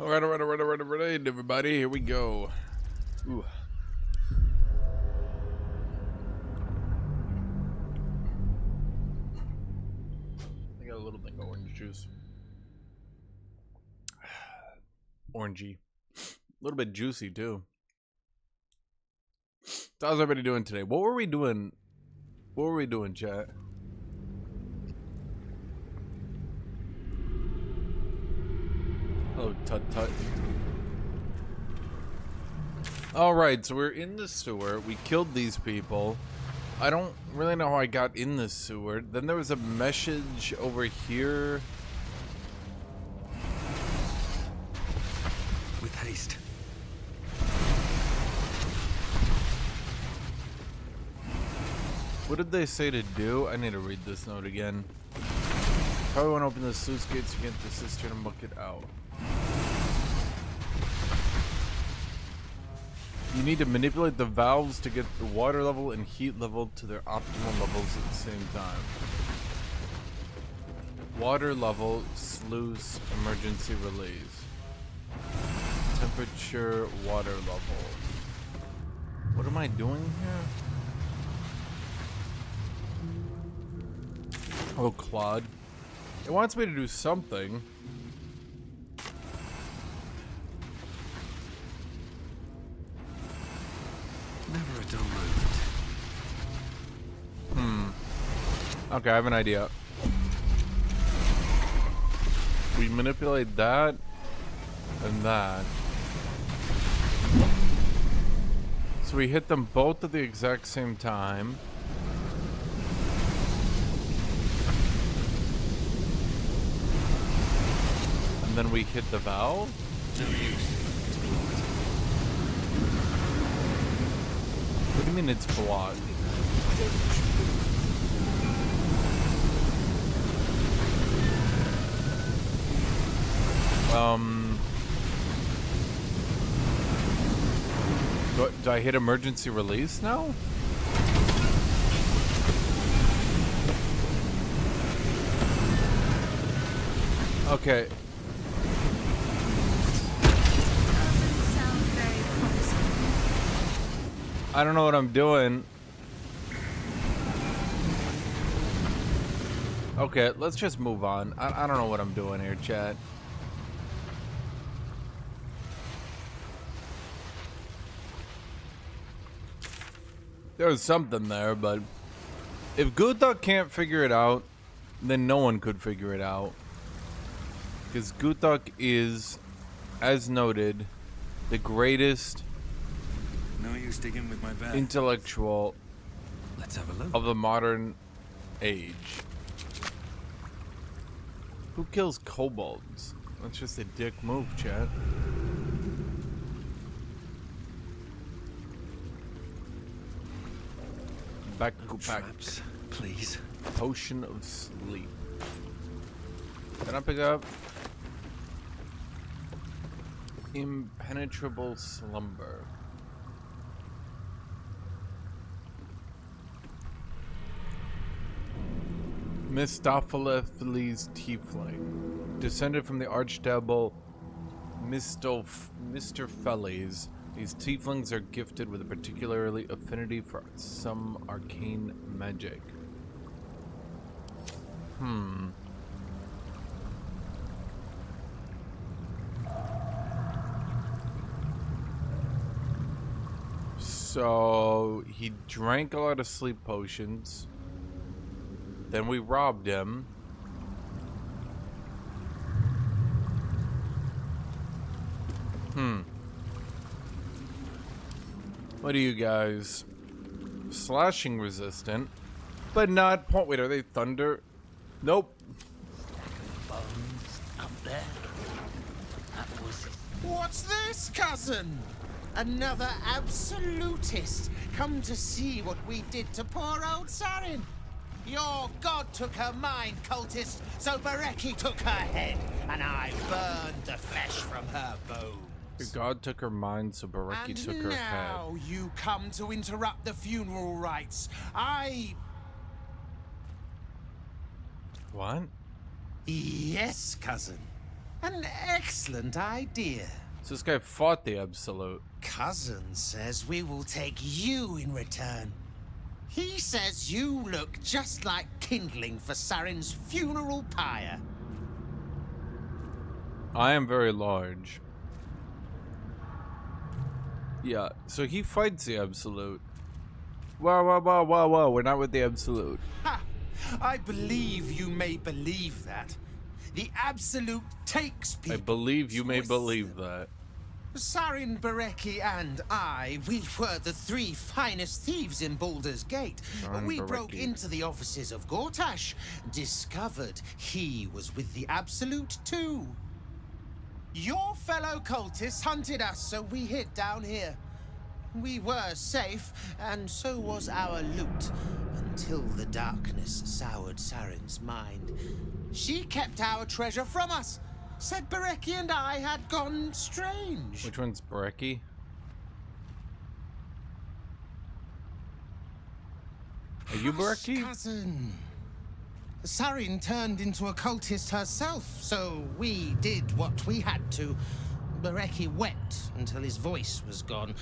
Alright, everybody, here we go. Ooh. I got a little thing of orange juice. Orangey. A little bit juicy, too. So how's everybody doing today? What were we doing? What were we doing, chat? Oh, tut-tut. Alright, so we're in the sewer. We killed these people. I don't really know how I got in the sewer. Then there was a message over here. With haste. What did they say to do? I need to read this note again. Probably want to open the sluice gates to get the cistern and muck it out. You need to manipulate the valves to get the water level and heat level to their optimal levels at the same time. Water level, sluice, emergency release. Temperature, water level. What am I doing here? Oh, Claude. It wants me to do something. Never a dull moment. Okay, I have an idea. We manipulate that and that. So we hit them both at the exact same time. And then we hit the valve. No use. It's blocked. What do you mean it's blocked? I don't know. Do I hit emergency release now? Okay. I don't know what I'm doing. Okay, let's just move on. I don't know what I'm doing here, chat. There was something there, but if GUTHUK can't figure it out, then no one could figure it out. Because GUTHUK is, as noted, the greatest No use digging with my bag. intellectual Let's have a look. of the modern age. Who kills kobolds? That's just a dick move, chat. Back No traps, please. Potion of sleep. Can I pick up? Impenetrable slumber. Mistopheles tiefling. Descended from the archdevil Mr. Feles. These tieflings are gifted with a particularly affinity for some arcane magic. So he drank a lot of sleep potions. Then we robbed him. What are you guys? Slashing resistant, but not point. Wait, are they thunder? Nope. Bones up there. That was What's this, cousin? Another absolutist come to see what we did to poor old Sarin. Your god took her mind, cultist, so Bareki took her head, and I burned the flesh from her bones. Your god took her mind, so Bareki And took her now head. you come to interrupt the funeral rites. What? Yes, cousin. An excellent idea. So this guy fought the Absolute. Cousin says we will take you in return. He says you look just like kindling for Saren's funeral pyre. I am very large. Yeah, so he fights the Absolute. Whoa, we're not with the Absolute. Ha! I believe you may believe that. The Absolute takes people. I believe you may twists believe them. that. Sarin, Bereki, and I, we were the three finest thieves in Baldur's Gate. Sarin, We broke Bereki. into the offices of Gortash, discovered he was with the Absolute too. Your fellow cultists hunted us, so we hid down here. We were safe, and so was our loot, until the darkness soured Saren's mind. She kept our treasure from us. Said Bereki and I had gone strange. Which one's Bereki? Are you Hush, Bereki? cousin. Sarin turned into a cultist herself, so we did what we had to. Bereki wept until his voice was gone,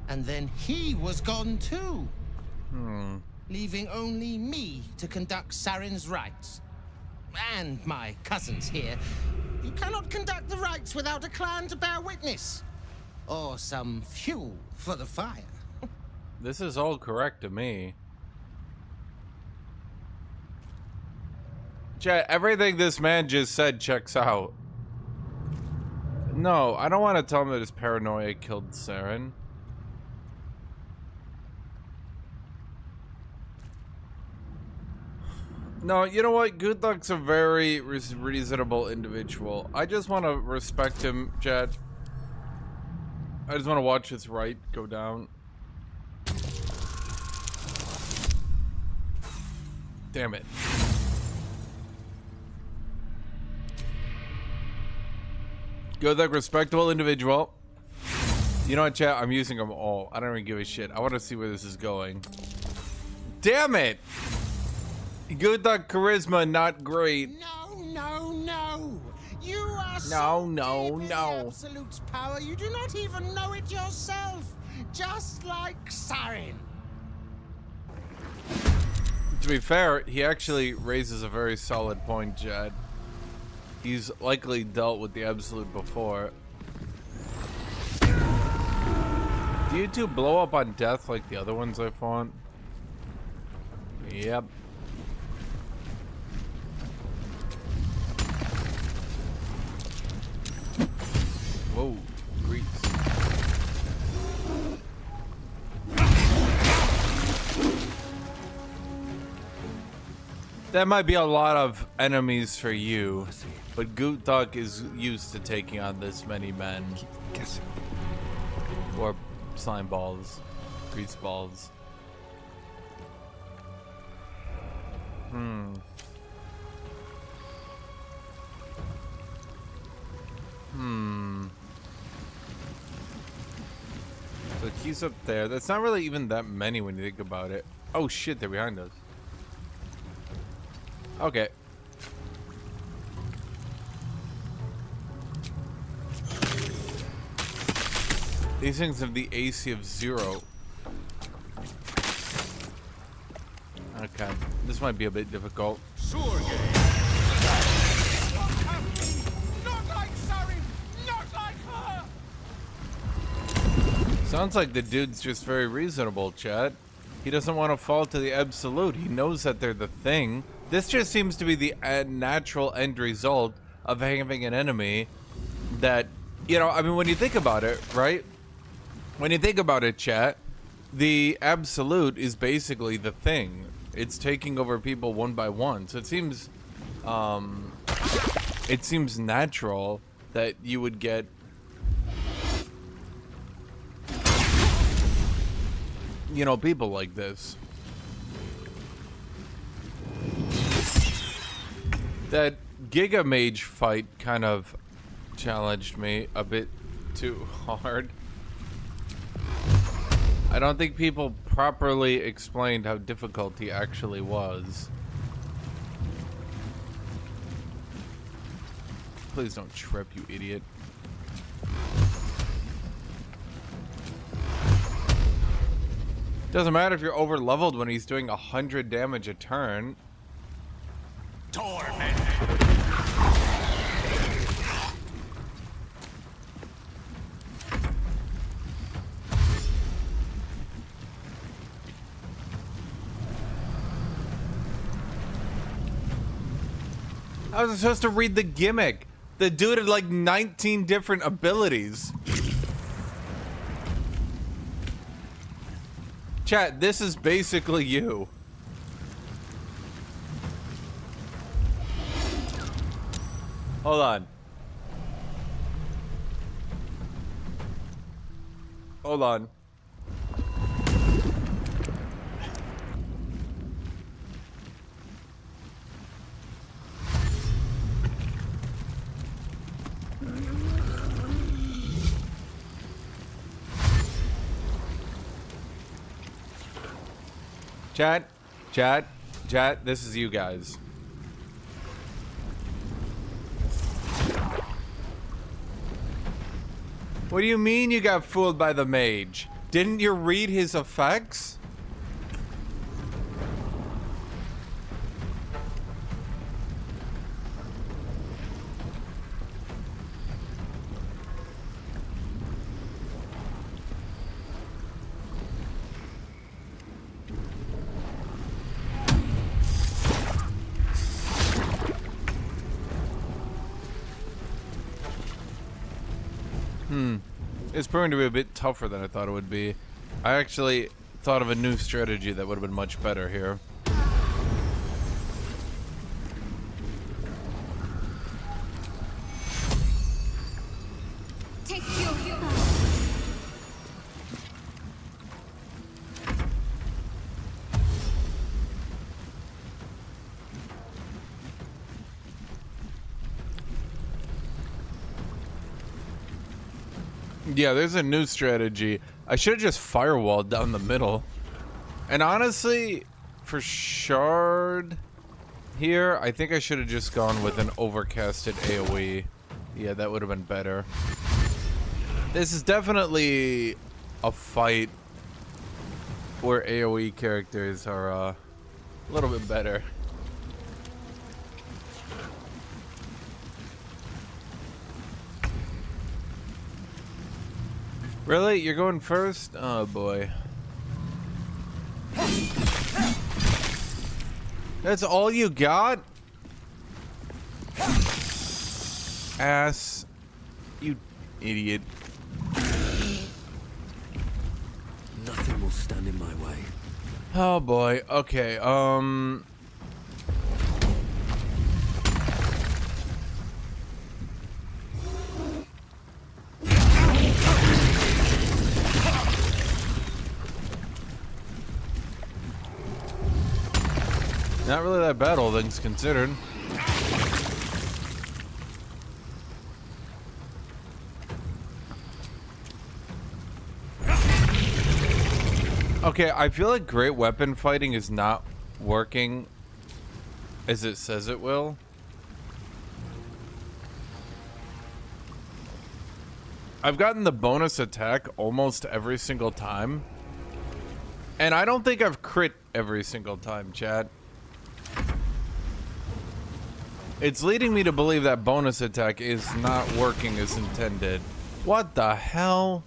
and then he was gone too. Leaving only me to conduct Sarin's rites. And my cousins here. You cannot conduct the rites without a clan to bear witness. Or some fuel for the fire. This is all correct to me. Chat, everything this man just said checks out. No, I don't want to tell him that his paranoia killed Saren. No, you know what? Guthuk's a very reasonable individual. I just want to respect him, Chad. I just want to watch his right go down. Damn it. Guthuk, respectable individual. You know what, chat? I'm using them all. I don't even give a shit. I want to see where this is going. Damn it! Guthuk charisma not great. No. You are No. Absolute's power. You do not even know it yourself. Just like Sarin. To be fair, he actually raises a very solid point, Chad. He's likely dealt with the Absolute before. Do you two blow up on death like the other ones I fought? Yep. Whoa, grease. That might be a lot of enemies for you, but Guthuk is used to taking on this many men. Guessing. Or slime balls, grease balls. So he's up there. That's not really even that many when you think about it. Oh shit, they're behind us. Okay. These things have the AC of 0. Okay, this might be a bit difficult. Not like Sarin! Not like her! Sounds like the dude's just very reasonable, Chad. He doesn't want to fall to the Absolute. He knows that they're the thing. This just seems to be the natural end result of having an enemy that, you know, I mean, when you think about it, right? When you think about it, chat, the Absolute is basically the thing. It's taking over people one by one. So it seems natural that you would get people like this. That Giga Mage fight kind of challenged me a bit too hard. I don't think people properly explained how difficult he actually was. Please don't trip, you idiot. Doesn't matter if you're over leveled when he's doing 100 damage a turn. Torment. I was supposed to read the gimmick. The dude had like 19 different abilities. Chat, this is basically you. Hold on. Hold on. Chat, this is you guys. What do you mean you got fooled by the mage? Didn't you read his effects? It's proving to be a bit tougher than I thought it would be. I actually thought of a new strategy that would have been much better here. Take your Yeah, there's a new strategy. I should have just firewalled down the middle. And honestly, for Shard here, I think I should have just gone with an overcasted AoE. Yeah, that would have been better. This is definitely a fight where AoE characters are a little bit better. Really? You're going first? Oh boy. That's all you got? Ass. You idiot. Nothing will stand in my way. Oh boy. Okay, not really that bad, all things considered. Okay, I feel like great weapon fighting is not working as it says it will. I've gotten the bonus attack almost every single time. And I don't think I've crit every single time, chat. It's leading me to believe that bonus attack is not working as intended. What the hell?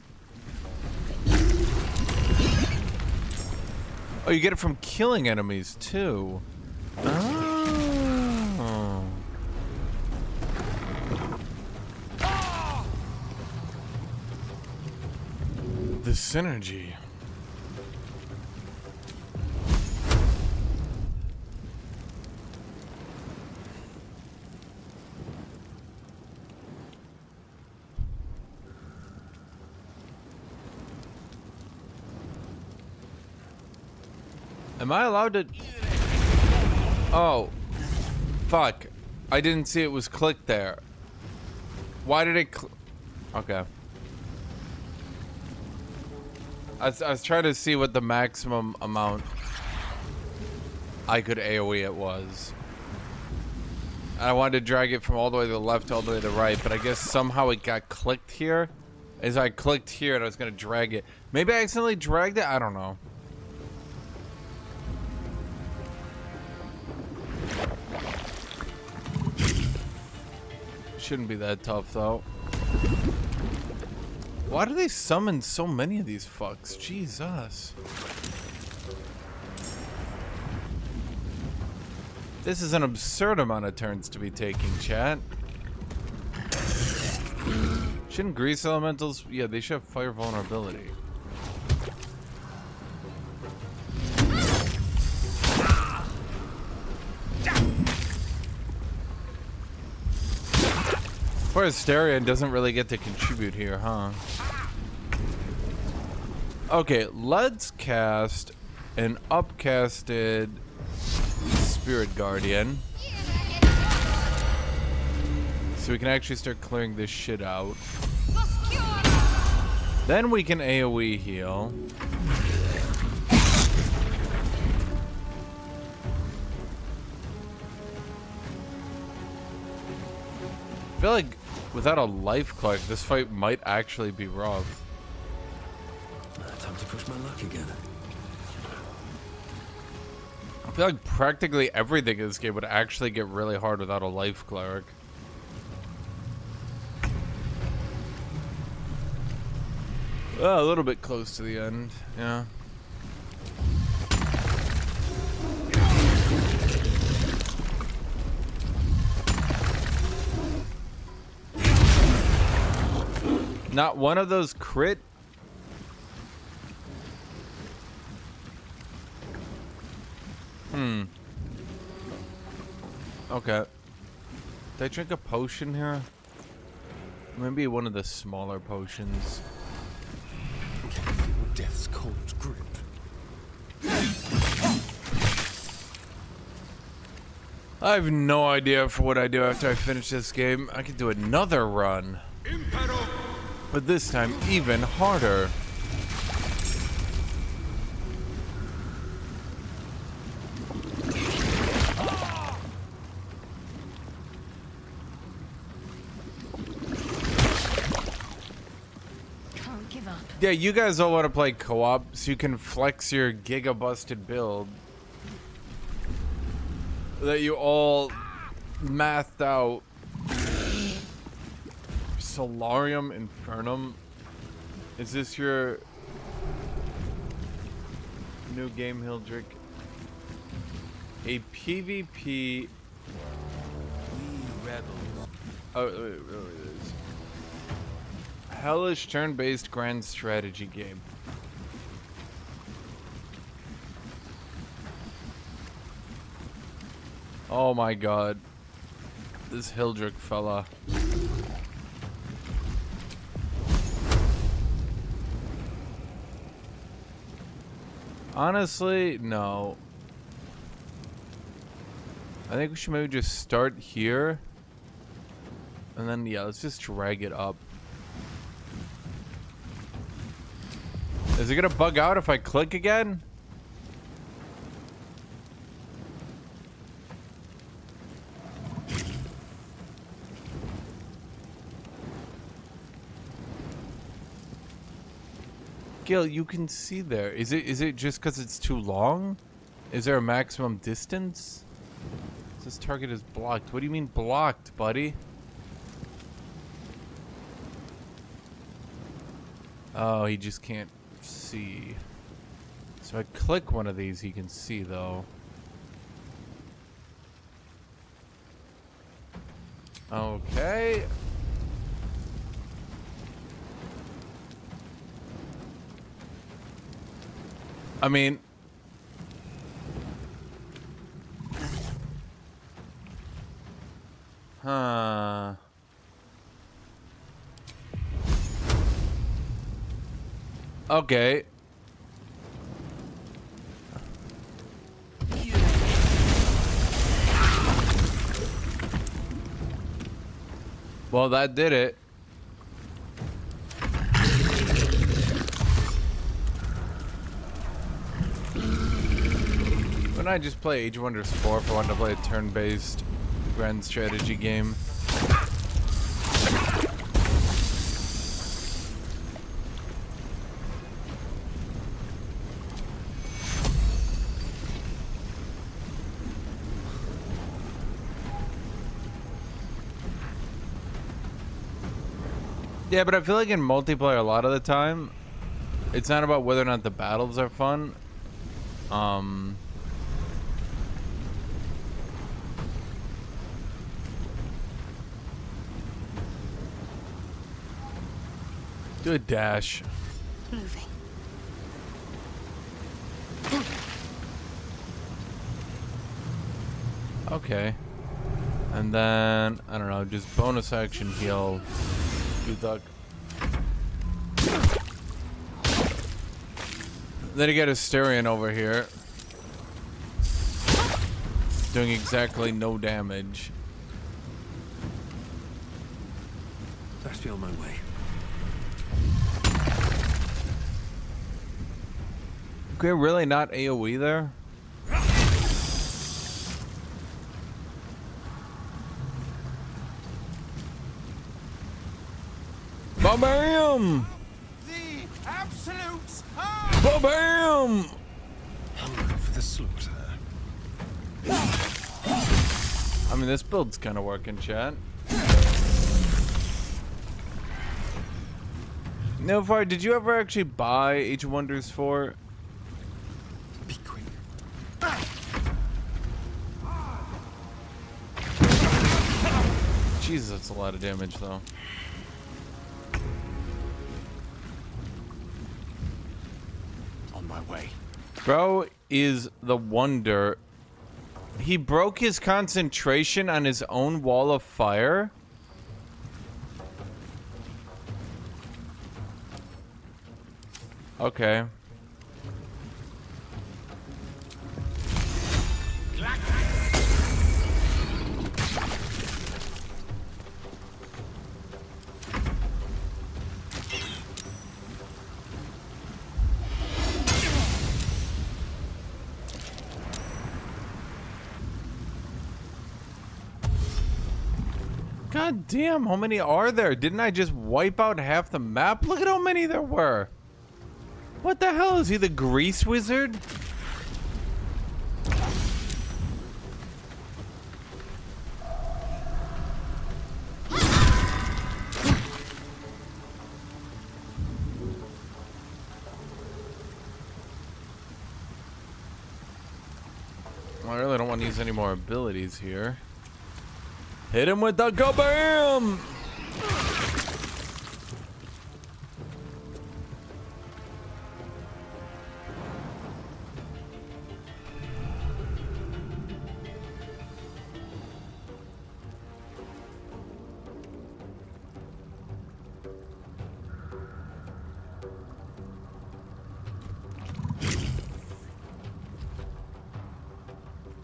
Oh, you get it from killing enemies too. Oh. The synergy. Am I allowed to? Oh, fuck. I didn't see it was clicked there. Why did it okay. I was trying to see what the maximum amount I could AoE it was. I wanted to drag it from all the way to the left all the way to the right, but I guess somehow it got clicked here. As I clicked here and I was gonna drag it. Maybe I accidentally dragged it? I don't know. Shouldn't be that tough though. Why do they summon so many of these fucks? Jesus. This is an absurd amount of turns to be taking, chat. Shouldn't grease elementals? Yeah, they should have fire vulnerability. Poor Asterion doesn't really get to contribute here, huh? Okay, let's cast an upcasted Spirit Guardian. So we can actually start clearing this shit out. Then we can AoE heal. I feel like without a life clark, this fight might actually be rough. Time to push my luck again. I feel like practically everything in this game would actually get really hard without a life cleric. A little bit close to the end, yeah. Not one of those crit. Okay. Did I drink a potion here? Maybe one of the smaller potions. Can you feel death's cold grip? I have no idea for what I do after I finish this game. I could do another run. But this time even harder. Yeah, you guys all want to play co-op so you can flex your giga-busted build that you all mathed out. Solarium Infernum. Is this your new game, Hildrick? A PvP. We rebels. Oh, wait, it is. Hellish turn-based grand strategy game. Oh my god. This Hildrick fella. Honestly, no. I think we should maybe just start here. And then, yeah, let's just drag it up. Is it gonna bug out if I click again? Gil, you can see there. Is it just because it's too long? Is there a maximum distance? This target is blocked. What do you mean blocked, buddy? Oh, he just can't see. So I click one of these, he can see though. Okay. I mean, huh. Okay. Well, that did it. Wouldn't I just play Age of Wonders 4 if I wanted to play a turn-based grand strategy game. Yeah, but I feel like in multiplayer a lot of the time, it's not about whether or not the battles are fun. Good dash. Moving. Okay. And then, I don't know, just bonus action heal. GUTHUK. Then you get Asterion over here. Doing exactly no damage. Best be on my way. Okay, really not AoE there? Bam! The absolutes are... Bam! Hungry for the slaughter. I mean, this build's kind of working, chat. Nilfar, did you ever actually buy Age of Wonders 4? Be quick. Jesus, that's a lot of damage, though. On my way. Bro is the wonder. He broke his concentration on his own wall of fire. Okay. God damn, how many are there? Didn't I just wipe out half the map? Look at how many there were. What the hell? Is he the grease wizard? I really don't want to use any more abilities here. Hit him with the kabam!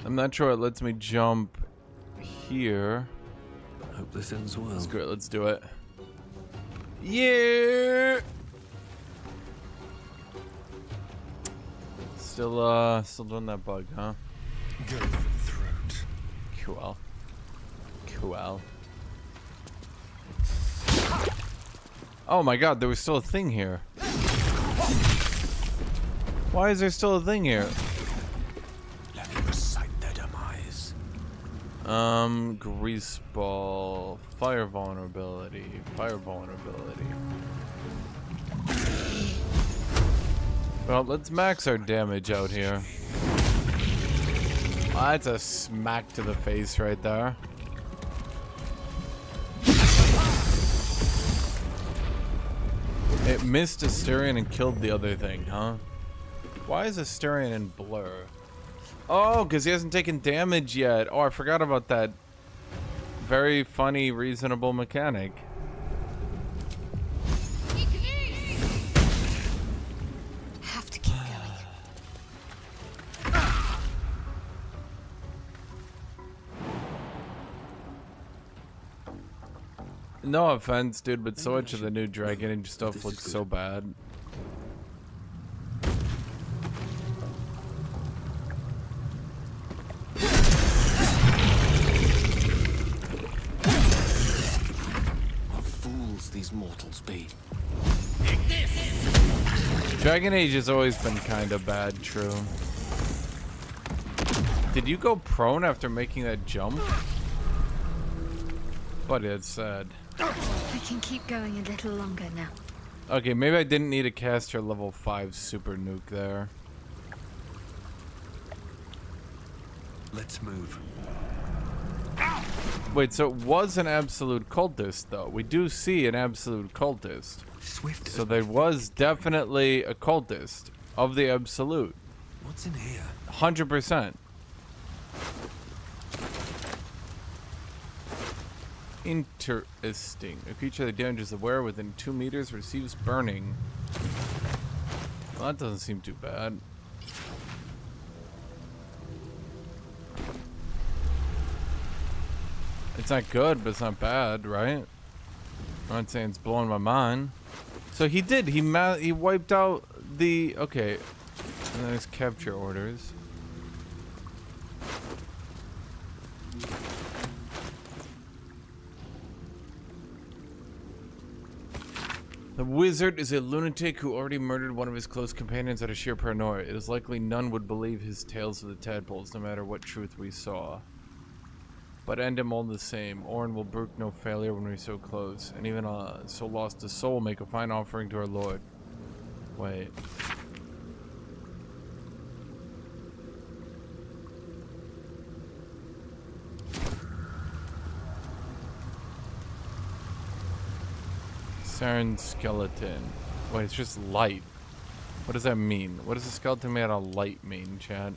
I'm not sure it lets me jump here. Hope this ends well. Screw it, let's do it. Yeah. Still doing that bug, huh? Go for the throat. Cool. Cool. Oh my god, there was still a thing here. Why is there still a thing here? Let me recite their demise. Grease ball, fire vulnerability, Well, let's max our damage out here. Oh, that's a smack to the face right there. It missed Asterion and killed the other thing, huh? Why is Asterion in blur? Oh, because he hasn't taken damage yet. Oh, I forgot about that very funny, reasonable mechanic. Have to keep going. No offense, dude, but so much of the new Dragon Age stuff looks so bad. these mortals be? Dragon Age has always been kind of bad, true. Did you go prone after making that jump? But it's sad. I can keep going a little longer now. Okay, maybe I didn't need to cast her level 5 super nuke there. Let's move. Wait, so it was an absolute cultist, though. We do see an absolute cultist. Swift. So there was definitely a cultist of the absolute. What's in here? 100%. Interesting. A creature that damages the wearer within 2 meters receives burning. Well, that doesn't seem too bad. It's not good, but it's not bad, right? I'm not saying it's blowing my mind. So he did. He wiped out the... Okay. And there's capture orders. The wizard is a lunatic who already murdered one of his close companions out of sheer paranoia. It is likely none would believe his tales of the tadpoles, no matter what truth we saw. But end him all the same. Orin will brook no failure when we're so close, and even so lost a soul will make a fine offering to our Lord. Wait. Saren's skeleton. Wait, it's just light. What does that mean? What does a skeleton made out of light mean, Chad?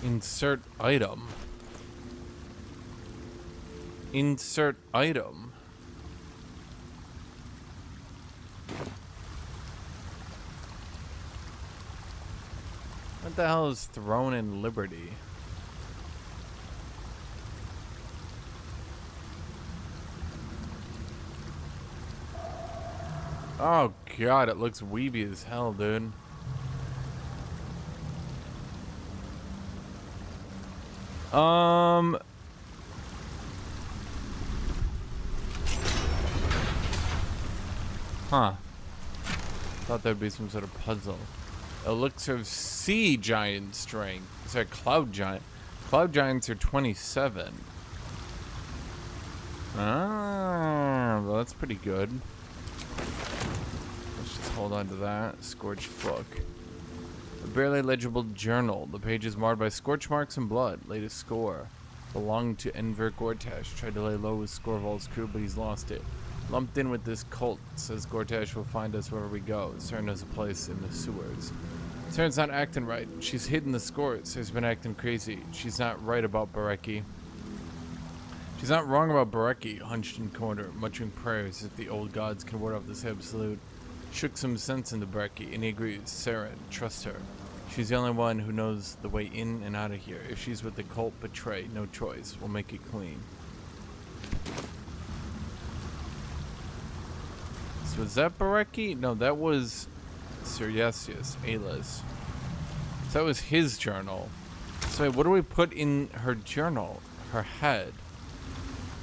Insert item. Insert item. What the hell is Throne in Liberty? Oh god, it looks weeby as hell, dude. Huh. Thought there'd be some sort of puzzle. Elixir of Sea Giant Strength. Is that Cloud Giant? Cloud Giants are 27. Ah, well, that's pretty good. Let's just hold on to that. Scorched Book. A barely legible journal. The page is marred by scorch marks and blood. Latest score. Belonged to Enver Gortash. Tried to lay low with Scorval's crew, but he's lost it. Lumped in with this cult. Says Gortash will find us wherever we go. Cern has a place in the sewers. Cern's not acting right. She's hidden the scores. Has been acting crazy. She's not right about Bareki. She's not wrong about Bareki. Hunched in corner, muttering prayers if the old gods can ward off this absolute. Shook some sense into Bareki, and he agrees. Saren, trust her. She's the only one who knows the way in and out of here. If she's with the cult, betray. No choice. We'll make it clean. So was that Bareki? No, that was Siriasius, Ayla's. So that was his journal. So wait, what do we put in her journal? Her head.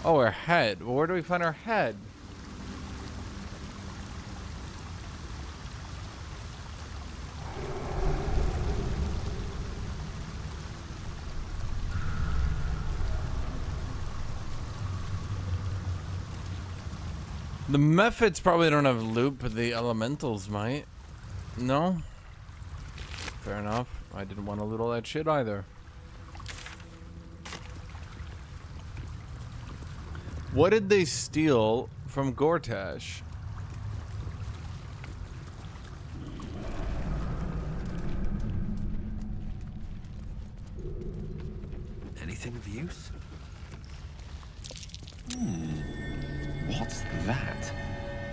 Oh, her head. Well, where do we find her head? The methods probably don't have loot, but the elementals might. No? Fair enough. I didn't want to loot all that shit either. What did they steal from Gortash? Anything of use? What's that?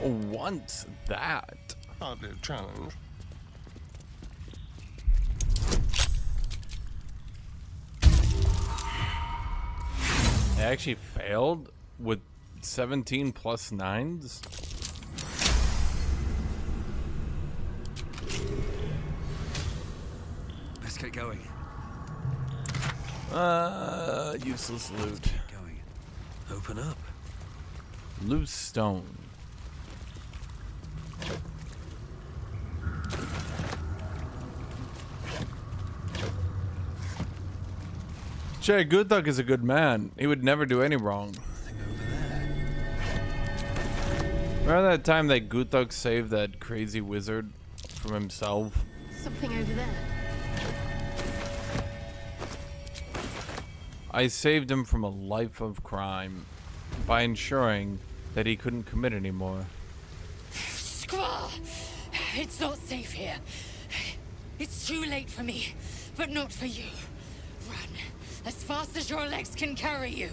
What's that? Hardly a challenge. actually failed with 17 plus 9s? Let's get going. Useless loot. Going. Open up. Loose stone. Che, GUTHUK is a good man. He would never do any wrong. Remember that time that GUTHUK saved that crazy wizard from himself? Something over there. I saved him from a life of crime by ensuring that he couldn't commit anymore. Squall! It's not safe here. It's too late for me, but not for you. Run as fast as your legs can carry you.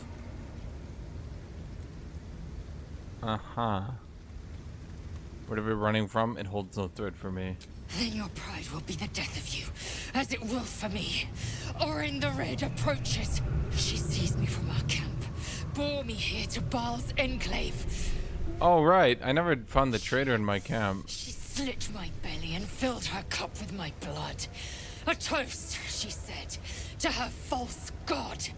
Uh-huh. Whatever you're running from, it holds no threat for me. Then your pride will be the death of you, as it will for me. Orin the Red approaches. She seized me from our camp, bore me here to Baal's enclave. Oh, right. I never found the traitor in my camp. She slit my belly and filled her cup with my blood. A toast, she said, to her false god.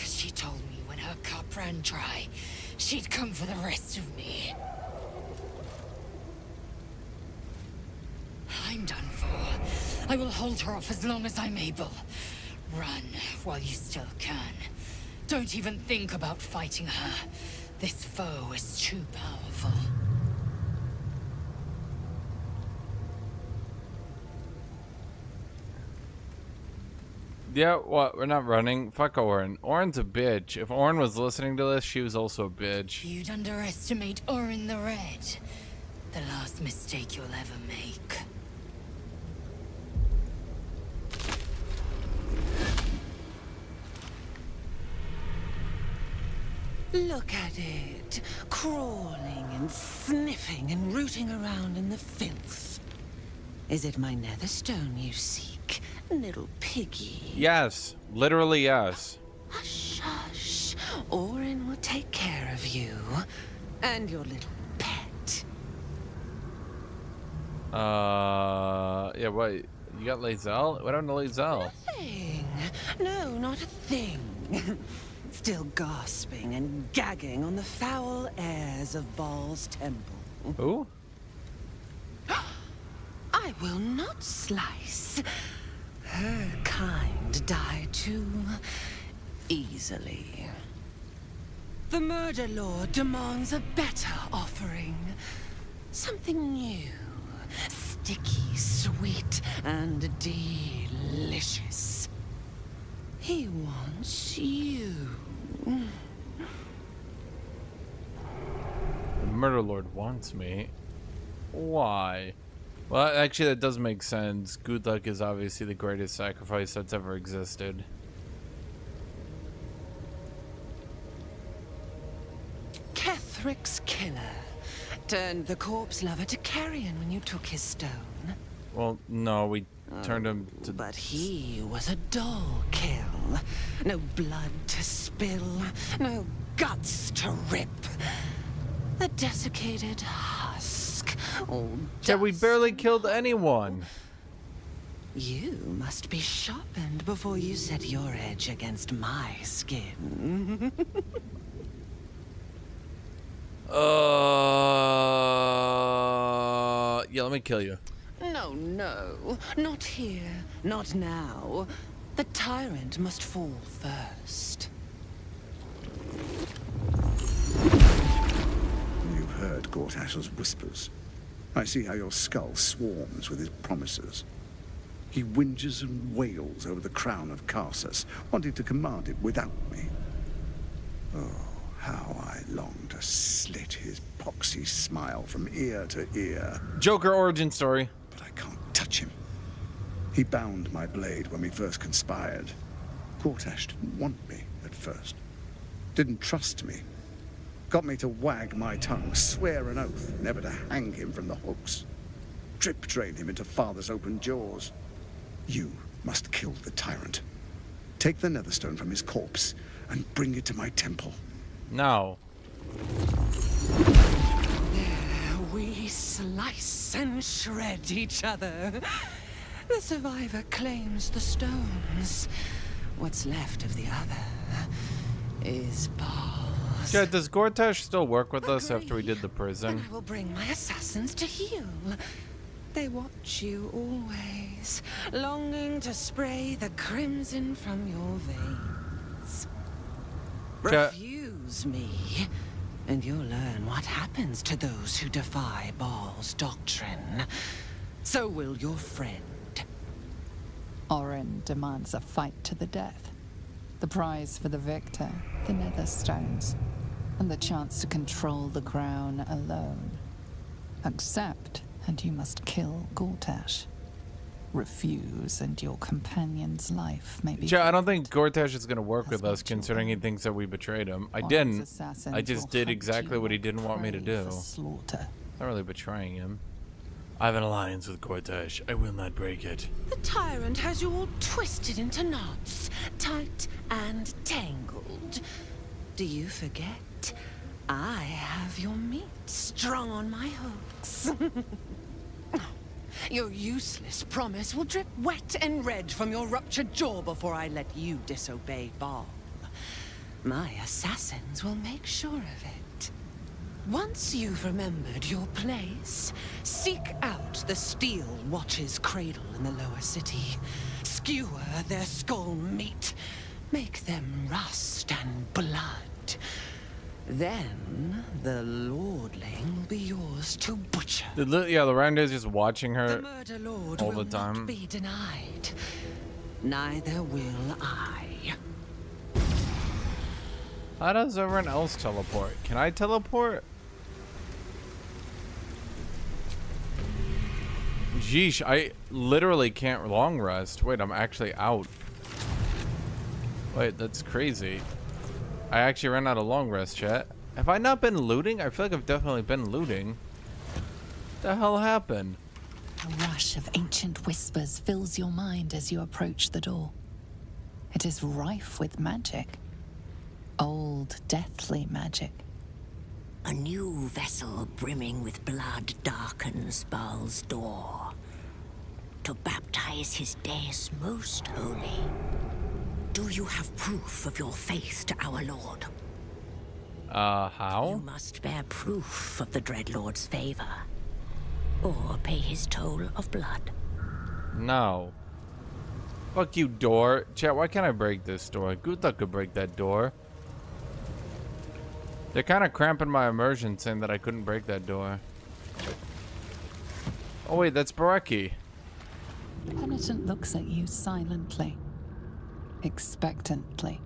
She told me when her cup ran dry, she'd come for the rest of me. I'm done for. I will hold her off as long as I'm able. Run while you still can. Don't even think about fighting her. This foe is too powerful. Yeah, what? We're not running. Fuck Orin. Orin's a bitch. If Orin was listening to this, she was also a bitch. You'd underestimate Orin the Red. The last mistake you'll ever make. Look at it, crawling and sniffing and rooting around in the filth. Is it my netherstone you seek, little piggy? Yes. Literally yes. Hush, hush. Orin will take care of you and your little pet. Yeah, what? You got Lae'zel? What happened to Lae'zel? Thing. No, not a thing. Still gasping and gagging on the foul airs of Baal's temple. Who? I will not slice. Her kind die too easily. The Murder Lord demands a better offering. Something new, sticky, sweet, and delicious. He wants you. The Murder Lord wants me. Why? Well, actually, that does make sense. GUTHUK is obviously the greatest sacrifice that's ever existed. Kethric's killer turned the corpse lover to carrion when you took his stone. Well, no, we turned him to... But he was a dull kill. No blood to spill, no guts to rip. A desiccated husk, all Yeah, we barely dust. killed anyone. You must be sharpened before you set your edge against my skin. Yeah, let me kill you. No, no, not here, not now. The tyrant must fall first. You've heard Gortash's whispers. I see how your skull swarms with his promises. He whinges and wails over the crown of Karsus, wanting to command it without me. Oh, how I long to slit his poxy smile from ear to ear. Joker origin story. But I can't touch him. He bound my blade when we first conspired. Gortash didn't want me at first. Didn't trust me. Got me to wag my tongue, swear an oath never to hang him from the hooks. Drip drain him into father's open jaws. You must kill the tyrant. Take the netherstone from his corpse and bring it to my temple. No. We slice and shred each other. The survivor claims the stones. What's left of the other is balls. Yeah, does Gortash still work with us after we did the prison? And I will bring my assassins to heal. They watch you always, longing to spray the crimson from your veins. Refuse me, and you'll learn what happens to those who defy Baal's doctrine. So will your friend. Orin demands a fight to the death. The prize for the victor, the nether stones, and the chance to control the crown alone. Accept, and you must kill Gortash. Refuse, and your companion's life may be... I don't think Gortash is going to work with us, considering he thinks that we betrayed him. I didn't. I just did exactly what he didn't want me to do. Slaughter. Not really betraying him. I have an alliance with Gortash. I will not break it. The tyrant has you all twisted into knots, tight and tangled. Do you forget? I have your meat strung on my hooks. Your useless promise will drip wet and red from your ruptured jaw before I let you disobey Baal. My assassins will make sure of it. Once you've remembered your place, seek out the Steel Watch's cradle in the lower city. Skewer their skull meat. Make them rust and blood. Then the lordling will be yours to butcher. The Loranda's just watching her The murder lord all will the time. not be denied. Neither will I. How does everyone else teleport? Can I teleport? Jeesh, I literally can't long rest. Wait, I'm actually out. Wait, that's crazy. I actually ran out of long rest, chat. Have I not been looting? I feel like I've definitely been looting. The hell happened? A rush of ancient whispers fills your mind as you approach the door. It is rife with magic. Old, deathly magic. A new vessel brimming with blood darkens Baal's door to baptize his days most holy. Do you have proof of your faith to our Lord? How? You must bear proof of the Dreadlord's favor, or pay his toll of blood. No. Fuck you, door. Chat, why can't I break this door? Guthuk could break that door. They're kind of cramping my immersion, saying that I couldn't break that door. Oh wait, that's Baraki. Penitent looks at you silently, expectantly.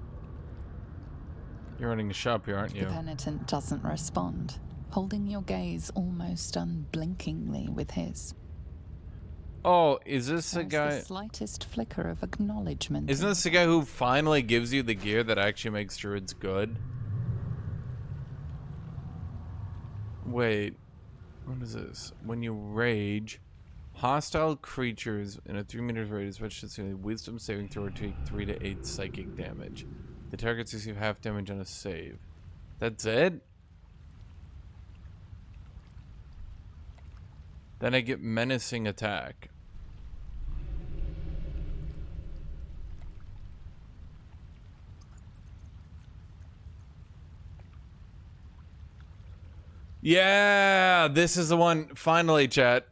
You're running a shop here, aren't you? The penitent doesn't respond, holding your gaze almost unblinkingly with his. Oh, is this a There's guy? the slightest flicker of acknowledgement. Isn't this the guy who finally gives you the gear that actually makes druids good? Wait, what is this? When you rage, hostile creatures in a 3 meters radius, which is a wisdom saving throw, take 3 to 8 psychic damage. The targets receive half damage on a save. That's it? Then I get menacing attack. Yeah, this is the one. Finally, chat.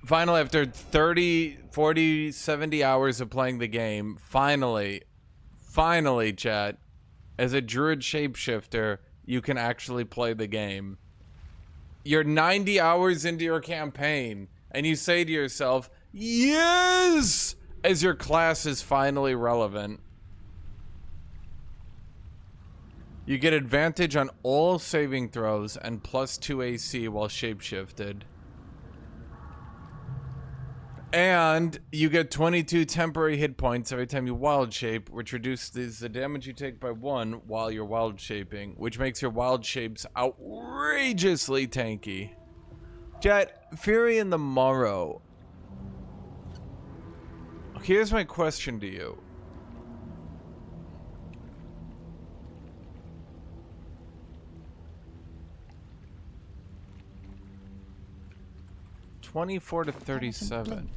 Finally, after 30, 40, 70 hours of playing the game, finally, chat. As a druid shapeshifter, you can actually play the game. You're 90 hours into your campaign, and you say to yourself, yes! As your class is finally relevant. You get advantage on all saving throws and +2 AC while shapeshifted. And you get 22 temporary hit points every time you wild shape, which reduces the damage you take by 1 while you're wild shaping, which makes your wild shapes outrageously tanky. Jet, Fury in the Morrow. Here's my question to you. 24 to 37.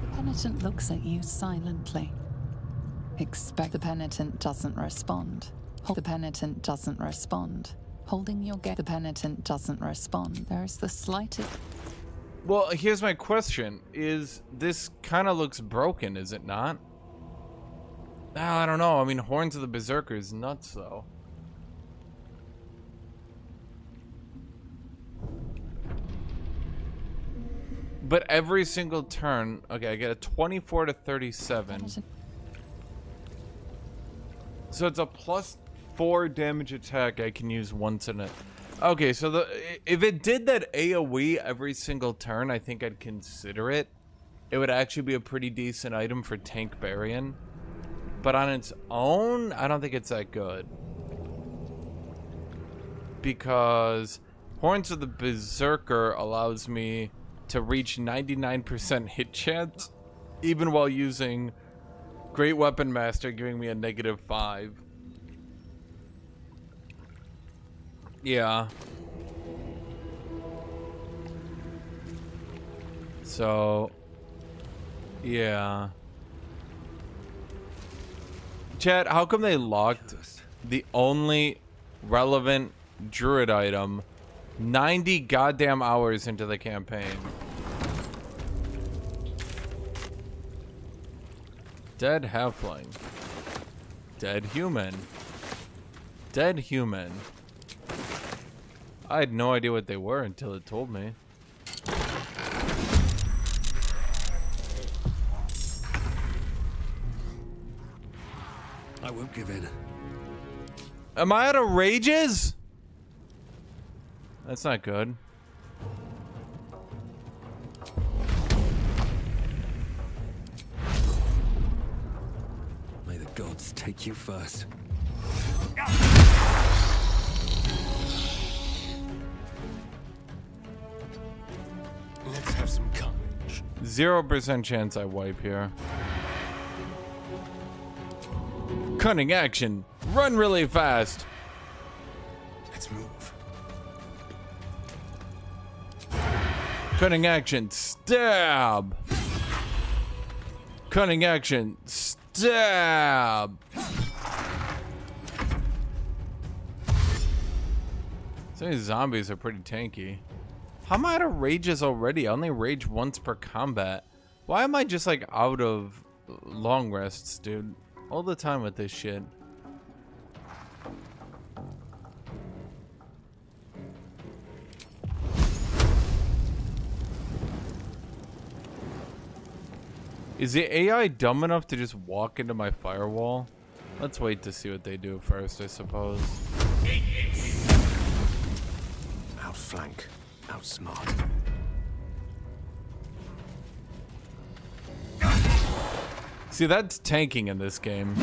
The penitent looks at you silently. Expect the penitent doesn't respond. The penitent doesn't respond. Holding your gaze, the penitent doesn't respond. There is the slightest... Well, here's my question. Is this kind of looks broken, is it not? I don't know. I mean, Horns of the Berserker is nuts, though. But every single turn... Okay, I get a 24 to 37. So it's a +4 damage attack I can use once in a... Okay, so if it did that AoE every single turn, I think I'd consider it. It would actually be a pretty decent item for Tank Barian. But on its own, I don't think it's that good. Because Horns of the Berserker allows me to reach 99% hit chance, even while using Great Weapon Master, giving me a -5. Yeah. So, yeah. Chat, how come they locked the only relevant druid item 90 goddamn hours into the campaign? Dead halfling. Dead human. Dead human. I had no idea what they were until it told me. I won't give in. Am I out of rages? That's not good. May the gods take you first. Let's have some carnage. 0% chance I wipe here. Cunning action. Run really fast. Let's move. Cunning action. Stab. Cunning action. Stab. Some of these zombies are pretty tanky. How am I out of rages already? I only rage once per combat. Why am I just like out of long rests, dude? All the time with this shit. Is the AI dumb enough to just walk into my firewall? Let's wait to see what they do first, I suppose. Outflank. Outsmart. See, that's tanking in this game.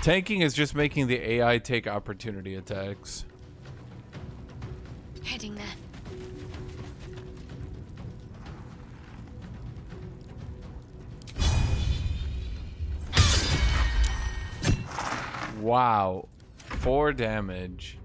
Tanking is just making the AI take opportunity attacks. Heading there. Wow. 4 damage.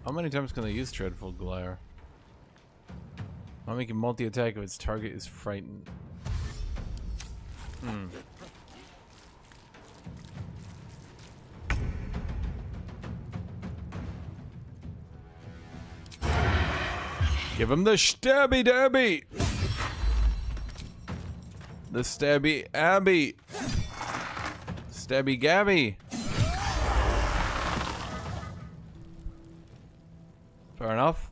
How many times can they use Dreadful Glare? I'll make a multi-attack if its target is frightened. Give him the stabby dabby! The stabby abby! Stabby gabby! Fair enough.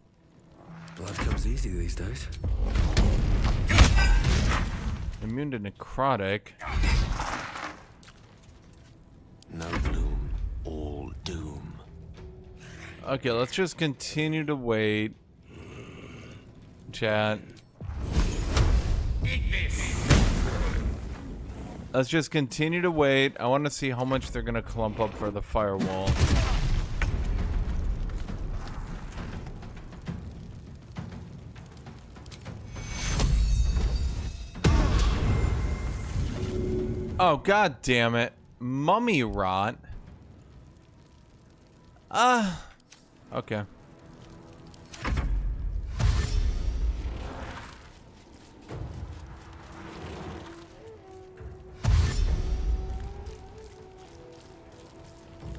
Blood comes easy these days. Immune to necrotic. No gloom, all doom. Okay, let's just continue to wait. Chat. Let's just continue to wait. I want to see how much they're gonna clump up for the firewall. Oh, god damn it. Mummy rot. Okay.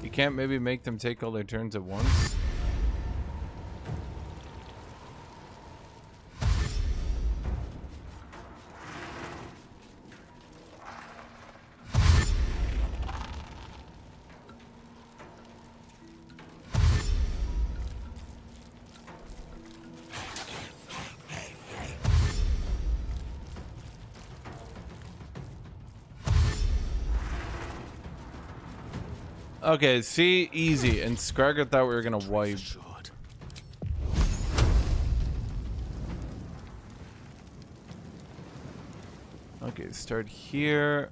You can't maybe make them take all their turns at once? Okay, see, easy. And Scragger thought we were gonna wipe. Okay, start here.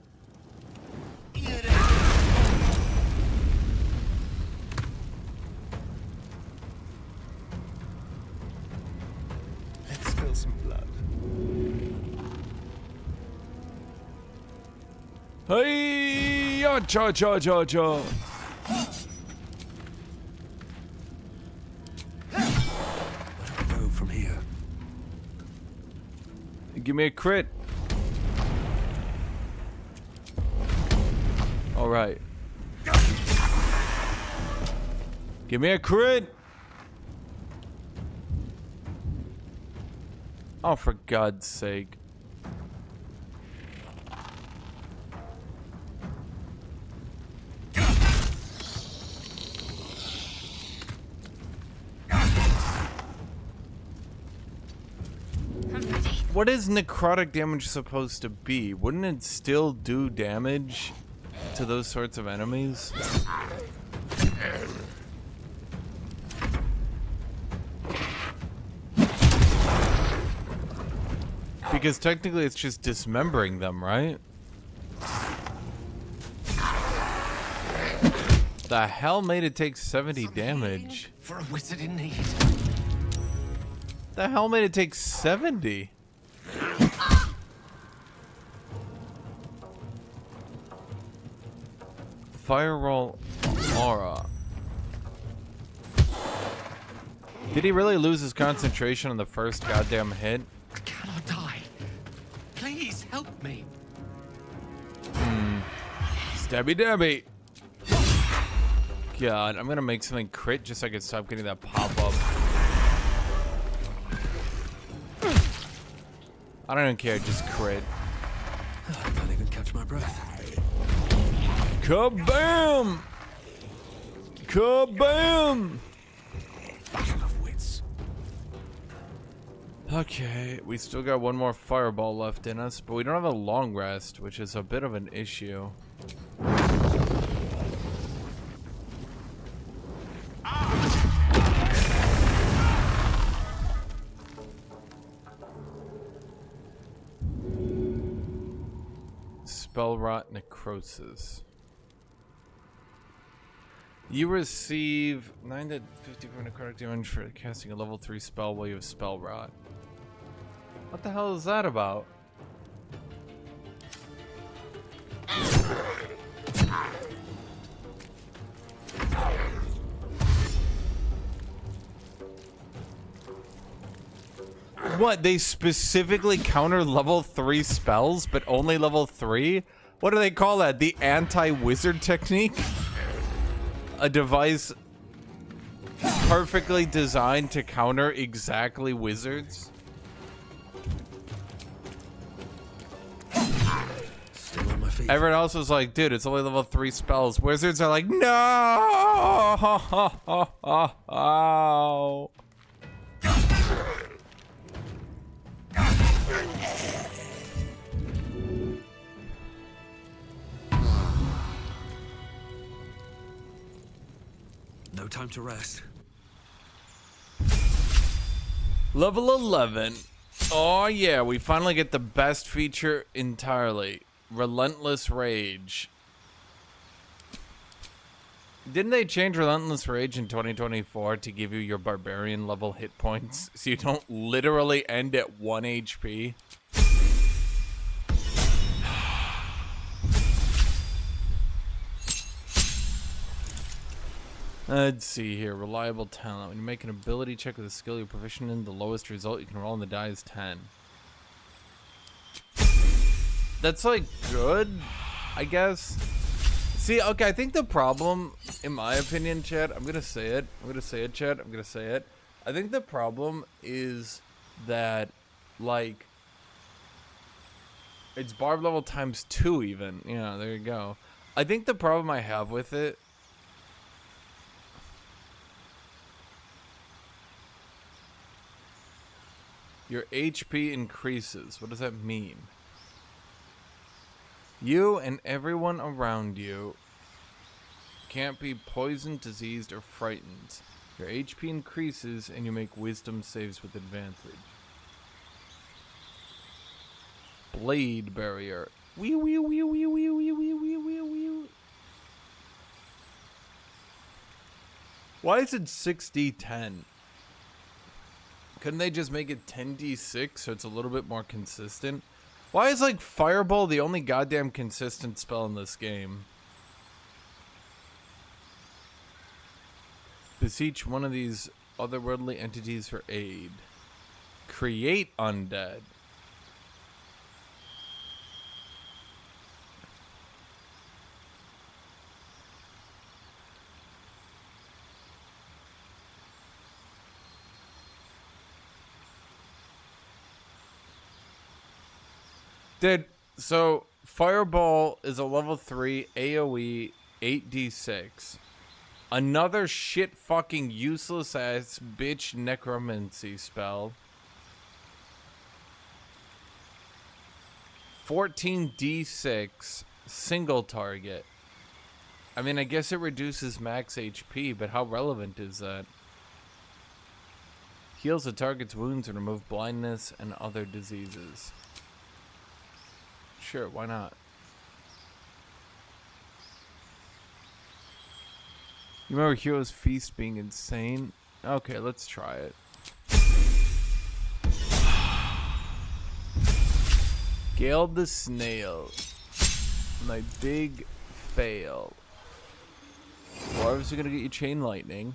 Let's spill some blood. Hey, ya cha cha cha cha. Go from here. Give me a crit. All right. Give me a crit. Oh, for God's sake. What is necrotic damage supposed to be? Wouldn't it still do damage to those sorts of enemies? Because technically it's just dismembering them, right? The hell made it take 70 damage? For a wizard in need. The hell made it take 70? Firewall aura. Did he really lose his concentration on the first goddamn hit? I cannot die. Please help me. Stabby dabby. God, I'm gonna make something crit just so I can stop getting that pop up. I don't even care, just crit. I can't even catch my breath. Kabam! Kabam! Battle of wits. Okay, we still got one more fireball left in us, but we don't have a long rest, which is a bit of an issue. Spell rot necrosis. You receive 9 to 54 necrotic damage for casting a level 3 spell while you have spell rot. What the hell is that about? What, they specifically counter level 3 spells, but only level 3? What do they call that? The anti-wizard technique? A device perfectly designed to counter exactly wizards? Still on my feet. Everyone else was like, dude, it's only level 3 spells. Wizards are like, no! No time to rest. Level 11. Oh yeah, we finally get the best feature entirely. Relentless Rage. Didn't they change Relentless Rage in 2024 to give you your barbarian level hit points so you don't literally end at 1 HP? Let's see here. Reliable talent. When you make an ability check with a skill you're proficient in, the lowest result you can roll on the die is 10. That's like good, I guess. See, okay, I think the problem, in my opinion, Chad, I'm gonna say it, Chad, I'm gonna say it. I think the problem is that, like, it's barb level times 2 even. Yeah, there you go. I think the problem I have with it, your HP increases. What does that mean? You and everyone around you can't be poisoned, diseased, or frightened. Your HP increases and you make wisdom saves with advantage. Blade barrier. Wee wee wee wee wee wee wee wee wee wee. Why is it 6d10? Couldn't they just make it 10d6 so it's a little bit more consistent? Why is, like, Fireball the only goddamn consistent spell in this game? Beseech one of these otherworldly entities for aid. Create undead. So Fireball is a level 3 AoE 8d6. Another shit fucking useless ass bitch necromancy spell. 14d6 single target. I mean, I guess it reduces max HP, but how relevant is that? Heals the target's wounds and remove blindness and other diseases. Sure, why not? You remember Hero's Feast being insane? Okay, let's try it. Gale the Snail. My big fail. We're obviously gonna get you Chain Lightning.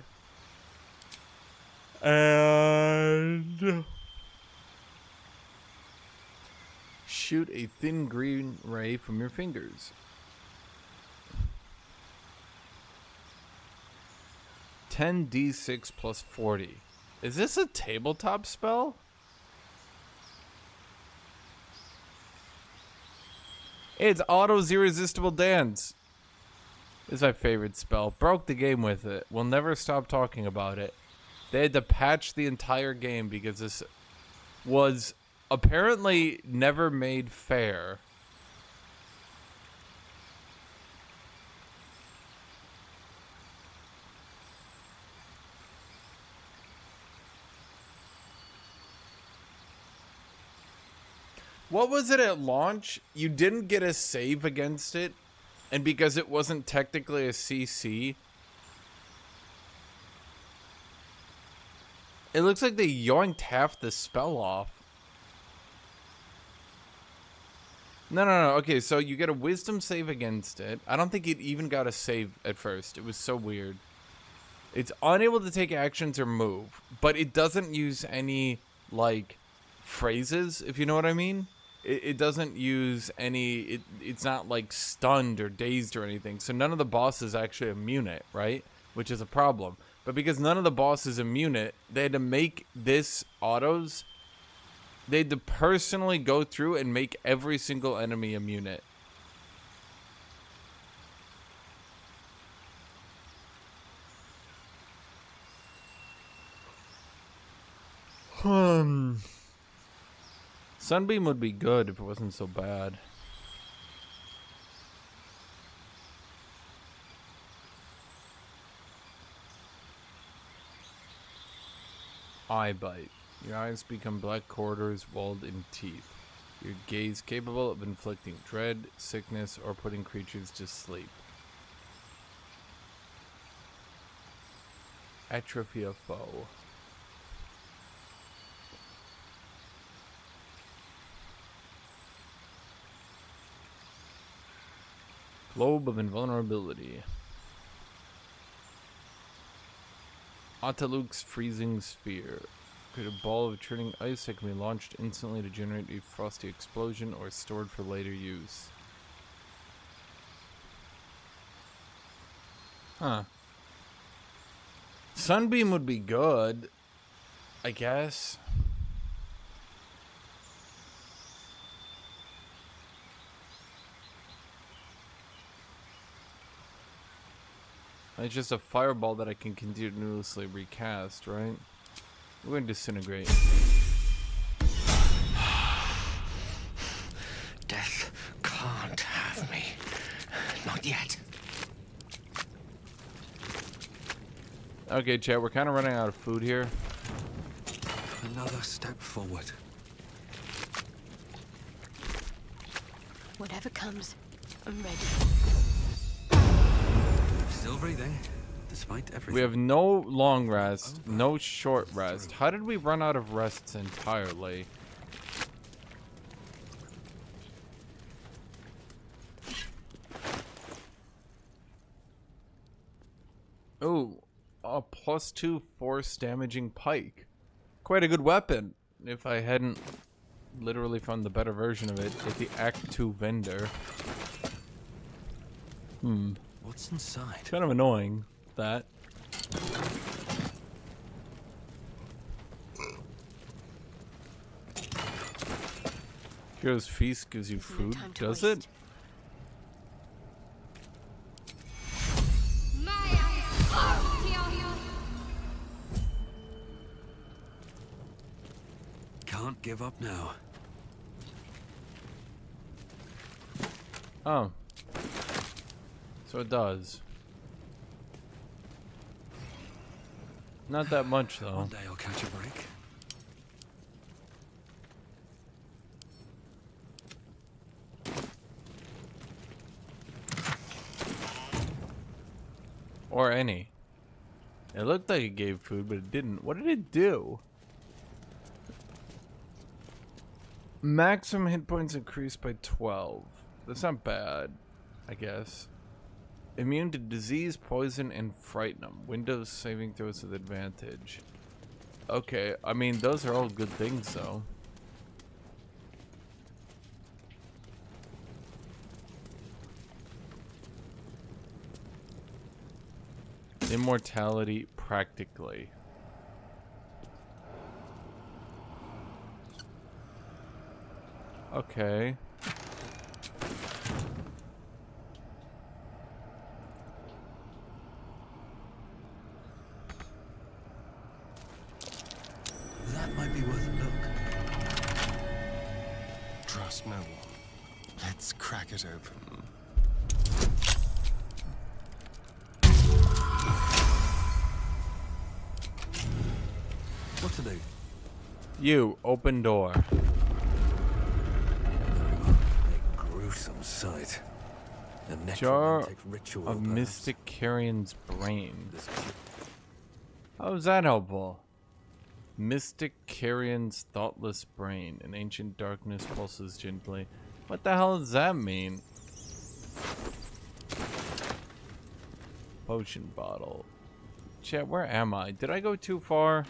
And shoot a thin green ray from your fingers. 10d6 plus 40. Is this a tabletop spell? It's Otto's Irresistible Dance. This is my favorite spell. Broke the game with it. We'll never stop talking about it. They had to patch the entire game because this was apparently never made fair. What was it at launch? You didn't get a save against it, and because it wasn't technically a CC, it looks like they yoinked half the spell off. No. Okay, so you get a wisdom save against it. I don't think it even got a save at first. It was so weird. It's unable to take actions or move, but it doesn't use any, like, phrases, if you know what I mean. It doesn't use any, it's not like stunned or dazed or anything. So none of the bosses actually immune it, right? Which is a problem. But because none of the bosses immune it, they had to make this autos. They had to personally go through and make every single enemy immune it. Sunbeam would be good if it wasn't so bad. Eye bite. Your eyes become black corridors walled in teeth. Your gaze capable of inflicting dread, sickness, or putting creatures to sleep. Atrophy a foe. Globe of invulnerability. Ataluk's freezing sphere. Create a ball of churning ice that can be launched instantly to generate a frosty explosion or stored for later use. Huh. Sunbeam would be good, I guess. It's just a fireball that I can continuously recast, right? We're gonna disintegrate. Death can't have me. Not yet. Okay, chat, we're kind of running out of food here. Another step forward. Whatever comes, I'm ready. Still breathing, despite everything. We have no long rest, no short rest. How did we run out of rests entirely? Oh, a +2 force damaging pike. Quite a good weapon. If I hadn't literally found the better version of it at the Act 2 vendor. What's inside? Kind of annoying, that. Hero's Feast gives you food, does it? Can't give up now. Oh. So it does. Not that much, though. One day I'll catch a break. Or any. It looked like it gave food, but it didn't. What did it do? Maximum hit points increased by 12. That's not bad, I guess. Immune to disease, poison, and frighten 'em. Windows saving throws with advantage. Okay, I mean, those are all good things, though. Immortality, practically. Okay. That might be worth a look. Trust no one. Let's crack it open. What to do? You, open door. A gruesome sight. A Jar necromantic ritual, of perhaps. Mystic Carrion's brain. How is that helpful? Mystic Carrion's thoughtless brain. An ancient darkness pulses gently. What the hell does that mean? Potion bottle. Chat, where am I? Did I go too far?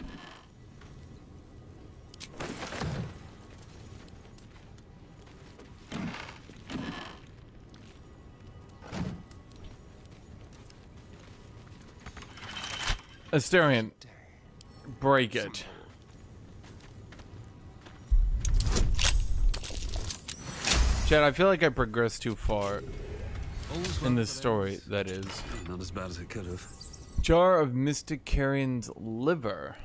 Asterion, break it. Chad, I feel like I progressed too far in this story, that is. Not as bad as it could have. Jar of Mystic Carrion's liver.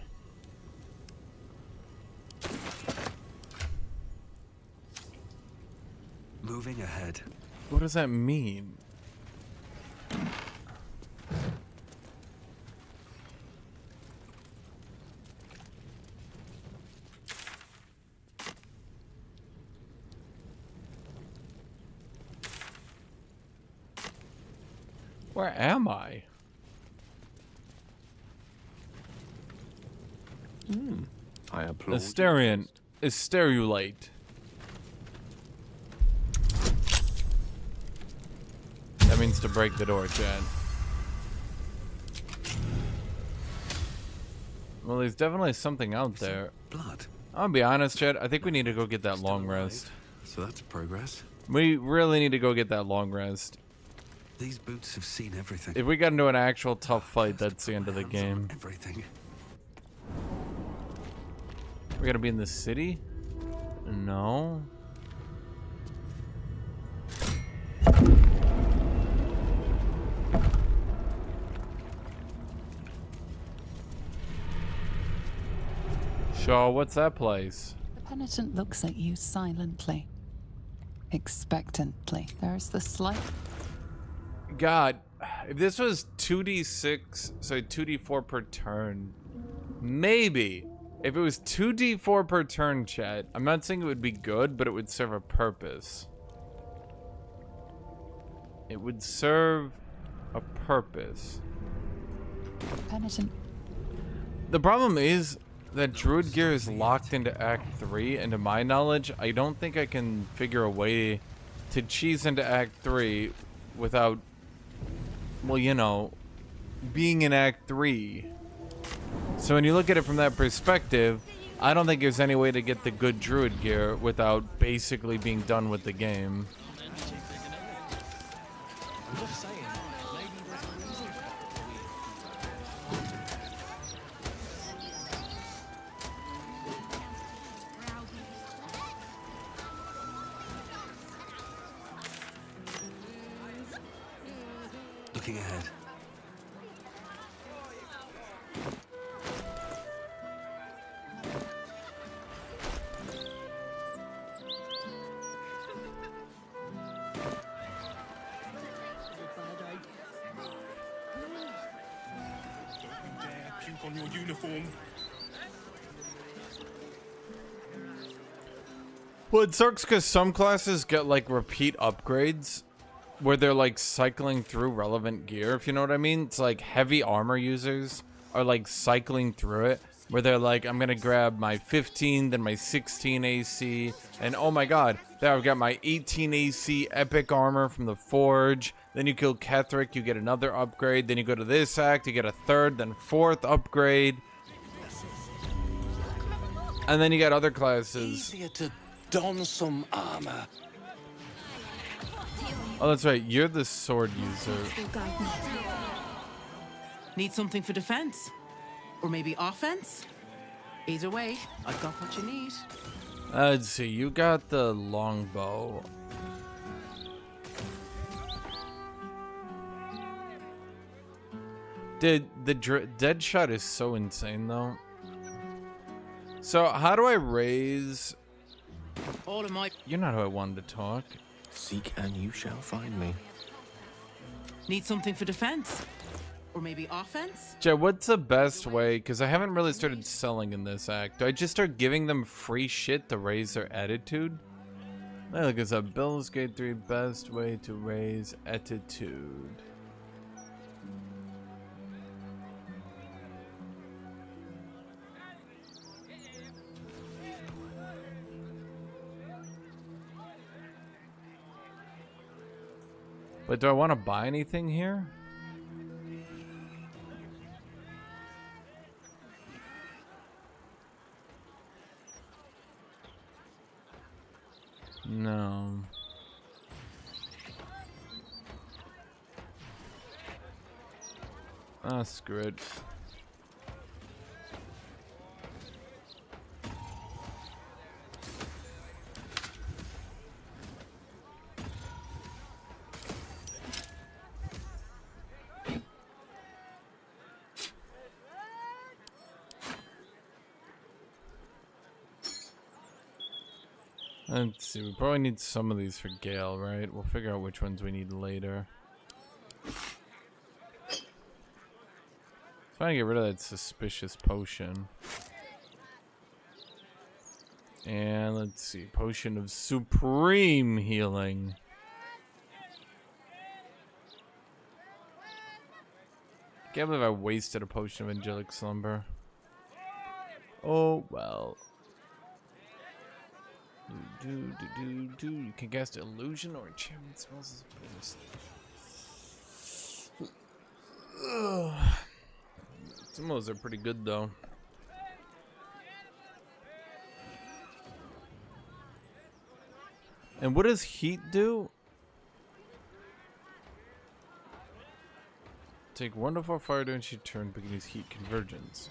Moving ahead. What does that mean? Where am I? I applaud. Asterion. Asterulate. That means to break the door, Chad. Well, there's definitely something out there. Blood. I'll be honest, Chad. I think we need to go get that long rest. So that's progress. We really need to go get that long rest. These boots have seen everything. If we got into an actual tough fight, that's the end of the game. Everything. We're gonna be in the city? No. Shaw, what's that place? The penitent looks at you silently, expectantly. There's the slight. God, if this was 2d6, so 2d4 per turn, maybe. If it was 2d4 per turn, chat, I'm not saying it would be good, but it would serve a purpose. It would serve a purpose. Penitent. The problem is that Druid gear is locked into Act 3, and to my knowledge, I don't think I can figure a way to cheese into Act 3 without, well, you know, being in Act 3. So when you look at it from that perspective, I don't think there's any way to get the good Druid gear without basically being done with the game. Looking ahead. Puke on your uniform. Well, it sucks because some classes get like repeat upgrades where they're like cycling through relevant gear, if you know what I mean. It's like heavy armor users are like cycling through it where they're like, I'm gonna grab my 15, then my 16 AC, and oh my god, there I've got my 18 AC epic armor from the Forge. Then you kill Ketheric, you get another upgrade. Then you go to this act, you get a third, then fourth upgrade. And then you got other classes. Easier to don some armor. Oh, that's right, you're the sword user. Need something for defense? Or maybe offense? Either way, I've got what you need. Let's see, you got the longbow. Dude, the dead shot is so insane though. So how do I raise... All of my... You're not who I wanted to talk. Seek and you shall find me. Need something for defense? Or maybe offense? Jay, what's the best way? Because I haven't really started selling in this act. Do I just start giving them free shit to raise their attitude? Hey, look, it's a Baldur's Gate 3 best way to raise attitude. But do I want to buy anything here? No. Ah, screw it. Let's see, we probably need some of these for Gale, right? We'll figure out which ones we need later. Trying to get rid of that suspicious potion. And let's see, potion of supreme healing. Can't believe I wasted a potion of angelic slumber. Oh well. You can cast illusion or enchantment spells as a bonus. Some of those are pretty good though. And what does heat do? Take 1 to 4 fire damage each turn, but can use heat convergence.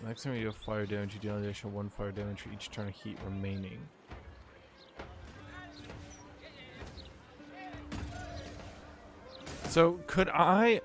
Next time you deal fire damage, you deal an additional 1 fire damage for each turn of heat remaining. So could I?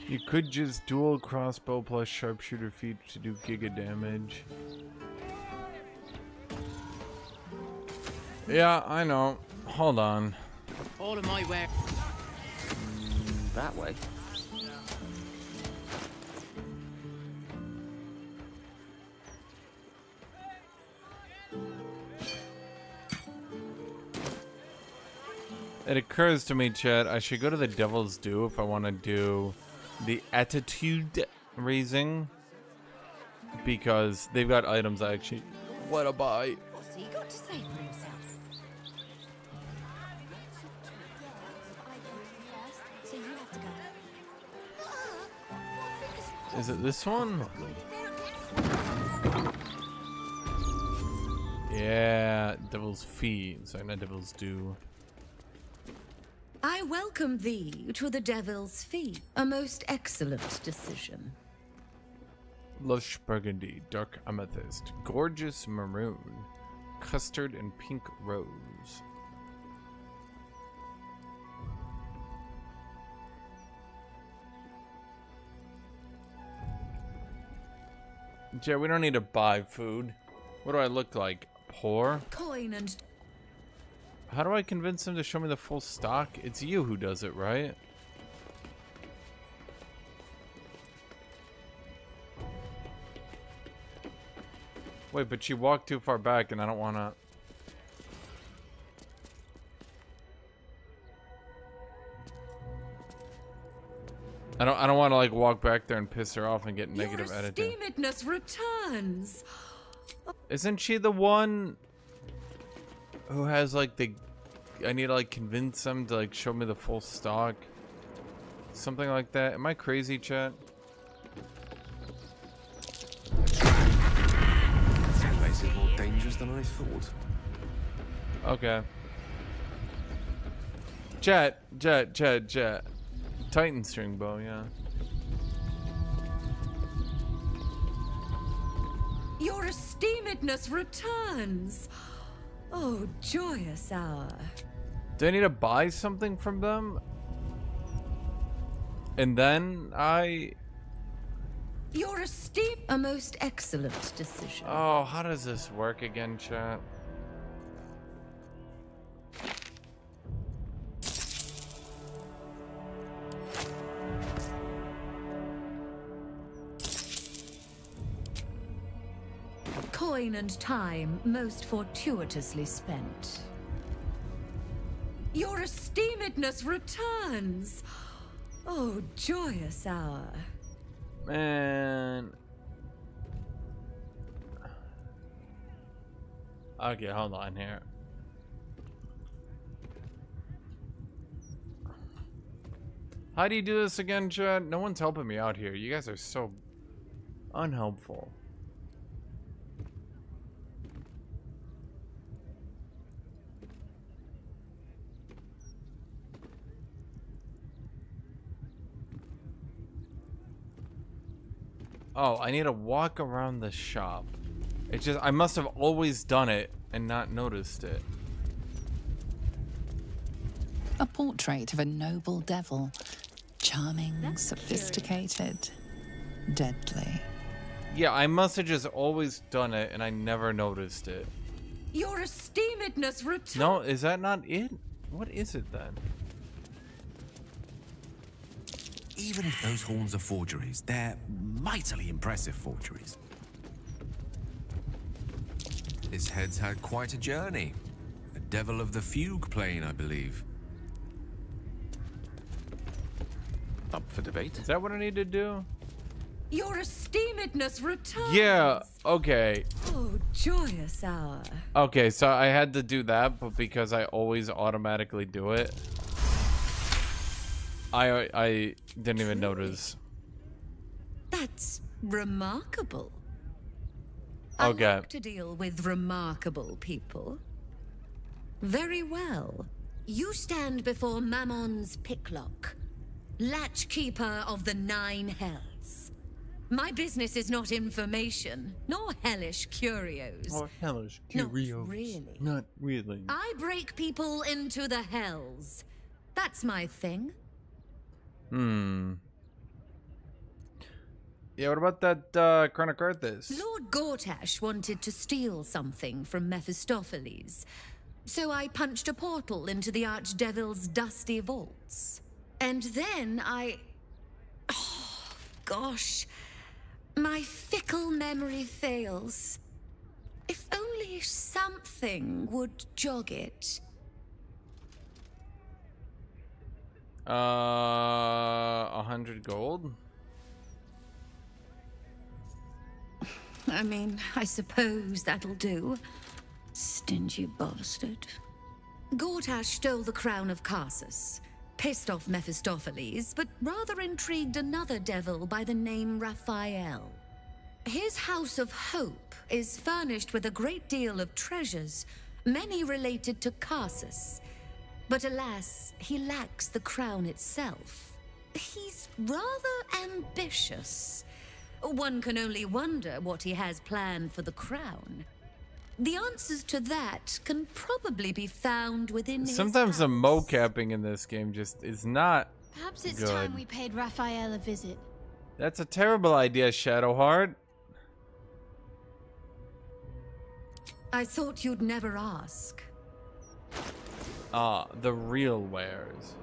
You could just dual crossbow plus sharpshooter feat to do giga damage. Yeah, I know. Hold on. All of my way. That way. It occurs to me, chat, I should go to the Devil's Due if I want to do the attitude raising, because they've got items I actually want to buy. What's he got to say for himself? So you have to go. Is it this one? Yeah, Devil's Feet. Sorry, not Devil's Due. I welcome thee to the Devil's Fee, a most excellent decision. Lush Burgundy, Dark Amethyst, Gorgeous Maroon, Custard and Pink Rose. Yeah, we don't need to buy food. What do I look like? Poor? Coin and... How do I convince them to show me the full stock? It's you who does it, right? Wait, but she walked too far back and I don't want to... I don't want to like walk back there and piss her off and get negative Your attitude. esteemedness returns. Isn't she the one who has like the... I need to like convince them to like show me the full stock? Something like that. Am I crazy, chat? This place is more dangerous than I thought. Okay. Chat. Titan string bow, yeah. Your esteemedness returns. Oh, joyous hour. Do I need to buy something from them? And then Your esteem... A most excellent decision. Oh, how does this work again, chat? coin and time most fortuitously spent. Your esteemedness returns. Oh, joyous hour. Man. Okay, hold on here. How do you do this again, Chad? No one's helping me out here. You guys are so unhelpful. Oh, I need to walk around the shop. It's just, I must have always done it and not noticed it. A portrait of a noble devil. Charming, sophisticated, deadly. Yeah, I must have just always done it and I never noticed it. Your esteemedness returns. No, is that not it? What is it then? Even if those horns are forgeries, they're mightily impressive forgeries. This head's had quite a journey. A devil of the fugue plane, I believe. Up for debate? Is that what I need to do? Your esteemedness returns. Yeah, okay. Oh, joyous hour. Okay, so I had to do that, but because I always automatically do it, I didn't even notice. That's remarkable. Okay. I like to deal with remarkable people. Very well. You stand before Mammon's picklock, latchkeeper of the 9 hells. My business is not information, nor hellish curios. Or hellish curios. Not really. Not really. I break people into the hells. That's my thing. Yeah, what about that Chrono Carthus? Lord Gortash wanted to steal something from Mephistopheles, so I punched a portal into the Archdevil's dusty vaults. And then oh, gosh, my fickle memory fails. If only something would jog it. 100 gold? I mean, I suppose that'll do. Stingy bastard. Gortash stole the crown of Carsus, pissed off Mephistopheles, but rather intrigued another devil by the name Raphael. His House of Hope is furnished with a great deal of treasures, many related to Carsus. But alas, he lacks the crown itself. He's rather ambitious. One can only wonder what he has planned for the crown. The answers to that can probably be found within his Sometimes the house. mocapping in this game just is not Perhaps it's good. time we paid Raphael a visit. That's a terrible idea, Shadowheart. I thought you'd never ask. Ah, the real wares.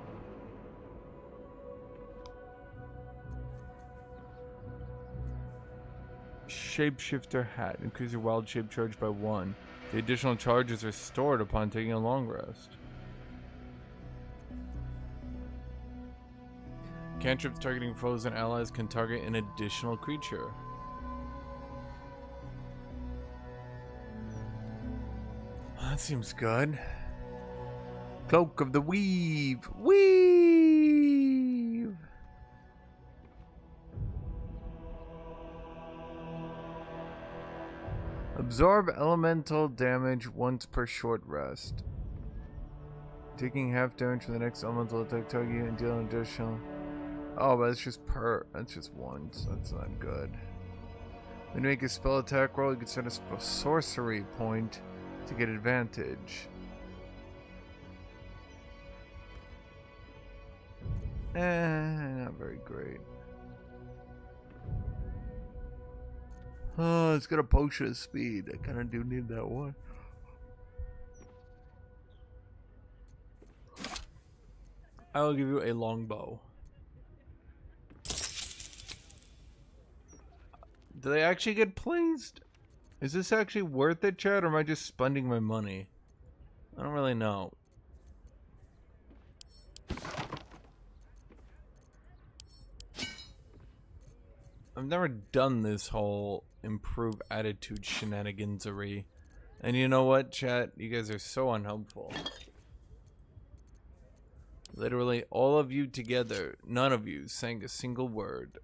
Shapeshifter hat. Increase your wild shape charge by 1. The additional charge is restored upon taking a long rest. Cantrips targeting foes and allies can target an additional creature. That seems good. Cloak of the Weave. Weave! Absorb elemental damage once per short rest. Taking half damage from the next elemental attack target and deal an additional. Oh, but it's just that's just once. That's not good. When you make a spell attack roll, you can set a sorcery point to get advantage. Not very great. Oh, it's got a potion of speed. I kind of do need that one. I will give you a longbow. Do they actually get pleased? Is this actually worth it, Chad, or am I just spending my money? I don't really know. I've never done this whole improve attitude shenanigansery. And you know what, chat? You guys are so unhelpful. Literally all of you together, none of you sang a single word.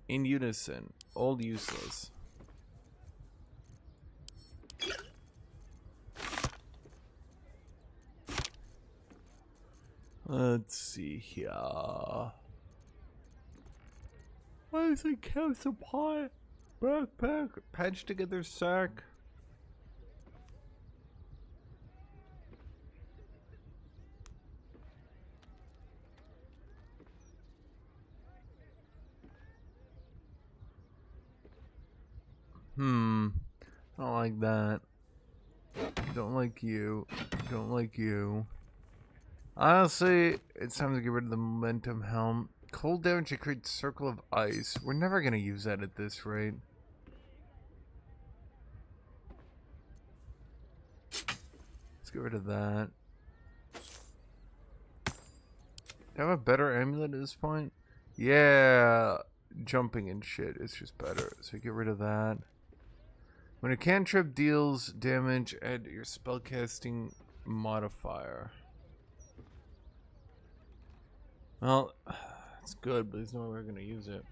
In unison, all useless. Let's see here. Why is it Council Pie? Backpack, patch together sack. Don't like that. Don't like you. Don't like you. Honestly, it's time to get rid of the momentum helm. Cold damage to create circle of ice. We're never gonna use that at this rate. Let's get rid of that. Do I have a better amulet at this point? Yeah, jumping and shit is just better. So get rid of that. When a cantrip deals damage, add your spellcasting modifier. Well, it's good, but there's no way we're gonna use it.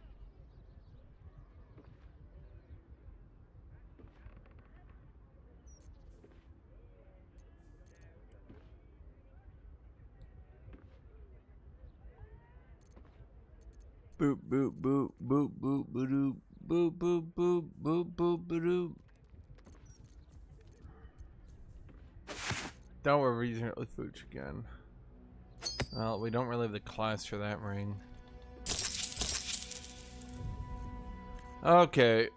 Boop boop boop boop boop boop boop boop boop boop boop boop. Don't worry, using it with Fooch again. Well, we don't really have the class for that ring. Okay.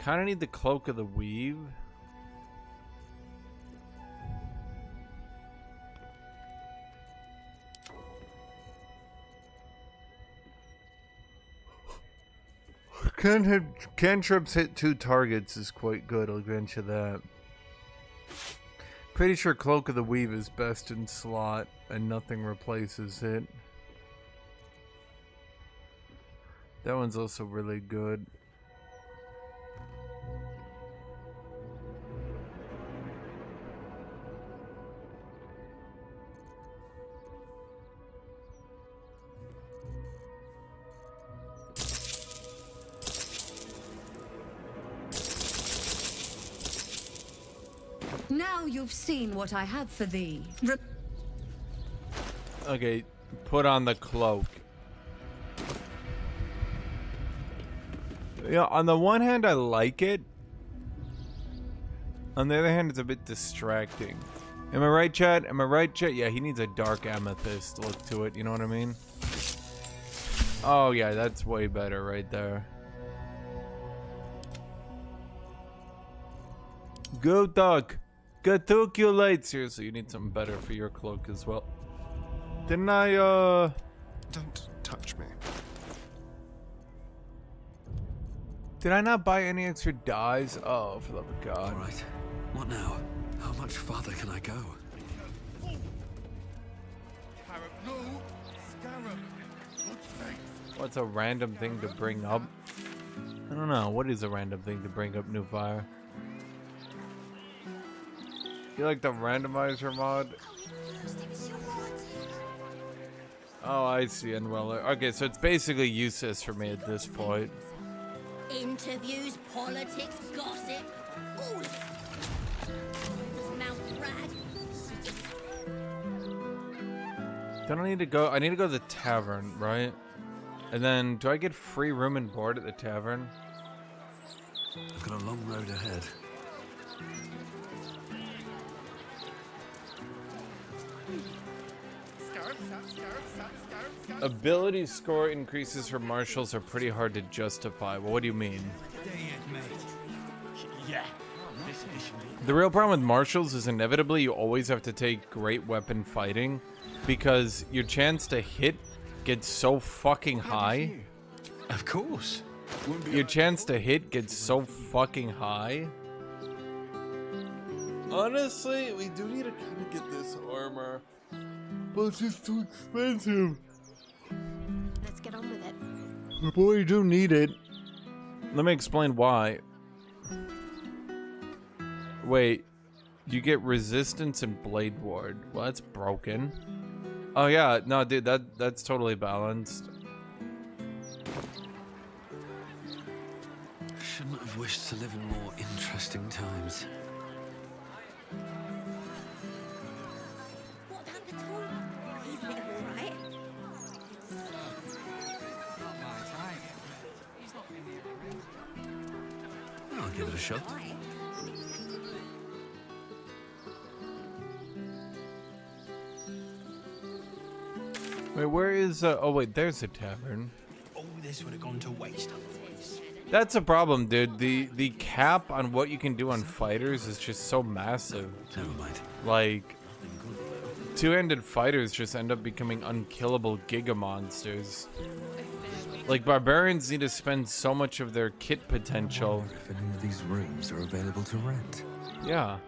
Kinda need the Cloak of the Weave. Cantrips hit 2 targets is quite good, I'll grant you that. Pretty sure Cloak of the Weave is best in slot and nothing replaces it. That one's also really good. Now you've seen what I have for thee. Okay, put on the cloak. Yeah, on the one hand, I like it. On the other hand, it's a bit distracting. Am I right, Chad? Am I right, Chad? Yeah, he needs a dark amethyst look to it, you know what I mean? Oh, yeah, that's way better right there. GUTHUK! GUTHUK you late! Seriously, you need something better for your cloak as well. Didn't I, Don't touch me. Did I not buy any extra dyes? Oh, for the love of God. Alright. What now? How much farther can I go? What's a random thing to bring up? I don't know. What is a random thing to bring up, New Fire? You like the randomizer mod? Oh, I see, Unweller. Okay, so it's basically useless for me at this point. Interviews, politics, gossip, all of it. Does mouth brag? Don't I need to go? I need to go to the tavern, right? And then, do I get free room and board at the tavern? I've got a long road ahead. Ability score increases for marshals are pretty hard to justify. Well, what do you mean? Yeah. The real problem with marshals is inevitably you always have to take great weapon fighting because your chance to hit gets so fucking high Of course. Your chance to hit gets so fucking high. Honestly, we do need to kind of get this armor, but it's just too expensive. Let's get on with it. But we do need it. Let me explain why. Wait, you get resistance and blade ward. Well, that's broken. Oh yeah, no, dude, that's totally balanced. Shouldn't have wished to live in more interesting times. What about the tool? He's a bit of all right. I'll give it a shot. Wait, where is oh wait, there's a tavern. All this would have gone to waste otherwise. That's a problem, dude. The cap on what you can do on fighters is just so massive. Never mind. Like, two-handed fighters just end up becoming unkillable giga monsters. Like, barbarians need to spend so much of their kit potential. If any of these rooms are available to rent. Yeah.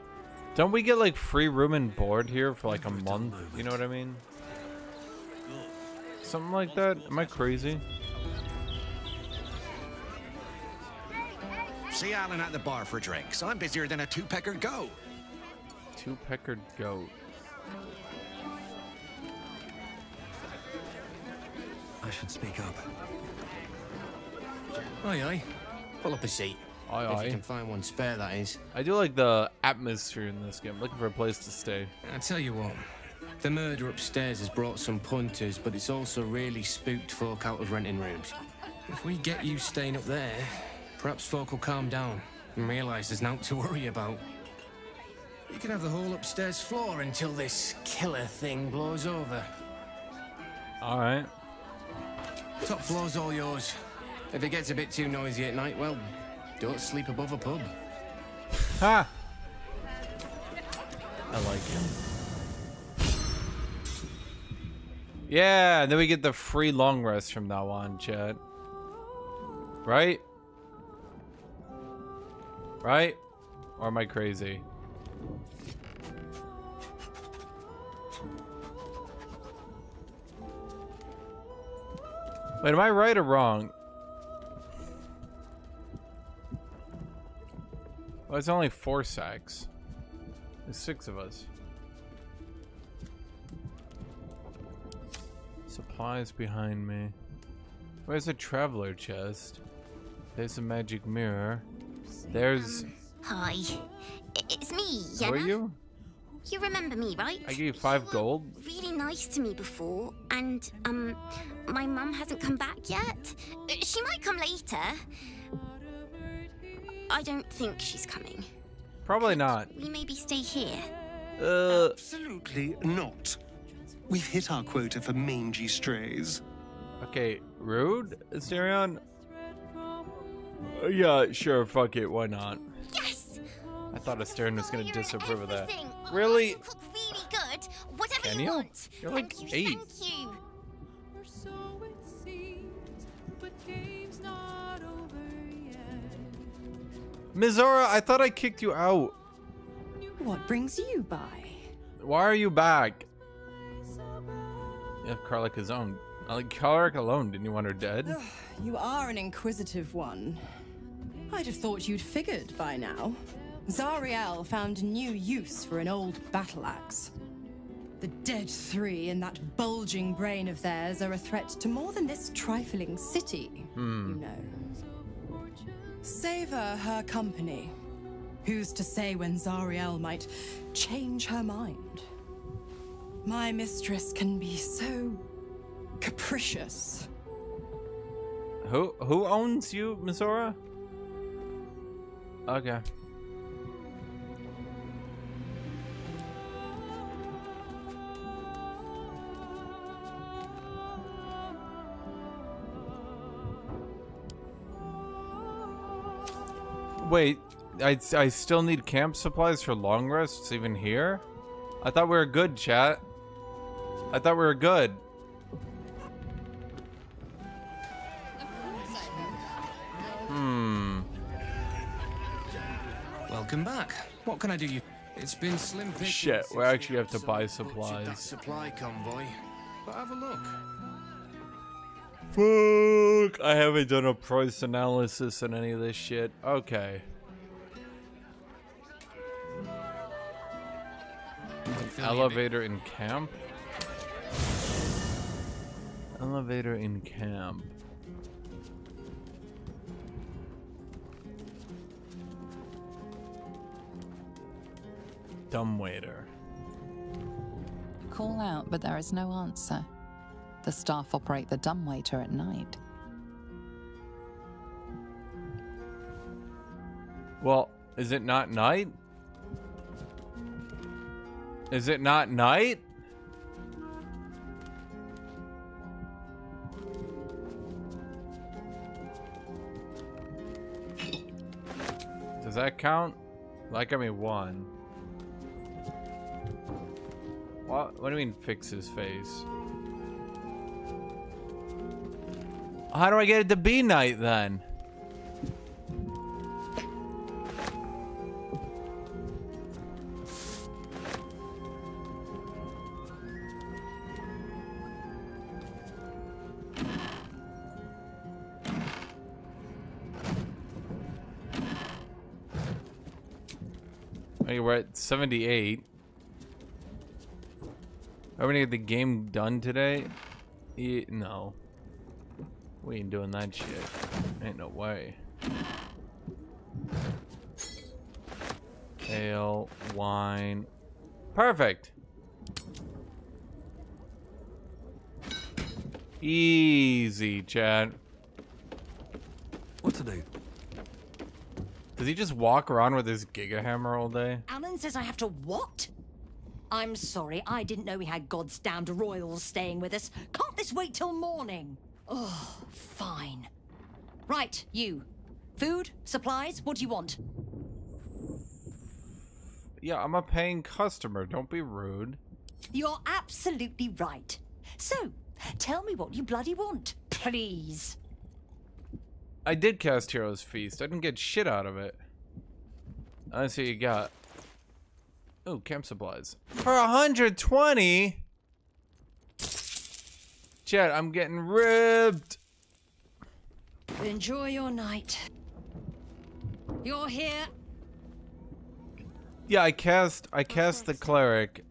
Don't we get like free room and board here for like a month? You know what I mean? Something like that? Am I crazy? See Alan at the bar for drinks. I'm busier than a two-peckered goat. Two-peckered goat. I should speak up. Aye, aye. Pull up a seat. Aye, If aye. you can find one spare, that is. I do like the atmosphere in this game. Looking for a place to stay. I tell you what, the murder upstairs has brought some punters, but it's also really spooked folk out of renting rooms. If we get you staying up there, perhaps folk will calm down and realise there's naught to worry about. You can have the whole upstairs floor until this killer thing blows over. Alright. Top floor's all yours. If it gets a bit too noisy at night, well, don't sleep above a pub. Ha! I like it. Yeah, then we get the free long rest from now on, chat. Right? Right? Or am I crazy? Wait, am I right or wrong? Well, it's only 4 sacks. There's 6 of us. Supplies behind me. Where's the traveler chest? There's a magic mirror. There's... Hi. It's me, Who are you? You remember me, right? I gave you 5 gold. Really nice to me before, and, my mum hasn't come back yet. She might come later. I don't think she's coming. Probably not. We maybe stay here. Absolutely not. We've hit our quota for mangy strays. Okay, rude, Asterion? Yeah, sure, fuck it, why not? Yes! I thought Asterion was gonna disapprove of that. Everything. Really? You cook really good. Whatever Can you you? want. You're like Thank you, 8. thank you. Mizora, I thought I kicked you out. What brings you by? Why are you back? Yeah, Karlach is own. Like Karlach alone, didn't you want her dead? You are an inquisitive one. I'd have thought you'd figured by now. Zariel found new use for an old battle axe. The dead 3 in that bulging brain of theirs are a threat to more than this trifling city, you know. Savor her company. Who's to say when Zariel might change her mind? My mistress can be so capricious. Who owns you, Mizora? Okay. Wait, I still need camp supplies for long rests even here? I thought we were good, chat. I thought we were good. Welcome back. What can I do you? It's been slim pickings. Shit, we actually have to buy supplies. That supply convoy. But have a look. Fuck! I haven't done a price analysis on any of this shit. Okay. Elevator in camp? Elevator in camp. Dumbwaiter. Call out, but there is no answer. The staff operate the dumbwaiter at night. Well, is it not night? Is it not night? Does that count? Like, I mean, one. What do you mean fix his face? How do I get it to be night then? Okay, we're at 78. Are we gonna get the game done today? No. We ain't doing that shit. Ain't no way. Ale, wine. Perfect. Easy, Chad. What to do? Does he just walk around with his Giga Hammer all day? Alan says I have to what? I'm sorry, I didn't know we had God's damned royals staying with us. Can't this wait till morning? Oh, fine. Right, you. Food? Supplies? What do you want? Yeah, I'm a paying customer. Don't be rude. You're absolutely right. So, tell me what you bloody want, please. I did cast Hero's Feast. I didn't get shit out of it. Let's see what you got. Oh, camp supplies. For 120? Chad, I'm getting ribbed. Enjoy your night. You're here. Yeah, I cast the cleric,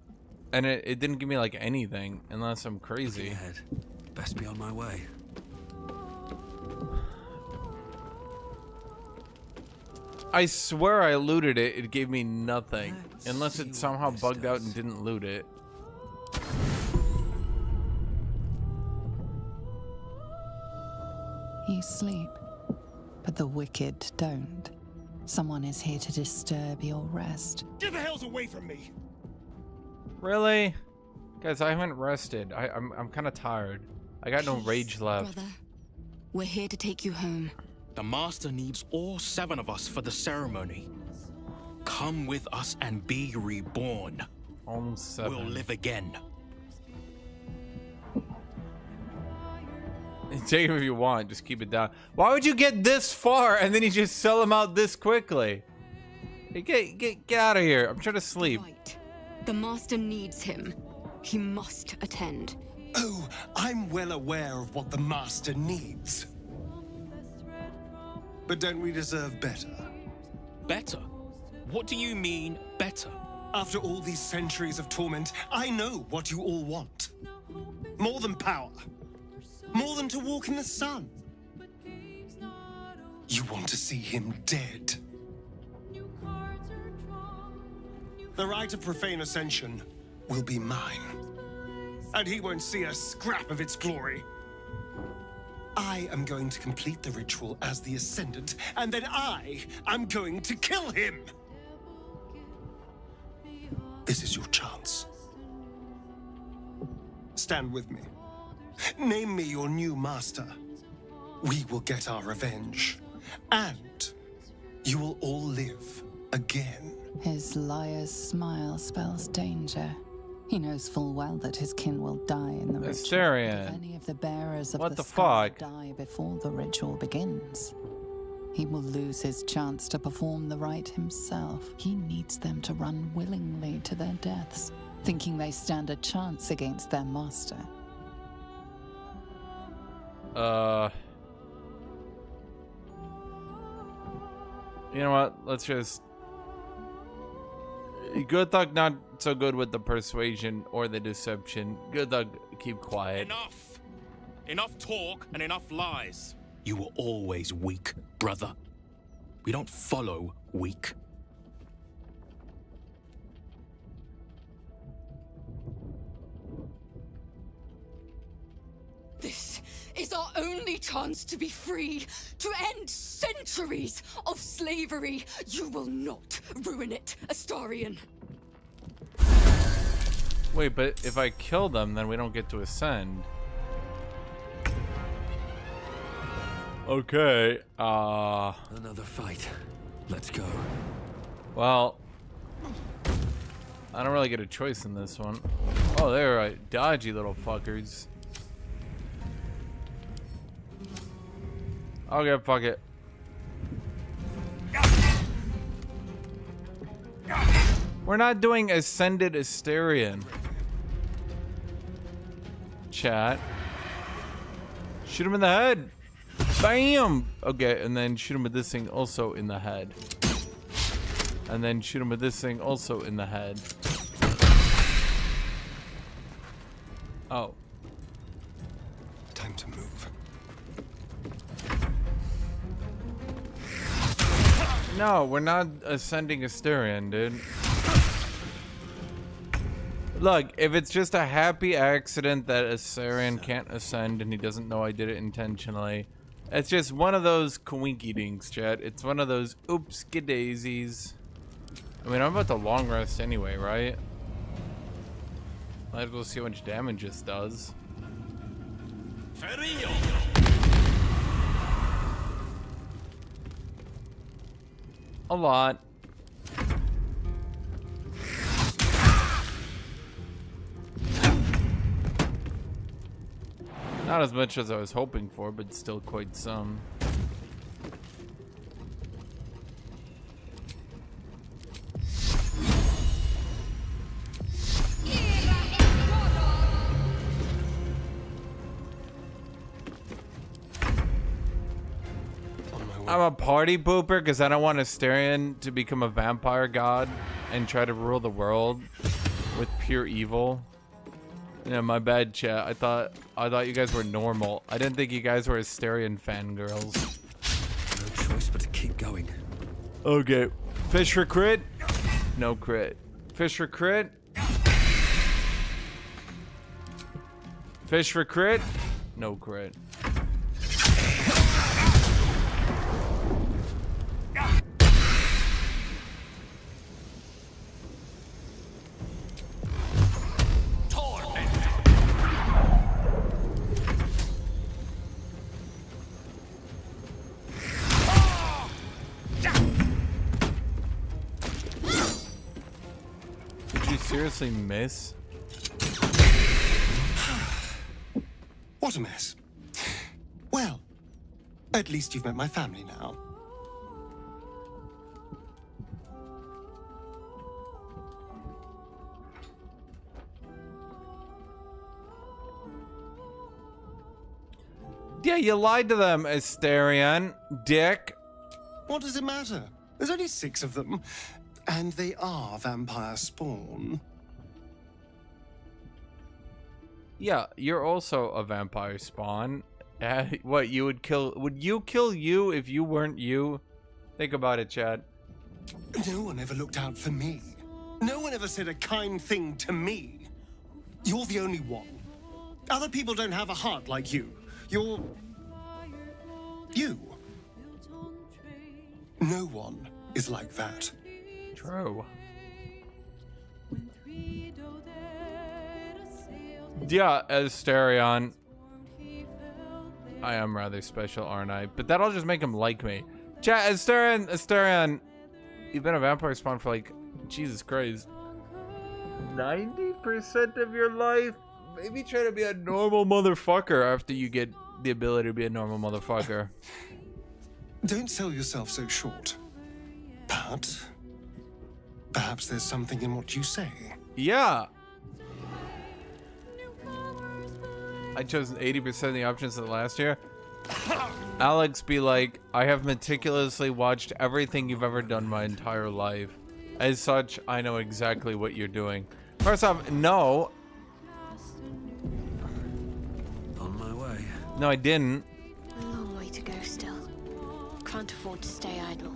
and it didn't give me like anything, unless I'm crazy. Looking ahead. Best be on my way. I swear I looted it. It gave me nothing, unless it somehow bugged out and didn't loot it. You sleep, but the wicked don't. Someone is here to disturb your rest. Get the hells away from me! Really? Guys, I haven't rested. I'm kind of tired. I got no rage left. Brother, we're here to take you home. The Master needs all 7 of us for the ceremony. Come with us and be reborn. All 7. We'll live again. Take him if you want, just keep it down. Why would you get this far and then you just sell him out this quickly? Hey, get out of here. I'm trying to sleep. Right. The Master needs him. He must attend. Oh, I'm well aware of what the Master needs. But don't we deserve better? Better? What do you mean, better? After all these centuries of torment, I know what you all want. More than power. More than to walk in the sun. You want to see him dead. The right of profane ascension will be mine. And he won't see a scrap of its glory. I am going to complete the ritual as the Ascendant, and then I am going to kill him! This is your chance. Stand with me. Name me your new master. We will get our revenge. And you will all live again. His liar's smile spells danger. He knows full well that his kin will die in the ritual. Astarion. If any of the bearers of What the the sky fuck? die before the ritual begins. he will lose his chance to perform the rite himself. He needs them to run willingly to their deaths, thinking they stand a chance against their master. You know what? Let's just... GUTHUK not so good with the persuasion or the deception. GUTHUK, keep quiet. Enough! Enough talk and enough lies. You were always weak, brother. We don't follow weak. This is our only chance to be free, to end centuries of slavery. You will not ruin it, Astarion. Wait, but if I kill them, then we don't get to ascend. Okay, Another fight. Let's go. well, I don't really get a choice in this one. Oh, they're right. Dodgy little fuckers. Okay, fuck it. We're not doing Ascended Astarion. Chat. Shoot him in the head. Bam! Okay, and then shoot him with this thing also in the head. And then shoot him with this thing also in the head. Oh. Time to move. No, we're not ascending Astarion, dude. Look, if it's just a happy accident that Astarion can't ascend and he doesn't know I did it intentionally, it's just one of those coinky dinks, chat. It's one of those oops-a-daisies. I mean, I'm about to long rest anyway, right? Might as well see how much damage this does. A lot. Not as much as I was hoping for, but still quite some. I'm a party pooper because I don't want Astarion to become a vampire god and try to rule the world with pure evil. Yeah, my bad, chat. I thought you guys were normal. I didn't think you guys were Astarion fangirls. No choice but to keep going. Okay. Fish for crit? No crit. Fish for crit? Fish for crit? No crit. Seriously miss? What a mess. Well, at least you've met my family now. Yeah, you lied to them, Astarion. Dick. What does it matter? There's only 6 of them. And they are vampire spawn. Yeah, you're also a vampire spawn. What, you would kill... Would you kill you if you weren't you? Think about it, Chad. No one ever looked out for me. No one ever said a kind thing to me. You're the only one. Other people don't have a heart like you. You're... you. No one is like that. True. Yeah, Astarion. I am rather special, aren't I? But that'll just make him like me. Chat, Astarion, you've been a vampire spawn for like, Jesus Christ, 90% of your life? Maybe try to be a normal motherfucker after you get the ability to be a normal motherfucker. Don't sell yourself so short. But perhaps there's something in what you say. Yeah. I chose 80% of the options of the last year. Alex be like, I have meticulously watched everything you've ever done my entire life. As such, I know exactly what you're doing. First off, no. On my way. No, I didn't. A long way to go still. Can't afford to stay idle.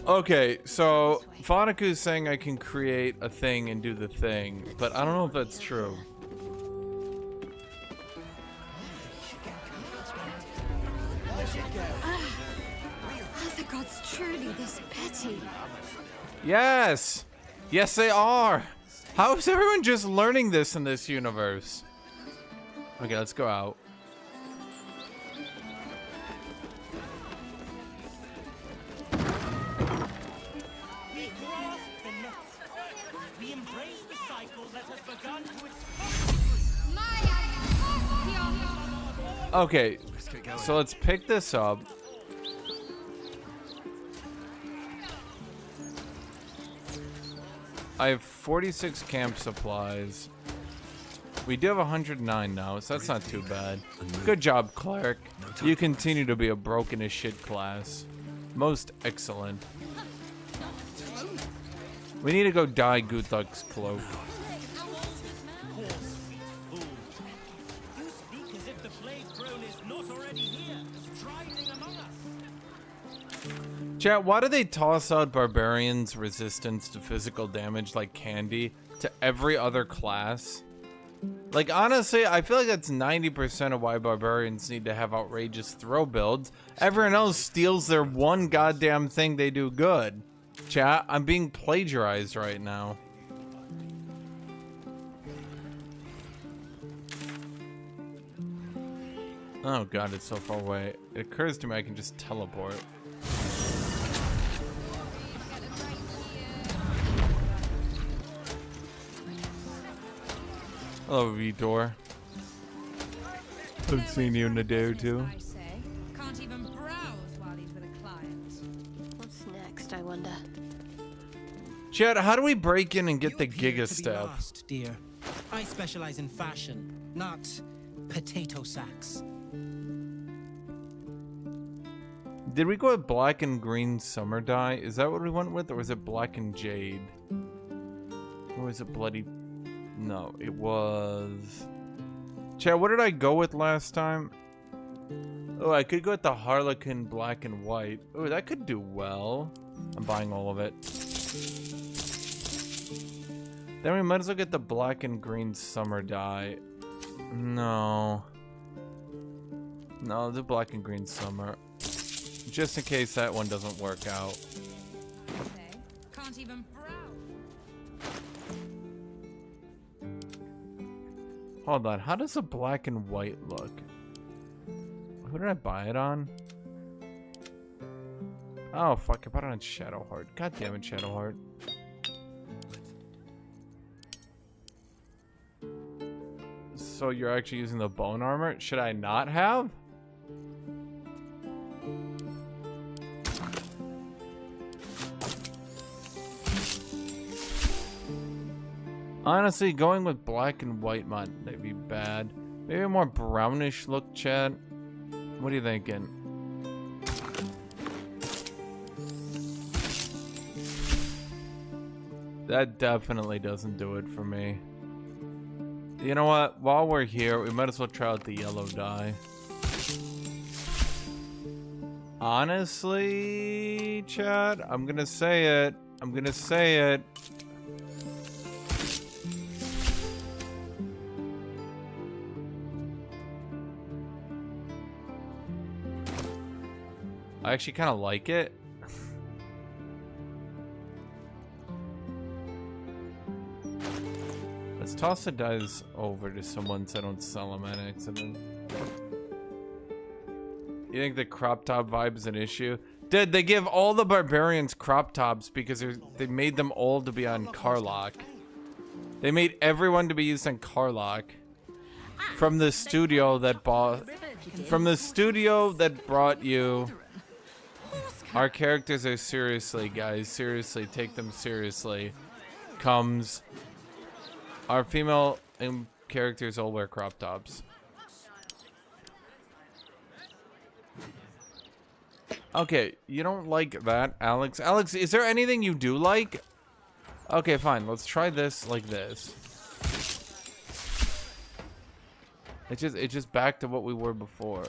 Okay, so Faunaku's saying I can create a thing and do the thing, but I don't know if that's true. Are the gods truly this petty? Yes! Yes, they are! How is everyone just learning this in this universe? Okay, let's go out. We grasp the net. We embrace the cycle that has begun to Okay, so let's pick this up. I have 46 camp supplies. We do have 109 now, so that's not too bad. Good job, Cleric. You continue to be a broken as shit class. Most excellent. We need to go dye Guthuk's cloak. Chat, why do they toss out barbarians' resistance to physical damage like candy to every other class? Like, honestly, I feel like that's 90% of why barbarians need to have outrageous throw builds. Everyone else steals their one goddamn thing they do good. Chat, I'm being plagiarized right now. Oh god, it's so far away. It occurs to me I can just teleport. Hello, Vitor. I've seen you in a day or two. Can't even browse while he's with a client. What's next, I wonder? Chad, how do we break in and get the Giga To be stuff? lost, dear. I specialize in fashion, not potato sacks. Did we go with black and green summer dye? Is that what we went with, or was it black and jade? Or was it bloody... No, it was... Chad, what did I go with last time? Oh, I could go with the Harlequin black and white. Oh, that could do well. I'm buying all of it. Then we might as well get the black and green summer dye. No. No, the black and green summer. Just in case that one doesn't work out. Can't even browse. Hold on, how does a black and white look? Who did I buy it on? Oh fuck, I bought it on Shadowheart. God damn it, Shadowheart. So you're actually using the bone armor? Should I not have? Honestly, going with black and white might be bad. Maybe a more brownish look, Chad. What are you thinking? That definitely doesn't do it for me. You know what? While we're here, we might as well try out the yellow dye. Honestly, Chad, I'm gonna say it. I'm gonna say it. I actually kind of like it. Let's toss the dice over to someone so I don't sell them on accident. You think the crop top vibe is an issue? Did they give all the barbarians crop tops because they made them all to be on Karlach? They made everyone to be used on Karlach from the studio that bought From the studio that brought you. Our characters are seriously, guys. Seriously, take them seriously. Comes. Our female characters all wear crop tops. Okay, you don't like that, Alex. Alex, is there anything you do like? Okay, fine. Let's try this like this. It's just back to what we were before.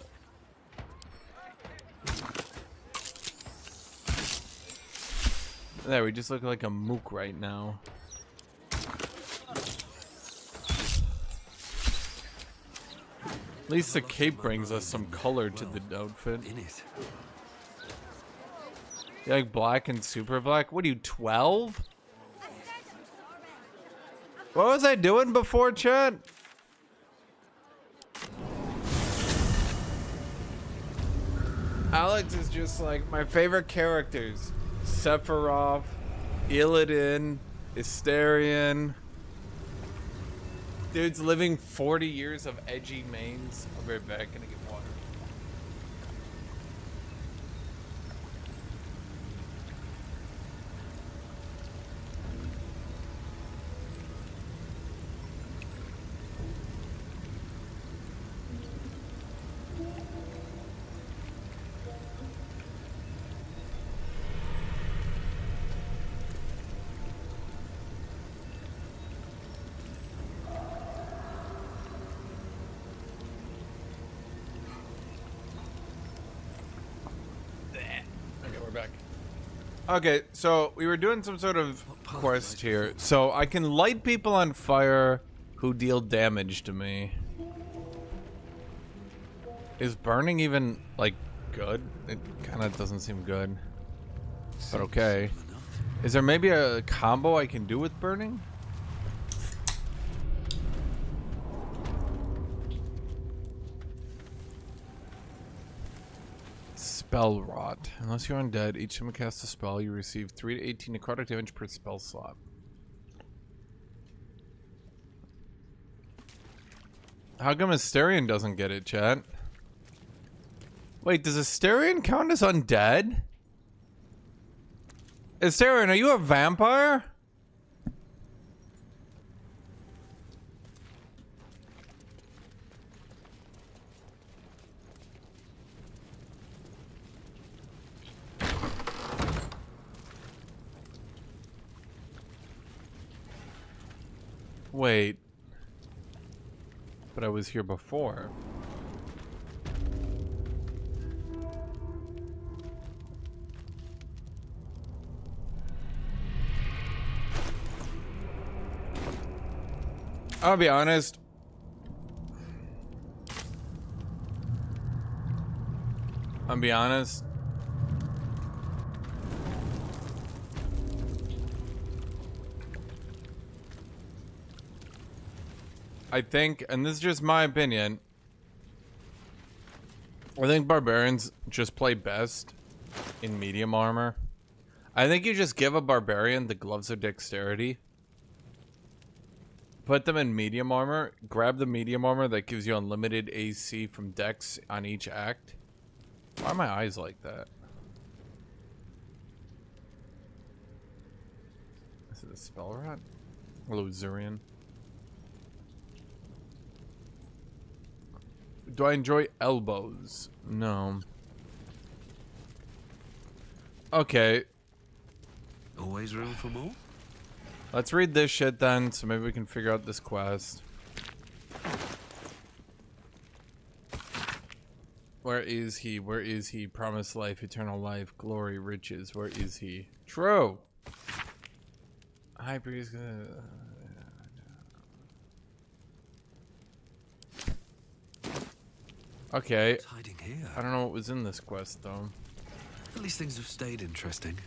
There, we just look like a mook right now. At least the cape brings us some color to the outfit. You like black and super black? What are you, 12? What was I doing before, chat? Alex is just like my favorite characters. Sephiroth, Illidan, Asterion. Dude's living 40 years of edgy mains. I'll be right back. Gonna get water. Okay, so we were doing some sort of quest here. So I can light people on fire who deal damage to me. Is burning even, like, good? It kind of doesn't seem good. But okay. Is there maybe a combo I can do with burning? Spell rot. Unless you're undead, each time you cast a spell, you receive 3 to 18 necrotic damage per spell slot. How come Asterion doesn't get it, chat? Wait, does Asterion count as undead? Asterion, are you a vampire? Wait. But I was here before. I'll be honest. I'll be honest. I think, and this is just my opinion, I think barbarians just play best in medium armor. I think you just give a barbarian the gloves of dexterity, put them in medium armor, grab the medium armor that gives you unlimited AC from dex on each act. Why are my eyes like that? Is it a spell rot? Hello, Zurian. Do I enjoy elbows? No. Okay. Always room for more? Let's read this shit then, so maybe we can figure out this quest. Where is he? Where is he? Promised life, eternal life, glory, riches. Where is he? True. High priest. Okay. Hiding here. I don't know what was in this quest though. At least things have stayed interesting.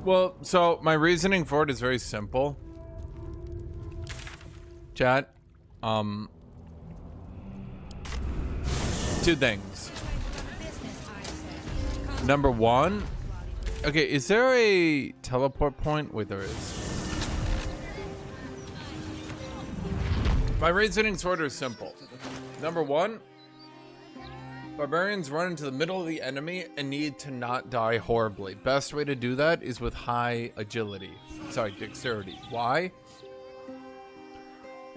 Well, so my reasoning for it is very simple. Chat. Two things. Number one. Okay, is there a teleport point? Wait, there is. My reasoning's order is simple. Number one, barbarians run into the middle of the enemy and need to not die horribly. Best way to do that is with high agility. Sorry, dexterity. Why?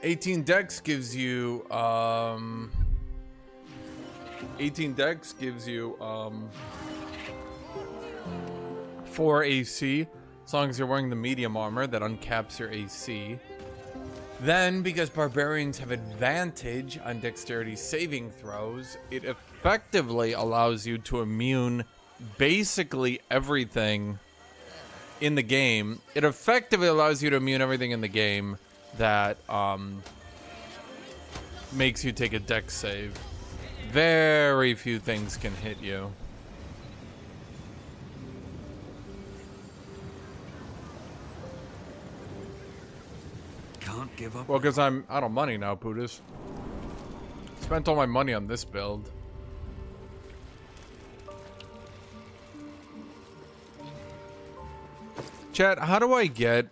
18 dex gives you 4 AC, as long as you're wearing the medium armor that uncaps your AC. Then, because barbarians have advantage on dexterity saving throws, it effectively allows you to immune basically everything in the game. It effectively allows you to immune everything in the game that makes you take a dex save. Very few things can hit you. Can't give up. Well, because I'm out of money now, Putis. Spent all my money on this build. Chat, how do I get...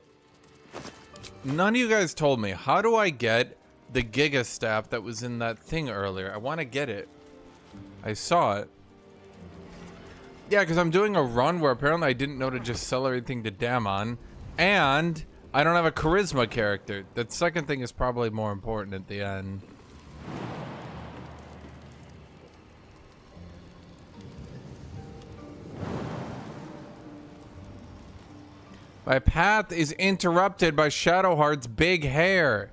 None of you guys told me. How do I get the Giga Staff that was in that thing earlier? I want to get it. I saw it. Yeah, because I'm doing a run where apparently I didn't know to just sell everything to Damon. And I don't have a charisma character. That second thing is probably more important at the end. My path is interrupted by Shadowheart's big hair.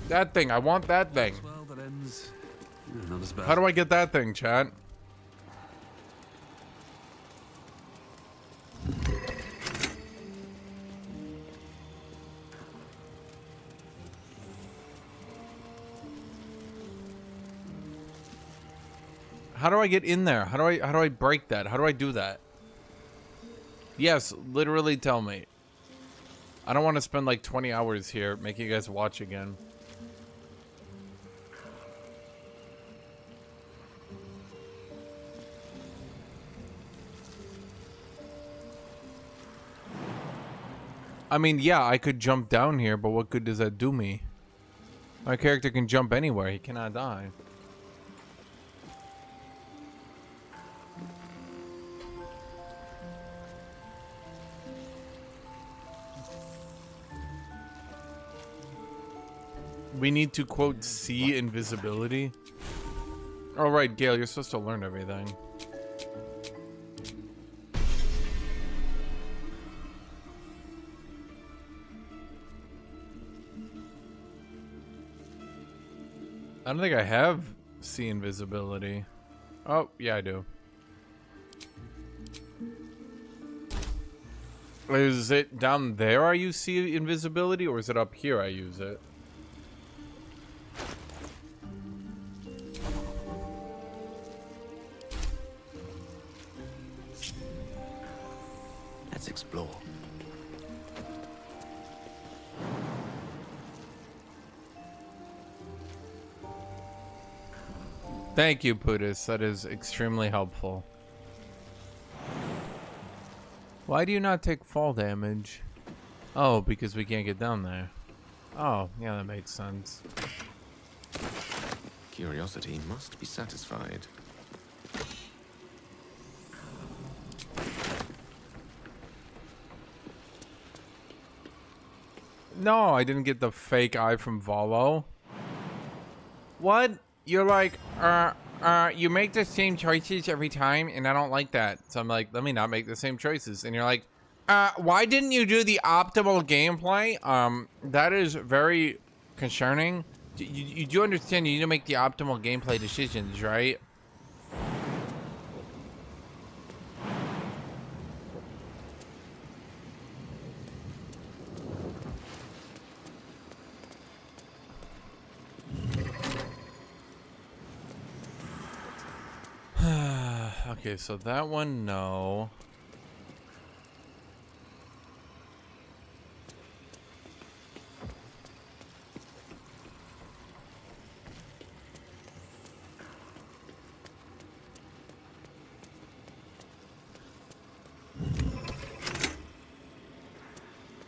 That thing, I want that thing. Well, that ends not as bad. How do I get that thing, chat? How do I get in there? How do I break that? How do I do that? Yes, literally tell me. I don't want to spend like 20 hours here making you guys watch again. I mean, yeah, I could jump down here, but what good does that do me? My character can jump anywhere. He cannot die. We need to, quote, see invisibility. Oh, right, Gale, you're supposed to learn everything. I don't think I have see invisibility. Oh, yeah, I do. Is it down there I use see invisibility, or is it up here I use it? Let's explore. Thank you, Putis. That is extremely helpful. Why do you not take fall damage? Oh, because we can't get down there. Oh, yeah, that makes sense. Curiosity must be satisfied. No, I didn't get the fake eye from Volo. What? You're like, you make the same choices every time, and I don't like that. So I'm like, let me not make the same choices. And you're like, why didn't you do the optimal gameplay? That is very concerning. You do understand you need to make the optimal gameplay decisions, right? Okay, so that one, no.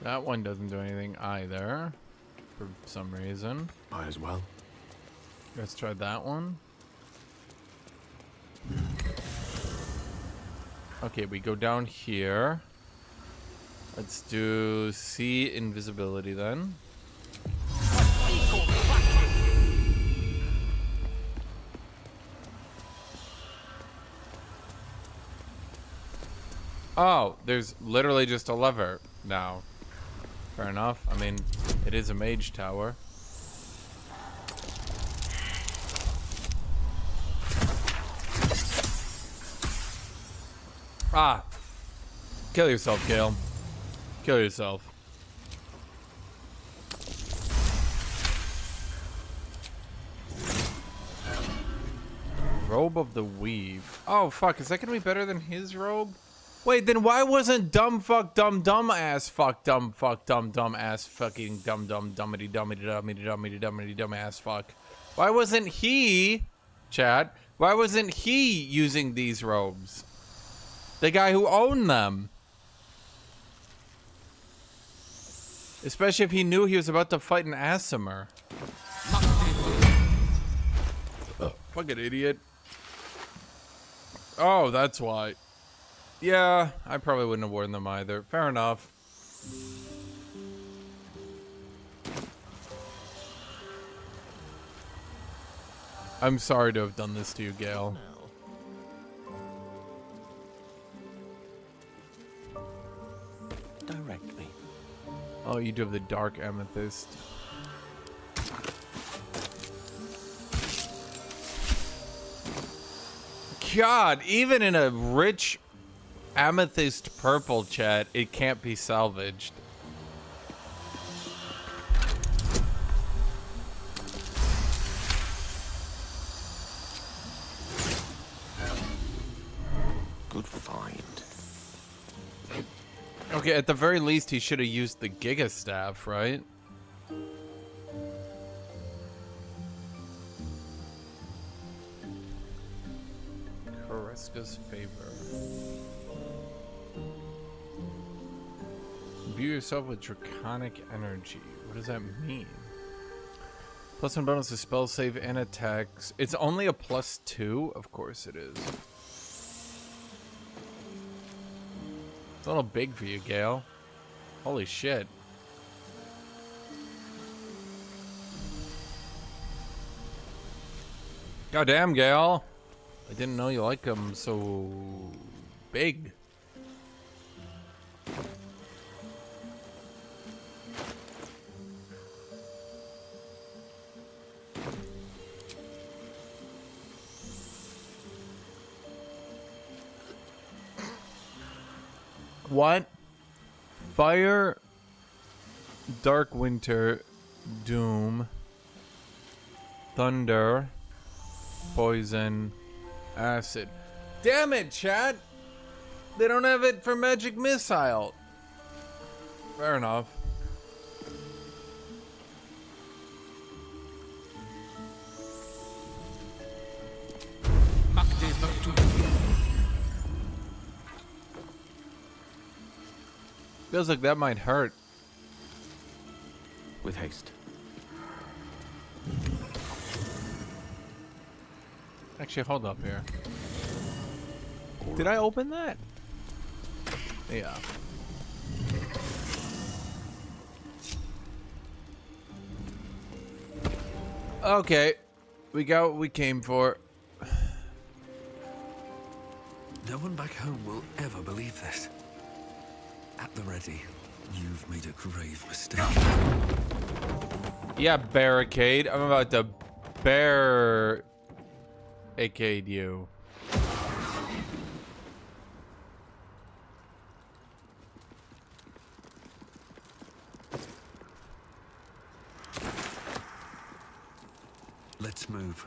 That one doesn't do anything either, for some reason. Might as well. Let's try that one. Okay, we go down here. Let's do C invisibility then. Oh, there's literally just a lever now. Fair enough. I mean, it is a mage tower. Ah. Kill yourself, Gale. Kill yourself. Robe of the Weave. Oh, fuck. Is that gonna be better than his robe? Wait, then why wasn't dumb fuck dumb dumb ass fuck dumb fuck dumb dumb ass fucking dumb dumb dummity dummity dummity dummity dummity dumb ass fuck? Why wasn't he, Chad? Why wasn't he using these robes? The guy who owned them. Especially if he knew he was about to fight an Aasimar. Fucking idiot. Oh, that's why. Yeah, I probably wouldn't have worn them either. Fair enough. I'm sorry to have done this to you, Gale. Direct me. Oh, you do have the dark amethyst. God, even in a rich amethyst purple, chat, it can't be salvaged. Good find. Okay, at the very least, he should have used the Giga Staff, right? Koreska's favor. Imbue yourself with draconic energy. What does that mean? +1 bonus to spell save and attacks. It's only a +2? Of course it is. It's a little big for you, Gale. Holy shit. Goddamn, Gale. I didn't know you like them so big. What? Fire, Dark Winter, Doom, Thunder, Poison, Acid. Damn it, Chad! They don't have it for Magic Missile. Fair enough. Feels like that might hurt. With haste. Actually, hold up here. Did I open that? Yeah. Okay. We got what we came for. No one back home will ever believe this. At the ready, you've made a grave mistake. Yeah, barricade. I'm about to barricade you. Let's move.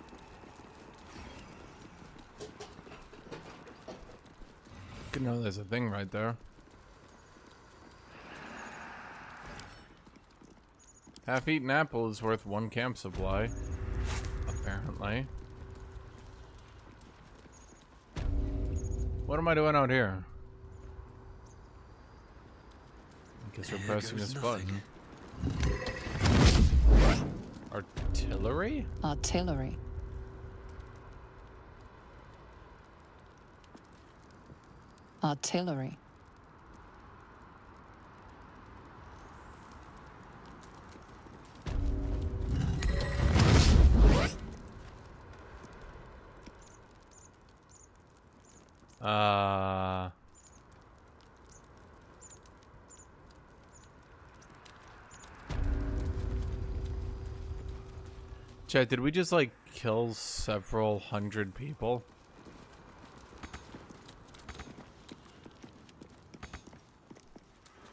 Good know there's a thing right there. Half-eaten apple is worth 1 camp supply, apparently. What am I doing out here? Guess we're pressing this button. Artillery? Artillery. Artillery. Chat, did we just like kill several hundred people?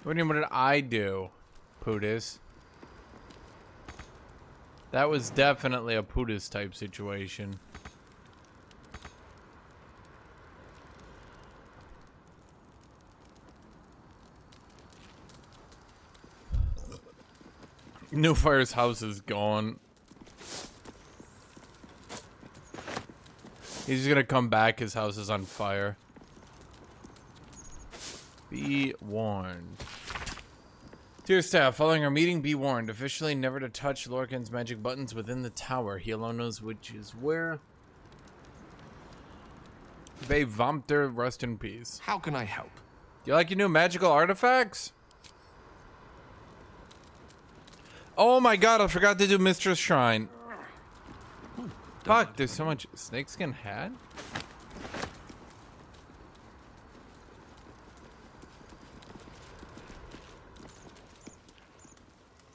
What did I do, Pootis? That was definitely a Pootis type situation. New Fire's house is gone. He's gonna come back, his house is on fire. Be warned. Dear staff, following our meeting, be warned. Officially never to touch Lorcan's magic buttons within the tower. He alone knows which is where. Bay Vamter, rest in peace. How can I help? Do you like your new magical artifacts? Oh my god, I forgot to do Mistress Shrine. Fuck, there's so much snakeskin hat?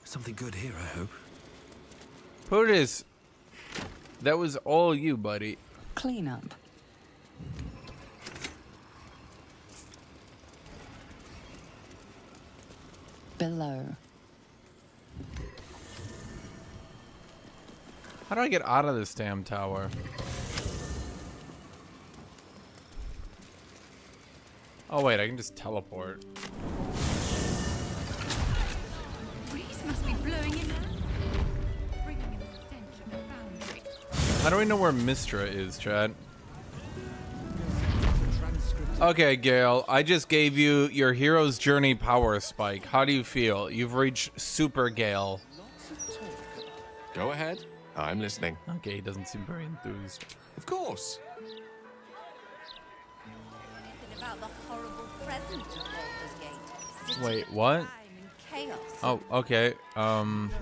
Something good here, I hope. Pootis, that was all you, buddy. Clean up. Below. How do I get out of this damn tower? Oh wait, I can just teleport. Breeze must be blowing in there. Bringing in the stench of the foundry. How do we know where Mistra is, Chad? Okay, Gale, I just gave you your hero's journey power spike. How do you feel? You've reached Super Gale. Go ahead. I'm listening. Okay, he doesn't seem very enthused. Of course. Anything about the horrible present of Baldur's Gate? Wait, what? Chaos. Oh, okay.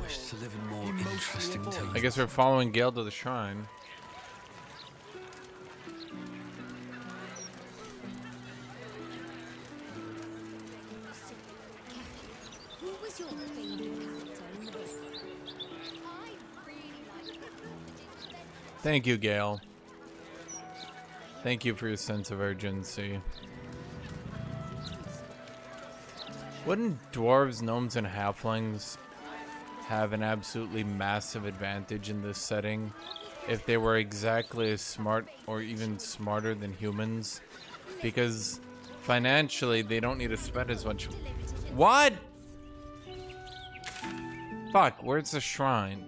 Wish to live in more interesting times. I guess we're following Gale to the shrine. Who was your favorite character in the book? I really like Thank you, Gale. Thank you for your sense of urgency. Wouldn't dwarves, gnomes, and halflings have an absolutely massive advantage in this setting if they were exactly as smart or even smarter than humans? Because financially, they don't need to spend as much. What? Fuck, where's the shrine?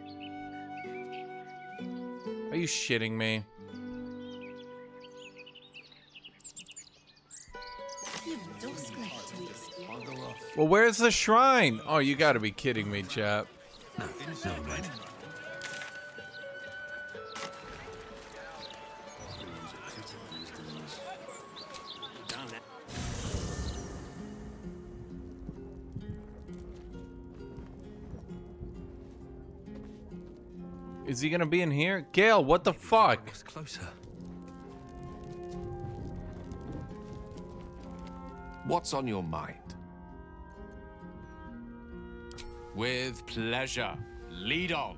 Are you shitting me? Well, where's the shrine? Oh, you gotta be kidding me, chap. No, never mind. Is he gonna be in here? Gale, what the fuck? It's closer. What's on your mind? With pleasure. Lead on.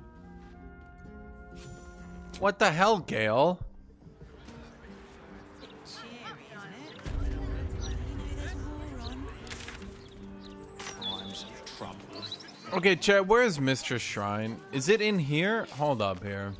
What the hell, Gale? Okay, Chad, where is Mistress Shrine? Is it in here? Hold up here.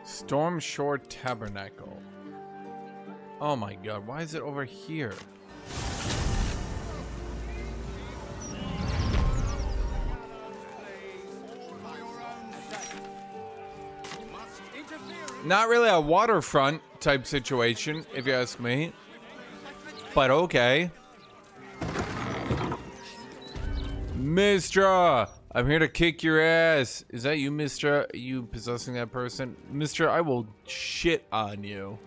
Storm Shore Tabernacle. Oh my god, why is it over here? Not really a waterfront type situation, if you ask me. But okay. Mistra, I'm here to kick your ass. Is that you, Mistra? Are you possessing that person? Mistra, I will shit on you.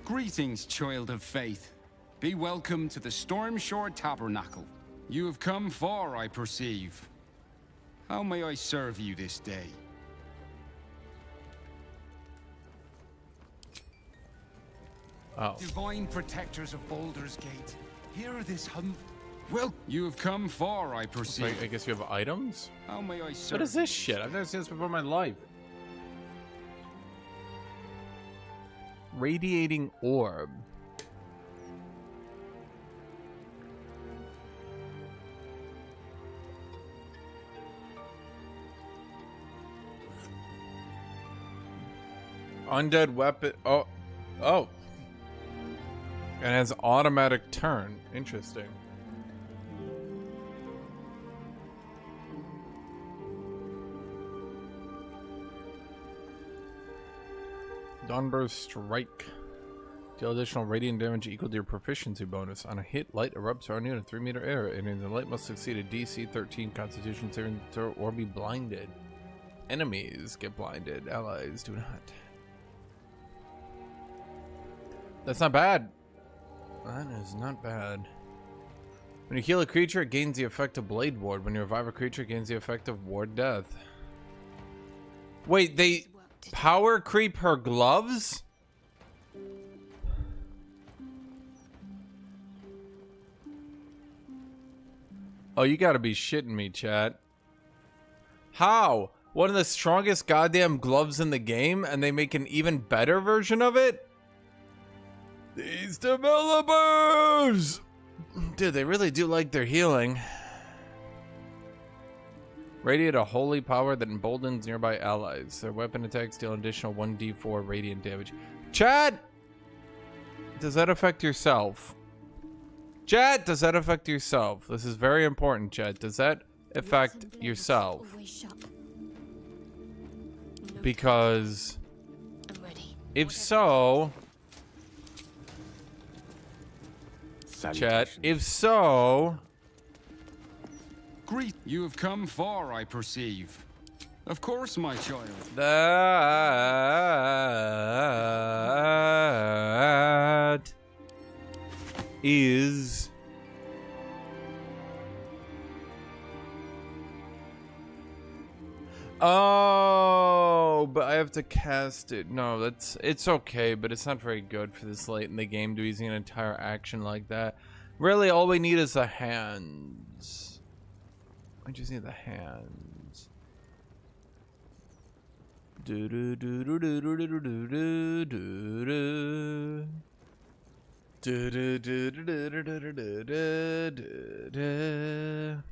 Greetings, child of faith. Be welcome to the Stormshore Tabernacle. You have come far, I perceive. How may I serve you this day? Oh. Divine protectors of Baldur's Gate, hear this Well, you have come far, I perceive. I guess you have items? How may I serve What is this shit? I've never seen this before in my life. Radiating orb. Undead weapon. Oh. Oh. And has automatic turn. Interesting. Dawnburst Strike. Deal additional radiant damage equal to your proficiency bonus. On a hit, light erupts around you in a 3-meter area, and the light must succeed a DC 13 Constitution saving throw or be blinded. Enemies get blinded. Allies do not. That's not bad. That is not bad. When you heal a creature, it gains the effect of Blade Ward. When you revive a creature, it gains the effect of Ward Death. Wait, they power creep her gloves? Oh, you gotta be shitting me, chat. How? One of the strongest goddamn gloves in the game, and they make an even better version of it? These developers! Dude, they really do like their healing. Radiate a holy power that emboldens nearby allies. Their weapon attacks deal an additional 1d4 radiant damage. Chad! Does that affect yourself? Chad, does that affect yourself? This is very important, Chad. Does that affect yourself? Because if so... Chat, if so... Greet, you have come far, I perceive. Of course, my child. That is oh, but I have to cast it. No, it's okay, but it's not very good for this late in the game to be using an entire action like that. Really, all we need is the hands. I just need the hands. Do do do do do do do do do do do. Do do do do do do do do do do.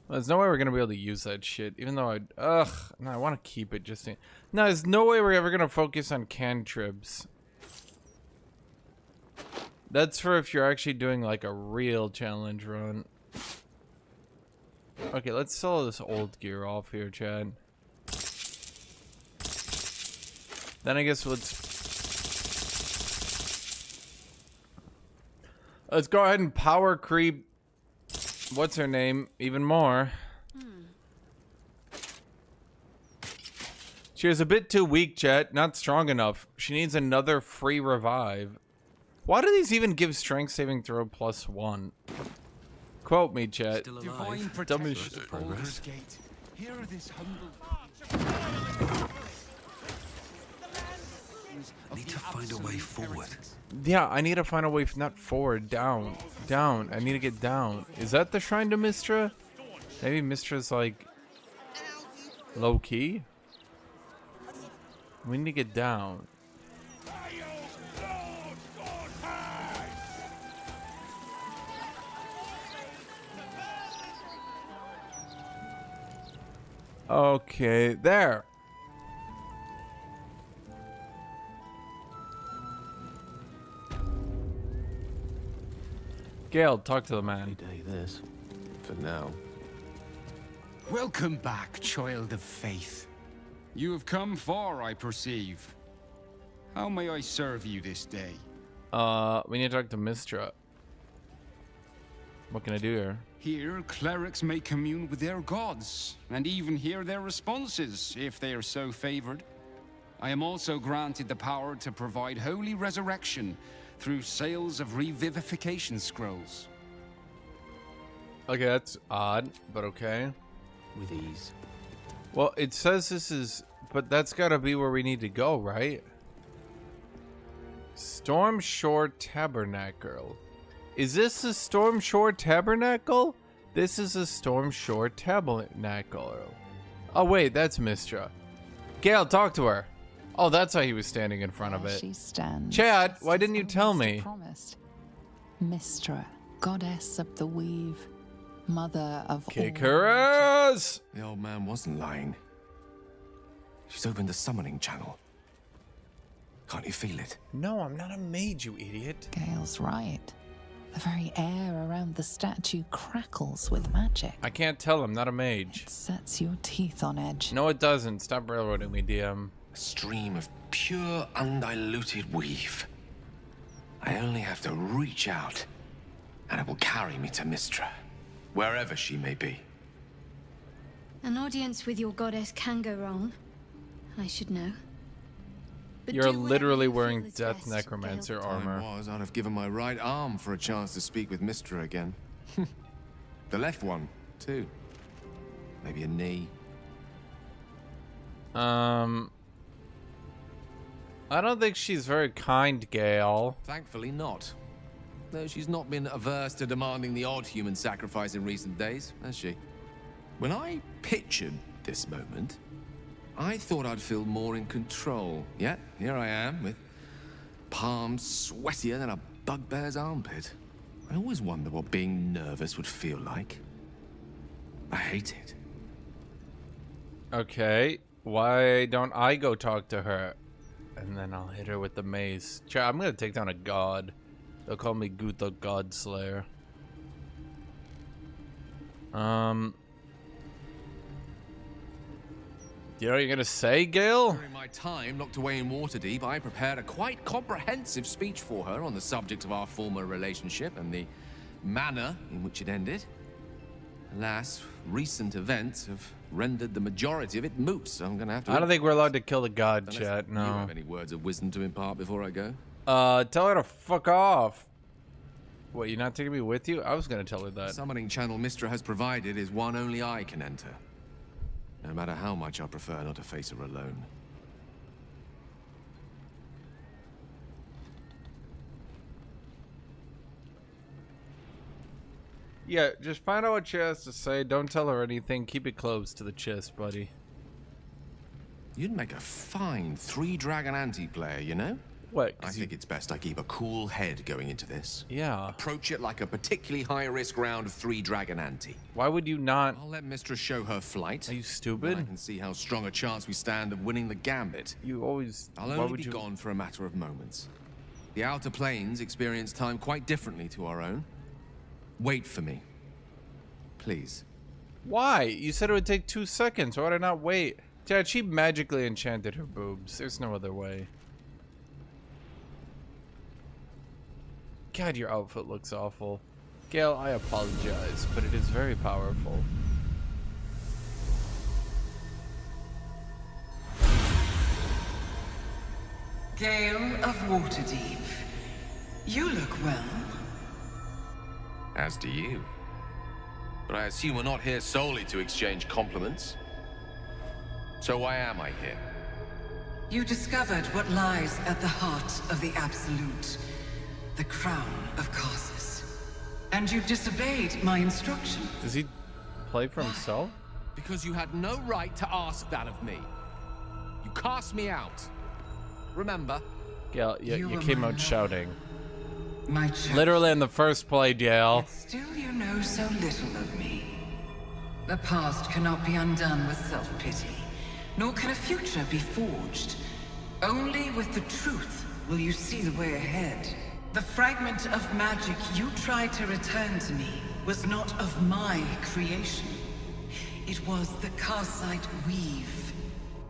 Well, there's no way we're gonna be able to use that shit, even though no, I want to keep it just in. No, there's no way we're ever gonna focus on cantrips. That's for if you're actually doing like a real challenge run. Okay, let's sell this old gear off here, Chad. Then I guess let's go ahead and power creep. What's her name? Even more. She was a bit too weak, Chet. Not strong enough. She needs another free revive. Why do these even give strength saving throw +1? Quote me, Chet. Divine protectors of Baldur's Gate. Hear this humble. I need to find a way forward. Yeah, I need to find a way, not forward, down. Down. I need to get down. Is that the shrine to Mistra? Maybe Mistra's like low key? We need to get down. Okay, there. Gale, talk to the man. Day this, for now. Welcome back, child of faith. You have come far, I perceive. How may I serve you this day? We need to talk to Mistra. What can I do here? Here, clerics may commune with their gods, and even hear their responses, if they are so favored. I am also granted the power to provide holy resurrection through sales of revivification scrolls. Okay, that's odd, but okay. With ease. Well, it says this is... But that's gotta be where we need to go, right? Storm Shore Tabernacle. Is this a Storm Shore Tabernacle? This is a Storm Shore Tabernacle. Oh wait, that's Mistra. Gale, talk to her. Oh, that's how he was standing in front of it. She stands. Chad, why didn't you tell me? Promised. Mistra, goddess of the weave, mother of Kick all. her ass! The old man wasn't lying. She's opened the summoning channel. Can't you feel it? No, I'm not a mage, you idiot. Gale's right. The very air around the statue crackles with magic. I can't tell, I'm not a mage. It sets your teeth on edge. No, it doesn't. Stop railroading me, DM. A stream of pure, undiluted weave. I only have to reach out, and it will carry me to Mistra, wherever she may be. An audience with your goddess can go wrong. I should know. But You're do whatever literally you feel wearing is Death best, Necromancer Gale. armor. Time was, I'd have given my right arm for a chance to speak with Mistra again. The left one, too. Maybe a knee. I don't think she's very kind, Gale. Thankfully not. Though she's not been averse to demanding the odd human sacrifice in recent days, has she? When I pictured this moment, I thought I'd feel more in control. Yet, here I am, with palms sweatier than a bugbear's armpit. I always wonder what being nervous would feel like. I hate it. Okay, why don't I go talk to her? And then I'll hit her with the mace. I'm gonna take down a god. They'll call me GUTHUK Godslayer. You know what you're gonna say, Gale? During my time locked away in Waterdeep, I prepared a quite comprehensive speech for her on the subject of our former relationship and the manner in which it ended. Alas, recent events have rendered the majority of it moot, so I'm gonna have to... I don't think we're allowed to kill the god, Unless chat, you no. have any words of wisdom to impart before I go? Tell her to fuck off. What, you're not taking me with you? I was gonna tell her that. The summoning channel Mistra has provided is one only I can enter. No matter how much I prefer not to face her alone. Yeah, just find out what she has to say. Don't tell her anything. Keep it close to the chest, buddy. You'd make a fine 3-dragon anti-player, you know? What? I think it's best I keep a cool head going into this. Yeah. Approach it like a particularly high-risk round of 3-dragon ante. Why would you not? I'll let Mistress show her flight. Are you stupid? Then I can see how strong a chance we stand of winning the gambit. You always... I'll why only would be you... gone for a matter of moments. The outer planes experience time quite differently to our own. Wait for me. Please. Why? You said it would take 2 seconds. Why would I not wait? Dad, she magically enchanted her boobs. There's no other way. God, your outfit looks awful. Gale, I apologize, but it is very powerful. Gale of Waterdeep, you look well. As do you. But I assume we're not here solely to exchange compliments. So why am I here? You discovered what lies at the heart of the Absolute, the crown of Karsus. And you disobeyed my instruction. Does he play for himself? Because you had no right to ask that of me. You cast me out. Remember? Gale, you were came my out lover. shouting. My choice. Literally in the first play, Gale. Still you know so little of me. The past cannot be undone with self-pity, nor can a future be forged. Only with the truth will you see the way ahead. The fragment of magic you tried to return to me was not of my creation. it was the Karsite Weave.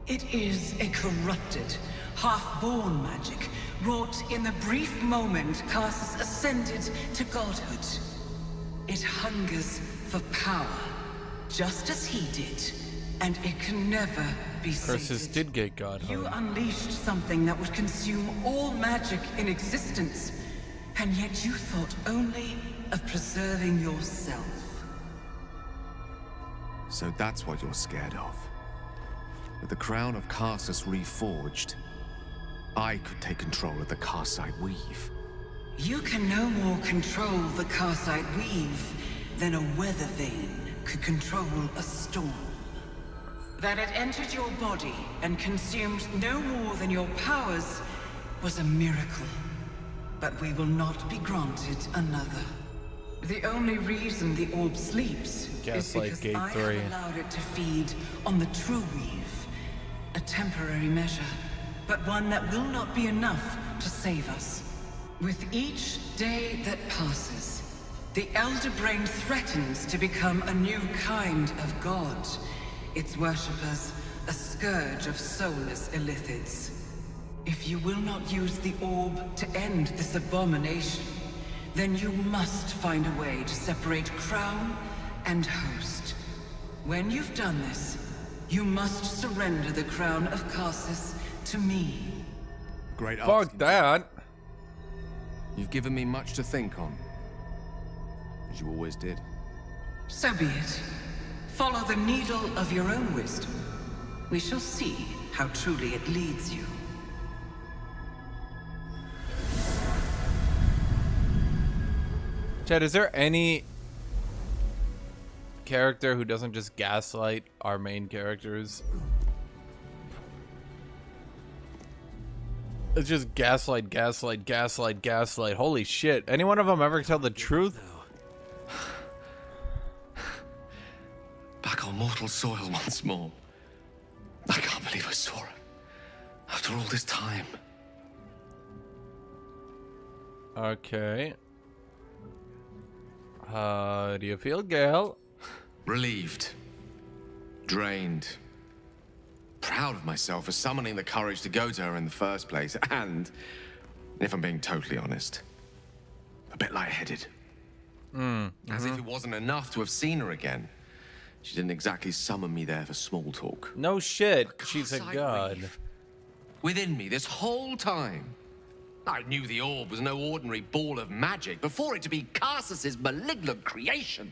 It is a corrupted, half-born magic, wrought in the brief moment Karsus ascended to godhood. It hungers for power, just as he did, and it can never be Karsus sated. did get godhood. You unleashed something that would consume all magic in existence, and yet you thought only of preserving yourself. So that's what you're scared of. With the crown of Karsus reforged, I could take control of the Karsite Weave. You can no more control the Karsite Weave than a weather vane could control a storm. That it entered your body and consumed no more than your powers was a miracle. But we will not be granted another. The only reason the orb sleeps is because Gate I 3. have allowed it to feed on the true weave. A temporary measure, but one that will not be enough to save us. With each day that passes, the Elder Brain threatens to become a new kind of god. Its worshippers, a scourge of soulless illithids. If you will not use the orb to end this abomination, then you must find a way to separate crown and host. When you've done this, you must surrender the crown of Karsus to me. Great. Fuck that. You've given me much to think on, as you always did. So be it. Follow the needle of your own wisdom. We shall see how truly it leads you. Chad, is there any character who doesn't just gaslight our main characters? It's just gaslight, gaslight, gaslight, gaslight. Holy shit. Any one of them ever tell the truth? Back on mortal soil once more. I can't believe I saw her. After all this time. Okay. How do you feel, Gale? Relieved. Drained. Proud of myself for summoning the courage to go to her in the first place. And, if I'm being totally honest, a bit lightheaded. As if it wasn't enough to have seen her again. She didn't exactly summon me there for small talk. No shit. She's a god. Within me this whole time. I knew the orb was no ordinary ball of magic before it to be Karsus's malignant creation.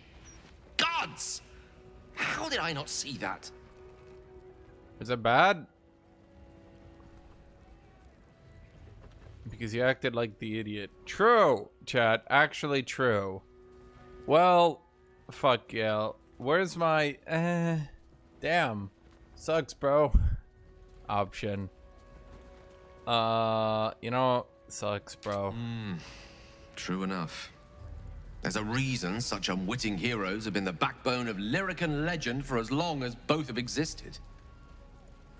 Gods! How did I not see that? Is it bad? Because you acted like the idiot. True, chat. Actually true. Well, fuck Gale. Where's my damn. Sucks, bro. Option. You know, sucks, bro. True enough. There's a reason such unwitting heroes have been the backbone of lyric and legend for as long as both have existed.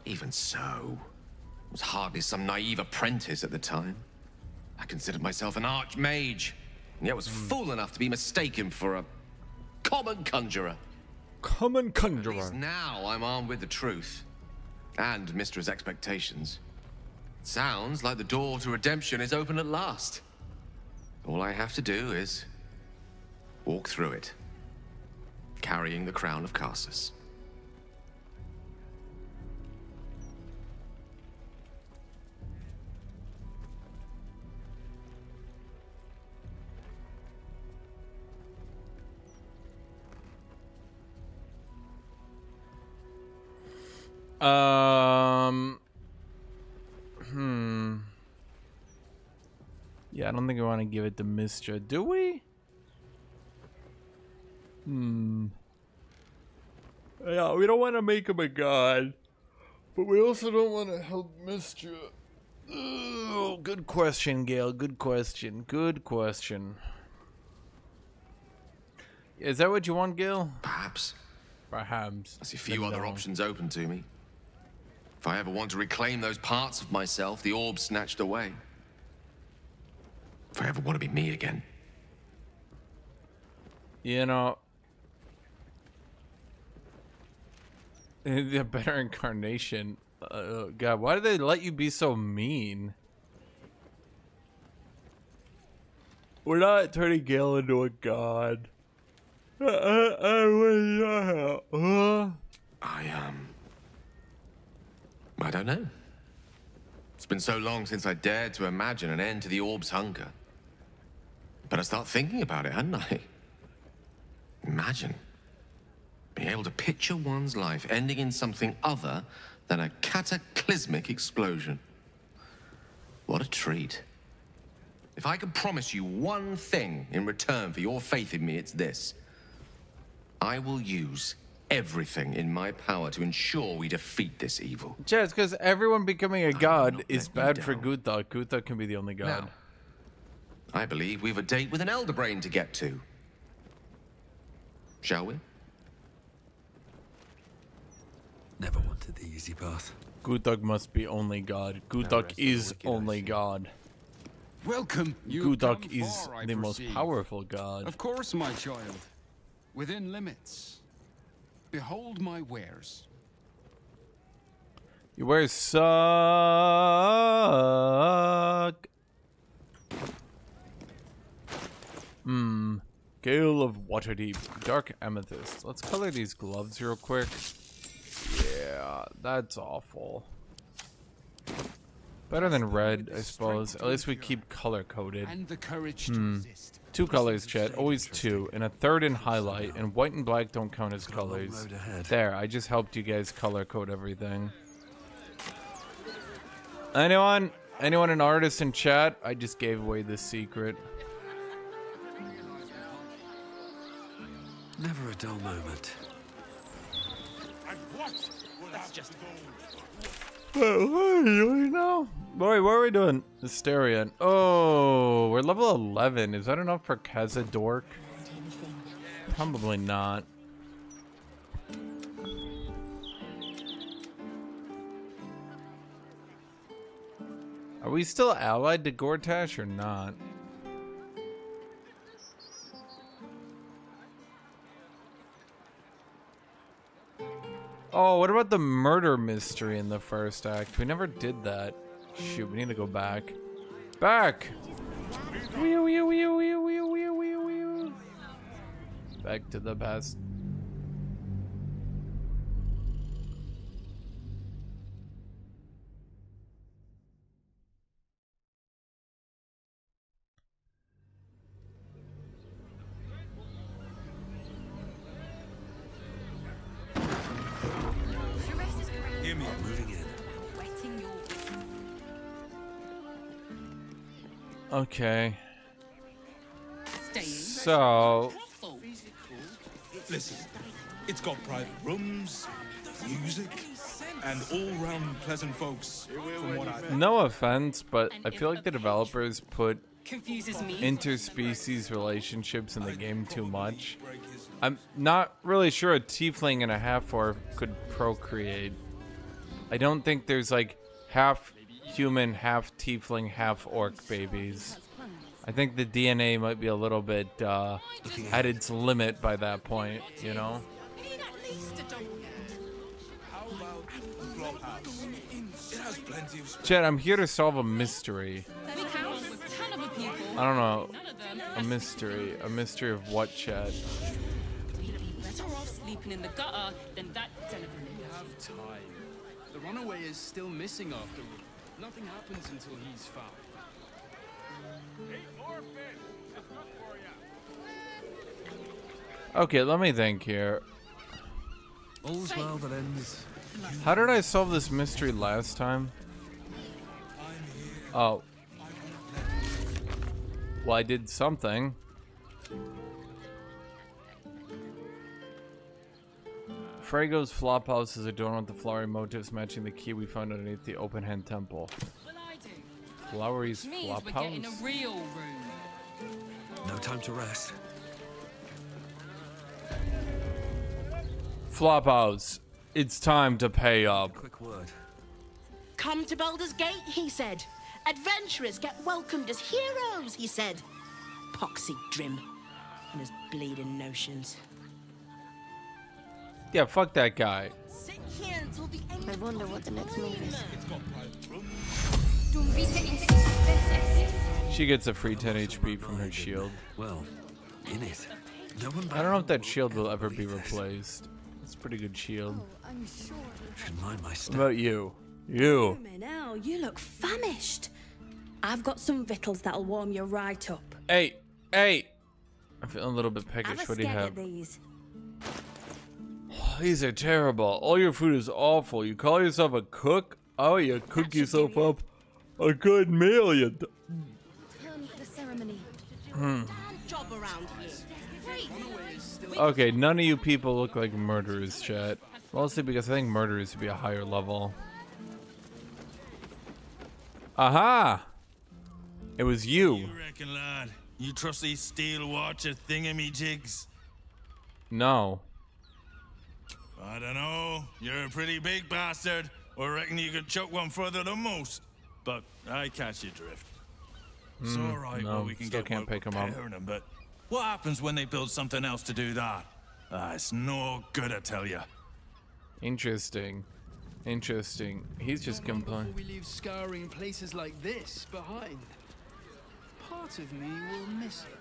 Even so, I was hardly some naive apprentice at the time. I considered myself an archmage, and yet was fool enough to be mistaken for a common conjurer. Common conjurer. At least now I'm armed with the truth, and Mistress' expectations. It sounds like the door to redemption is open at last. All I have to do is walk through it, carrying the crown of Karsus. Yeah, I don't think we want to give it to Mistra, do we? Yeah, we don't want to make him a god, but we also don't want to help Mistra. Oh, good question, Gale. Good question. Good question. Is that what you want, Gale? Perhaps. Perhaps. I see few other options open to me. If I ever want to reclaim those parts of myself the orb snatched away. If I ever want to be me again. You know, The better incarnation. God, why do they let you be so mean? We're not turning Gale into a god. I don't know. It's been so long since I dared to imagine an end to the orb's hunger. But I start thinking about it, hadn't I? Imagine being able to picture one's life ending in something other than a cataclysmic explosion. What a treat. If I could promise you one thing in return for your faith in me, it's this. I will use everything in my power to ensure we defeat this evil. Yeah, it's because everyone becoming a god is bad for Guthuk. Guthuk can be the only god. Now, I believe we've a date with an Elder Brain to get to. Shall we? Never wanted the easy path. Guthuk must be only god. Guthuk is only god. Welcome. Guthuk is the most powerful god. Of course, my child. Within limits. Behold my wares. Your wares suck. Gale of Waterdeep. Dark Amethyst. Let's color these gloves real quick. Yeah, that's awful. Better than red, I suppose. At least we keep color-coded. And the courage to exist. 2 colors, chat. Always 2. And a third in highlight. And white and black don't count as colors. There, I just helped you guys color-code everything. Anyone an artist in chat? I just gave away this secret. Never a dull moment. That's just What are we doing now? Boy, what are we doing? Asterion. Oh, we're level 11. Is that enough for Khazad-dûrk? Probably not. Are we still allied to Gortash or not? Oh, what about the murder mystery in the first act? We never did that. Shoot, we need to go back. Back! Back to the past. Moving in. Okay. So... Listen, it's got private rooms, music, and all-round pleasant folks, from what I... No offense, but I feel like the developers put Confuses me. interspecies relationships in the game too much. I'm not really sure a tiefling and a half-orc could procreate. I don't think there's like half human, half tiefling, half orc babies. I think the DNA might be a little bit at its limit by that point, you know? Chat, I'm here to solve a mystery. I don't know. A mystery. A mystery of what, Chad? Better off sleeping in the gutter than that telephone. Have time. The runaway is still missing after all. Nothing happens until he's found. Okay, let me think here. All's well that ends. How did I solve this mystery last time? Oh. Well, I did something. Frago's Flophouse is adorned with the flowery motifs matching the key we found underneath the open hand temple. Flowery's Flophouse? No time to rest. Flophouse, it's time to pay up. Quick word. Come to Baldur's Gate, he said. Adventurers get welcomed as heroes, he said. Poxy Drim and his bleeding notions. Yeah, fuck that guy. I wonder what the next move is. She gets a free 10 HP from her shield. Well, in it. No one I don't know if that shield will ever be replaced. It's a pretty good shield. I'm sure. should mind my What step. about you? You. Now you look famished. I've got some victuals that'll warm you right up. Hey, hey. I'm feeling a little bit Have peckish. a What do you skeg have? at these. These are terrible. All your food is awful. You call yourself a cook? Oh, you cook yourself up a good meal. You. Time for the ceremony. Job around here. Okay, none of you people look like murderers, chat. Mostly because I think murderers would be a higher level. Aha! It was you. You reckon, lad? You trust these steel watcher thingamajigs? No. I don't know. You're a pretty big bastard. Or reckon you could chuck one further than most. But I catch your drift. It's alright, no, well, we can still get can't work pick 'em up. repairing 'em, but what happens when they build something else to do that? It's no good, I tell you. Interesting. Interesting. He's just complaining. We leave scouring places like this behind. Part of me will miss it.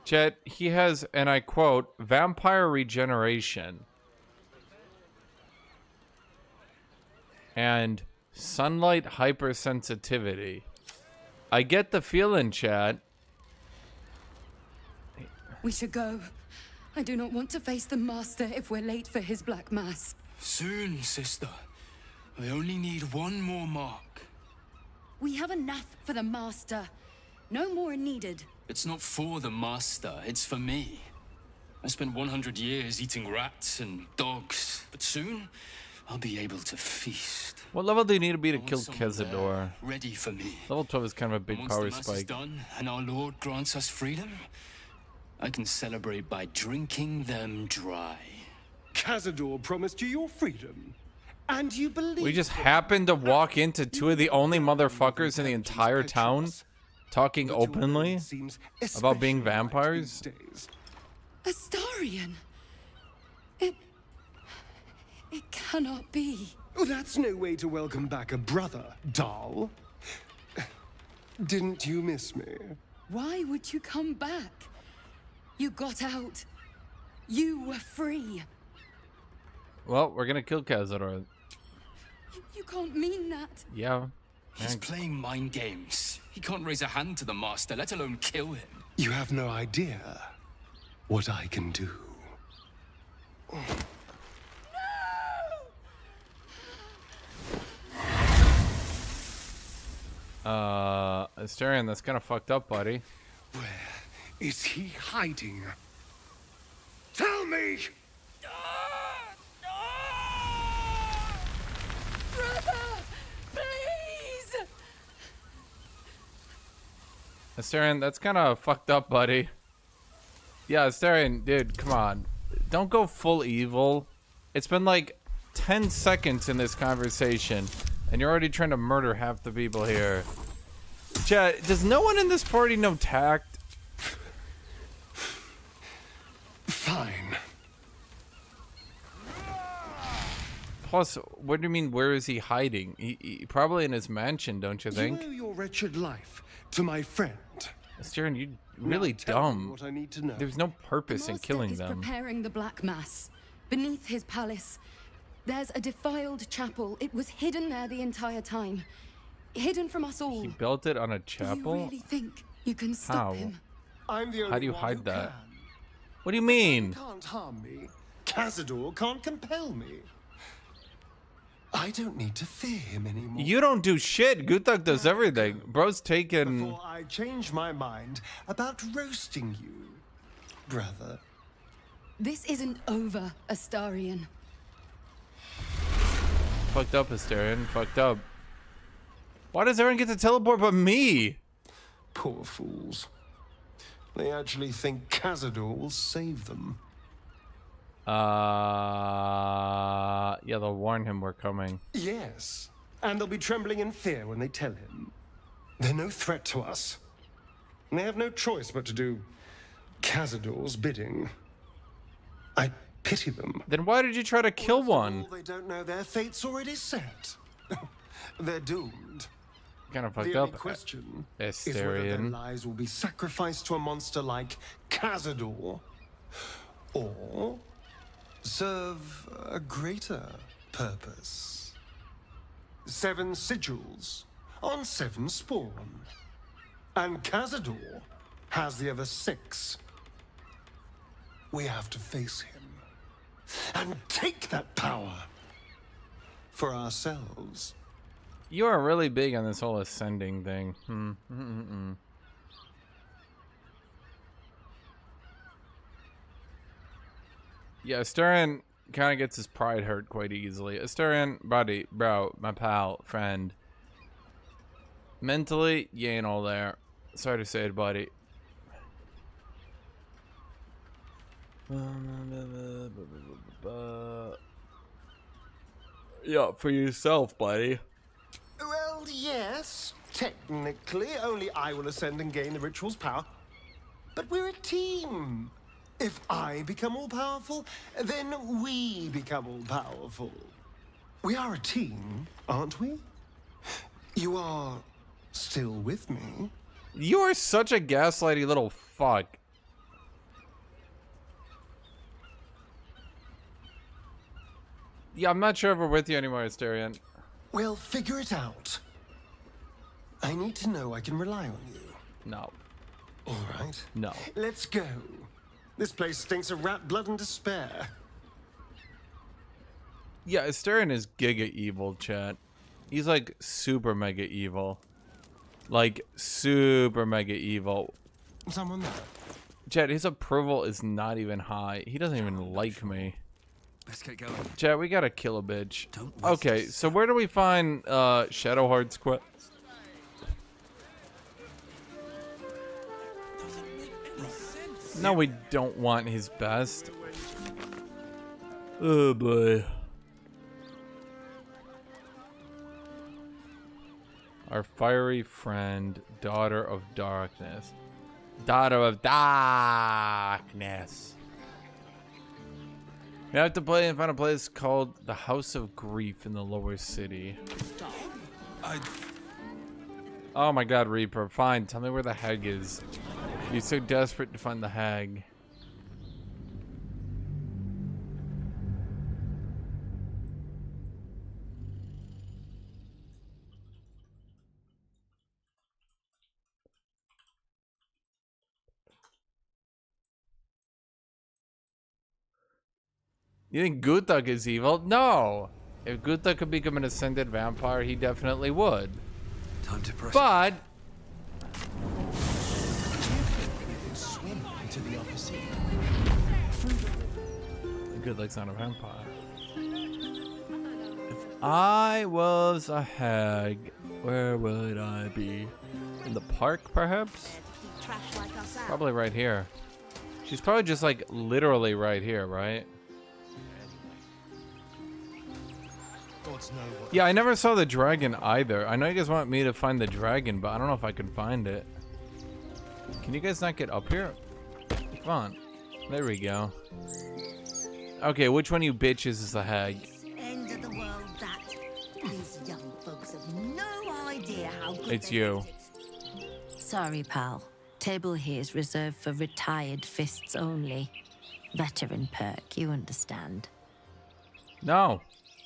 Chet, he has, and I quote, vampire regeneration. And sunlight hypersensitivity. I get the feeling, Chat. We should go. I do not want to face the Master if we're late for his Black Mass. Soon, sister. I only need one more mark. We have enough for the Master. No more needed. It's not for the Master, it's for me. I spent 100 years eating rats and dogs, but soon I'll be able to feast. What level do you need to be to I want kill someone Kezador? there, ready for me. Level 12 is kind of a big And once power the mass is spike. done and our Lord grants us freedom, I can celebrate by drinking them dry. Kezador promised you your freedom. And you believe We just happened to walk into two of the only motherfuckers in the entire town talking openly about being vampires. Astarion! It cannot be. Oh, that's no way to welcome back a brother, doll. Didn't you miss me? Why would you come back? You got out. You were free. Well, we're gonna kill Kezador. You can't mean that. Yeah. He's playing mind games. He can't raise a hand to the Master, let alone kill him. You have no idea what I can do. Astarion, that's kind of fucked up, buddy. Where is he hiding? Tell me! Brother! Please! Astarion, that's kind of fucked up, buddy. Yeah, Astarion, dude, come on. Don't go full evil. It's been like 10 seconds in this conversation, and you're already trying to murder half the people here. Chat, does no one in this party know tact? Fine. Plus, what do you mean, where is he hiding? He probably in his mansion, don't you think? You owe your wretched life to my friend. Astarion, you're really Now tell me dumb. what I need to know. There's no purpose in Master killing is them. preparing the Black Mass. Beneath his palace, there's a defiled chapel. It was hidden there the entire time. Hidden from us all. He built it on a Do chapel? you really think you can stop How? him? I'm the only How do you one hide who that? can. What do you mean? Can't harm me. Kezador can't compel me. I don't need to fear him anymore. You don't do shit. Guthuk does everything. Bro's taken. Before I change my mind about roasting you, brother. This isn't over, Astarion. Fucked up, Astarion. Fucked up. Why does everyone get to teleport but me? Poor fools. They actually think Kezador will save them. Yeah, they'll warn him we're coming. Yes, and they'll be trembling in fear when they tell him. They're no threat to us. And they have no choice but to do Kezador's bidding. I pity them. Then why did you try to kill one? They don't know their fate's already set. They're doomed. Kind of fucked The up. only question is whether their Asterion. lives will be sacrificed to a monster like Cazador, or serve a greater purpose. 7 sigils on 7 spawn. And Cazador has the other 6. We have to face him and take that power for ourselves. You are really big on this whole ascending thing. Yeah, Asterion kind of gets his pride hurt quite easily. Asterion, buddy, bro, my pal, friend. Mentally, you ain't all there. Sorry to say it, buddy. Yeah, for yourself, buddy. Well, yes, technically, only I will ascend and gain the ritual's power. But we're a team. If I become all powerful, then we become all powerful. We are a team, aren't we? You are still with me? You are such a gaslighty little fuck. Yeah, I'm not sure if we're with you anymore, Asterion. Well, figure it out. I need to know I can rely on you. No. All right. No. Let's go. This place stinks of rat blood and despair. Yeah, Asterion is giga evil, chat. He's like super mega evil. Like super mega evil. Someone there. Chat, his approval is not even high. He doesn't even like me. Let's get going. Chat, we gotta kill a bitch. Okay, so where do we find Shadowheart's quest? No, we don't want his best. Oh boy. Our fiery friend, daughter of darkness. Daughter of darkness. We have to play and find a place called the House of Grief in the lower city. Oh my god, Reaper. Fine, tell me where the hag is. You're so desperate to find the hag. You think GUTHUK is evil? No! If GUTHUK could become an ascended vampire, he definitely would. Time to press. But Swim into the upper sea. GUTHUK's not a vampire. If I was a hag, where would I be? In the park, perhaps? Probably right here. She's probably just like literally right here, right? Yeah, I never saw the dragon either. I know you guys want me to find the dragon, but I don't know if I can find it. Can you guys not get up here? Come on. There we go. Okay, which one of you bitches is the hag? End of the world, that. These young folks have no idea how good It's they you. Sorry, pal. Table here is reserved for retired fists only. Veteran perk, you understand. No.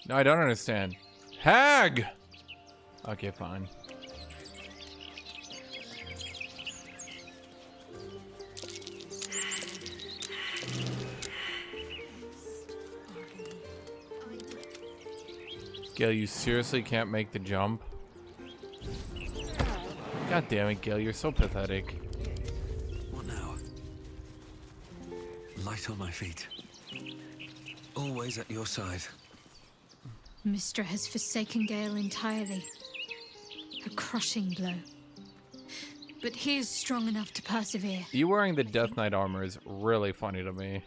No, I don't understand. Hag! Okay, fine. Gale, you seriously can't make the jump? God damn it, Gale, you're so pathetic. What now? Light on my feet. Always at your side. Mystra has forsaken Gale entirely. A crushing blow. But he is strong enough to persevere. You wearing the Death Knight armor is really funny to me.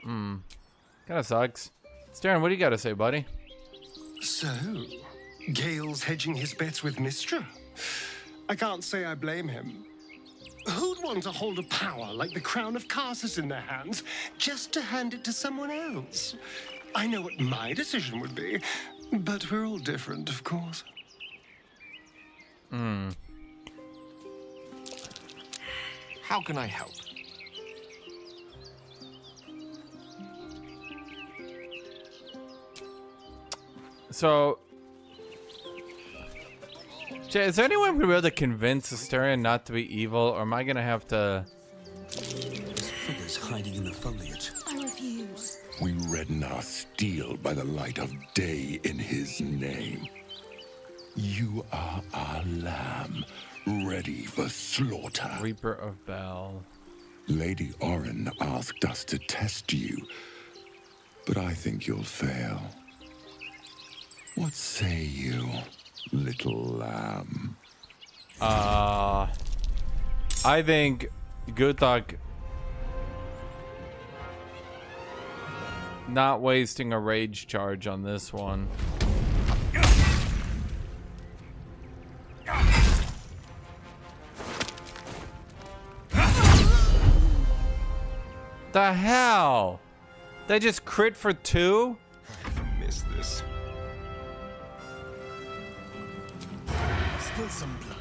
Kinda sucks. Stern, what do you gotta say, buddy? So, Gale's hedging his bets with Mystra? I can't say I blame him. Who'd want want to hold a power like the crown of Karsus in their hands just to hand it to someone else. I know what my decision would be, but we're all different, of course. How can I help? So, Jay, is there anyone who be able to convince Astarion not to be evil, or am I gonna have to? There's figures hiding in the foliage. I refuse. We redden our steel by the light of day in his name. You are our lamb, ready for slaughter. Reaper of Bel. Lady Orin asked us to test you, but I think you'll fail. What say you, little lamb? I think Guthuk not wasting a rage charge on this one. The hell? They just crit for 2? I missed this. Spill some blood.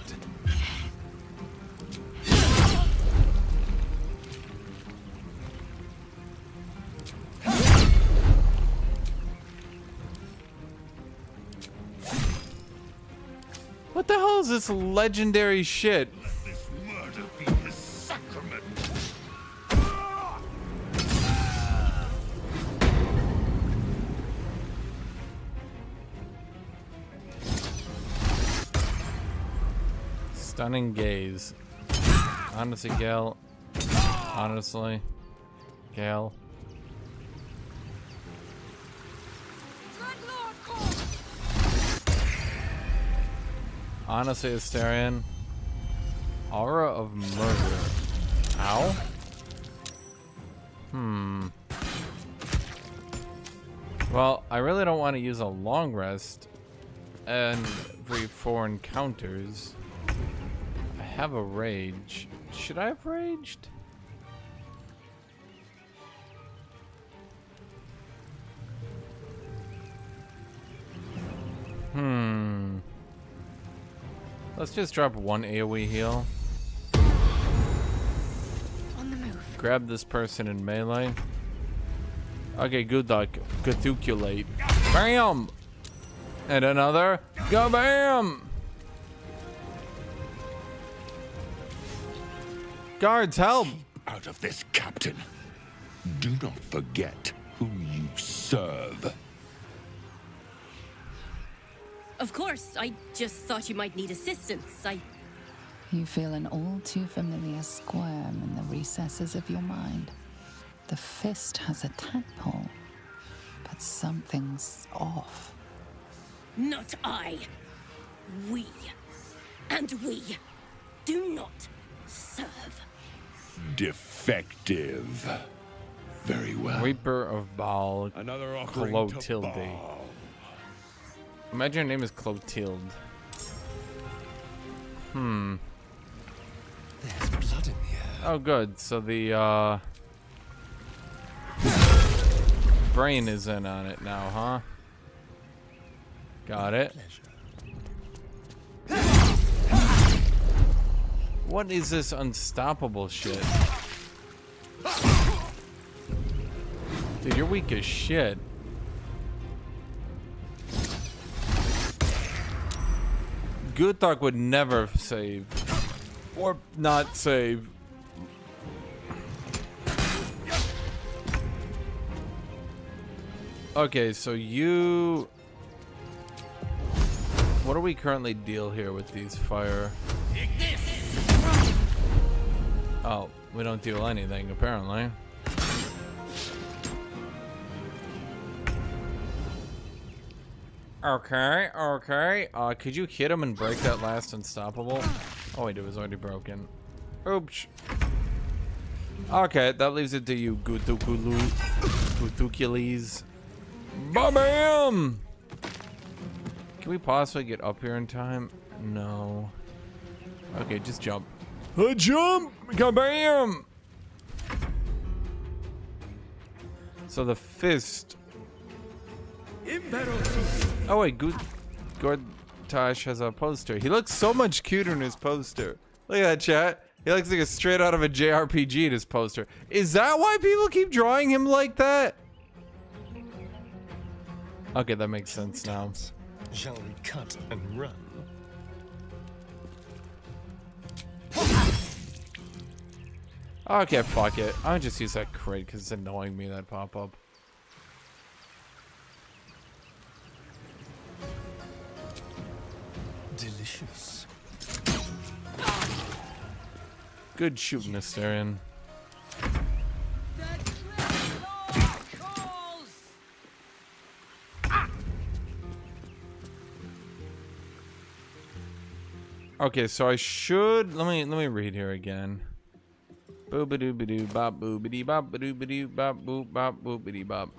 What the hell is this legendary shit? This murder be his sacrament. Stunning gaze. Honestly, Gale. Honestly, Gale. Honestly, Astarion. Aura of murder. Ow. Well, I really don't want to use a long rest and every 4 encounters. I have a rage. Should I have raged? Let's just drop 1 AoE heal. On the move. Grab this person in melee. Okay, Guthuk. Guthuculate. Bam! And another. Go bam! Guards, help! Out of this, Captain. Do not forget who you serve. Of course, I just thought you might need assistance. You feel an all too familiar squirm in the recesses of your mind. The fist has a tadpole, but something's off. Not I. We. And we do not serve. Defective. Very well. Reaper of Baal. Another offering Clotilde. to Baal. Imagine your name is Clotilde. There's blood in the air. Oh, good. So the brain is in on it now, huh? Got it. What is this unstoppable shit? Dude, you're weak as shit. Guthuk would never save. Or not save. Okay, so you... What do we currently deal here with these fire? Oh, we don't deal anything, apparently. Okay, okay. Could you hit him and break that last unstoppable? Oh wait, it was already broken. Oops. Okay, that leaves it to you, Guthucules. Bam! Can we possibly get up here in time? No. Okay, just jump. A jump! Kabam! So the fist. Oh wait, Gortash has a poster. He looks so much cuter in his poster. Look at that, chat. He looks like a straight out of a JRPG in his poster. Is that why people keep drawing him like that? Okay, that makes sense now. Shall we cut and run? Okay, fuck it. I'll just use that crate because it's annoying me, that pop-up. Delicious. Good shooting, Asterion. Okay, so I should let me read here again. Boobadoo bop boobity bop boobity bop boop bop boobity bop.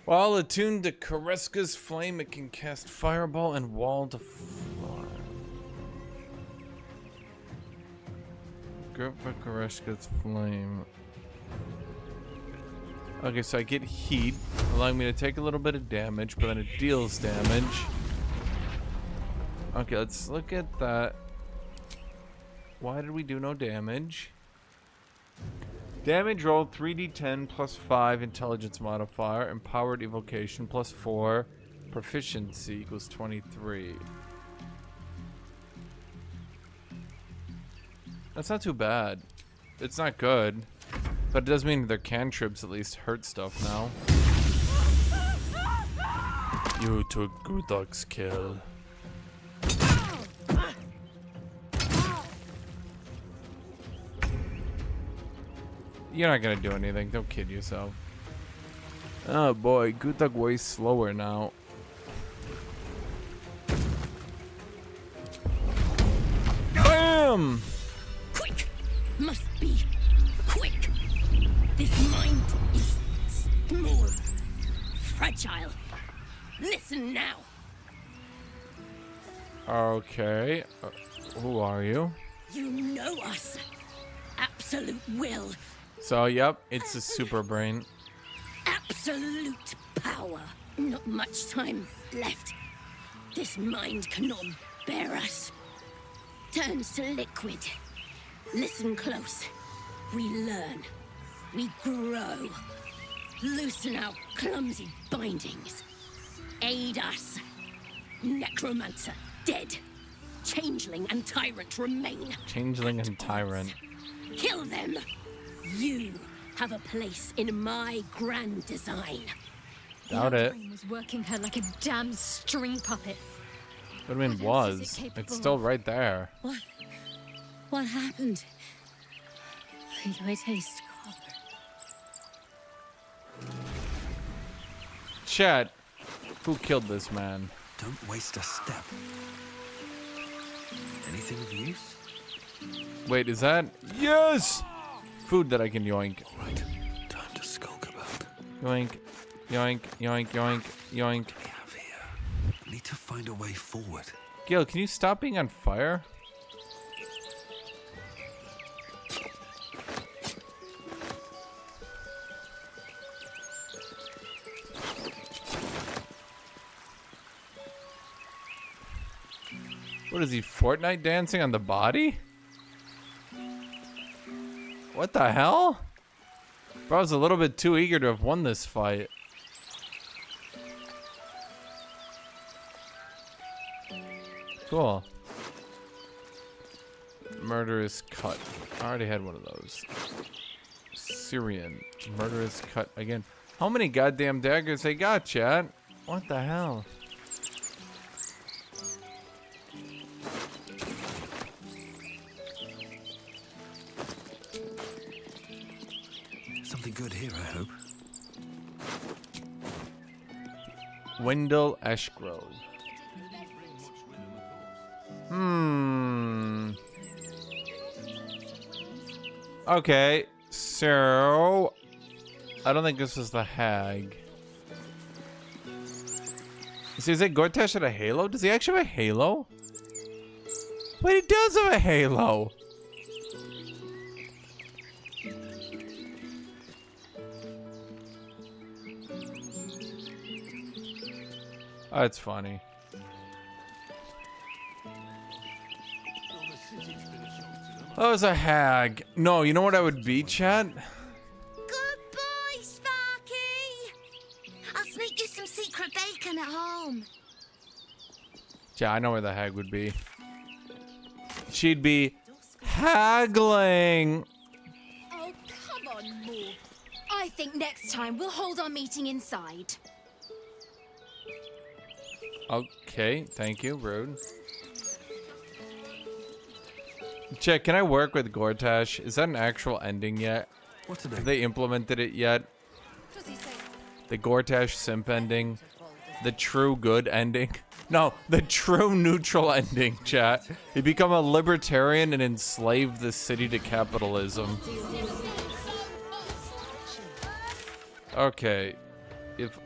While attuned to Kareska's flame, it can cast fireball and wall to floor. Grip for Kareska's flame. Okay, so I get heat, allowing me to take a little bit of damage, but then it deals damage. Okay, let's look at that. Why did we do no damage? Damage roll 3d10 plus 5 intelligence modifier, empowered evocation plus 4, proficiency equals 23. That's not too bad. It's not good, but it does mean their cantrips at least hurt stuff now. You took Guthuk's kill. You're not gonna do anything. Don't kid yourself. Oh boy, Guthuk way slower now. Bam! Quick! Must be quick. This mind is small, fragile. Listen now. Okay. Who are you? You know us. Absolute will. So, yep, it's a super brain. Absolute power. Not much time left. This mind cannot bear us. Turns to liquid. Listen close. We learn. We grow. Loosen our clumsy bindings. Aid us. Necromancer dead. Changeling and tyrant remain. Changeling and tyrant. Kill them. You have a place in my grand design. Doubt it. Brain was working her like a damn string puppet. What do you mean was? It's still right there. What happened? Why do I taste copper? Chat, who killed this man? Don't waste a step. Anything of use? Wait, is that? Yes! Food that I can yoink. Right, time to skulk about. Yoink, yoink, yoink, yoink, yoink. Need to find a way forward. Gil, can you stop being on fire? What is he, Fortnite dancing on the body? What the hell? Bro, I was a little bit too eager to have won this fight. Cool. Murderous cut. I already had one of those. Syrian. Murderous cut again. How many goddamn daggers they got, chat? What the hell? Something good here, I hope. Wendell Ashgrove. Okay, so I don't think this is the hag. See, is it Gortash at a halo? Does he actually have a halo? Wait, it does have a halo. Oh, it's funny. That was a hag. No, you know what I would be, chat? Goodbye, Sparky. I'll sneak you some secret bacon at home. Yeah, I know where the hag would be. She'd be haggling. Oh, come on, Morg. I think next time we'll hold our meeting inside. Okay, thank you, rude. Check, can I work with Gortash? Is that an actual ending yet? Have they implemented it yet? The Gortash simp ending? The true good ending? No, the true neutral ending, chat. You become a libertarian and enslave the city to capitalism. Okay. If...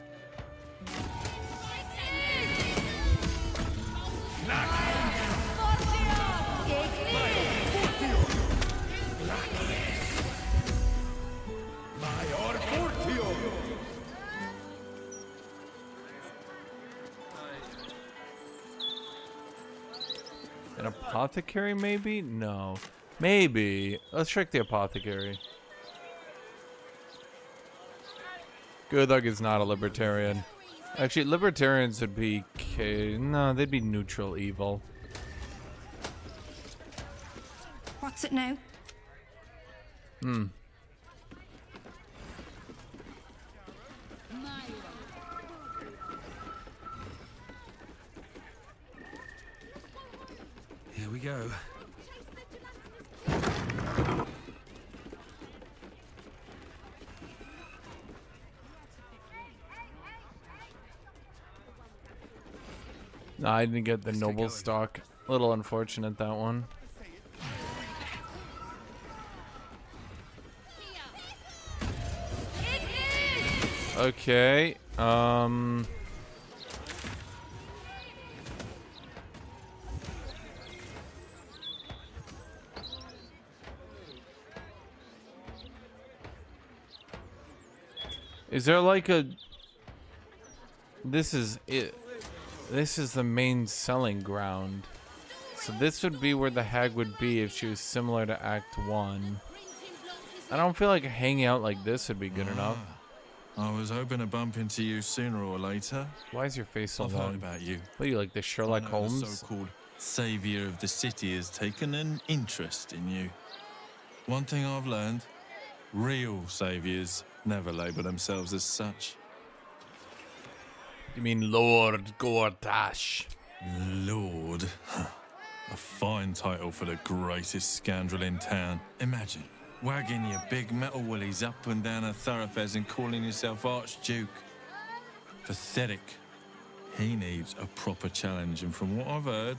An apothecary, maybe? No. Maybe. Let's check the apothecary. GUTHUK is not a libertarian. Actually, libertarians would be... No, they'd be neutral evil. What's it now? Hmm. Here we go. No, I didn't get the noble stock. A little unfortunate, that one. Okay, is there like a... This is it. This is the main selling ground. So this would be where the hag would be if she was similar to Act 1. I don't feel like hanging out like this would be good enough. I was hoping to bump into you sooner or later. Why is your face so I've long? heard about you. What are you, like the Sherlock Holmes? The so-called savior of the city has taken an interest in you. One thing I've learned, real saviors never label themselves as such. You mean Lord Gortash? Lord? A fine title for the greatest scoundrel in town. Imagine wagging your big metal willies up and down a thoroughfares and calling yourself Archduke. Pathetic. He needs a proper challenge, and from what I've heard,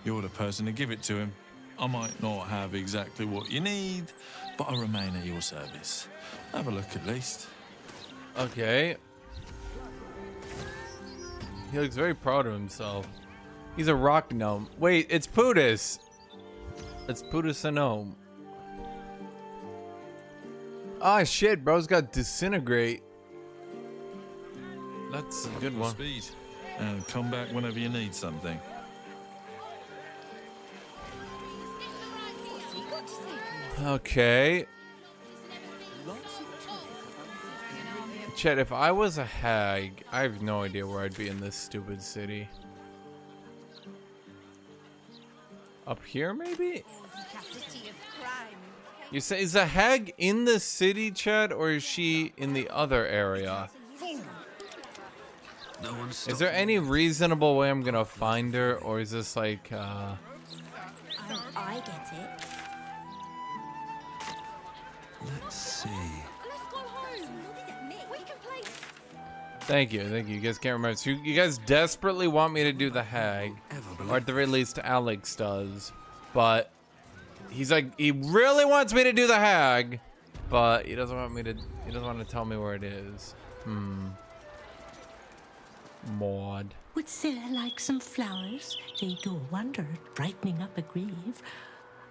you're the person to give it to him. I might not have exactly what you need, but I remain at your service. Have a look at least. Okay. He looks very proud of himself. He's a rock gnome. Wait, it's Pootis. It's Pootis the gnome. Ah, shit, bro's got disintegrate. That's a good one. Speed. And come back whenever you need something. Okay. Chet, if I was a hag, I have no idea where I'd be in this stupid city. Up here, maybe? You say, is the hag in the city, Chet, or is she in the other area? Is there any reasonable way I'm gonna find her, or is this like, I get it. Let's see. Thank you. You guys can't remember. So you guys desperately want me to do the hag, or at the very least, Alex does. But he's like, he really wants me to do the hag, but he doesn't want me to. He doesn't want to tell me where it is. Maud. Would Sarah like some flowers? They do a wonder at brightening up a grave.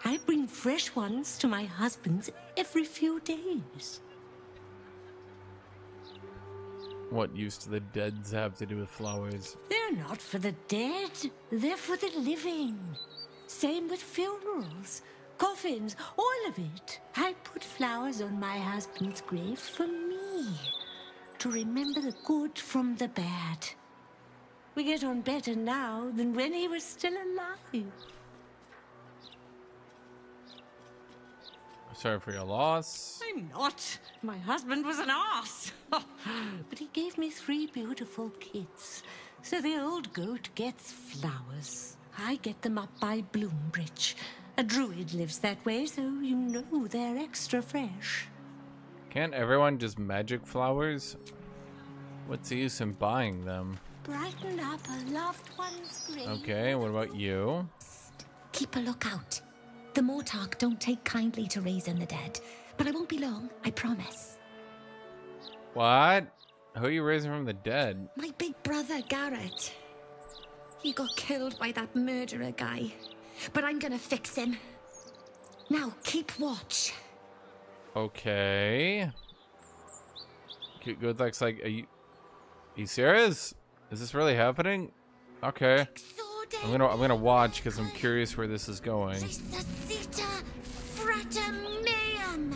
I bring fresh ones to my husband's every few days. What use do the deads have to do with flowers? They're not for the dead. They're for the living. Same with funerals, coffins, all of it. I put flowers on my husband's grave for me, to remember the good from the bad. We get on better now than when he was still alive. Sorry for your loss. I'm not. My husband was an arse. But he gave me 3 beautiful kids. So the old goat gets flowers. I get them up by Bloombridge. A druid lives that way, so you know they're extra fresh. Can't everyone just magic flowers? What's the use in buying them? Brighten up a loved one's grave. Okay, what about you? Keep a lookout. The Mortark don't take kindly to raising the dead, but I won't be long, I promise. What? Who are you raising from the dead? My big brother, Garrett. He got killed by that murderer guy, but I'm gonna fix him. Now, keep watch. Okay. GUTHUK's like, are you serious? Is this really happening? Okay. I'm gonna watch because I'm curious where this is going. Resuscita frater meum.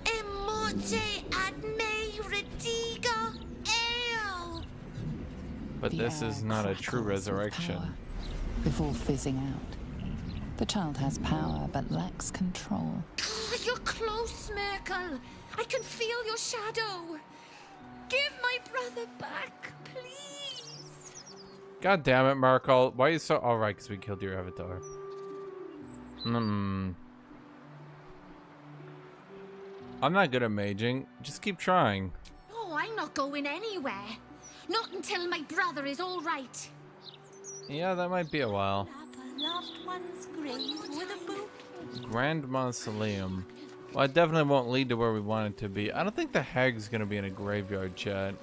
Immorte ad me redigo eo. But this is not a true resurrection. Before fizzing out. The child has power but lacks control. Oh, you're close, Merkel. I can feel your shadow. Give my brother back, please. God damn it, Merkel. Why are you so... All right, because we killed your avatar. I'm not good at maging. Just keep trying. Oh, I'm not going anywhere. Not until my brother is all right. Yeah, that might be a while. Loved one's grave with a boot. Grand Mausoleum. Well, it definitely won't lead to where we want it to be. I don't think the hag's gonna be in a graveyard, chat.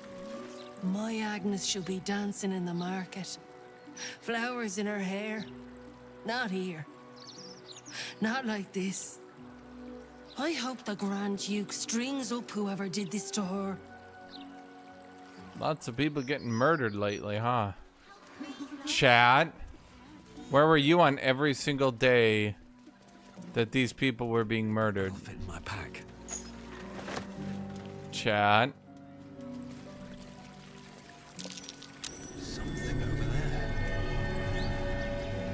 My Agnes shall be dancing in the market. Flowers in her hair. Not here. Not like this. I hope the Grand Duke strings up whoever did this to her. Lots of people getting murdered lately, huh? Chat. Where were you on every single day that these people were being murdered? Fit in my pack. Chat. Something over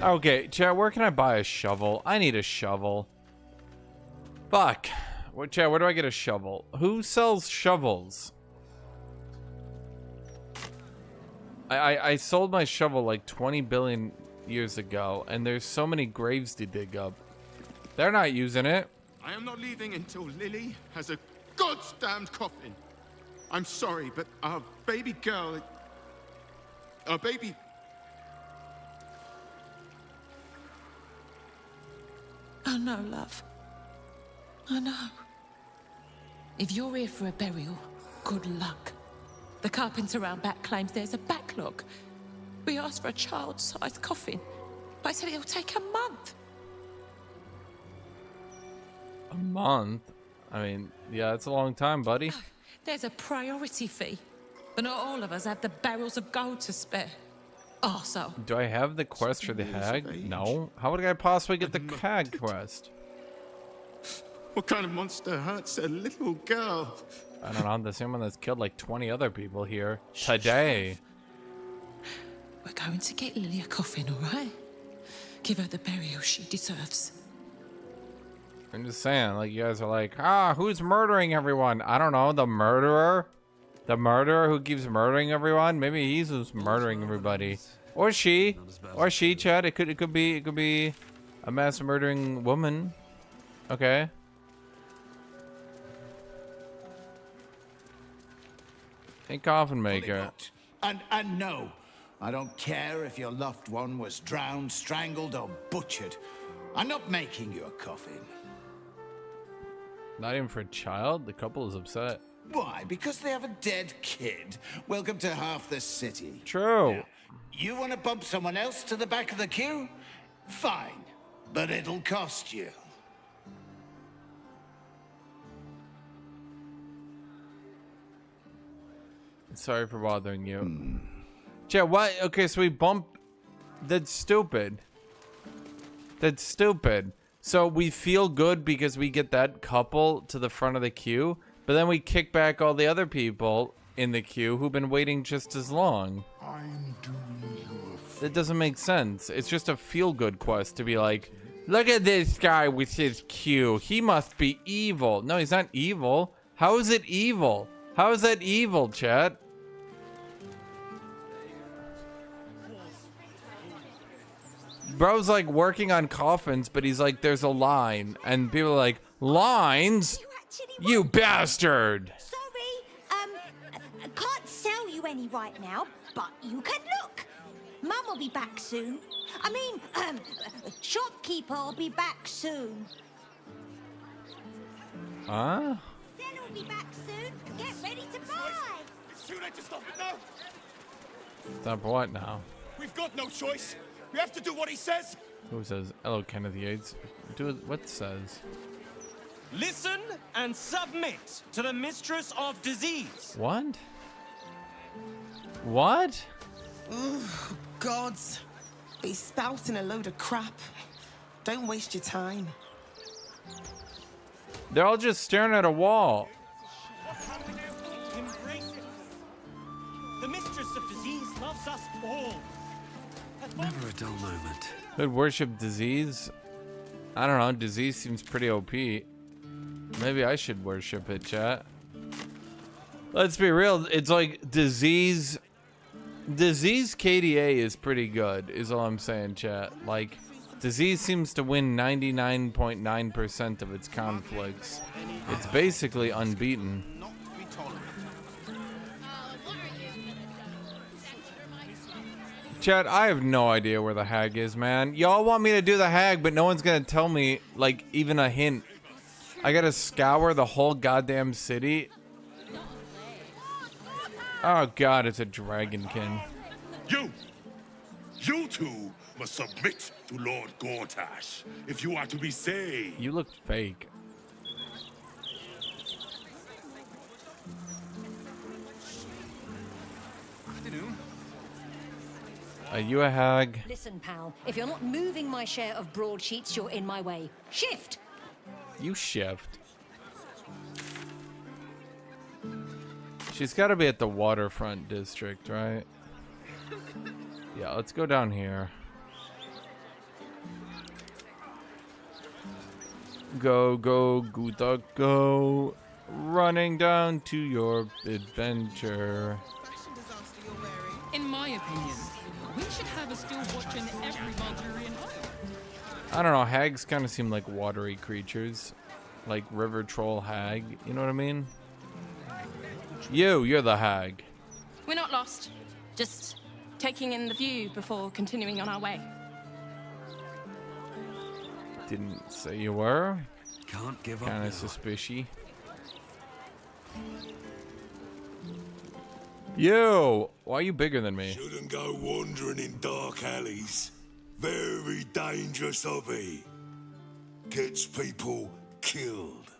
there. Okay, chat, where can I buy a shovel? I need a shovel. Fuck. What, chat, where do I get a shovel? Who sells shovels? I sold my shovel like 20 billion years ago, and there's so many graves to dig up. They're not using it. I am not leaving until Lily has a goddamned coffin. I'm sorry, but our baby girl... Our baby... Oh no, love. I know. If you're here for a burial, good luck. The carpenter around back claims there's a backlog. We asked for a child-sized coffin, but I said it'll take a month. A month? I mean, yeah, it's a long time, buddy. There's a priority fee, but not all of us have the barrels of gold to spare. Also, Do I have the quest for the hag? No. How would I possibly get the hag quest? What kind of monster hurts a little girl? I don't know, the same one that's killed like 20 other people here today. we're going to get Lily a coffin, all right? Give her the burial she deserves. I'm just saying, like, you guys are like, who's murdering everyone? I don't know, the murderer? The murderer who keeps murdering everyone? Maybe he's who's murdering everybody. Or she. Or she, Chad. It could be a mass murdering woman. Okay. Hey, coffin maker. And no, I don't care if your loved one was drowned, strangled, or butchered. I'm not making you a coffin. Not even for a child? The couple is upset. Why? Because they have a dead kid. Welcome to half the city. True. Now, you want to bump someone else to the back of the queue? Fine, but it'll cost you. Sorry for bothering you. Chat, what? Okay, so we bump. That's stupid. That's stupid. So we feel good because we get that couple to the front of the queue, but then we kick back all the other people in the queue who've been waiting just as long. I'm doing you a That doesn't make sense. It's just a feel-good quest to be like, look at this guy with his queue. He must be evil. No, he's not evil. How is it evil? How is that evil, chat? Bro's like working on coffins, but he's like, there's a line. And people are like, lines? You bastard! Sorry, I can't sell you any right now, but you can look. Mum will be back soon. I mean, shopkeeper will be back soon. Huh? Seller will be back soon. Get ready to buy. It's too late to stop it now. Stop what now? We've got no choice. We have to do what he says. Who says? Hello, Kenneth Yates. Do it. What says? Listen and submit to the mistress of disease. What? What? Oh, gods. He's spouting a load of crap. Don't waste your time. They're all just staring at a wall. Embrace it. The mistress of disease loves us all. Never a dull moment. Could worship disease? I don't know. Disease seems pretty OP. Maybe I should worship it, chat. Let's be real. It's like disease. Disease KDA is pretty good, is all I'm saying, chat. Like, disease seems to win 99.9% of its conflicts. It's basically unbeaten. Chat, I have no idea where the hag is, man. Y'all want me to do the hag, but no one's gonna tell me, like, even a hint. I gotta scour the whole goddamn city. Oh god, it's a dragonkin. You two must submit to Lord Gortash if you are to be saved. You look fake. Are you a hag? Listen, pal. If you're not moving my share of broadsheets, you're in my way. Shift! You shift. She's got to be at the waterfront district, right? Yeah, let's go down here. Go, go, GUTHUK, go. Running down to your adventure. In my opinion, we should have a still watch in every Baldurian home. I don't know, hags kind of seem like watery creatures. Like river troll hag, you know what I mean? You're the hag. We're not lost. Just taking in the view before continuing on our way. Didn't say you were. Can't give up. Kind now. of suspicious. You! Why are you bigger than me? Shouldn't go wandering in dark alleys. Very dangerous hobby. Gets people killed.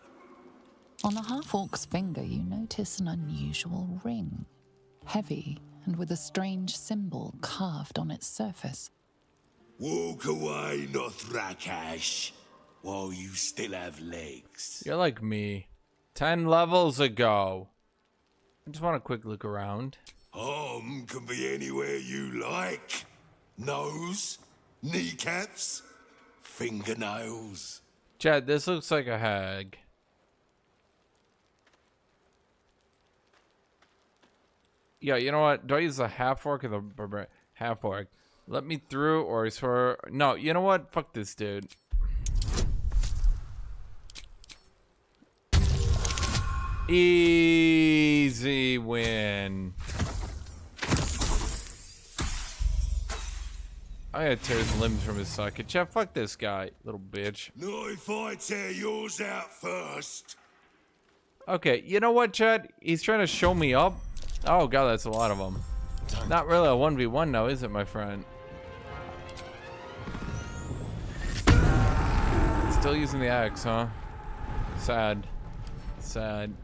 On the half-orc's finger, you notice an unusual ring. Heavy and with a strange symbol carved on its surface. Walk away, Nothrakash, while you still have legs. You're like me. 10 levels ago. I just want a quick look around. Can be anywhere you like. Nose, kneecaps, fingernails. Chad, this looks like a hag. Yeah, you know what? Do I use the half-orc or the barbarian? Half-orc. Let me through, or is for... No, you know what? Fuck this dude. Easy win. I gotta tear his limbs from his socket. Chad, fuck this guy, little bitch. Not if I tear yours out first. Okay, you know what, Chad? He's trying to show me up. Oh god, that's a lot of them. Not really a 1v1 now, is it, my friend? Still using the axe, huh? Sad. Sad.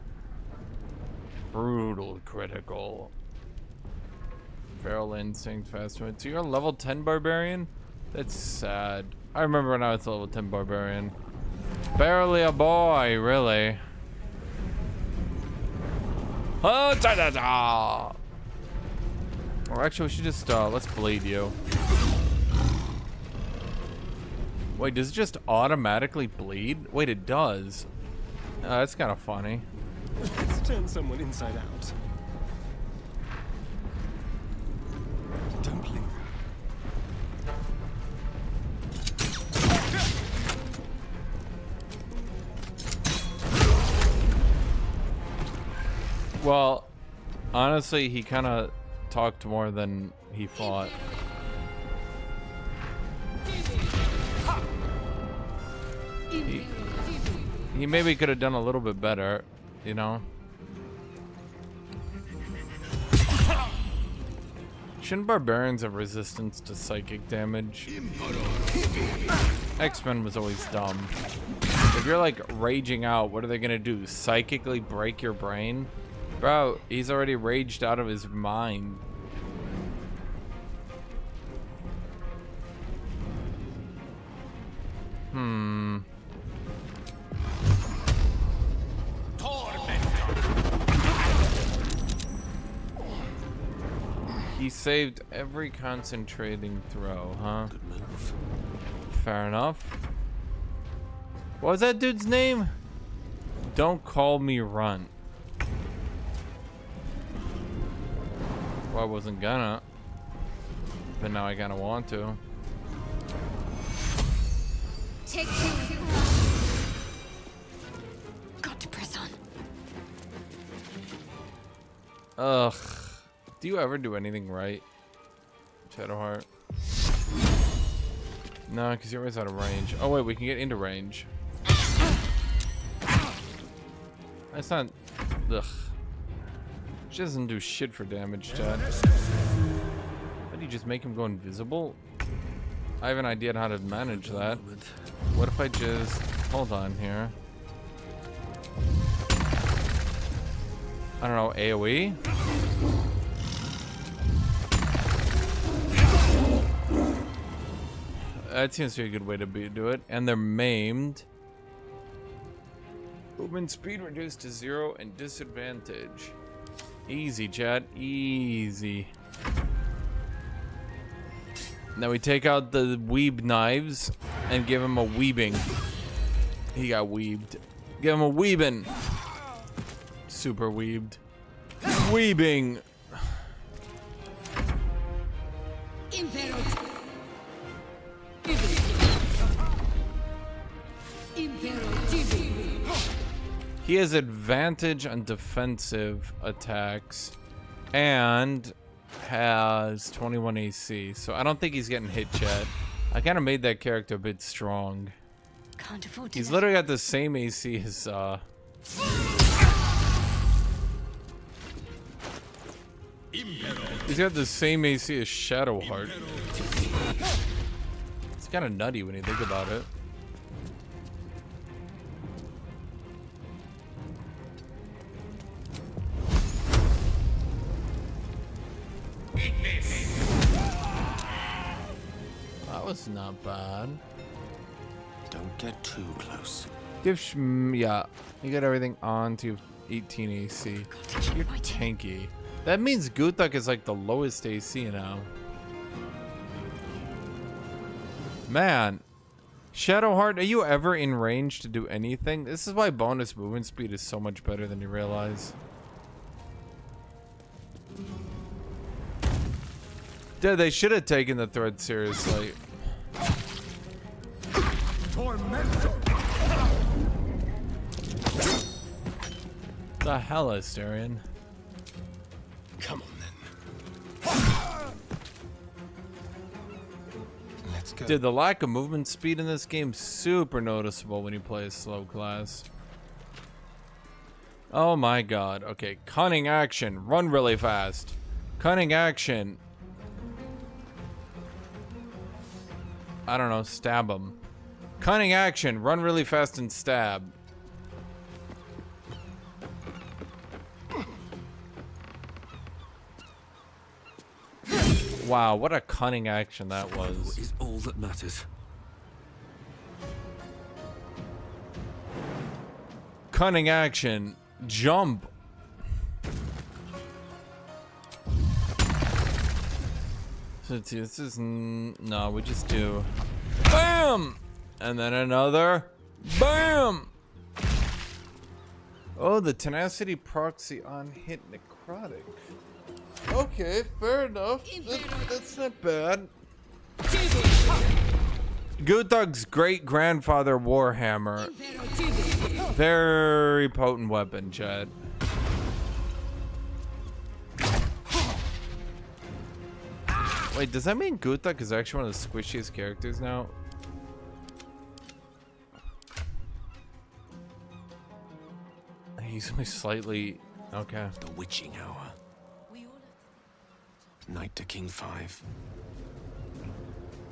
Brutal critical. Feral instinct, fast movement. So you're a level 10 barbarian? That's sad. I remember when I was a level 10 barbarian. Barely a boy, really. Oh, ta-da-da! Or actually, we should just, let's bleed you. Wait, does it just automatically bleed? Wait, it does. That's kind of funny. Let's turn someone inside out. Don't linger. Well, honestly, he kind of talked more than he fought. He maybe could have done a little bit better, you know? Shouldn't barbarians have resistance to psychic damage? X-Men was always dumb. If you're like raging out, what are they gonna do? Psychically break your brain? Bro, he's already raged out of his mind. He saved every concentrating throw, huh? Good move. Fair enough. What was that dude's name? Don't call me Runt. Well, I wasn't gonna, but now I kinda want to. Take two. Got to press on. Ugh. Do you ever do anything right, Shadowheart? No, because you're always out of range. Oh wait, we can get into range. That's not. Ugh. She doesn't do shit for damage, Chad. How do you just make him go invisible? I have an idea on how to manage that. What if I just hold on here? I don't know, AoE? That seems to be a good way to do it. And they're maimed. Movement speed reduced to 0 and disadvantage. Easy, chat. Easy. Now we take out the weeb knives and give him a weebing. He got weebed. Give him a weebin'. Super weebed. Weebing. He has advantage on defensive attacks and has 21 AC, so I don't think he's getting hit yet. I kind of made that character a bit strong. Can't afford to. He's literally got the same AC as he's got the same AC as Shadowheart. It's kind of nutty when you think about it. That was not bad. Don't get too close. Give yeah, you got everything on to 18 AC. You're tanky. That means GUTHUK is like the lowest AC now. Man, Shadowheart, are you ever in range to do anything? This is why bonus movement speed is so much better than you realize. Dude, they should have taken the thread seriously. The hell, Asterion? Come on then. Let's go. Dude, the lack of movement speed in this game is super noticeable when you play a slow class. Oh my god. Okay, cunning action. Run really fast. Cunning action. I don't know, stab him. Cunning action. Run really fast and stab. Wow, what a cunning action that was. Is all that matters. Cunning action. Jump. So let's see, this is no, we just do BAM! And then another BAM! Oh, the tenacity proxy on hit necrotic. Okay, fair enough. That's not bad. Guthuk's great-grandfather Warhammer. Very potent weapon, Chad. Wait, does that mean Guthuk is actually one of the squishiest characters now? He's only slightly... okay. The witching hour. Knight to King 5.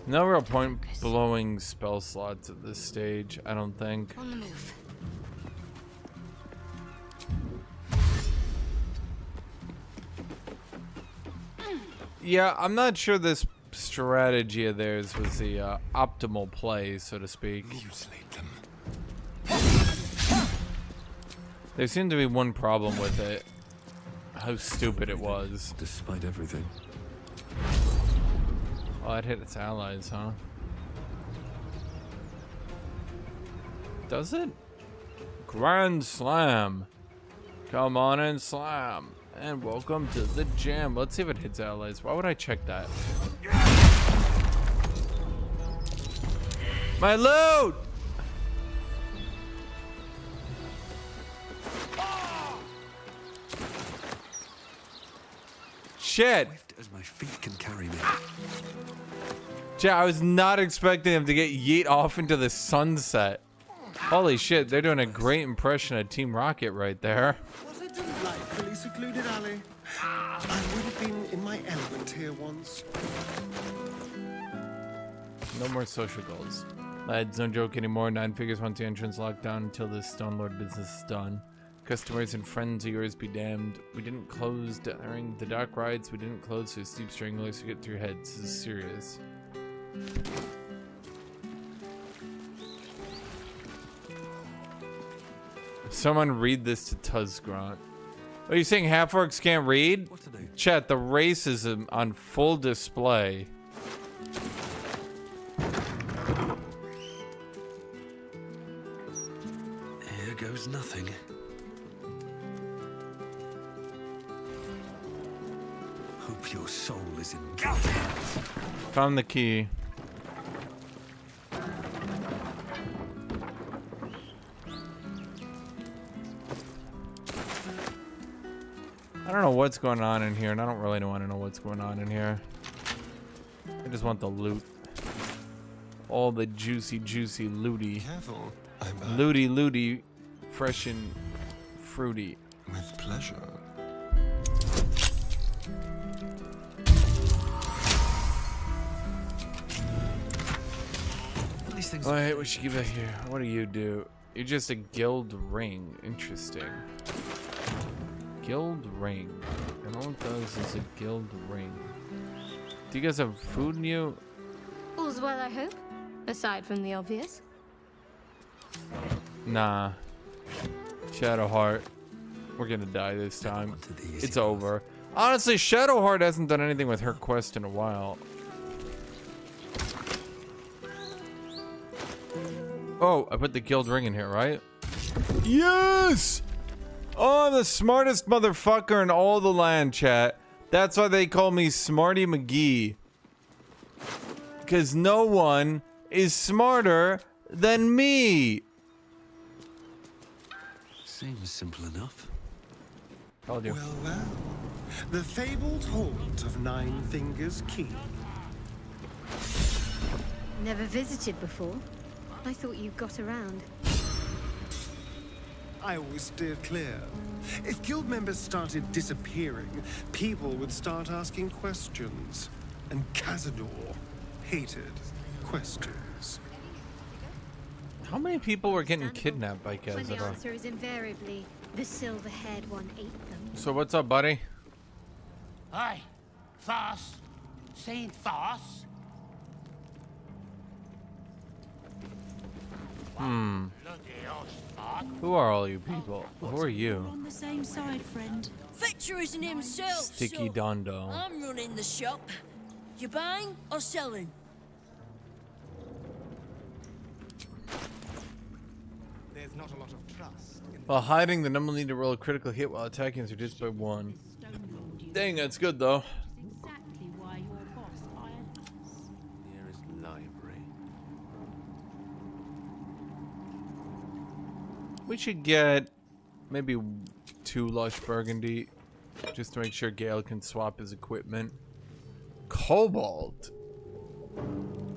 No real point blowing spell slots at this stage, I don't think. On the move. Yeah, I'm not sure this strategy of theirs was the optimal play, so to speak. Mutilate them. There seemed to be one problem with it. How stupid it was. Despite everything. Oh, it hit its allies, huh? Does it? Grand Slam. Come on and slam. And welcome to the jam. Let's see if it hits allies. Why would I check that? My loot! Shit! As my feet can carry me. Yeah, I was not expecting him to get yeet off into the sunset. Holy shit, they're doing a great impression of Team Rocket right there. What a delightfully secluded alley. I would have been in my element here once. No more social goals. Lads, no joke anymore. 9 figures once the entrance locked down until this Stone Lord business is done. Customers and friends of yours be damned. We didn't close during the dock rides. We didn't close so steep stranglers to get through heads. This is serious. Someone read this to Tuzgrant. Are you saying half-orcs can't read? Chat, the racism on full display. Here goes nothing. Hope your soul is in good hands. Found the key. I don't know what's going on in here, and I don't really want to know what's going on in here. I just want the loot. All the juicy, juicy looty. Careful. Looty, looty, fresh and fruity. With pleasure. Wait, we should give it here. What do you do? You're just a guild ring. Interesting. Guild ring. And all it does is a guild ring. Do you guys have food in you? All's well, I hope. Aside from the obvious. Nah. Shadowheart. We're gonna die this time. It's over. Honestly, Shadowheart hasn't done anything with her quest in a while. Oh, I put the guild ring in here, right? Yes! Oh, I'm the smartest motherfucker in all the land, chat. That's why they call me Smarty McGee. Because no one is smarter than me. Seems simple enough. Told you. Well, well. The fabled haunt of Nine Fingers Key. Never visited before. I thought you got around. I always steered clear. If guild members started disappearing, people would start asking questions. And Cazador hated questions. How many people were getting kidnapped by When the Cazador? answer is invariably the silver-haired one ate them. So what's up, buddy? Hi, Thas. Saint Thas. Who are all you people? Who are you? On the same side, friend. Victor isn't himself. Sticky Dondo. I'm running the shop. You buying or selling? There's not a lot of trust. While hiding, the number will need to roll a critical hit while attacking is reduced by 1. Dang, that's good though. Exactly why your boss hired us. Nearest library. We should get maybe 2 lush burgundy just to make sure Gale can swap his equipment. Cobalt.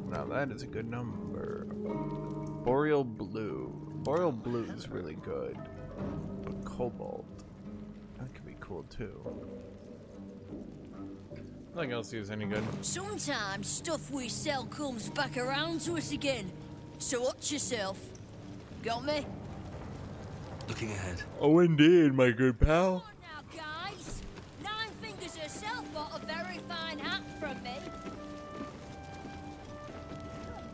Now that is a good number. Boreal blue. Boreal blue is really good. But cobalt, that could be cool too. Nothing else is any good. Sometimes stuff we sell comes back around to us again. So watch yourself. Got me? Looking ahead. Oh, indeed, my good pal. Now, guys. Nine Fingers herself bought a very fine hat from me.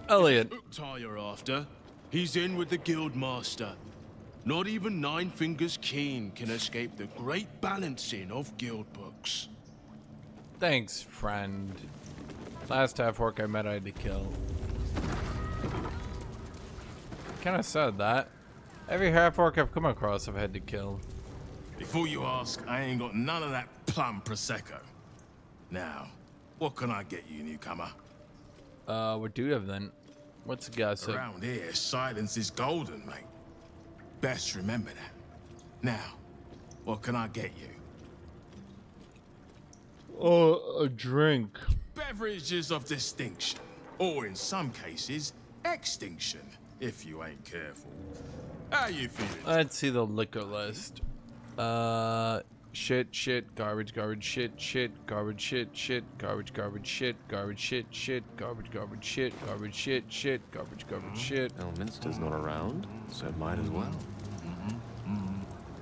Elliot. Uktar you're after. He's in with the guild master. Not even Nine Fingers Keen can escape the great balancing of guild books. Thanks, friend. Last half-orc I met I had to kill. Kinda said that. Every half-orc I've come across I've had to kill. Before you ask, I ain't got none of that plum prosecco. Now, what can I get you, newcomer? What do you have then? What's the gossip? Around here, silence is golden, mate. Best remember that. Now, what can I get you? Oh, a drink. Beverages of distinction, or in some cases, extinction, if you ain't careful. How you feeling? Let's see the liquor list. Shit, garbage, shit, garbage, shit, garbage, shit, garbage, shit, garbage, shit, garbage, shit. Elminster's not around, so might as well.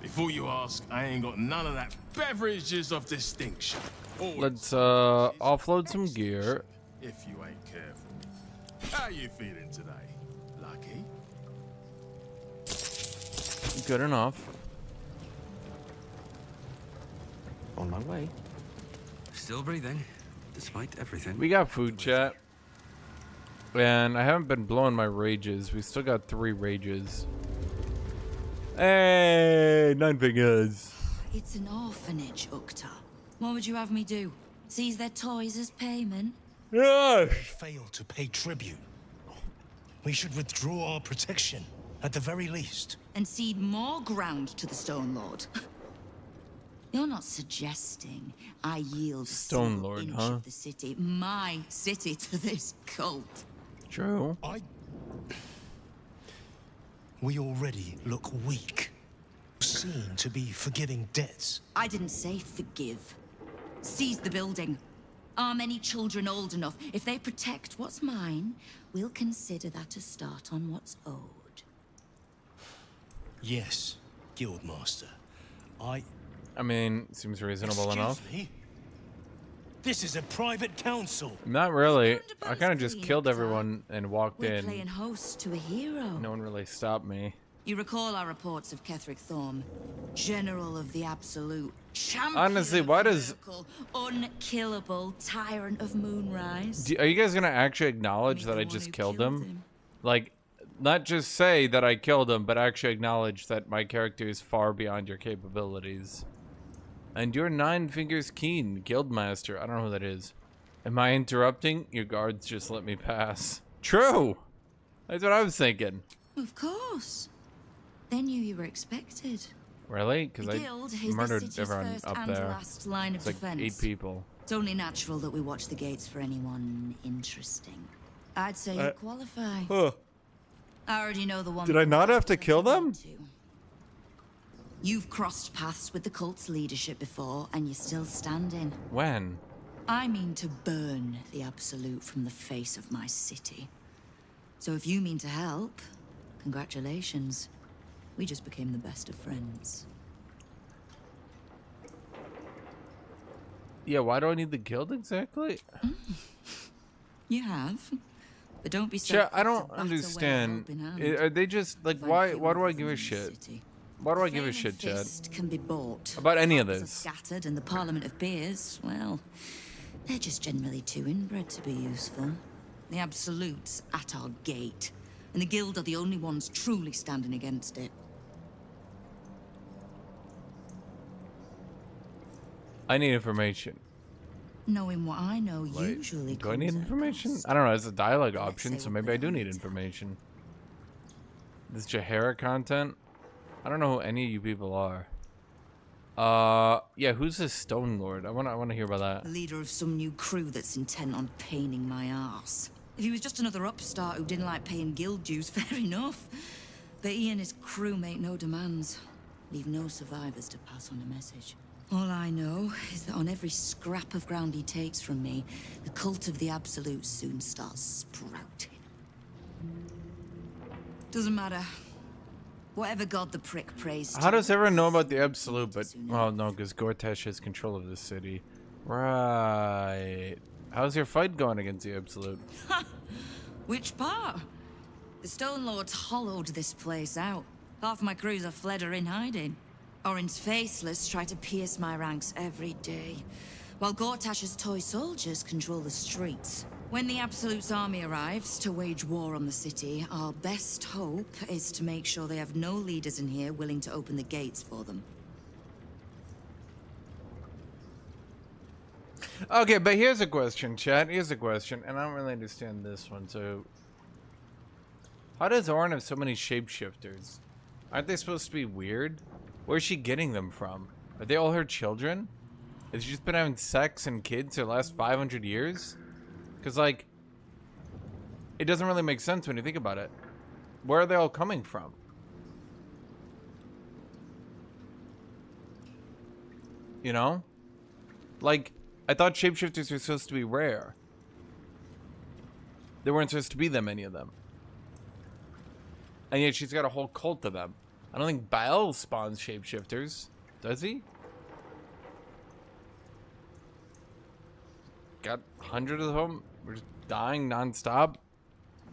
Before you ask, I ain't got none of that beverages of distinction. Let's offload some gear. If you ain't careful. How you feeling today? Lucky? Good enough. On my way. Still breathing, despite everything. We got food, chat. And I haven't been blowing my rages. We still got 3 rages. Hey, 9 fingers. It's an orphanage, Uktar. What would you have me do? Seize their toys as payment? Yeah. Fail to pay tribute. We should withdraw our protection, at the very least. And cede more ground to the Stone Lord? You're not suggesting I yield Stone a Lord, inch huh? of the city, my city, to this cult? True. We already look weak. Seen to be forgiving debts. I didn't say forgive. Seize the building. Are many children old enough? If they protect what's mine, we'll consider that a start on what's owed. Yes, Guildmaster. I mean, seems reasonable enough. Me? This is a private council. Not really. I kind of just killed everyone and walked We're in. playing host to a hero. No one really stopped me. You recall our reports of Ketheric Thorm, General of the Absolute, Champion Honestly, why of the does... Miracle, unkillable Tyrant of Moonrise. Are you guys gonna actually acknowledge that I just killed him? Like, not just say that I killed him, but actually acknowledge that my character is far beyond your capabilities. And you're 9 Fingers Keen, Guildmaster. I don't know who that is. Am I interrupting? Your guards just let me pass. True! That's what I was thinking. Of course. They knew you were expected. Really? Because The I Guild is the murdered city's everyone first up and there. last line of It's like defense. 8 people. It's only natural that we watch the gates for anyone interesting. I'd say you qualify. Huh. I already know the one. Did I not have to kill them? You've crossed paths with the cult's leadership before, and you're still standing. When? I mean to burn the Absolute from the face of my city. So if you mean to help, congratulations. We just became the best of friends. Yeah, why do I need the guild exactly? You have. But don't be so Chat, I quick to don't bat away a understand. helping hand. Are they just like why do I give a shit? Why do I give a shit, Chad? Fist can be bought. About any of Harpers are this? Scattered, and the Parliament of Beers, well, they're just generally too inbred to be useful. The Absolute's at our gate, and the Guild are the only ones truly standing against it. I need information. Knowing what I know Wait, usually do I need comes at information? I don't know. It's a dialogue option, so maybe I do need information. This Jahara content? I don't know who any of you people are. Yeah, who's this Stone Lord? I wanna hear about that. The leader of some new crew that's intent on paining my arse. If he was just another upstart who didn't like paying guild dues, fair enough. But he and his crew make no demands. Leave no survivors to pass on a message. All I know is that on every scrap of ground he takes from me, the cult of the Absolute soon starts sprouting. Doesn't matter. Whatever god the prick prays to. How does everyone know about the Absolute? But well, no, because Gortash has control of the city. Right. How's your fight going against the Absolute? Which part? The Stone Lords hollowed this place out. Half my crews are fled or in hiding. Orin's faceless try to pierce my ranks every day, while Gortash's toy soldiers control the streets. When the Absolute's army arrives to wage war on the city, our best hope is to make sure they have no leaders in here willing to open the gates for them. Okay, but here's a question, chat. Here's a question, and I don't really understand this one. So, how does Orin have so many shapeshifters? Aren't they supposed to be weird? Where's she getting them from? Are they all her children? Has she just been having sex and kids for the last 500 years? Because, like, it doesn't really make sense when you think about it. Where are they all coming from? You know? Like, I thought shapeshifters were supposed to be rare. There weren't supposed to be that many of them. And yet she's got a whole cult of them. I don't think Baal spawns shapeshifters. Does he? Got 100 of them. We're just dying non-stop.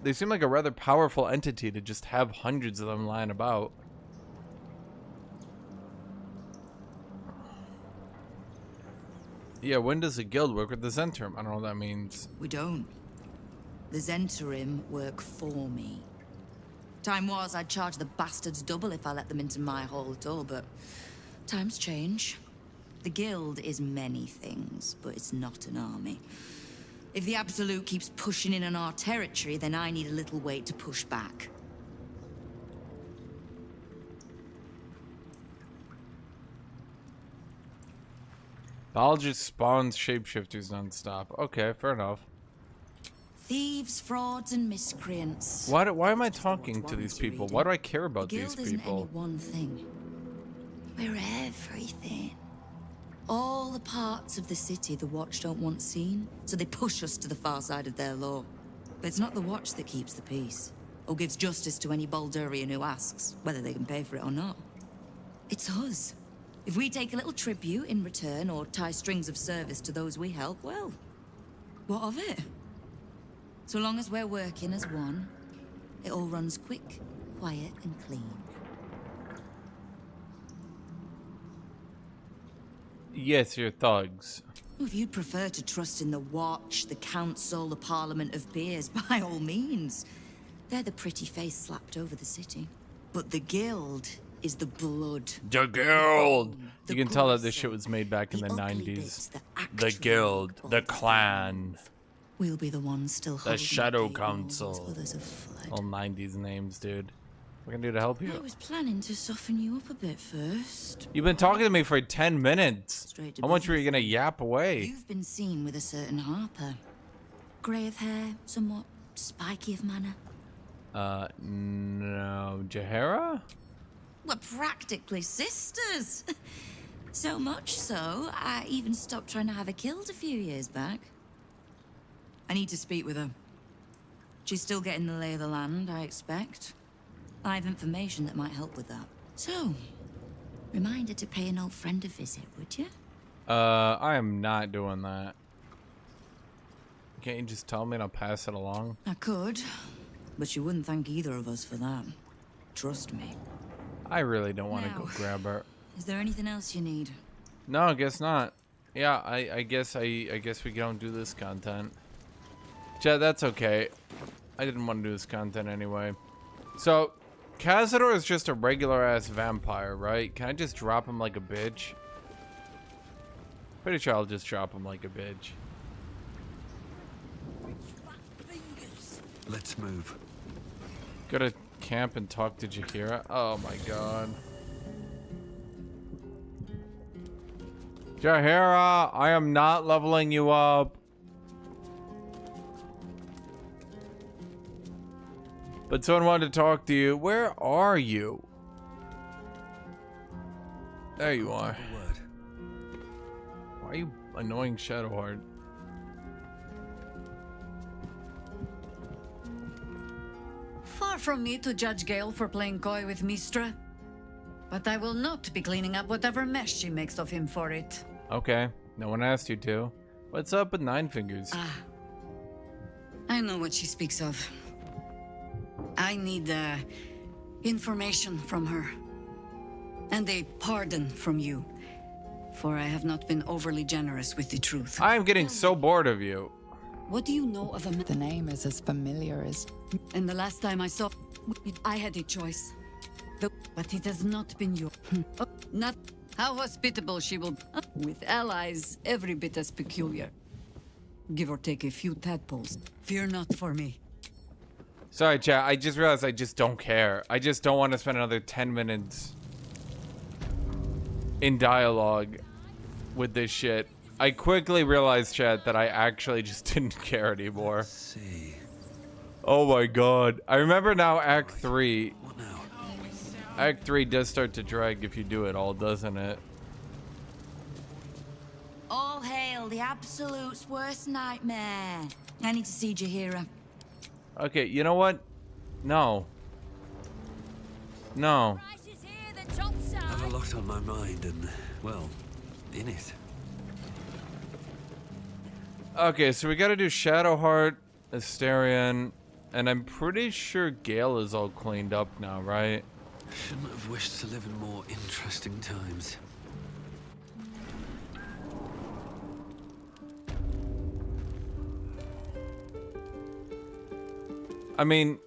They seem like a rather powerful entity to just have hundreds of them lying about. Yeah, when does the guild work with the Zentrum? I don't know what that means. We don't. The Zentrim work for me. Time was I'd charge the bastards double if I let them into my hall at all, but times change. The guild is many things, but it's not an army. If the Absolute keeps pushing in on our territory, then I need a little weight to push back. Baldur spawns shapeshifters non-stop. Okay, fair enough. Thieves, frauds, and miscreants. Why am I talking to these people? Why do I care about these The guild isn't any people? one thing. We're everything. All the parts of the city the Watch don't want seen, so they push us to the far side of their law. But it's not the Watch that keeps the peace, or gives justice to any Baldurian who asks, whether they can pay for it or not. It's us. If we take a little tribute in return, or tie strings of service to those we help, well, what of it? So long as we're working as one, it all runs quick, quiet, and clean. Yes, you're thugs. If you'd prefer to trust in the Watch, the Council, the Parliament of Peers, by all means. They're the pretty face slapped over the city. But the Guild is the blood. The Guild! You can tell that this shit was made back in the 90s. The Guild, the Clan, We'll be the ones still the holding Shadow the Council. others have fled. All 90s names, dude. What can I do to help you? I was planning to soften you up a bit first. You've been talking to me for 10 minutes. Straight to How much were business. you gonna yap away? You've been seen with a certain Harper. Grey of hair, somewhat spiky of manner. No. Jahara? We're practically sisters. So much so, I even stopped trying to have her killed a few years back. I need to speak with her. She's still getting the lay of the land, I expect. I have information that might help with that. So, reminder to pay an old friend a visit, would you? I am not doing that. Can't you just tell me and I'll pass it along? I could, but you wouldn't thank either of us for that. Trust me. I really don't want to go grab her. Is there anything else you need? No, I guess not. Yeah, I guess we don't do this content. Chad, that's okay. I didn't want to do this content anyway. So, Cazador is just a regular ass vampire, right? Can I just drop him like a bitch? Pretty sure I'll just drop him like a bitch. Let's move. Go to camp and talk to Jaheira. Oh my god. Jaheira, I am not leveling you up. But someone wanted to talk to you. Where are you? There you are. Why are you annoying Shadowheart? Far from me to judge Gale for playing coy with Mistra, but I will not be cleaning up whatever mess she makes of him for it. Okay, no one asked you to. What's up with Nine Fingers? I know what she speaks of. I need information from her, and a pardon from you, for I have not been overly generous with the truth. I am getting so bored of you. What do you know of a The name is as familiar as... And the last time I saw it, I had a choice. But it has not been you. Not how hospitable she will... With allies every bit as peculiar. Give or take a few tadpoles. Fear not for me. Sorry, chat. I just realized I just don't care. I just don't want to spend another 10 minutes in dialogue with this shit. I quickly realized, chat, that I actually just didn't care anymore. Let's see. Oh my god. I remember now Act 3. What now? Act 3 does start to drag if you do it all, doesn't it? All hail the Absolute's worst nightmare. I need to see Jaheira. Okay, you know what? No. No. I have a lot on my mind and, well, in it. Okay, so we gotta do Shadowheart, Asterion, and I'm pretty sure Gale is all cleaned up now, right? Shouldn't have wished to live in more interesting times. I mean,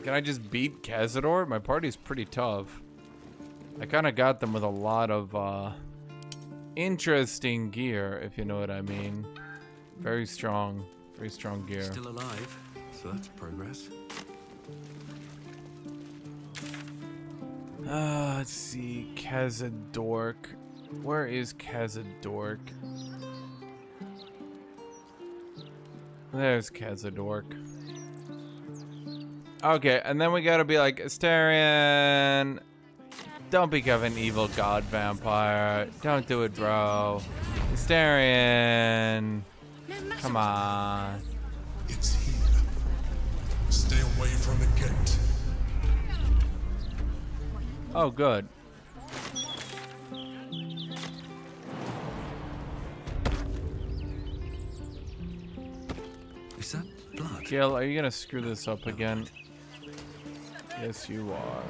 can I just beat Cazador? My party's pretty tough. I kind of got them with a lot of interesting gear, if you know what I mean. Very strong gear. Still alive, so that's progress. Let's see, Cazadork. Where is Cazadork? There's Cazadork. Okay, and then we gotta be like, Asterion, don't become an evil god vampire. Don't do it, bro. Asterion, come on. It's here. Stay away from the gate. Oh, good. Is that blood? Gale, are you gonna screw this up again? Yes, you are.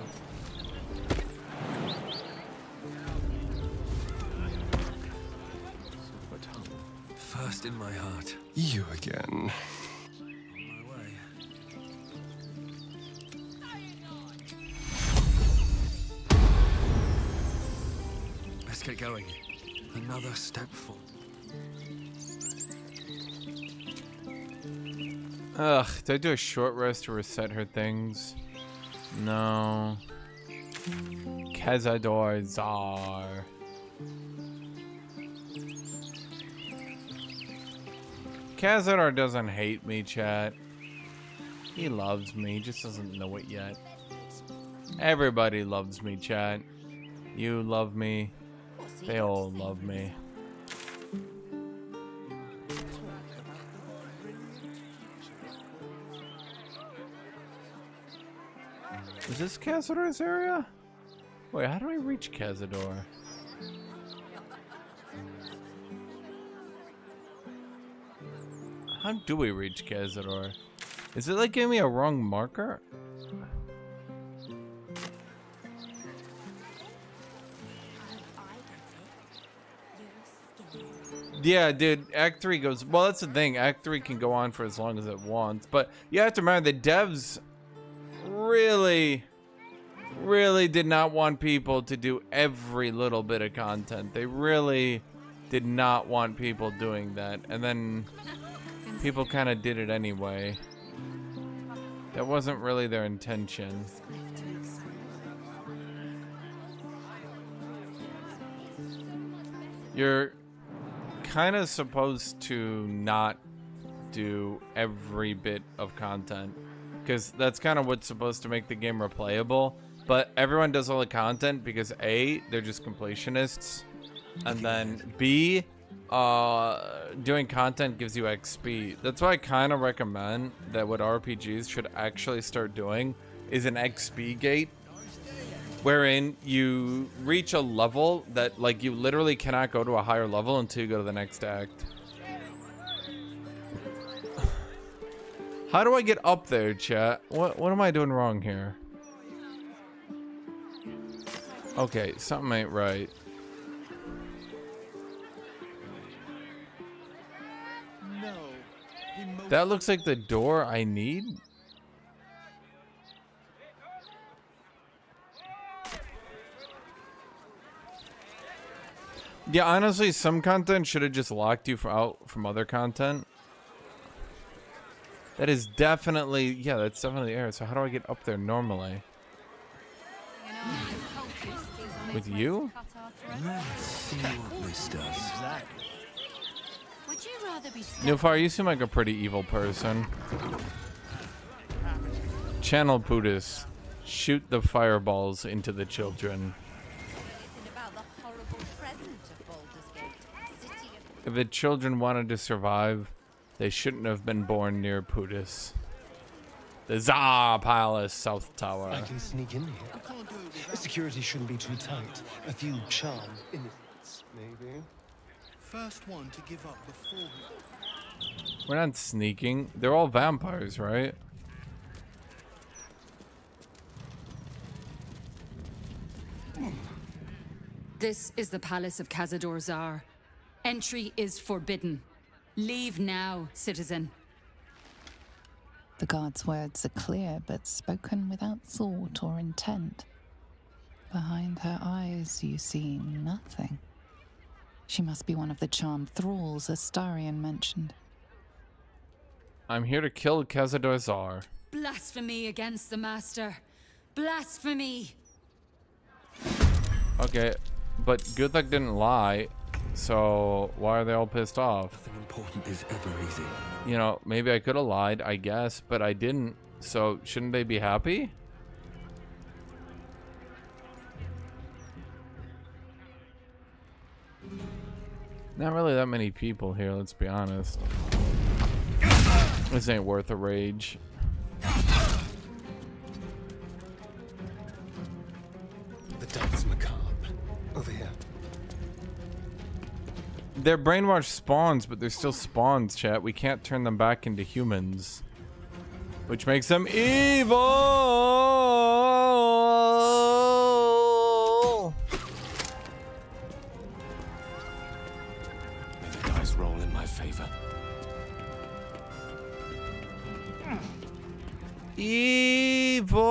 First in my heart. You again. On my way. Let's get going. Another step forward. Ugh, did I do a short rest to reset her things? No. Cazador Czar. Cazador doesn't hate me, chat. He loves me, he just doesn't know it yet. Everybody loves me, chat. You love me. They all love me. Is this Cazador's area? Wait, how do I reach Cazador? How do we reach Cazador? Is it like giving me a wrong marker? Yeah, dude, Act 3 goes... Well, that's the thing. Act 3 can go on for as long as it wants. But you have to remember, the devs really did not want people to do every little bit of content. They really did not want people doing that. And then people kind of did it anyway. That wasn't really their intention. You're kind of supposed to not do every bit of content, because that's kind of what's supposed to make the game replayable. But everyone does all the content because A, they're just completionists, and then B, doing content gives you XP. That's why I kind of recommend that what RPGs should actually start doing is an XP gate, wherein you reach a level that, like, you literally cannot go to a higher level until you go to the next act. How do I get up there, chat? What am I doing wrong here? Okay, something ain't right. That looks like the door I need. Yeah, honestly, some content should have just locked you out from other content. That is definitely, yeah, that's definitely the error. So how do I get up there normally? With you? Let's see what this does. Would you rather be Nilfar, you seem like a pretty evil person. Channel Putis. Shoot the fireballs into the children. If the children wanted to survive, they shouldn't have been born near Putis. The Tsar Palace South Tower. I can sneak in here. Security shouldn't be too tight. A few charm innocents, maybe. First one to give up before. We're not sneaking. They're all vampires, right? This is the palace of Cazador Tsar. Entry is forbidden. Leave now, citizen. The guard's words are clear, but spoken without thought or intent. Behind her eyes, you see nothing. She must be one of the charmed thralls Astarion mentioned. I'm here to kill Cazador Tsar. Blasphemy against the master. Blasphemy. Okay, but GUTHUK didn't lie, so why are they all pissed off? Nothing important is ever easy. You know, maybe I could have lied, I guess, but I didn't. So shouldn't they be happy? Not really that many people here, let's be honest. This ain't worth a rage. The dance macabre. Over here. They're brainwashed spawns, but they're still spawns, chat. We can't turn them back into humans. Which makes them evil! May the dice roll in my favor. Evil!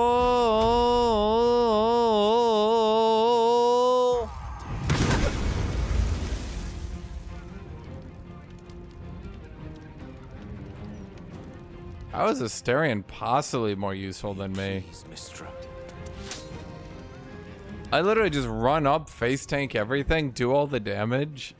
How is Astarion possibly more useful than me? I literally just run up, face tank everything, do all the damage.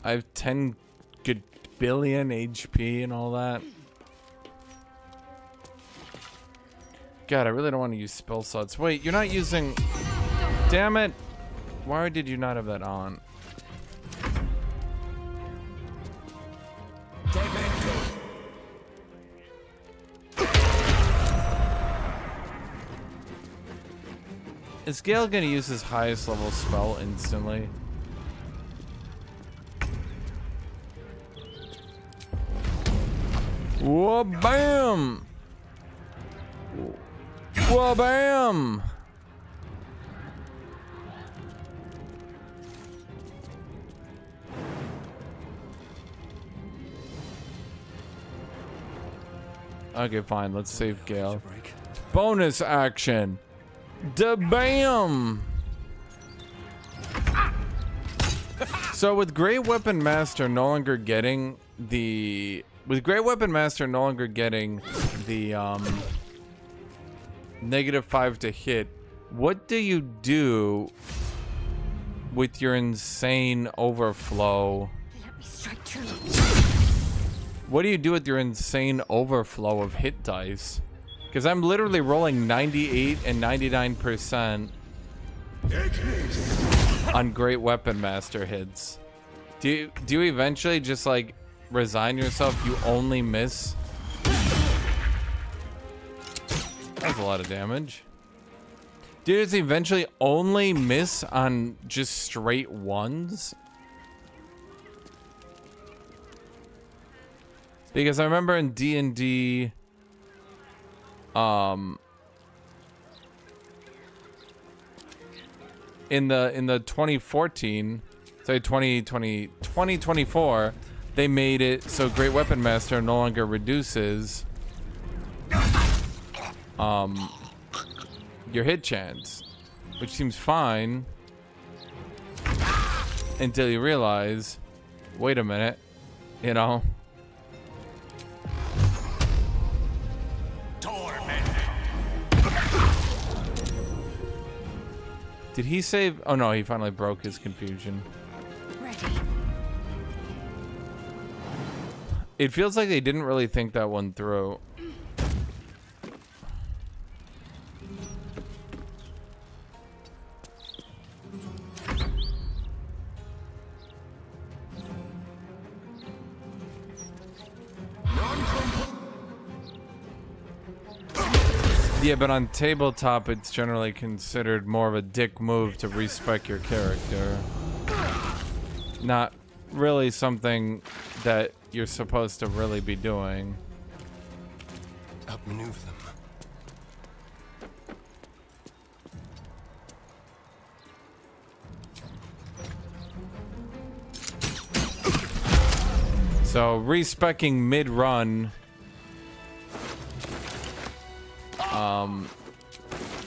I have 10 billion HP and all that. God, I really don't want to use spell slots. Wait, you're not using... Damn it! Why did you not have that on? Is Gale gonna use his highest level spell instantly? Whoa, bam! Whoa, bam! Okay, fine. Let's save Gale. Bonus action. Da bam! So with Great Weapon Master no longer getting the -5 to hit, what do you do with your insane overflow? What do you do with your insane overflow of hit dice? Because I'm literally rolling 98 and 99% on Great Weapon Master hits. Do you eventually just like resign yourself? You only miss. That's a lot of damage. Do you just eventually only miss on just straight ones? Because I remember in D&D, in the 2014, sorry, 2024, they made it so Great Weapon Master no longer reduces your hit chance, which seems fine until you realize, wait a minute, you know. Did he save? Oh no, he finally broke his confusion. Ready. It feels like they didn't really think that one through. Yeah, but on tabletop, it's generally considered more of a dick move to respec your character. Not really something that you're supposed to really be doing. Outmaneuver them. So, respecking mid-run...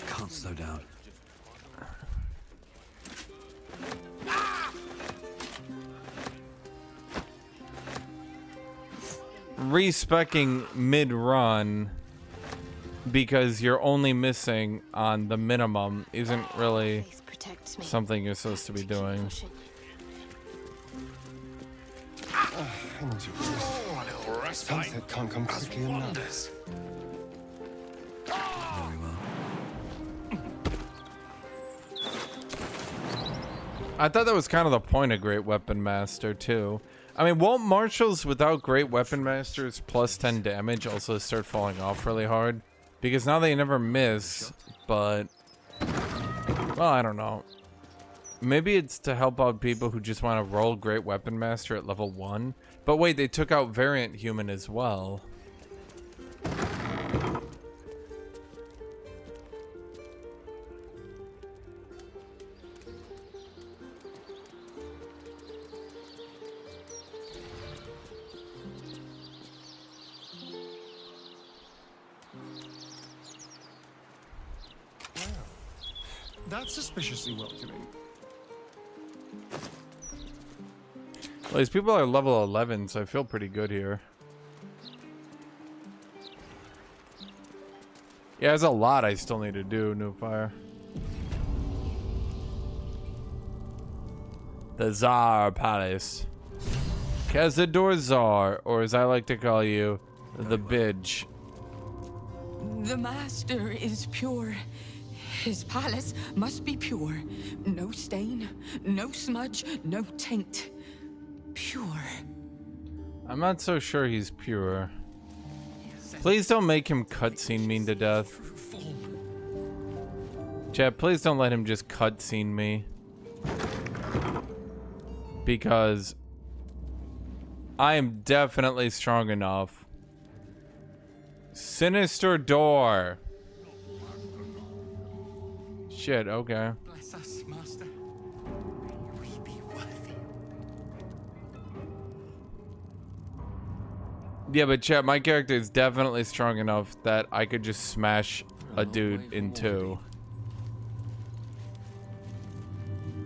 Can't slow down. Respecking mid-run because you're only missing on the minimum isn't really something you're supposed to be doing. Sunset can't come quickly enough. Very well. I thought that was kind of the point of Great Weapon Master too. I mean, won't marshals without Great Weapon Masters plus 10 damage also start falling off really hard? Because now they never miss, but... Well, I don't know. Maybe it's to help out people who just want to roll Great Weapon Master at level 1. But wait, they took out Variant Human as well. That's suspiciously welcoming. Well, these people are level 11, so I feel pretty good here. Yeah, there's a lot I still need to do, New Fire. The Tsar Palace. Cazador Czar, or as I like to call you, the Bidge. The master is pure. His palace must be pure. No stain, no smudge, no taint. Pure. I'm not so sure he's pure. Please don't make him cutscene me to death. Chat, please don't let him just cutscene me. Because I am definitely strong enough. Sinister door. Shit, okay. Bless us, Master. May we be worthy. Yeah, but chat, my character is definitely strong enough that I could just smash a dude in two.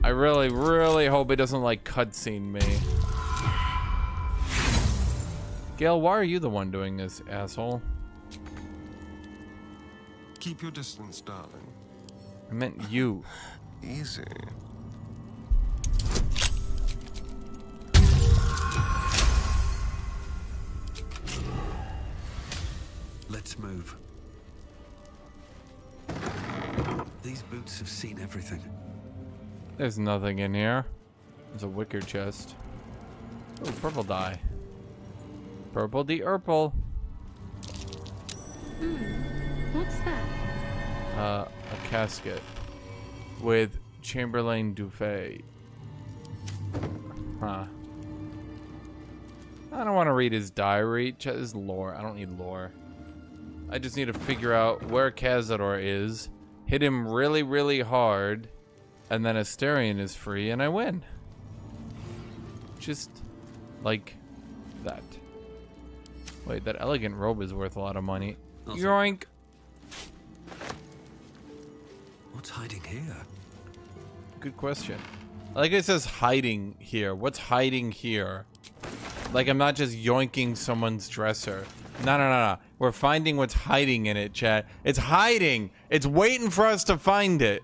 I really, really hope it doesn't like cutscene me. Gale, why are you the one doing this, asshole? Keep your distance, darling. I meant you. Easy. Let's move. These boots have seen everything. There's nothing in here. There's a wicker chest. Oh, purple dye. Purple the Urple. What's that? A casket with Chamberlain Dufay. Huh. I don't want to read his diary. His lore. I don't need lore. I just need to figure out where Cazador is, hit him really, really hard, and then Asterion is free, and I win. Just like that. Wait, that elegant robe is worth a lot of money. Yoink! What's hiding here? Good question. Like it says hiding here. What's hiding here? Like I'm not just yoinking someone's dresser. No. We're finding what's hiding in it, chat. It's hiding! It's waiting for us to find it.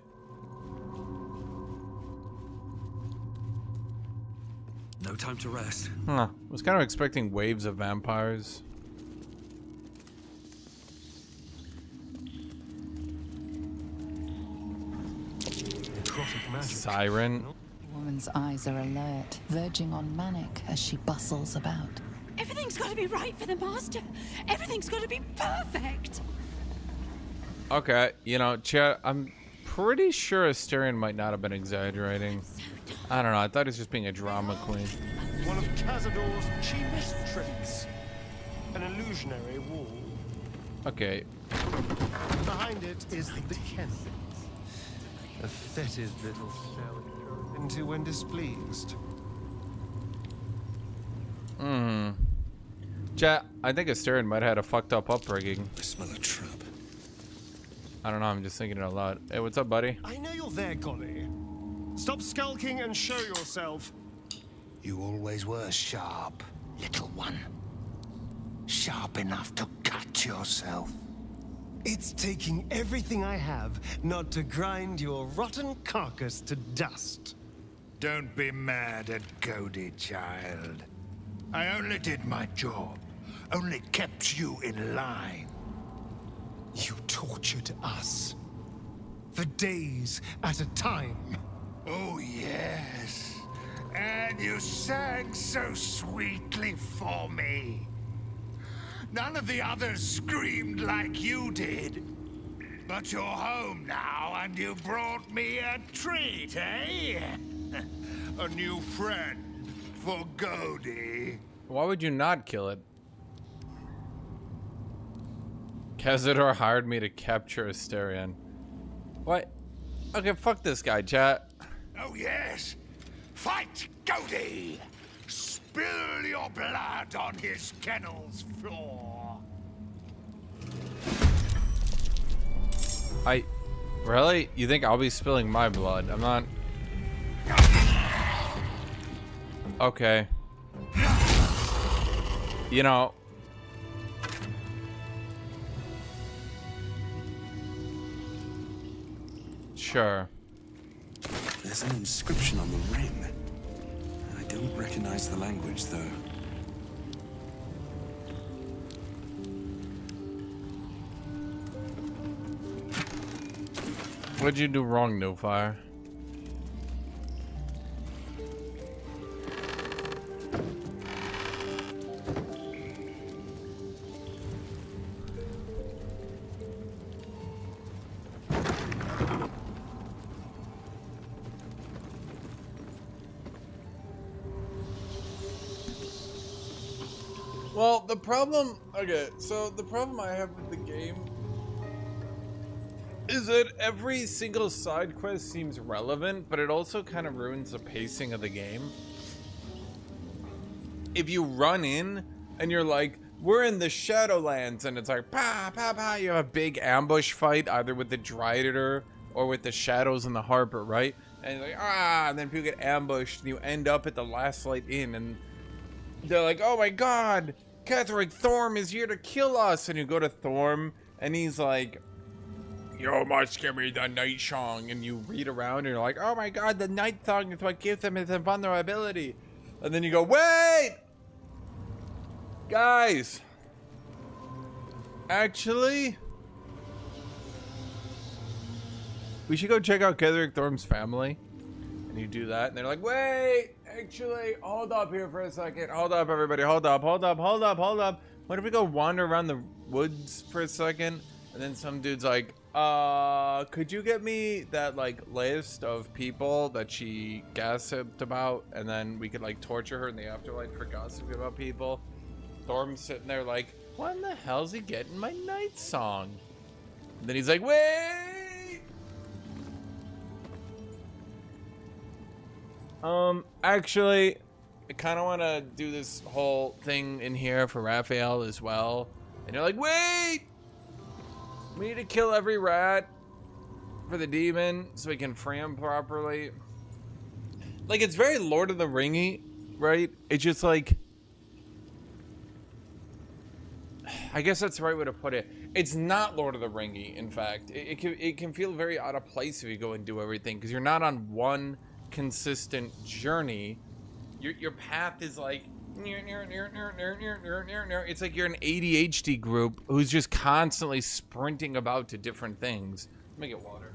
No time to rest. Huh. I was kind of expecting waves of vampires. Siren. The woman's eyes are alert, verging on manic as she bustles about. Everything's got to be right for the master. Everything's got to be perfect. Okay, you know, chat, I'm pretty sure Asterion might not have been exaggerating. I don't know, I thought he was just being a drama queen. One of Cazador's cheapest tricks. An illusionary wall. Okay. Behind it is the kennel. A fetid little cell into when displeased. Chat, I think Asterion might have had a fucked up upbringing. I smell a trap. I don't know, I'm just thinking it a lot. Hey, what's up, buddy? I know you're there, Golly. Stop skulking and show yourself. You always were sharp, little one. Sharp enough to cut yourself. It's taking everything I have not to grind your rotten carcass to dust. Don't be mad at Cody, child. I only did my job. Only kept you in line. You tortured us. For days at a time. Oh, yes. And you sang so sweetly for me. None of the others screamed like you did. But you're home now, and you brought me a treat, eh? A new friend for Cody. Why would you not kill it? Cazador hired me to capture Asterion. What? Okay, fuck this guy, chat. Oh, yes. Fight Cody! Spill your blood on his kennel's floor. Really? You think I'll be spilling my blood? I'm not... Okay. You know... Sure. There's an inscription on the ring. I don't recognize the language, though. What'd you do wrong, No Fire? Well, the problem, okay, so the problem I have with the game is that every single side quest seems relevant, but it also kind of ruins the pacing of the game. If you run in and you're like, we're in the Shadowlands, and it's like, pa, pa, pa, you have a big ambush fight, either with the Dryder or with the Shadows and the Harper, right? And you're like, and then people get ambushed, and you end up at the Last Light Inn, and they're like, oh my god, Guthuk Thorm is here to kill us. And you go to Thorm, and he's like, you must give me the Night Song. And you read around, and you're like, oh my god, the Night Song is what gives him his invulnerability. And then you go, wait! Guys! Actually, we should go check out Guthuk Thorm's family. And you do that, and they're like, wait! Actually, hold up here for a second. Hold up, everybody. Hold up, hold up, hold up, hold up. What if we go wander around the woods for a second? And then some dude's like, could you get me that, like, list of people that she gossiped about? And then we could, like, torture her in the afterlife for gossiping about people. Thorm's sitting there like, what in the hell's he getting my Night Song? And then he's like, wait! Actually, I kind of want to do this whole thing in here for Raphael as well. And you're like, wait! We need to kill every rat for the demon so we can free him properly. Like, it's very Lord of the Ringy, right? It's just like, I guess that's the right way to put it. It's not Lord of the Ringy, in fact. It can feel very out of place if you go and do everything, because you're not on one consistent journey. Your path is like, it's like you're an ADHD group who's just constantly sprinting about to different things. Let me get water.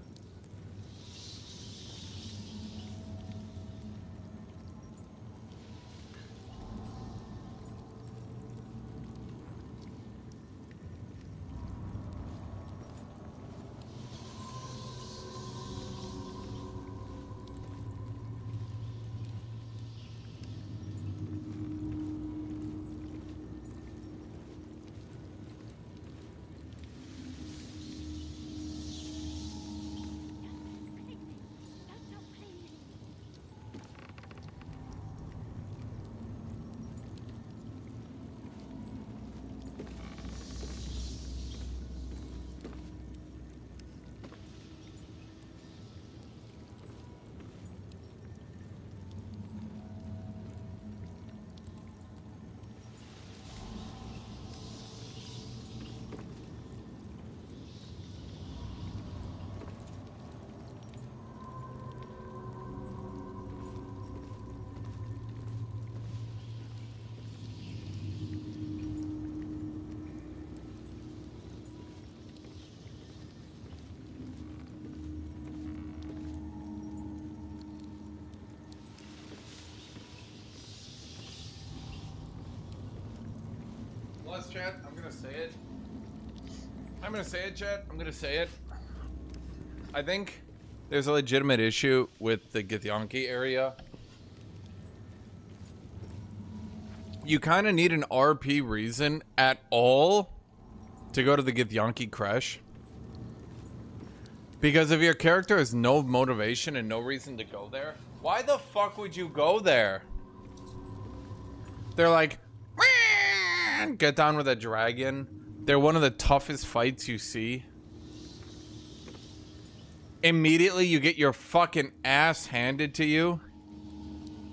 Chat, I'm gonna say it. I'm gonna say it, chat. I'm gonna say it. I think there's a legitimate issue with the Githyanki area. You kind of need an RP reason at all to go to the Githyanki crash. Because if your character has no motivation and no reason to go there, why the fuck would you go there? They're like, get down with a dragon. They're one of the toughest fights you see. Immediately you get your fucking ass handed to you.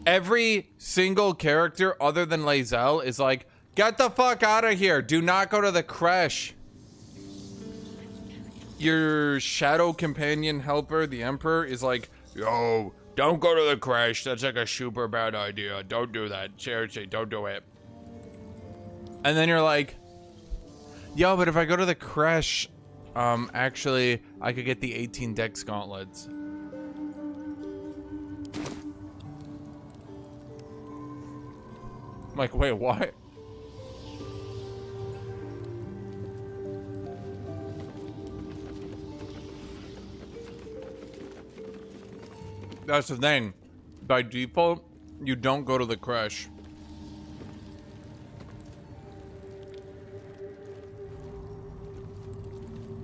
Every single character other than Lae'zel is like, get the fuck out of here. Do not go to the crash. Your shadow companion helper, the Emperor, is like, yo, don't go to the crash. That's like a super bad idea. Don't do that. Seriously, don't do it. And then you're like, yo, but if I go to the crash, Actually, I could get the 18 Dex gauntlets. I'm like, wait, what? That's the thing. By default, you don't go to the crash.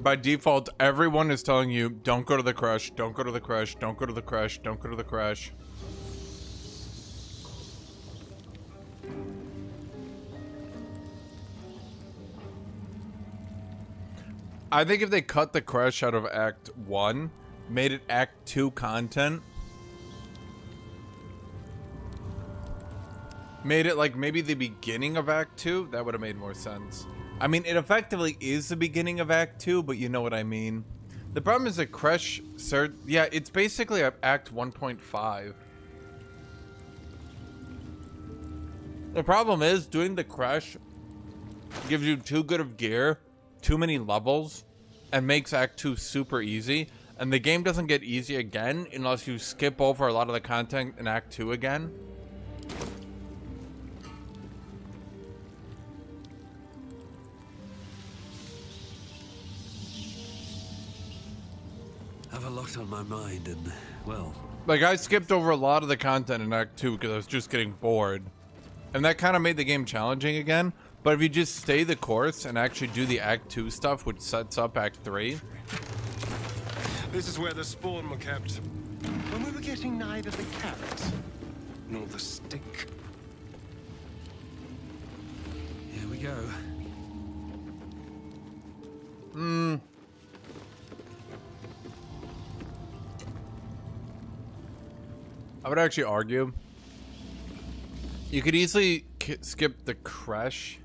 By default, everyone is telling you, don't go to the crash, don't go to the crash, don't go to the crash, don't go to the crash. I think if they cut the crash out of Act 1, made it Act 2 content, made it like maybe the beginning of Act 2, that would have made more sense. I mean, it effectively is the beginning of Act 2, but you know what I mean. The problem is that crash yeah, it's basically Act 1.5. The problem is doing the crash gives you too good of gear, too many levels, and makes Act 2 super easy. And the game doesn't get easy again unless you skip over a lot of the content in Act 2 again. I have a lot on my mind and, well... Like, I skipped over a lot of the content in Act 2 because I was just getting bored. And that kind of made the game challenging again. But if you just stay the course and actually do the Act 2 stuff, which sets up Act 3... This is where the spawn were kept. When we were getting neither the carrot nor the stick. Here we go. I would actually argue you could easily skip the crash.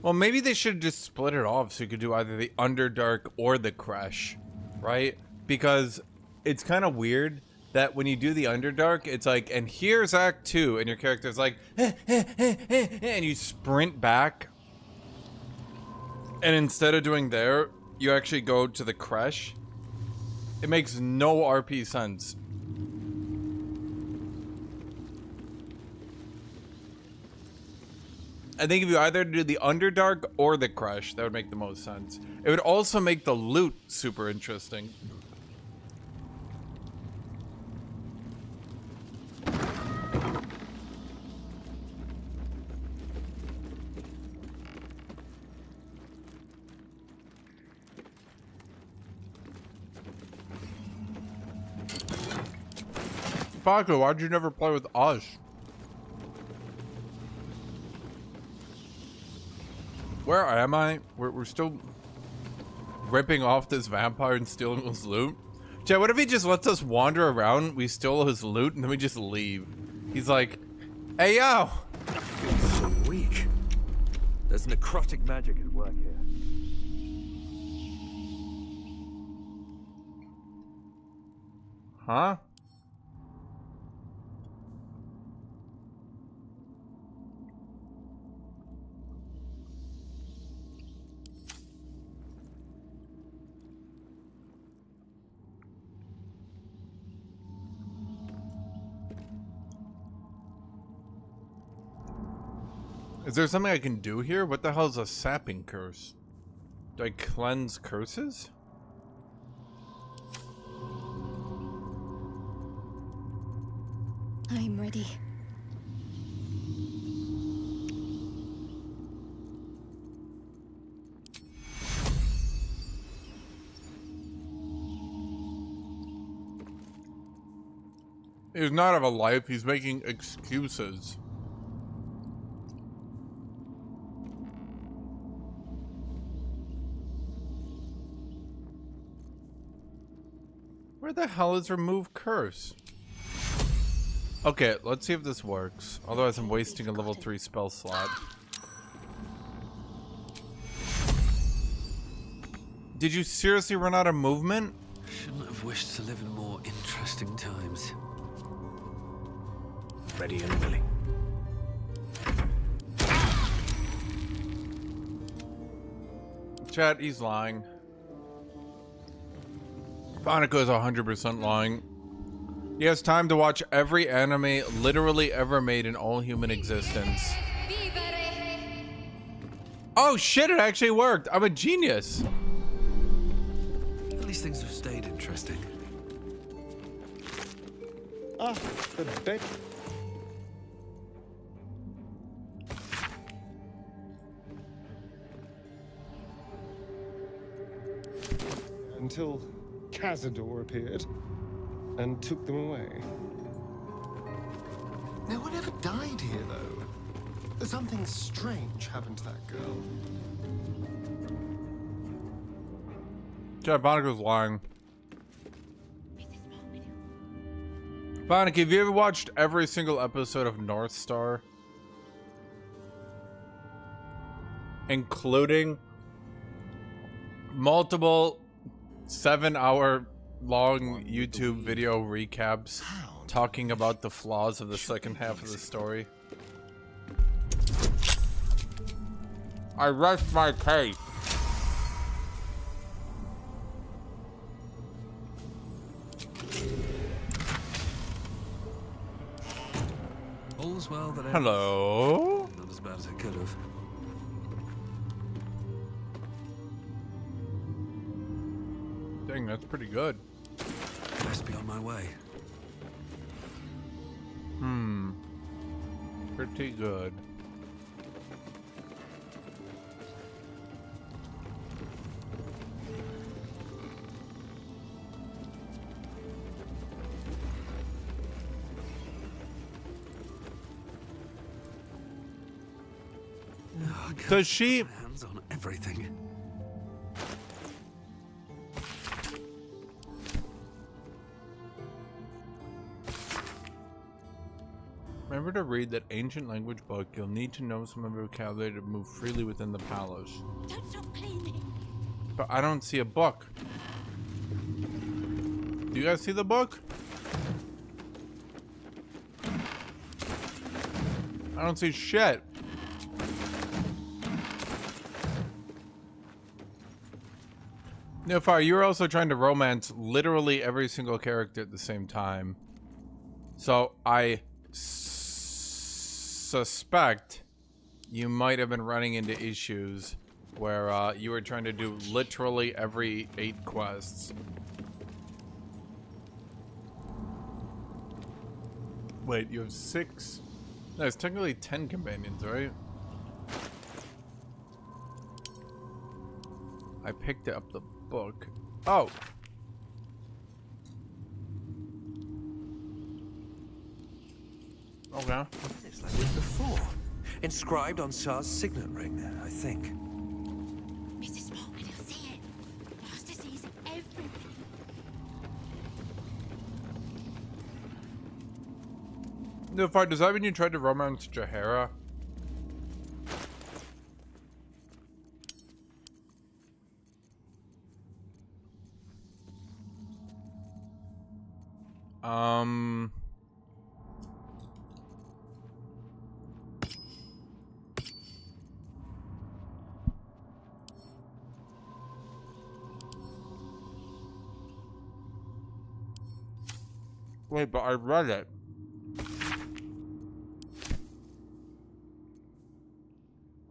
Well, maybe they should just split it off so you could do either the Underdark or the crash, right? Because it's kind of weird that when you do the Underdark, it's like, and here's Act 2, and your character's like, and you sprint back. And instead of doing there, you actually go to the crash. It makes no RP sense. I think if you either do the Underdark or the crash, that would make the most sense. It would also make the loot super interesting. Paco, why'd you never play with us? Where am I? We're still ripping off this vampire and stealing his loot. Chat, what if he just lets us wander around, we steal his loot, and then we just leave? He's like, hey, yo! I feel so weak. There's necrotic magic at work here. Huh? Is there something I can do here? What the hell is a sapping curse? Do I cleanse curses? I'm ready. He does not have a life, he's making excuses. Where the hell is remove curse? Okay, let's see if this works. Otherwise I'm wasting a level 3 spell slot. Did you seriously run out of movement? Shouldn't have wished to live in more interesting times. Ready and willing. Chat, he's lying. Monica is 100% lying. He has time to watch every anime literally ever made in all human existence. Oh shit, it actually worked. I'm a genius. At least things have stayed interesting. Ah, the bed. Until Cazador appeared and took them away. No one ever died here, though. Something strange happened to that girl. Chat, Monica's lying. Monica, have you ever watched every single episode of North Star? Including multiple 7-hour long YouTube video recaps talking about the flaws of the second half of the story? I rest my case. All's well that ends. Hello? Not as bad as it could have. Dang, that's pretty good. Best be on my way. Pretty good. Oh, God, Does she? Hands on everything. Remember to read that ancient language book. You'll need to know some of the vocabulary to move freely within the palace. Don't stop cleaning. But I don't see a book. Do you guys see the book? I don't see shit. Nilfire, you're also trying to romance literally every single character at the same time. So I suspect you might have been running into issues where you were trying to do literally every 8 quests. Wait, you have 6? No, it's technically 10 companions, right? I picked up the book. Oh! Okay. It's like this before. Inscribed on Sar's signet ring, I think. Mrs. Morgan, you'll see it. Master sees everything. Nilfire, does that mean you tried to romance Jahara? Wait, but I read it.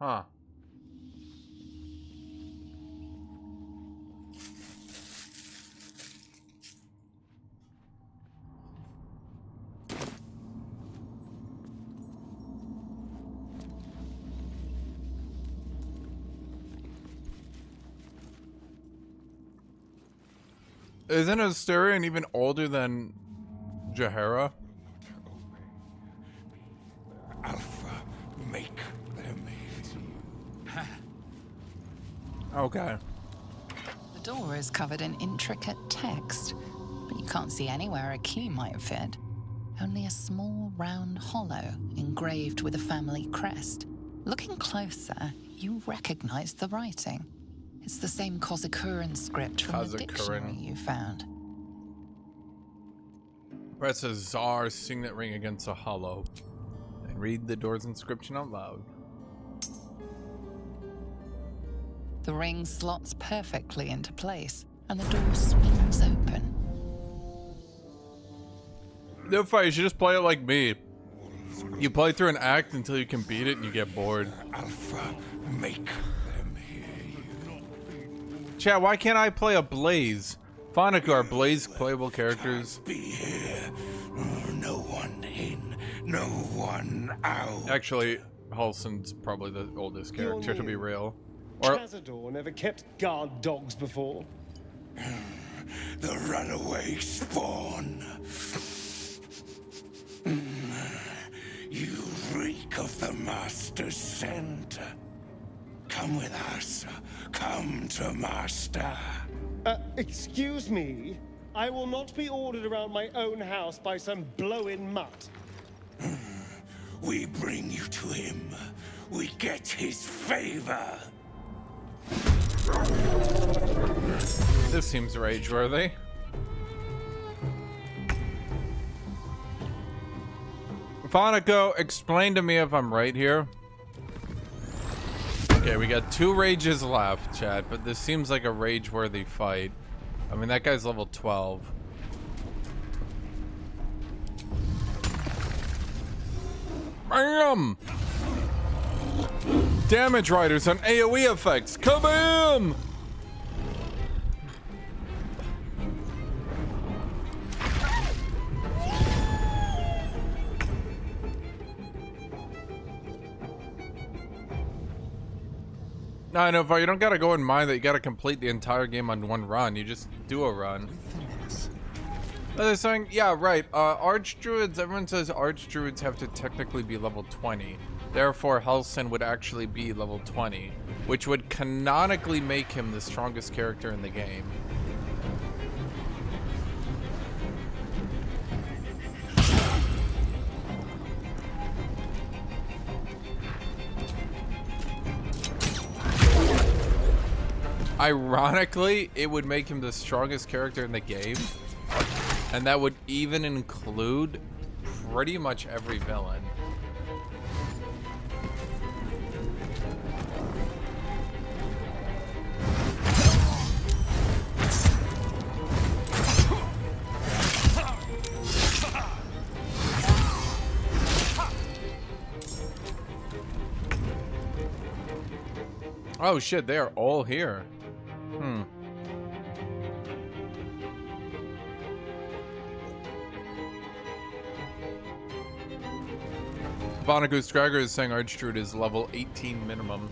Huh. Isn't Asturian even older than Jahara? Alpha, make them hit. Okay. The door is covered in intricate text, but you can't see anywhere a key might fit. Only a small round hollow engraved with a family crest. Looking closer, you recognize the writing. It's the same Kozakuran script from the dictionary you found. Press a Tsar signet ring against a hollow and read the door's inscription out loud. The ring slots perfectly into place, and the door swings open. No fight, you should just play it like me. You play through an act until you can beat it and you get bored. Alpha, make them hear you. Chat, why can't I play a Blaze? Fanica, are Blaze playable characters? Be here. No one in, no one out. Actually, Halsin's probably the oldest character, to be real. Or Cazador never kept guard dogs before. The runaway spawn. You reek of the Master's scent. Come with us. Come to Master. Excuse me? I will not be ordered around my own house by some blow-in mutt. We bring you to him. We get his favor. this seems rage-worthy. Fonico, explain to me if I'm right here. Okay, we got 2 rages left, chat, but this seems like a rage-worthy fight. I mean, that guy's level 12. Bam! Damage riders on AoE effects. Kabam! No, I know, but you don't gotta go in mind that you gotta complete the entire game on 1 run. You just do a run. They're saying, yeah, right. Archdruids, everyone says Archdruids have to technically be level 20. Therefore, Halsin would actually be level 20, which would canonically make him the strongest character in the game. Ironically, it would make him the strongest character in the game, and that would even include pretty much every villain. Oh shit, they are all here. Bonagoose Dragger is saying Archdruid is level 18 minimum.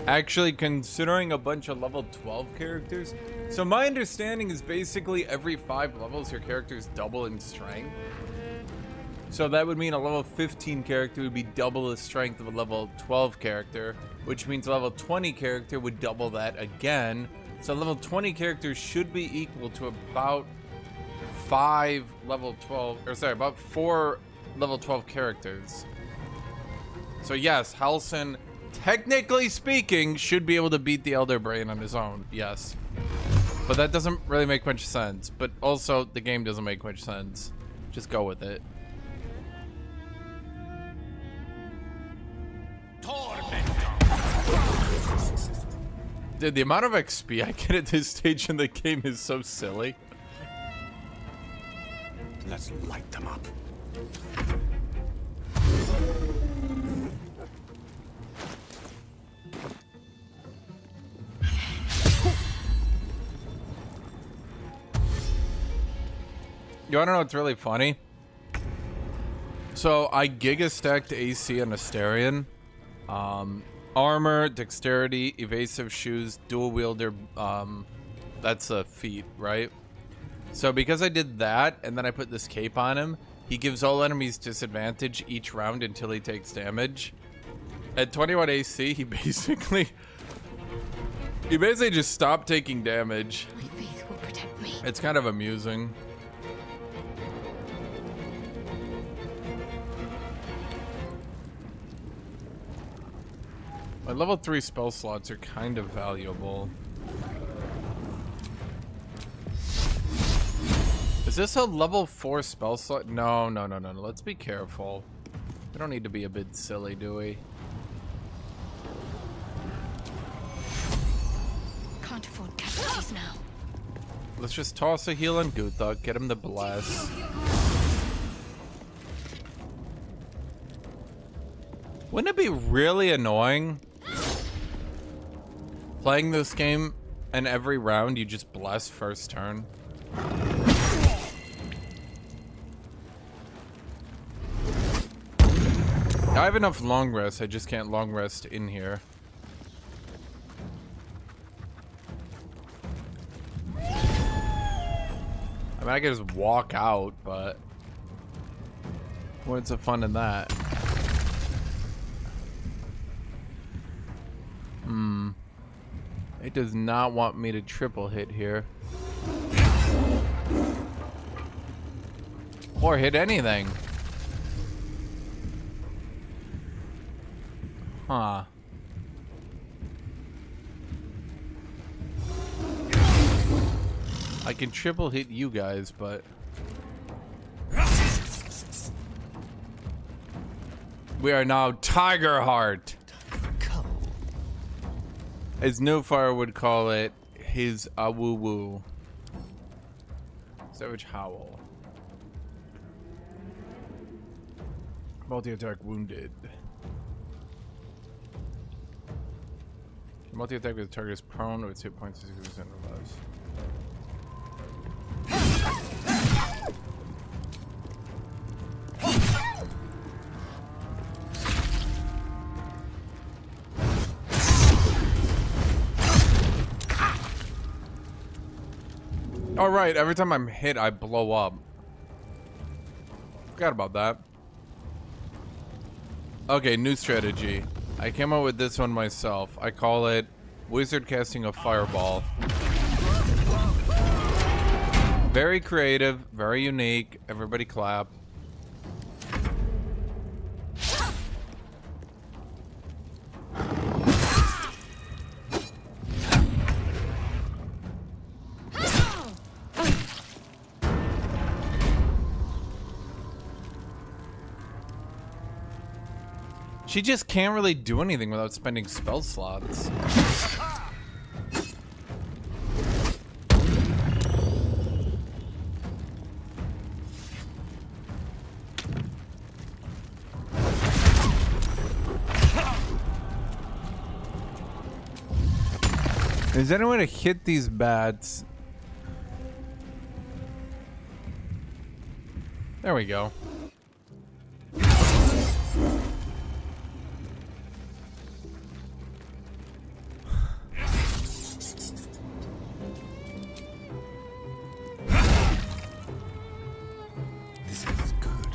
Actually, considering a bunch of level 12 characters, so my understanding is basically every 5 levels your characters double in strength. So that would mean a level 15 character would be double the strength of a level 12 character, which means a level 20 character would double that again. So level 20 characters should be equal to about 5 level 12, or sorry, about 4 level 12 characters. So yes, Halsin, technically speaking, should be able to beat the Elder Brain on his own, yes. But that doesn't really make much sense. But also, the game doesn't make much sense. Just go with it. Dude, the amount of XP I get at this stage in the game is so silly. Let's light them up. You wanna know what's really funny? So I giga stacked AC on Asterion. Armor, dexterity, evasive shoes, dual wielder, that's a feat, right? So because I did that, and then I put this cape on him, he gives all enemies disadvantage each round until he takes damage. At 21 AC, he basically just stopped taking damage. My faith will protect me. It's kind of amusing. My level 3 spell slots are kind of valuable. Is this a level 4 spell slot? No. Let's be careful. We don't need to be a bit silly, do we? let's just toss a heal on Guthuk, get him to bless. Wouldn't it be really annoying playing this game and every round you just bless first turn? I have enough long rest, I just can't long rest in here. I mean, I could just walk out, but what's the fun in that? It does not want me to triple hit here. Or hit anything. Huh. I can triple hit you guys, but we are now Tiger Heart. As Nofire would call it, his awoo-woo. Savage Howl. Multi-attack wounded. Multi-attack with the target is prone with 2 points 60% or less. All right, every time I'm hit, I blow up. Forgot about that. Okay, new strategy. I came up with this one myself. I call it Wizard Casting a Fireball. Very creative, very unique. Everybody clap. She just can't really do anything without spending spell slots. Is there any way to hit these bats? There we go.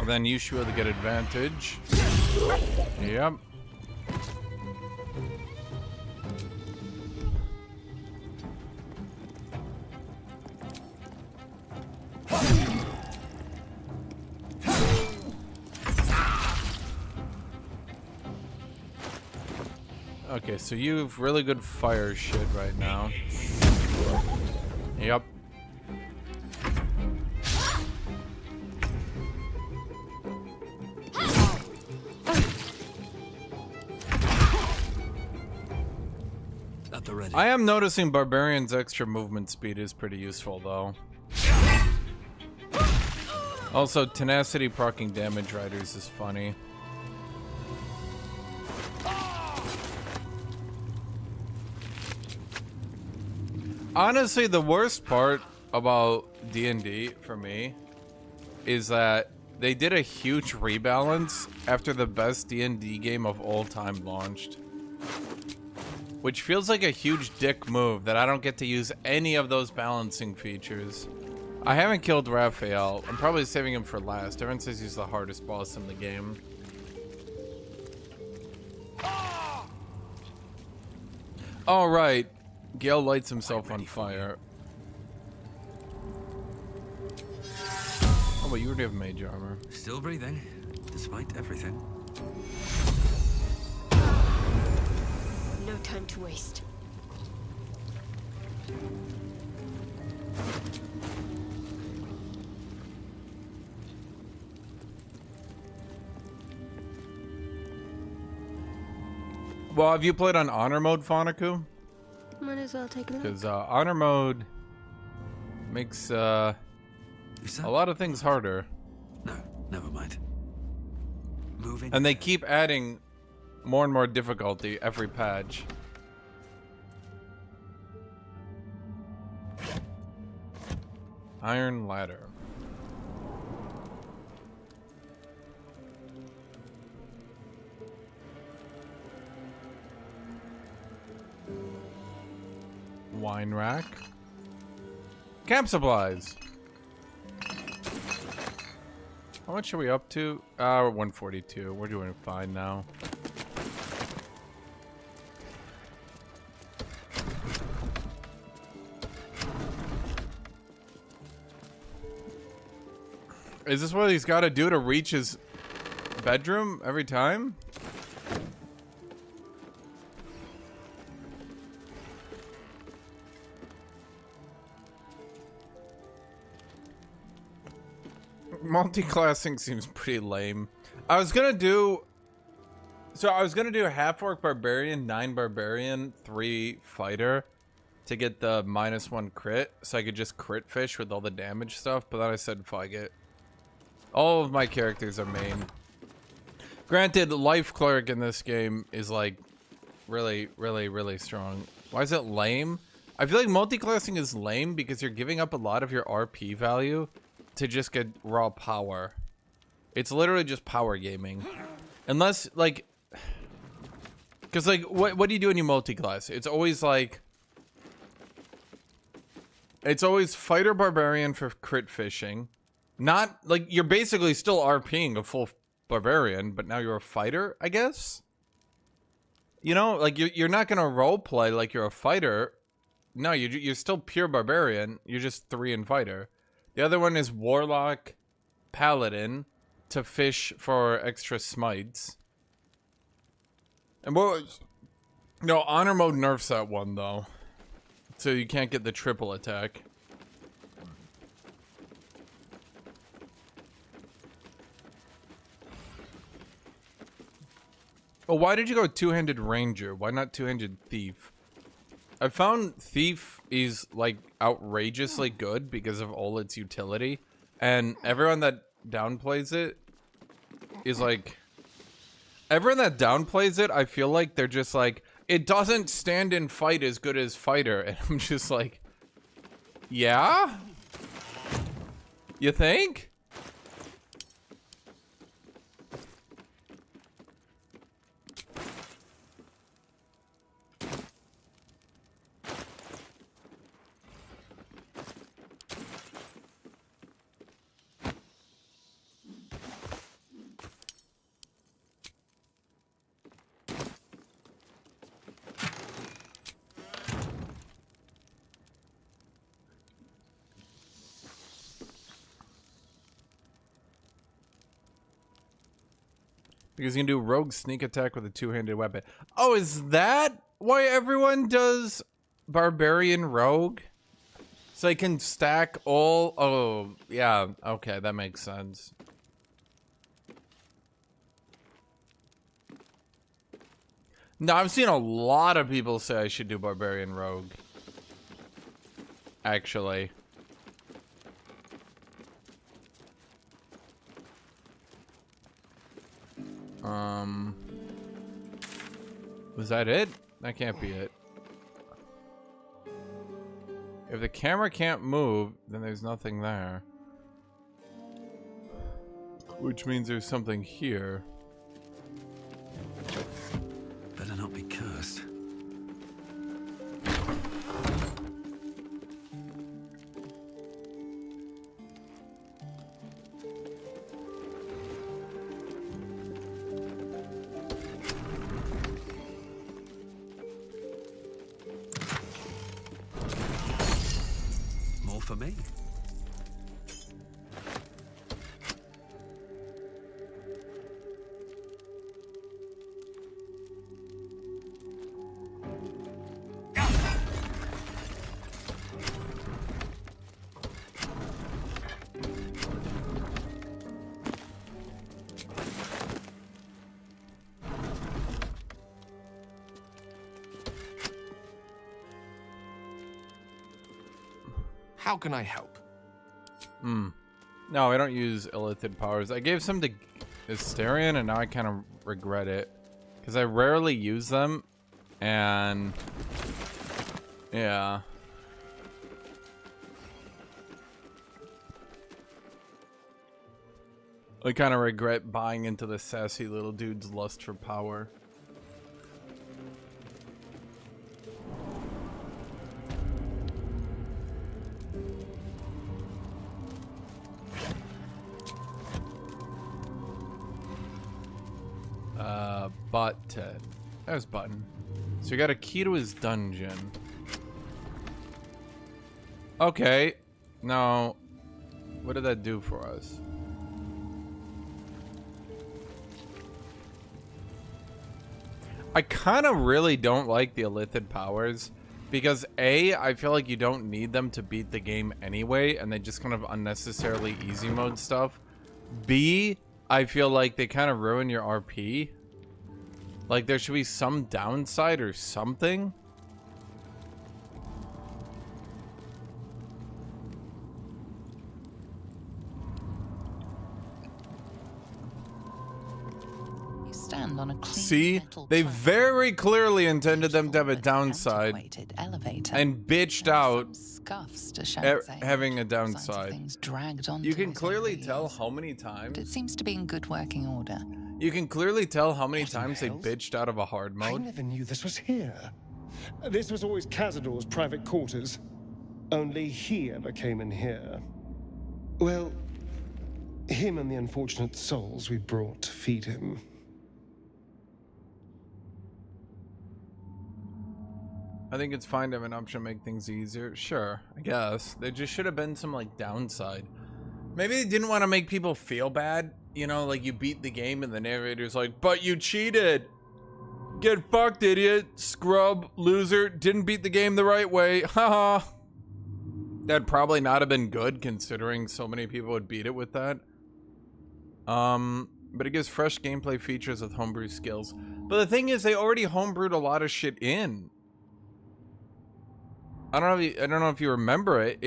Then you should be able to get advantage. Yep. Okay, so you have really good fire shit right now. Yep. I am noticing Barbarian's extra movement speed is pretty useful, though. Also, Tenacity proccing damage riders is funny. Honestly, the worst part about D&D for me is that they did a huge rebalance after the best D&D game of all time launched. Which feels like a huge dick move that I don't get to use any of those balancing features. I haven't killed Raphael. I'm probably saving him for last. Everyone says he's the hardest boss in the game. All right. Gale lights himself on fire. Oh, but you already have mage armor. Still breathing, despite everything. No time to waste. Well, have you played on honor mode, Fanaku? Might as well take a look. Because honor mode makes a lot of things harder. No, never mind. Moving. And they keep adding more and more difficulty every patch. Iron ladder. Wine rack. Camp supplies. How much are we up to? We're 142. We're doing fine now. Is this what he's got to do to reach his bedroom every time? Multi-classing seems pretty lame. I was gonna do half orc barbarian, 9 barbarian, 3 fighter to get the -1 crit, so I could just crit fish with all the damage stuff. But then I said, fuck it. All of my characters are main. Granted, life cleric in this game is like really, really, really strong. Why is it lame? I feel like multi-classing is lame because you're giving up a lot of your RP value to just get raw power. It's literally just power gaming. Unless, like... Because, like, what do you do when you multi-class? It's always, like... It's always fighter barbarian for crit fishing. Not, like, you're basically still RPing a full barbarian, but now you're a fighter, I guess? You know, like, you're not gonna roleplay like you're a fighter. No, you're still pure barbarian. You're just 3 in fighter. The other one is Warlock, Paladin, to fish for extra smites. And what was... No, Honor Mode nerfs that one, though. So you can't get the triple attack. Oh, why did you go two-handed ranger? Why not two-handed thief? I found thief is like outrageously good because of all its utility, and everyone that downplays it is like, everyone that downplays it, I feel like they're just like, it doesn't stand in fight as good as fighter, and I'm just like, yeah? You think? Because you can do rogue sneak attack with a two-handed weapon. Oh, is that why everyone does barbarian rogue? So they can stack all... Oh, yeah. Okay, that makes sense. No, I've seen a lot of people say I should do barbarian rogue. Actually. Was that it? That can't be it. If the camera can't move, then there's nothing there. Which means there's something here. Better not be cursed. For me. How can I help? No, I don't use illithid powers. I gave some to Asterion, and now I kind of regret it. Because I rarely use them, and... yeah. I kind of regret buying into the sassy little dude's lust for power. Button. There's Button. So we got a key to his dungeon. Okay. Now, what did that do for us? I kind of really don't like the illithid powers because A, I feel like you don't need them to beat the game anyway, and they just kind of unnecessarily easy mode stuff. B, I feel like they kind of ruin your RP. Like there should be some downside or something. Stand on a clean See, they very clearly intended them to have a downside and bitched out scuffs to having a downside. Dragged on You can clearly tell how many times. It seems to be in good working order. You can clearly tell how many times they bitched out of a hard I mode. never knew this was here. This was always Cazador's private quarters. Only he ever came in here. Well, him and the unfortunate souls we brought to feed him. I think it's fine to have an option to make things easier. Sure, I guess. There just should have been some, like, downside. Maybe they didn't want to make people feel bad. You know, like, you beat the game and the narrator's like, but you cheated! Get fucked, idiot! Scrub, loser, didn't beat the game the right way. Haha! That'd probably not have been good, considering so many people would beat it with that. But it gives fresh gameplay features with homebrew skills. But the thing is, they already homebrewed a lot of shit in. I don't know if you remember it.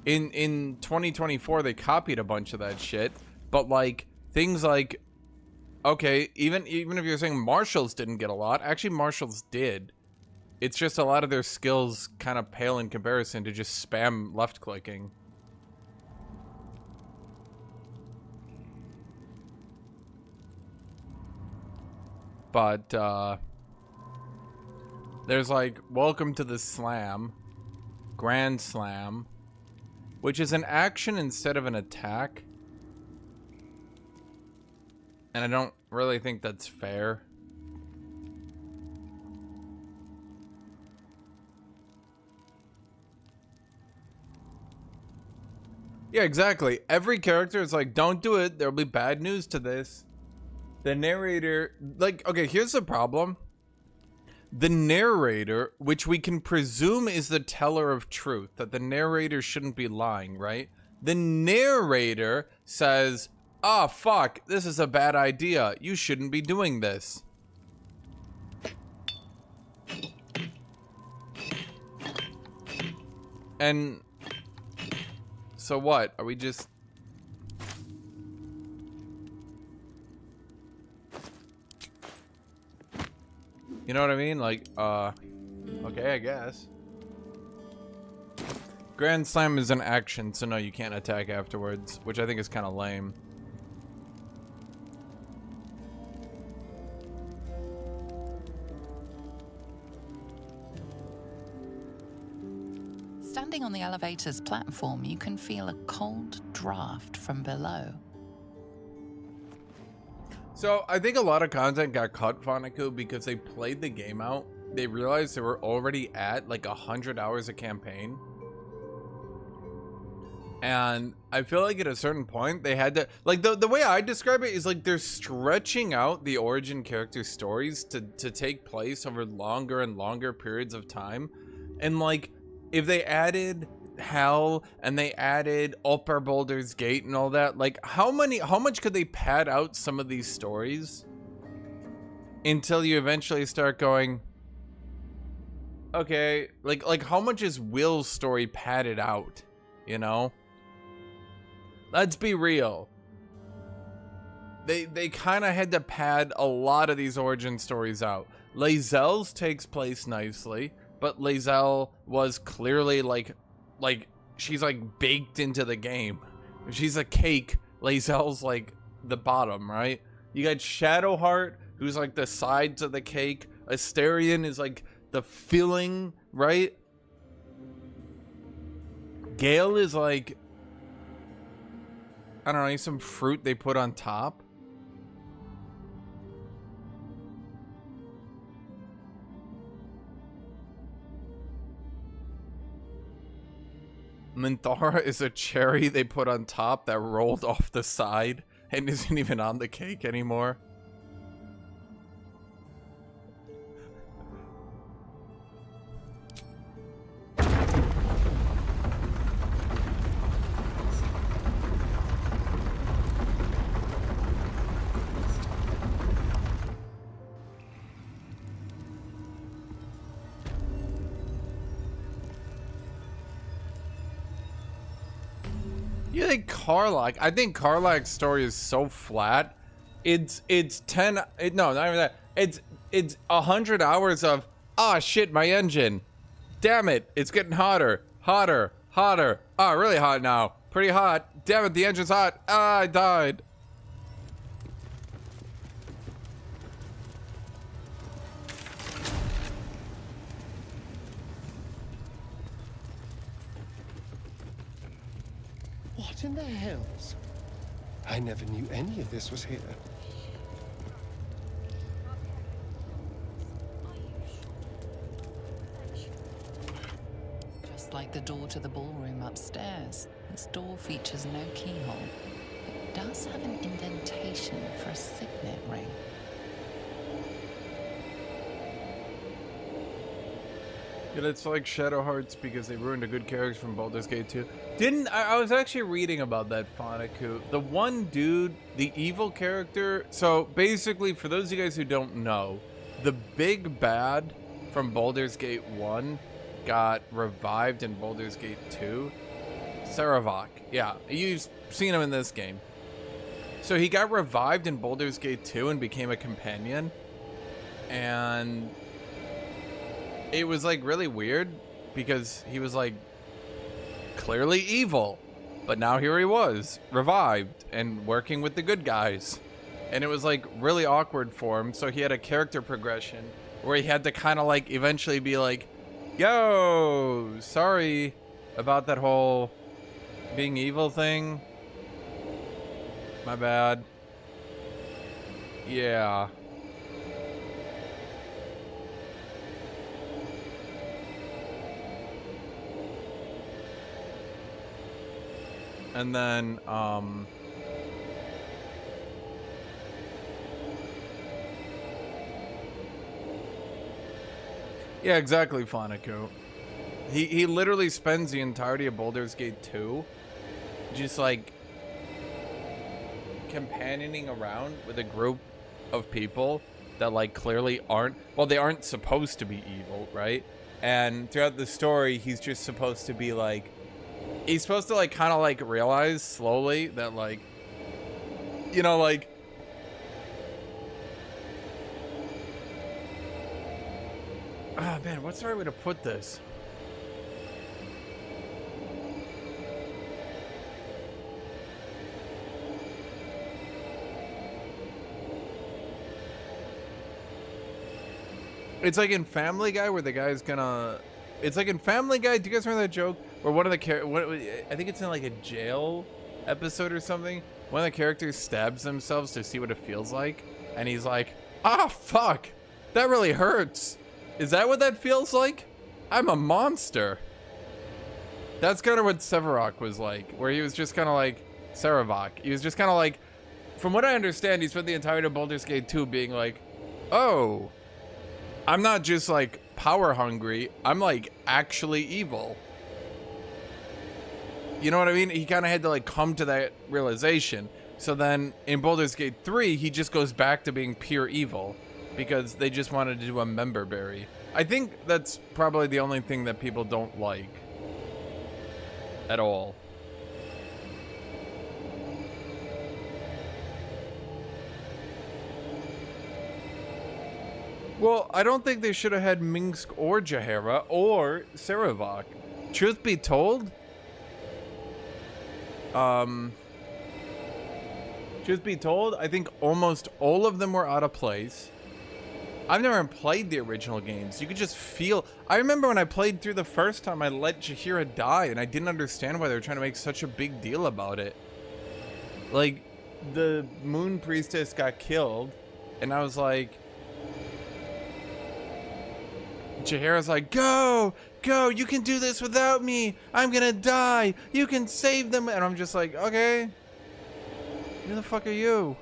In 2024 they copied a bunch of that shit, but like things like, okay, even if you're saying marshals didn't get a lot, actually marshals did. It's just a lot of their skills kind of pale in comparison to just spam left clicking. But there's like welcome to the slam, grand slam, which is an action instead of an attack, and I don't really think that's fair. Yeah, exactly. Every character is like, don't do it, there'll be bad news to this. The narrator, like, okay, here's the problem. The narrator, which we can presume is the teller of truth, that the narrator shouldn't be lying, right? The narrator says, ah, fuck, this is a bad idea. You shouldn't be doing this. And so what? Are we just... You know what I mean? Like, okay, I guess. Grand Slam is an action, so no, you can't attack afterwards, which I think is kind of lame. Standing on the elevator's platform, you can feel a cold draft from below. So, I think a lot of content got cut, Foniku, because they played the game out. They realized they were already at, like, 100 hours of campaign. And I feel like at a certain point, they had to... Like, the way I describe it is, like, they're stretching out the origin character stories to take place over longer and longer periods of time. And, like, if they added Hell and they added Upper Baldur's Gate and all that, like how much could they pad out some of these stories until you eventually start going, okay, like how much is Will's story padded out? you know? Let's be real. They kind of had to pad a lot of these origin stories out. Lae'zel's takes place nicely, but Lae'zel was clearly like she's like baked into the game. If she's a cake, Lae'zel's like the bottom, right? You got Shadowheart, who's like the sides of the cake. Astarion is like the filling, right? Gale is like, I don't know, some fruit they put on top. Minthara is a cherry they put on top that rolled off the side and isn't even on the cake anymore. You think Karlach? I think Karlach's story is so flat. It's 10. No, not even that. It's 100 hours of shit, my engine. Damn it, it's getting hotter, hotter, hotter. Oh, really hot now. Pretty hot. Damn it, the engine's hot. I died. What in the hells? I never knew any of this was here. Just like the door to the ballroom upstairs, this door features no keyhole, but does have an indentation for a signet ring. Yeah, it's like Shadowhearts because they ruined a good character from Baldur's Gate 2. I was actually reading about that, Fanaku. The one dude, the evil character. So basically, for those of you guys who don't know, the big bad from Baldur's Gate 1 got revived in Baldur's Gate 2. Saravak. Yeah, you've seen him in this game. So he got revived in Baldur's Gate 2 and became a companion. And it was like really weird because he was like clearly evil, but now here he was revived and working with the good guys, and it was like really awkward for him. So he had a character progression where he had to kind of like eventually be like, yo, sorry about that whole being evil thing, my bad. Yeah. And then, yeah, exactly, Fanaku. He literally spends the entirety of Baldur's Gate 2 just, like, companioning around with a group of people that, like, clearly aren't, well, they aren't supposed to be evil, right? And throughout the story, he's just supposed to be, like, he's supposed to, like, kind of, like, realize slowly that, like, you know, like, oh, man, what's the right way to put this? It's like in Family Guy where the guy's gonna... It's like in Family Guy, do you guys remember that joke? Where one of the I think it's in like a jail episode or something. One of the characters stabs themselves to see what it feels like. And he's like, ah, fuck. That really hurts. Is that what that feels like? I'm a monster. That's kind of what Sevarok was like. Where he was just kind of like, Saravok. He was just kind of like, from what I understand, he spent the entirety of Baldur's Gate 2 being like, oh, I'm not just like power hungry. I'm like actually evil. You know what I mean? He kind of had to like come to that realization. So then in Baldur's Gate 3, he just goes back to being pure evil because they just wanted to do a member berry. I think that's probably the only thing that people don't like. at all. Well, I don't think they should have had Minsk or Jahara or Saravak. Truth be told, I think almost all of them were out of place. I've never played the original games. You could just feel... I remember when I played through the first time, I let Jahira die, and I didn't understand why they were trying to make such a big deal about it. Like, the Moon Priestess got killed, and I was like... Jahira's like, go! Go! You can do this without me! I'm gonna die! You can save them! And I'm just like, okay. Who the fuck are you?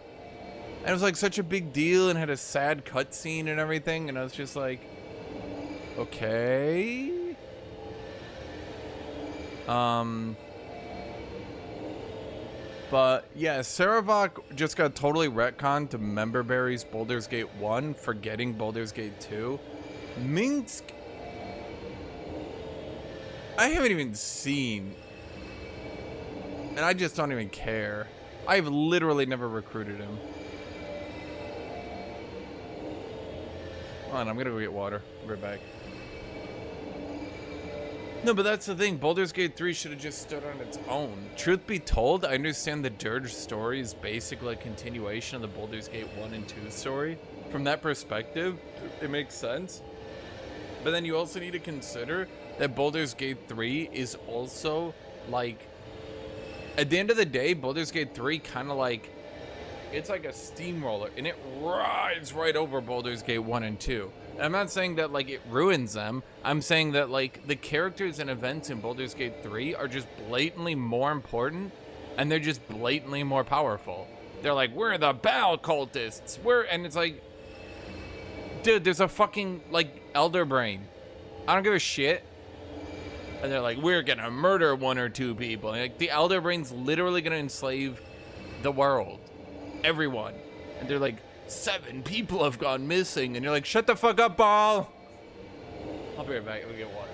And it was like such a big deal and had a sad cutscene and everything, and I was just like, okay. But yeah, Saravak just got totally retconned to Member Berry's Baldur's Gate 1, forgetting Baldur's Gate 2. Minsk, I haven't even seen, and I just don't even care. I've literally never recruited him. Hold on, I'm gonna go get water. I'll be right back. No, but that's the thing. Baldur's Gate 3 should have just stood on its own. Truth be told, I understand the Dirge story is basically a continuation of the Baldur's Gate 1 and 2 story. From that perspective, it makes sense. But then you also need to consider that Baldur's Gate 3 is also, like... At the end of the day, Baldur's Gate 3 kind of like... It's like a steamroller, and it rides right over Baldur's Gate 1 and 2. And I'm not saying that, like, it ruins them. I'm saying that, like, the characters and events in Baldur's Gate 3 are just blatantly more important, and they're just blatantly more powerful. They're like, we're the Baal cultists. And it's like... Dude, there's a fucking, like, Elder Brain. I don't give a shit. And they're like, we're gonna murder 1 or 2 people. And, like, the Elder Brain's literally gonna enslave the world. Everyone. And they're like, 7 people have gone missing. And you're like, shut the fuck up, Baal. I'll be right back. We'll get water.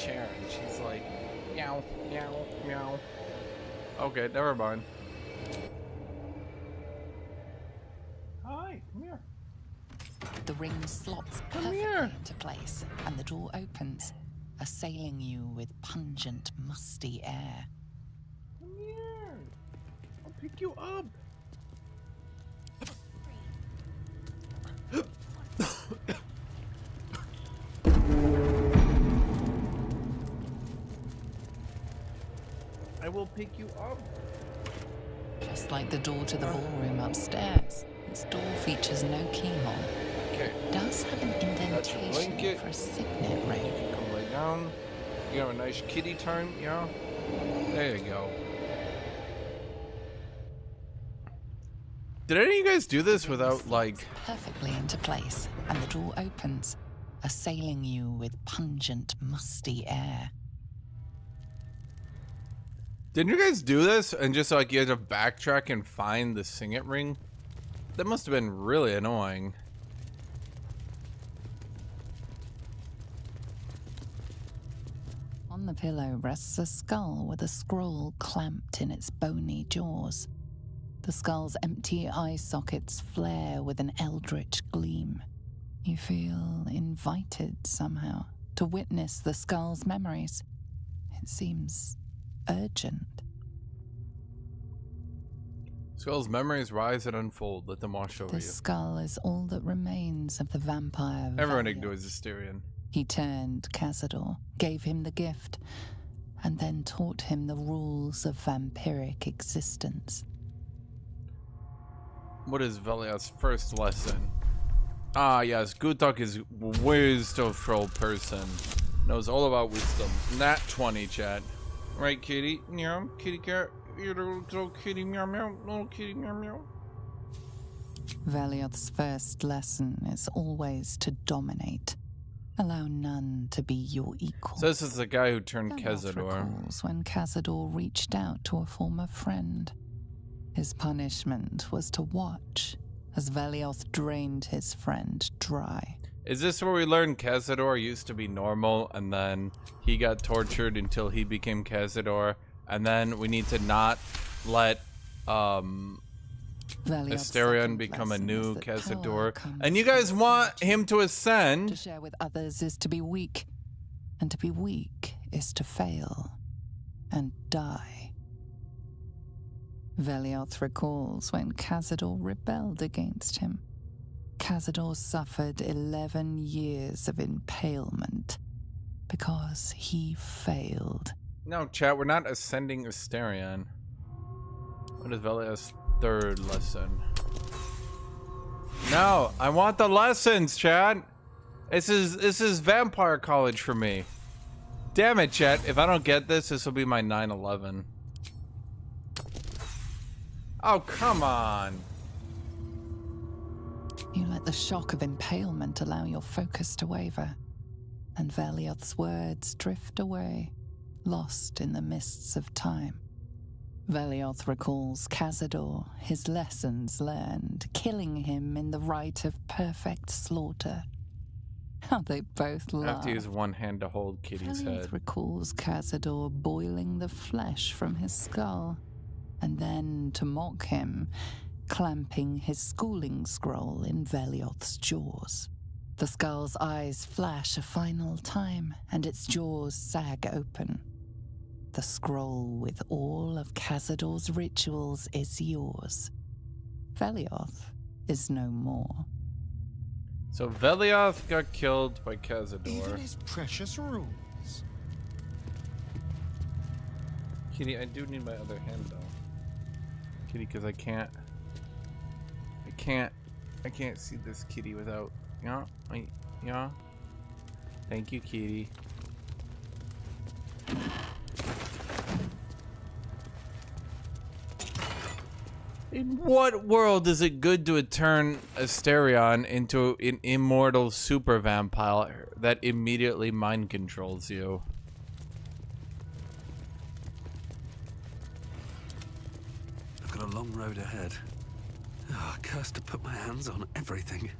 chair and she's like, meow, meow, meow. Okay, never mind. Hi, come here. The ring slots perfectly into place, and the door opens, assailing you with pungent, musty air. Come here. I'll pick you up. I will pick you up. Just like the door to the ballroom upstairs, this door features no keyhole. Okay. It does have an indentation for a signet ring. Come lay down. You have a nice kitty time, yeah? There you go. Did any of you guys do this without, like... Perfectly into place, and the door opens, assailing you with pungent, musty air. Didn't you guys do this and just, like, you had to backtrack and find the signet ring? That must have been really annoying. On the pillow rests a skull with a scroll clamped in its bony jaws. The skull's empty eye sockets flare with an eldritch gleam. You feel invited somehow to witness the skull's memories. It seems urgent. Skull's memories rise and unfold. Let them wash over The you. skull is all that remains of the vampire. Everyone Valiant. ignores Asterion. He turned Cazador, gave him the gift, and then taught him the rules of vampiric existence. What is Velia's first lesson? Ah, yes, GUTHUK is wisdomful person. Knows all about wisdom. Nat 20, chat. Right, kitty? Meow, kitty cat. You little kitty meow meow. Little kitty meow meow. Velioth's first lesson is always to dominate. Allow none to be your equal. So this is the guy who turned Velioth Cazador. recalls when Cazador reached out to a former friend. His punishment was to watch as Velioth drained his friend dry. Is this where we learned Cazador used to be normal and then he got tortured until he became Cazador? And then we need to not let Asterion become a new Cazador. And you guys want him to ascend? To share with others is to be weak, and to be weak is to fail and die. Velioth recalls when Cazador rebelled against him. Cazador suffered 11 years of impalement because he failed. No, chat, we're not ascending Asterion. What is Velia's third lesson? No, I want the lessons, chat. This is vampire college for me. Damn it, chat. If I don't get this, this will be my 9/11. Oh, come on. You let the shock of impalement allow your focus to waver, and Velioth's words drift away, lost in the mists of time. Velioth recalls Cazador, his lessons learned, killing him in the rite of perfect slaughter. How they both I laugh. have to use one hand to hold Kitty's Velioth head. recalls Cazador boiling the flesh from his skull, and then, to mock him, clamping his schooling scroll in Velioth's jaws. The skull's eyes flash a final time, and its jaws sag open. The scroll with all of Cazador's rituals is yours. Velioth is no more. So Velioth got killed by Cazador. Even his precious rules. Kitty, I do need my other hand though. Kitty, because I can't see this kitty without, yeah. Thank you, Kitty. In what world is it good to turn Asterion into an immortal super vampire that immediately mind controls you? I've got a long road ahead. Oh, cursed to put my hands on everything.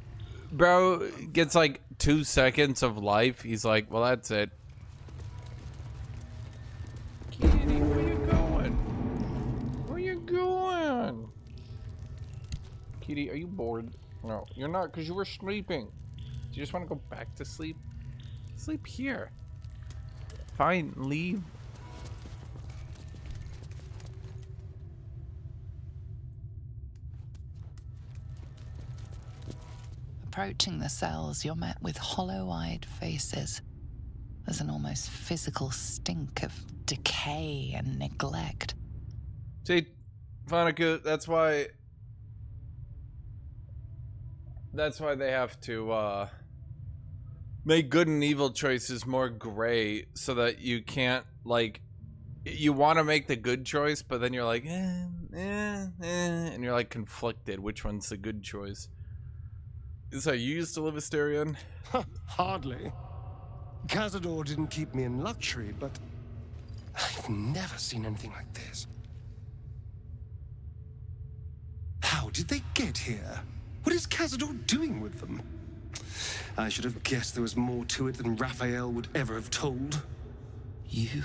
Bro gets like 2 seconds of life. He's like, well, that's it. Kitty, are you bored? No, you're not, because you were sleeping. Do you just want to go back to sleep? Sleep here. Fine, leave. Approaching the cells, you're met with hollow-eyed faces. There's an almost physical stink of decay and neglect. See, Fanuku, that's why they have to make good and evil choices more gray, so that you can't, like, you want to make the good choice, but then you're like, and you're like conflicted. Which one's the good choice? Is that you used to live Asterion? Hardly. Cazador didn't keep me in luxury, but I've never seen anything like this. How did they get here? What is Cazador doing with them? I should have guessed there was more to it than Raphael would ever have told. You.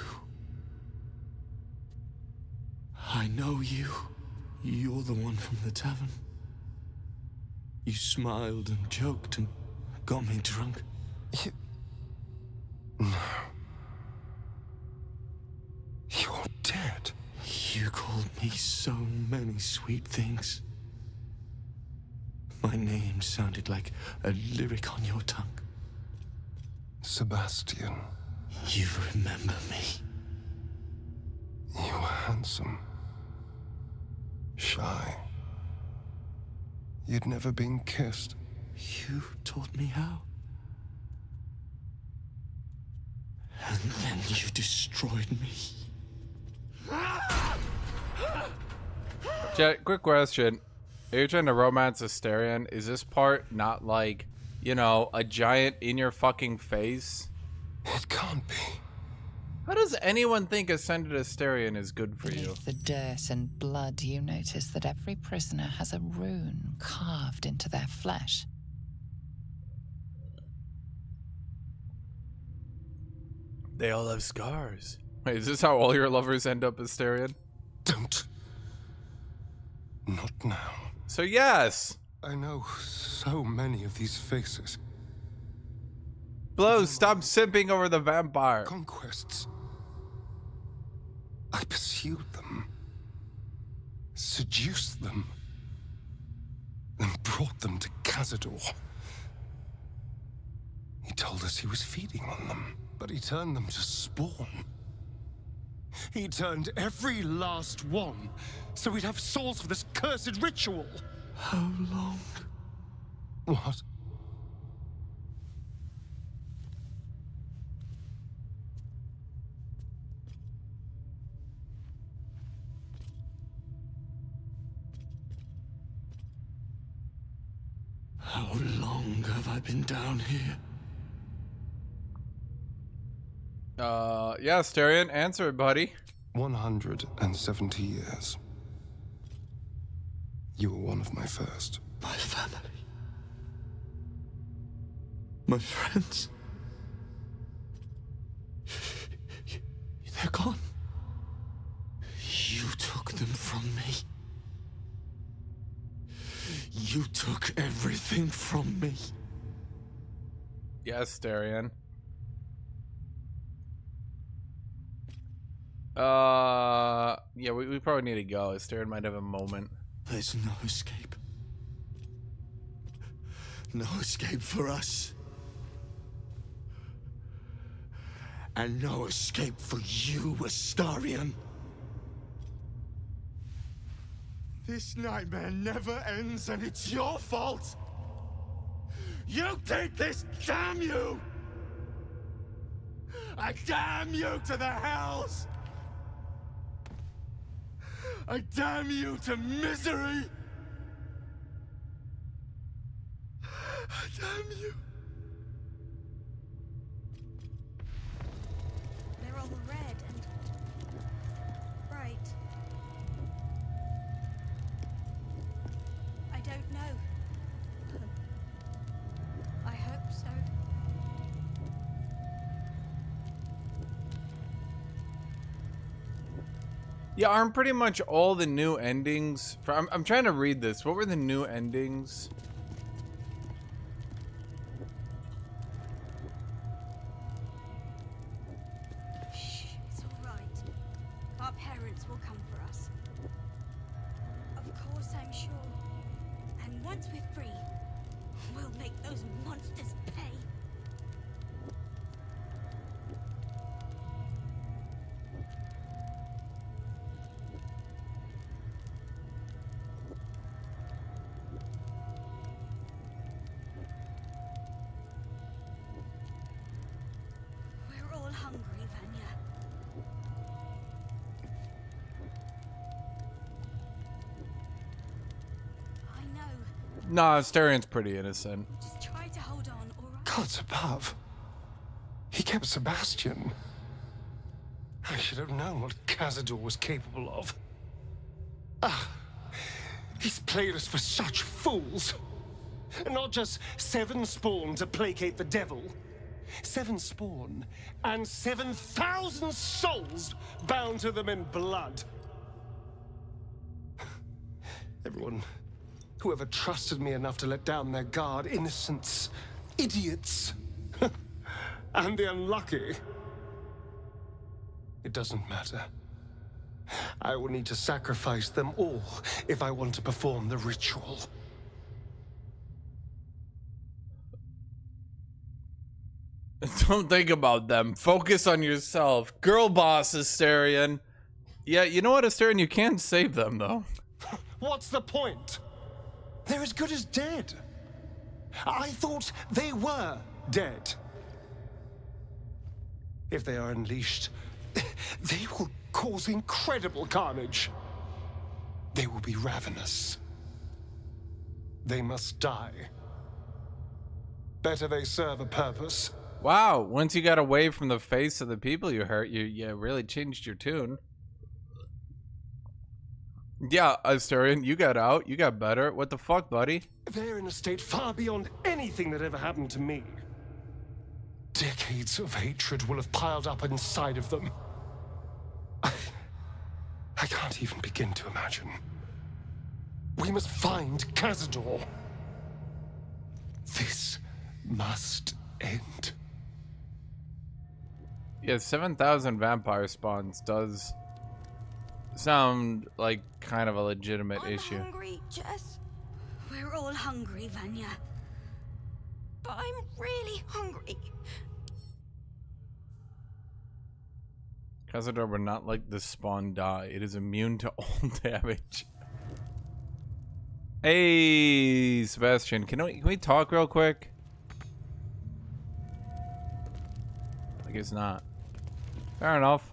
I know you. You're the one from the tavern. You smiled and joked and got me drunk. No. You're dead. You called me so many sweet things. My name sounded like a lyric on your tongue. Sebastian. You remember me. You were handsome. Shy. You'd never been kissed. You taught me how. And then you destroyed me. Jet, quick question. Are you trying to romance Asterion? Is this part not like, you know, a giant in your fucking face? It can't be. How does anyone think Ascended Asterion is good for you? Beneath the dirt and blood, you notice that every prisoner has a rune carved into their flesh. They all have scars. Wait, is this how all your lovers end up Asterion? Don't. Not now. So yes. I know so many of these faces. Blow, stop simping over the vampire. Conquests. I pursued them. Seduced them. Then brought them to Cazador. He told us he was feeding on them, but he turned them to spawn. He turned every last one, so we'd have souls for this cursed ritual. How long? What? How long have I been down here? Yeah, Asterion, answer it, buddy. 170 years. You were one of my first. My family. My friends. They're gone. You took them from me. You took everything from me. Yes, Asterion. Yeah, we probably need to go. Asterion might have a moment. There's no escape. No escape for us. And no escape for you, Astarion. This nightmare never ends, and it's your fault! You did this, damn you! I damn you to the hells! I damn you to misery! I damn you! They're all red and bright. I don't know. I hope so. Yeah, aren't pretty much all the new endings... I'm trying to read this. What were the new endings? Shh, it's all right. Our parents will come for us. Of course, I'm sure. And once we're free, we'll make those monsters pay. We're all hungry, Vanya. I know. Nah, Astarion's pretty innocent. Just try to hold on, all right? Gods above. He kept Sebastian. I should have known what Cazador was capable of. Ah, he's played us for such fools. And not just 7 spawn to placate the devil. 7 spawn and 7,000 souls bound to them in blood. Everyone, whoever trusted me enough to let down their guard, innocents, idiots, and the unlucky. It doesn't matter. I will need to sacrifice them all if I want to perform the ritual. Don't think about them. Focus on yourself. Girl boss, Astarion. Yeah, you know what, Astarion? You can't save them, though. What's the point? They're as good as dead. I thought they were dead. If they are unleashed, they will cause incredible carnage. They will be ravenous. They must die. Better they serve a purpose. Wow, once you got away from the face of the people you hurt, you really changed your tune. Yeah, Astarion, you got out. You got better. What the fuck, buddy? They're in a state far beyond anything that ever happened to me. Decades of hatred will have piled up inside of them. I can't even begin to imagine. We must find Cazador. This must end. Yeah, 7,000 vampire spawns does sound like kind of a legitimate issue. Hungry, Jess. We're all hungry, Vanya. But I'm really hungry. Cazador would not like the spawn die. It is immune to all damage. Hey, Sebastian, can we talk real quick? I guess not. Fair enough.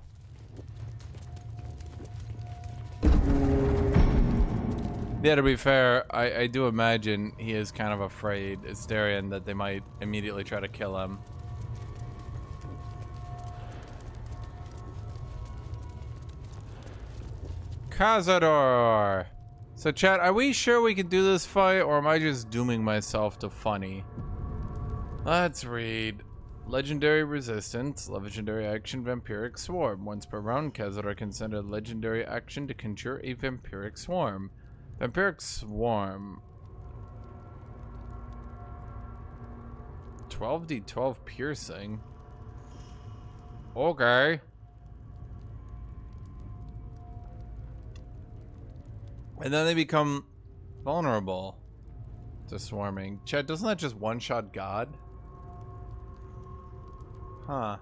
Yeah, to be fair, I do imagine he is kind of afraid, Astarion, that they might immediately try to kill him. Cazador! So chat, are we sure we can do this fight, or am I just dooming myself to funny? Let's read. Legendary Resistance, Legendary Action, Vampiric Swarm. Once per round, Cazador can send a legendary action to conjure a Vampiric Swarm. Vampiric Swarm. 12d12 piercing. Okay. And then they become vulnerable to swarming. Chat, doesn't that just one-shot God? Huh.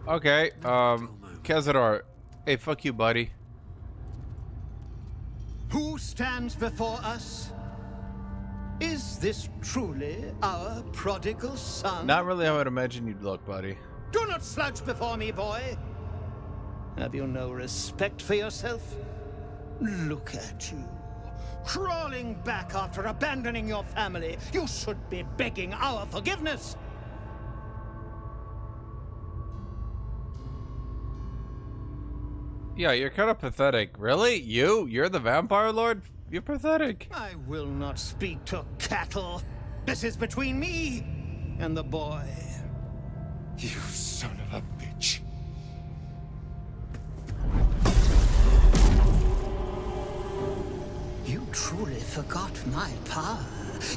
Okay, Cazador. Hey, fuck you, buddy. Who stands before us? Is this truly our prodigal son? Not really how I'd imagine you'd look, buddy. Do not slouch before me, boy. Have you no respect for yourself? Look at you. Crawling back after abandoning your family. You should be begging our forgiveness. Yeah, you're kind of pathetic. Really? You're the vampire lord? You're pathetic. I will not speak to cattle. This is between me and the boy. You son of a bitch. truly forgot my power.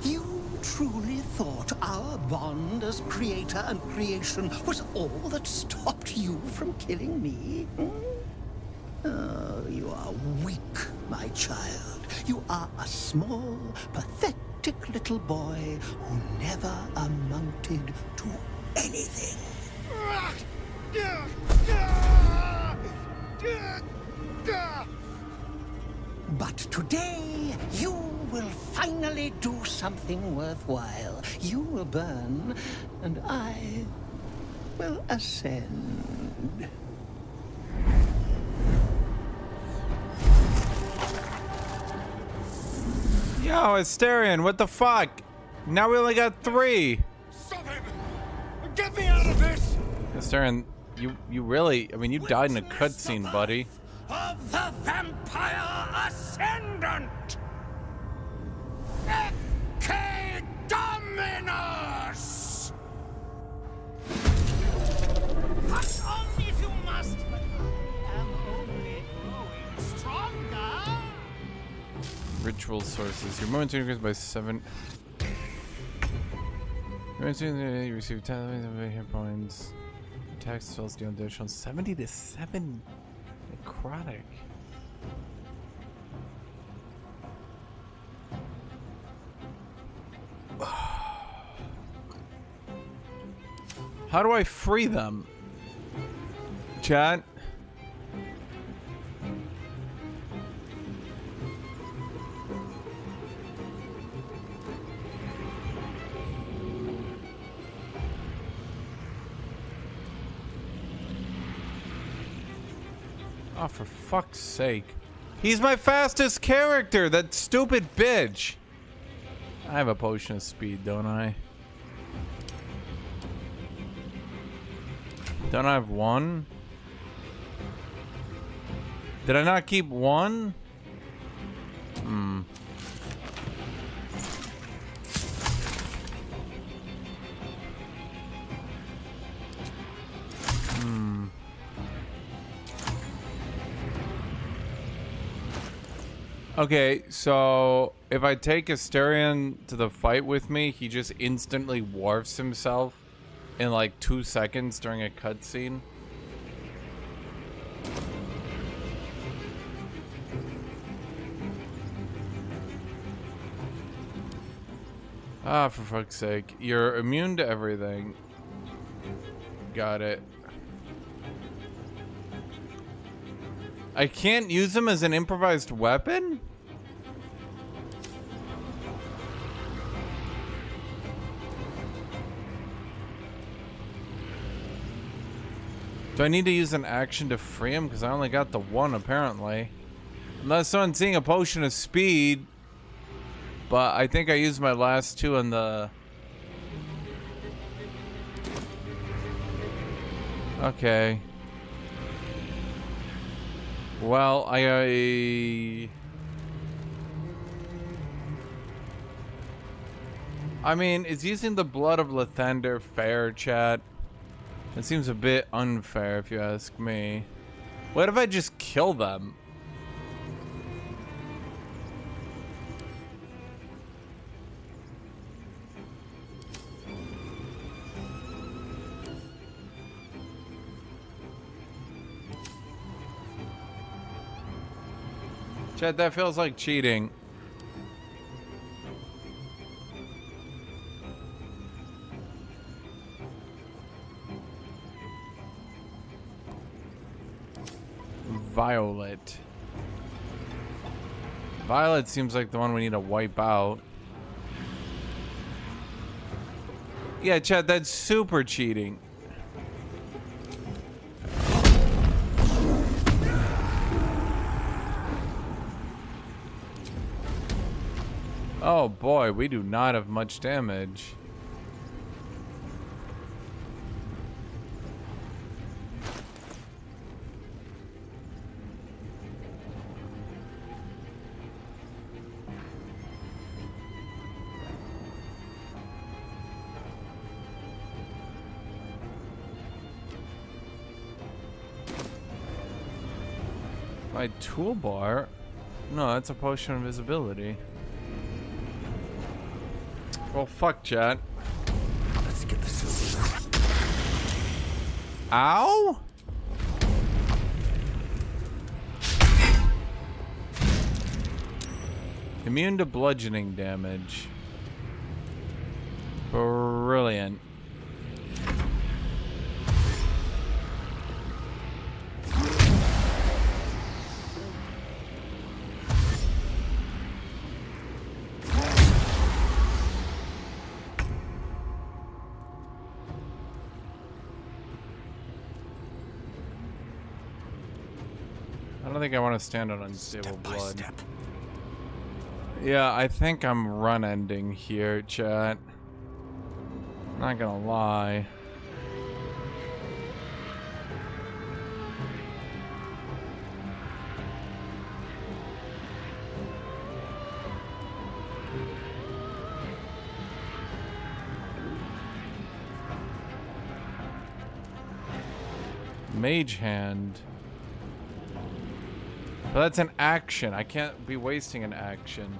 You truly thought our bond as creator and creation was all that stopped you from killing me? Oh, you are weak, my child. You are a small, pathetic little boy who never amounted to anything. But today, you will finally do something worthwhile. You will burn, and I will ascend. Yo, Asterion, what the fuck? Now we only got 3. Stop him! Get me out of this! Asterion, you really, I mean, you died in a cutscene, buddy. Of the Vampire Ascendant! Ecce Dominus! Pass on if you must, but I am only growing stronger. Ritual sources. Your moment to increase by 7. You receive 10 hit points. Attack spells deal additional 70 to 7 necrotic. How do I free them? Chat? Oh, for fuck's sake. He's my fastest character, that stupid bitch. I have a potion of speed, don't I? Don't I have 1? Did I not keep 1? Hmm. Okay, so if I take Asterion to the fight with me, he just instantly warfs himself in like 2 seconds during a cutscene. Ah, for fuck's sake. You're immune to everything. Got it. I can't use him as an improvised weapon? Do I need to use an action to free him? Because I only got the 1 apparently. Unless I'm seeing a potion of speed. But I think I used my last 2 on the... Okay. Well, I mean, is using the blood of Lathander fair, chat? It seems a bit unfair if you ask me. What if I just kill them? Chat, that feels like cheating. Violet. Violet seems like the one we need to wipe out. Yeah, chat, that's super cheating. Oh boy, we do not have much damage. My toolbar? No, that's a potion of invisibility. Well, fuck, chat. Let's get the silver. Ow! Immune to bludgeoning damage. Brilliant. I don't think I want to stand on unstable blood. Step. Yeah, I think I'm run-ending here, chat. Not gonna lie. Mage Hand. But that's an action. I can't be wasting an action.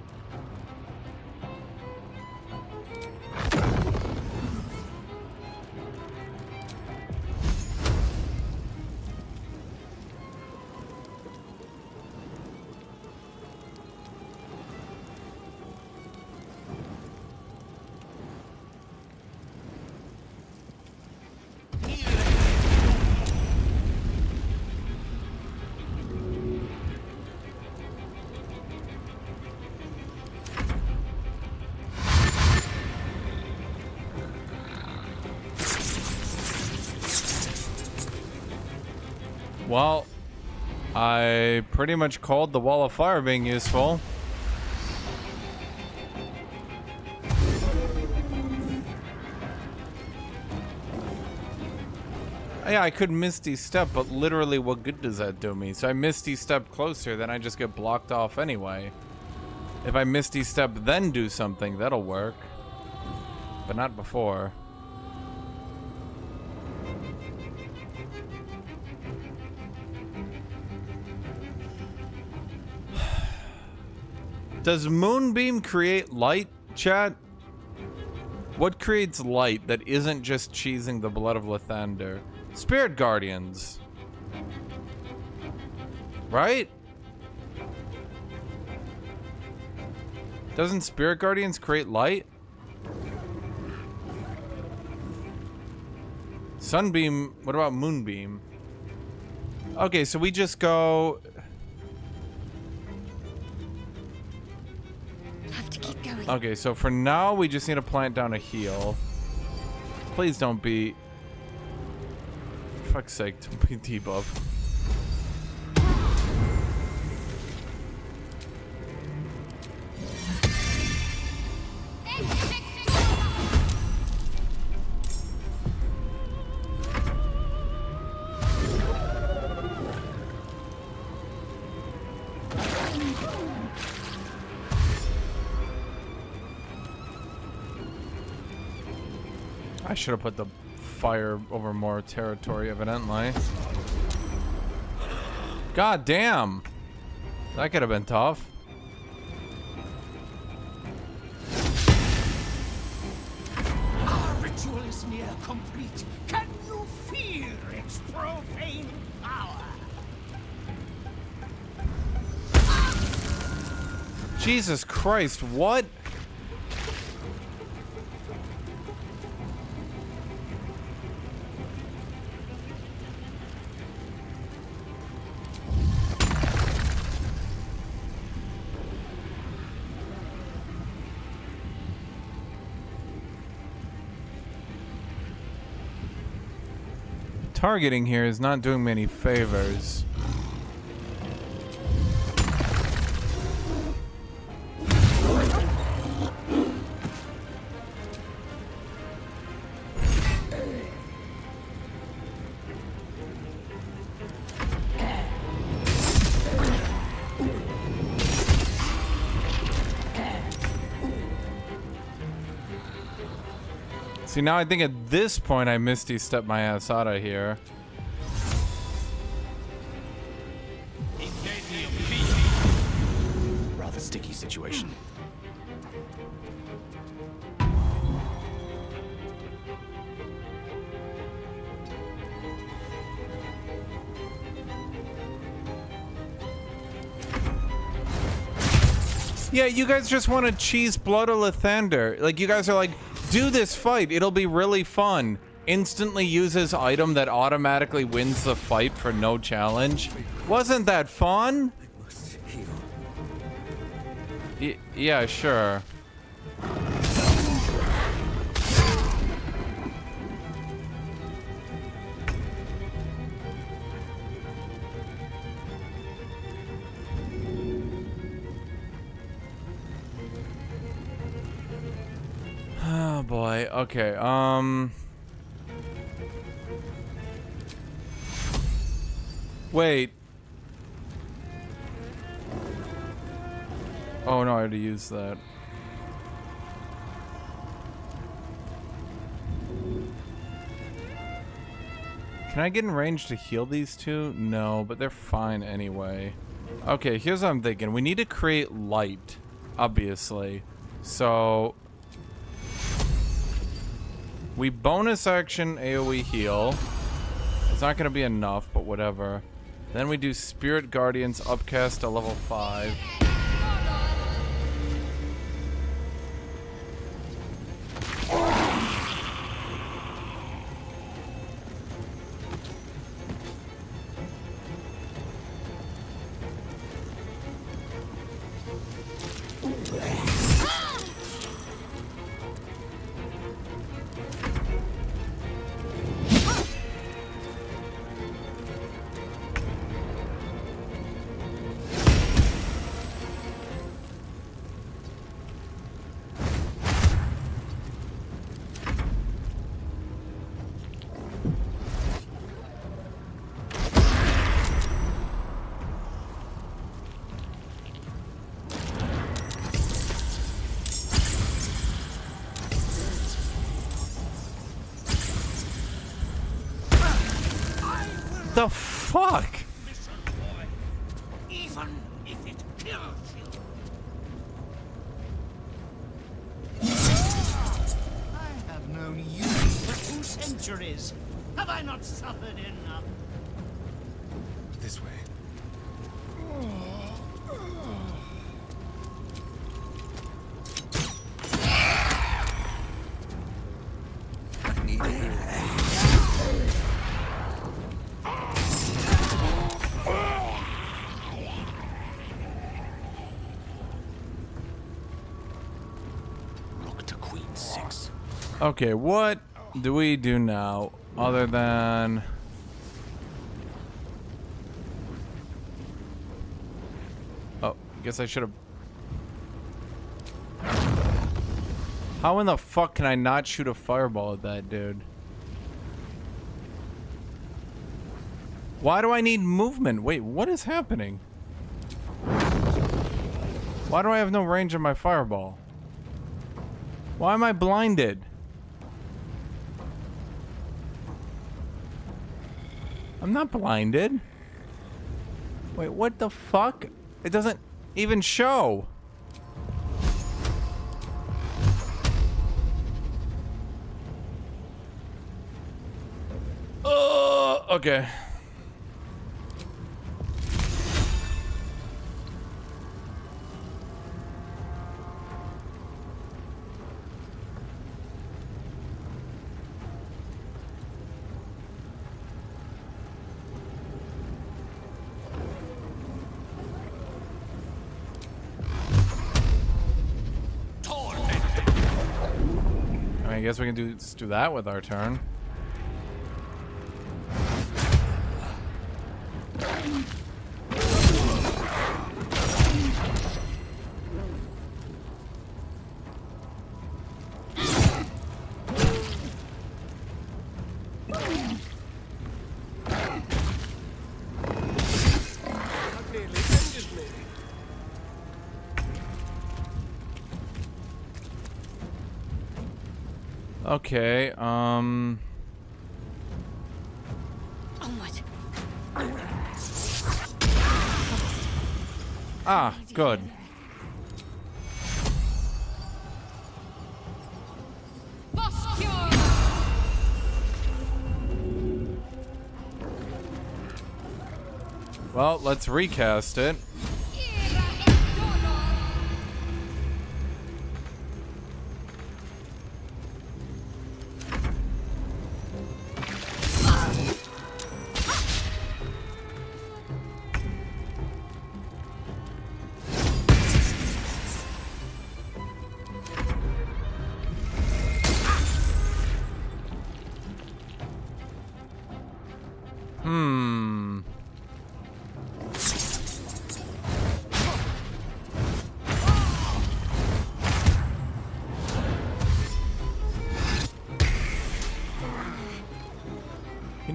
Well, I pretty much called the wall of fire being useful. Yeah, I could Misty Step, but literally what good does that do me? So I Misty Step closer, then I just get blocked off anyway. If I Misty Step then do something, that'll work. But not before. Does Moonbeam create light, chat? What creates light that isn't just cheesing the blood of Lathander? Spirit Guardians. Right? Doesn't Spirit Guardians create light? Sunbeam, what about Moonbeam? Okay, so we just go... Okay, so for now, we just need to plant down a heal. Please don't be... For fuck's sake, don't be debuff. I should have put the fire over more territory, evidently. God damn! That could have been tough. Our ritual is near complete. Can you feel its profane power? Jesus Christ, what? Targeting here is not doing me any favors. See, now I think at this point I Misty Step my ass out of here. Rather sticky situation. Yeah, you guys just want to cheese Blood of Lathander. Like, you guys are like, do this fight. It'll be really fun. Instantly uses item that automatically wins the fight for no challenge. Wasn't that fun? Yeah, sure. Oh boy. Okay. Wait. Oh no, I had to use that. Can I get in range to heal these two? No, but they're fine anyway. Okay, here's what I'm thinking. We need to create light, obviously. So we bonus action AoE heal. It's not gonna be enough, but whatever. Then we do Spirit Guardians upcast to level 5. The fuck? Even if it kills you. I have known you for 2 centuries. Have I not suffered enough? This way. Okay, what do we do now other than... Oh, guess I should have... How in the fuck can I not shoot a fireball at that dude? Why do I need movement? Wait, what is happening? Why do I have no range on my fireball? Why am I blinded? I'm not blinded. Wait, what the fuck? It doesn't even show. Oh, okay. I guess we can just do that with our turn. Okay, Ah, good. Well, let's recast it.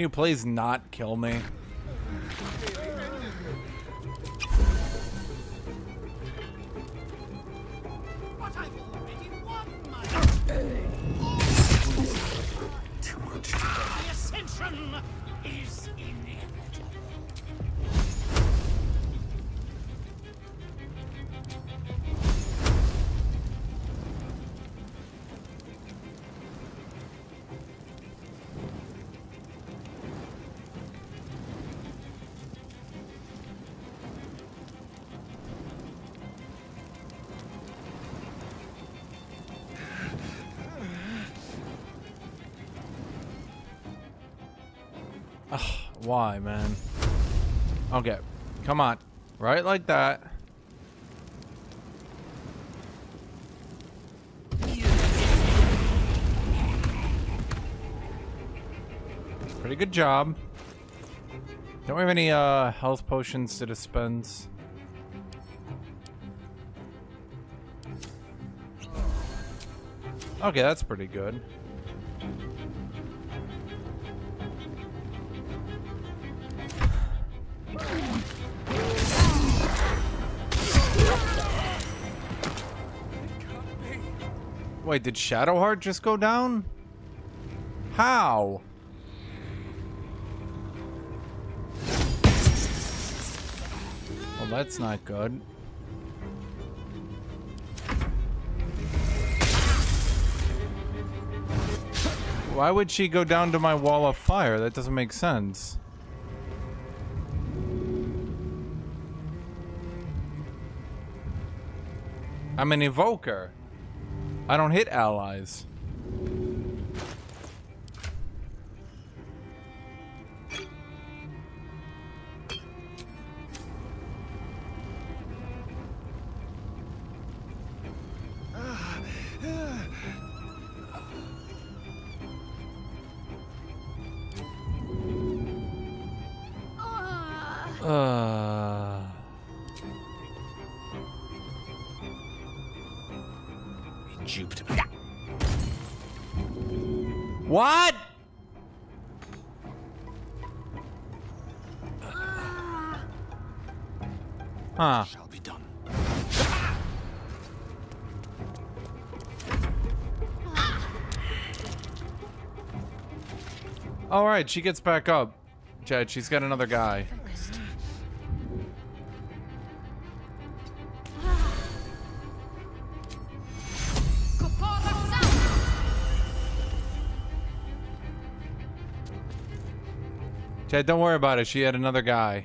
Can you please not kill me? But I've already won my... Too much. The ascension is inevitable. Why, man? Okay, come on. Right like that. Pretty good job. Don't we have any health potions to dispense? Okay, that's pretty good. Wait, did Shadowheart just go down? How? Well, that's not good. Why would she go down to my wall of fire? That doesn't make sense. I'm an evoker. I don't hit allies. Duped. What? Huh. Shall be done. All right, she gets back up. Chad, she's got another guy. Chad, don't worry about it. She had another guy.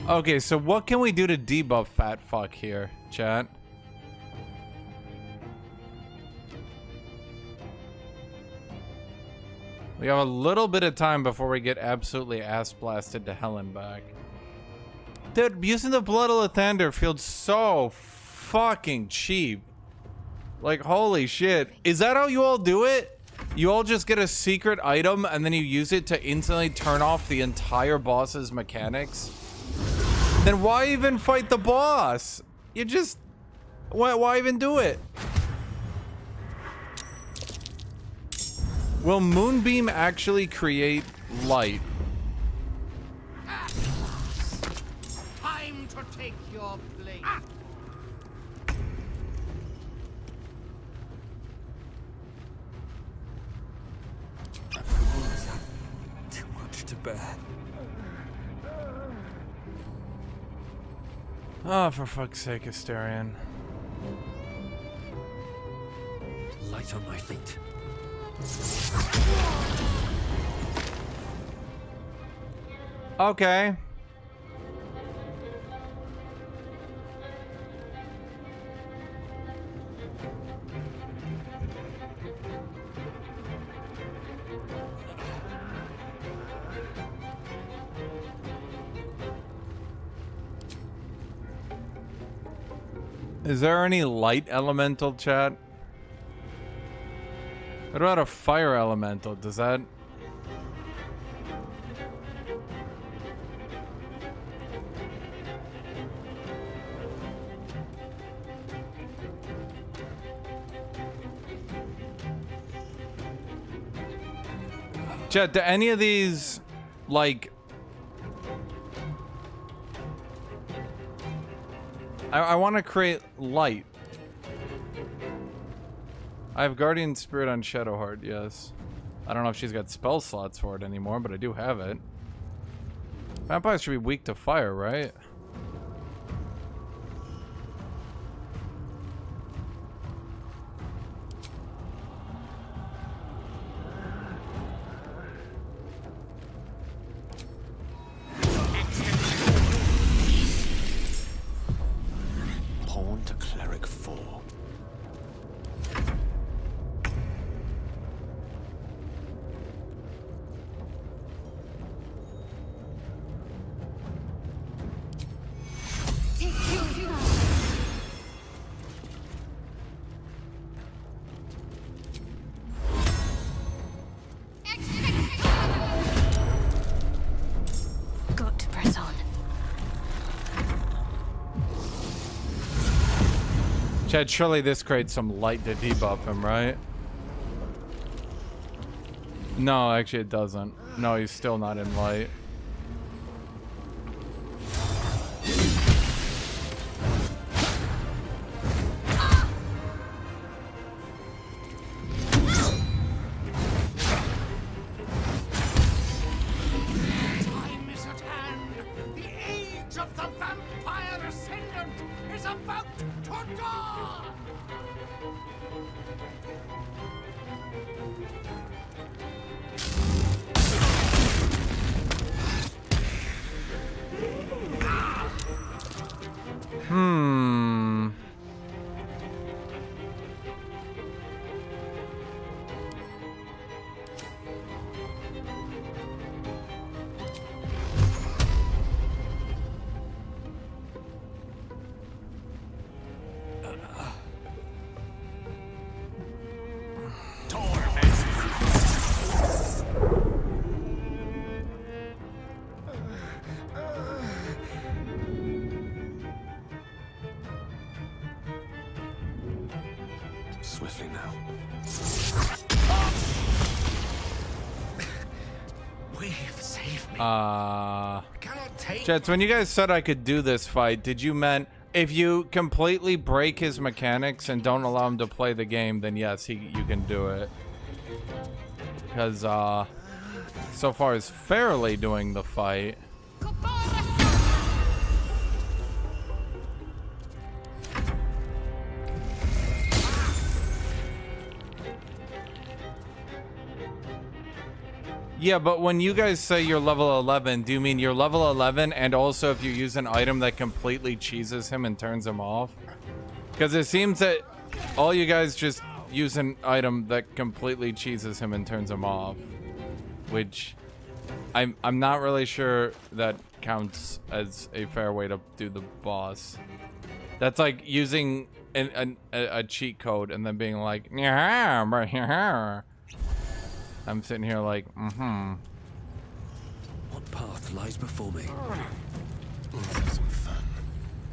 Okay, so what can we do to debuff fat fuck here, chat? We have a little bit of time before we get absolutely ass blasted to hell and back. Dude, using the Blood of Lathander feels so fucking cheap. Like, holy shit. Is that how you all do it? You all just get a secret item and then you use it to instantly turn off the entire boss's mechanics? Then why even fight the boss? You just... Why even do it? Will Moonbeam actually create light? Time to take your place. Too much to bear. Oh, for fuck's sake, Asterion. Light on my feet. Okay. Is there any light elemental, chat? What about a fire elemental? Does that... Chat, do any of these, like... I want to create light. I have Guardian Spirit on Shadowheart, yes. I don't know if she's got spell slots for it anymore, but I do have it. Vampires should be weak to fire, right? Pawn to Cleric 4. Got to press on. Chad, surely this creates some light to debuff him, right? No, actually it doesn't. No, he's still not in light. Time is at hand. The age of the vampire ascendant is about to dawn. Hmm. Swiftly now. We've saved me. Jets, when you guys said I could do this fight, did you meant if you completely break his mechanics and don't allow him to play the game, then yes, you can do it. Because, so far as fairly doing the fight. Yeah, but when you guys say you're level 11, do you mean you're level 11 and also if you use an item that completely cheeses him and turns him off? Because it seems that all you guys just use an item that completely cheeses him and turns him off. Which I'm not really sure that counts as a fair way to do the boss. That's like using a cheat code and then being like, yeah, I'm sitting here like, What path lies before me?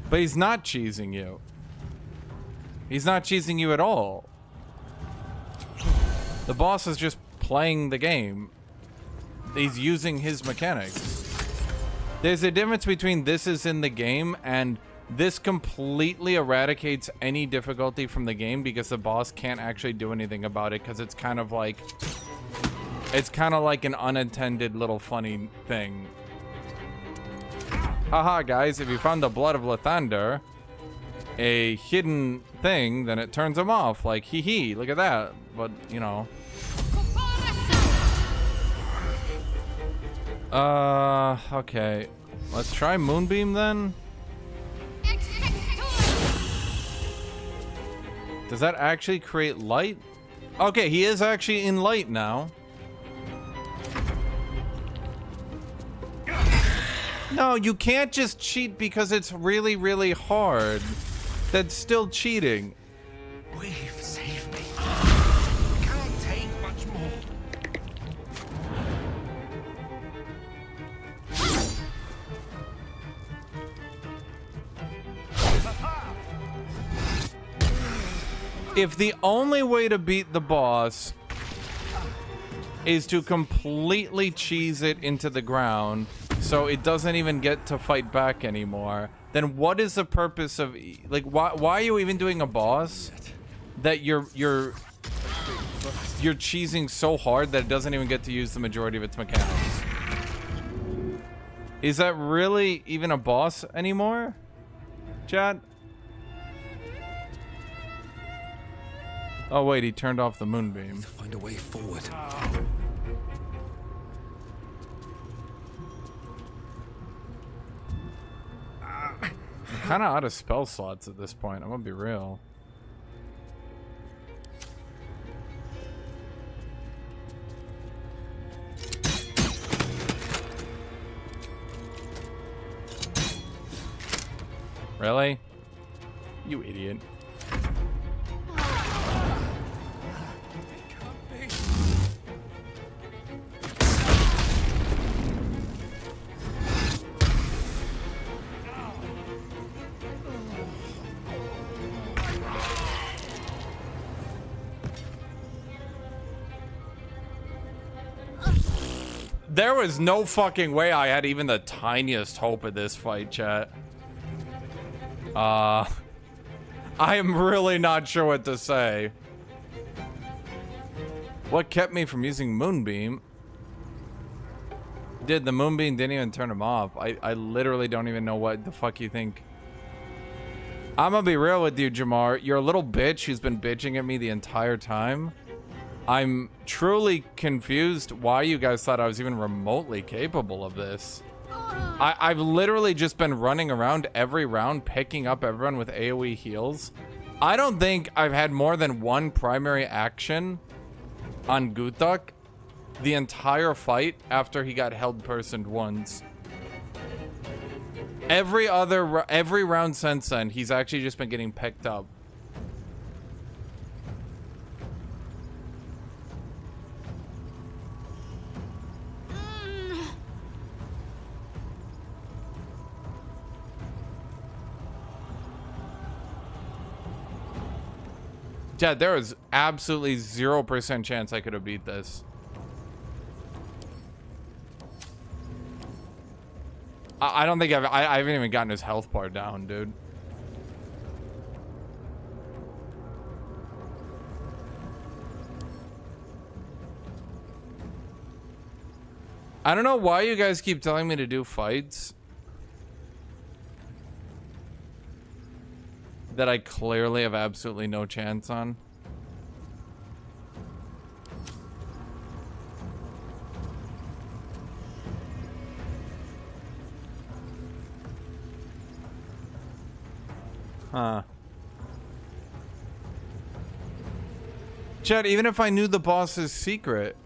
But he's not cheesing you. He's not cheesing you at all. The boss is just playing the game. He's using his mechanics. There's a difference between this is in the game and this completely eradicates any difficulty from the game because the boss can't actually do anything about it because it's kind of like an unintended little funny thing. Haha, guys, if you found the blood of Lathander, a hidden thing, then it turns him off. Like, hee hee, look at that. But, you know. Okay. Let's try Moonbeam then. Does that actually create light? Okay, he is actually in light now. No, you can't just cheat because it's really, really hard. That's still cheating. We've saved me. I can't take much more. If the only way to beat the boss is to completely cheese it into the ground so it doesn't even get to fight back anymore, then what is the purpose of, like, why are you even doing a boss that you're cheesing so hard that it doesn't even get to use the majority of its mechanics? Is that really even a boss anymore, chat? Oh wait, he turned off the moonbeam. Find a way forward. I'm kind of out of spell slots at this point, I'm gonna be real. Really? You idiot. There was no fucking way I had even the tiniest hope of this fight, chat. I am really not sure what to say. What kept me from using Moonbeam? The Moonbeam didn't even turn him off. I literally don't even know what the fuck you think. I'm gonna be real with you, Jamar. You're a little bitch who's been bitching at me the entire time. I'm truly confused why you guys thought I was even remotely capable of this. I've literally just been running around every round picking up everyone with AoE heals. I don't think I've had more than one primary action on GUTHUK the entire fight after he got held personed once. Every round since then, he's actually just been getting picked up. Yeah, there was absolutely 0% chance I could have beat this. I don't think I haven't even gotten his health bar down, dude. I don't know why you guys keep telling me to do fights that I clearly have absolutely no chance on. Huh. Chad, even if I knew the boss's secret,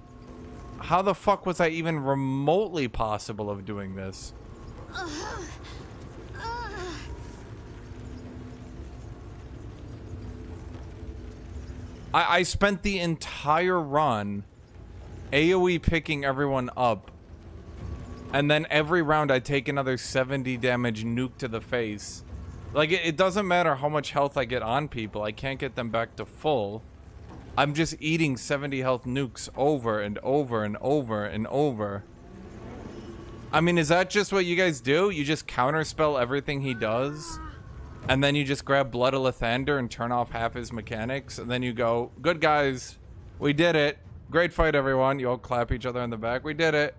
how the fuck was I even remotely possible of doing this? I spent the entire run AoE picking everyone up, and then every round I take another 70 damage nuke to the face. Like, it doesn't matter how much health I get on people, I can't get them back to full. I'm just eating 70 health nukes over and over and over and over. I mean, is that just what you guys do? You just counterspell everything he does? And then you just grab Blood of Lathander and turn off half his mechanics, and then you go, good guys, we did it. Great fight, everyone. You all clap each other on the back. We did it.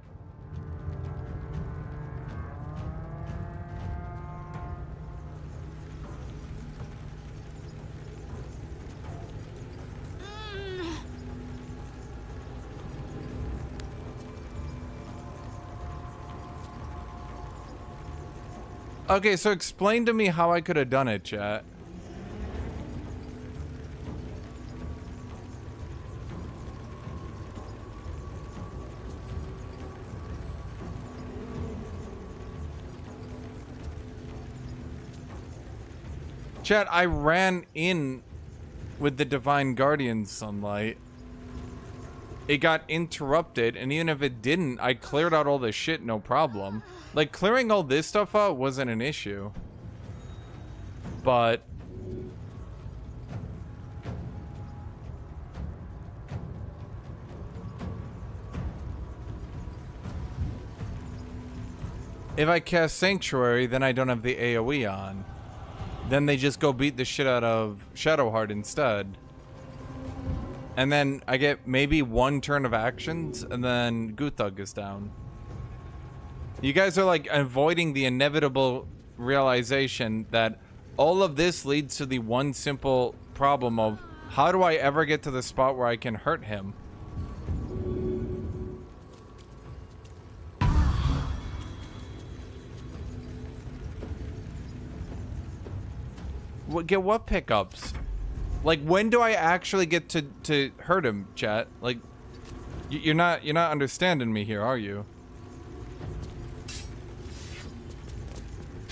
Okay, so explain to me how I could have done it, chat. Chat, I ran in with the Divine Guardian sunlight. It got interrupted, and even if it didn't, I cleared out all this shit, no problem. Like, clearing all this stuff out wasn't an issue. But... If I cast Sanctuary, then I don't have the AoE on. Then they just go beat the shit out of Shadowheart instead. And then I get maybe one turn of actions, and then GUTHUK is down. You guys are like avoiding the inevitable realization that all of this leads to the one simple problem of how do I ever get to the spot where I can hurt him? Get what pickups? Like, when do I actually get to hurt him, chat? Like, you're not understanding me here, are you?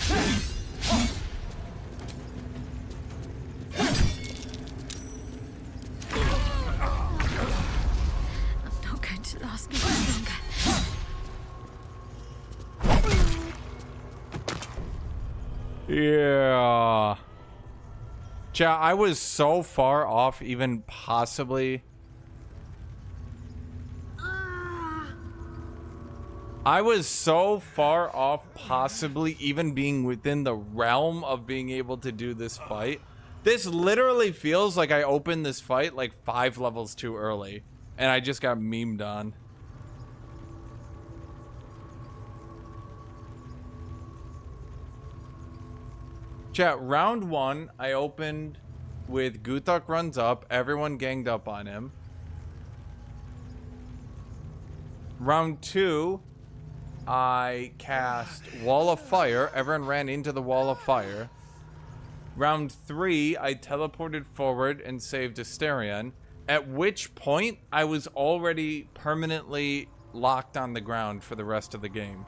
I'm not going to last much longer. Yeah. Chat, I was so far off even possibly. I was so far off possibly even being within the realm of being able to do this fight. This literally feels like I opened this fight like 5 levels too early. And I just got memed on. Chat, round 1, I opened with GUTHUK runs up, everyone ganged up on him. Round 2, I cast Wall of Fire, everyone ran into the Wall of Fire. Round 3, I teleported forward and saved Asterion, at which point I was already permanently locked on the ground for the rest of the game.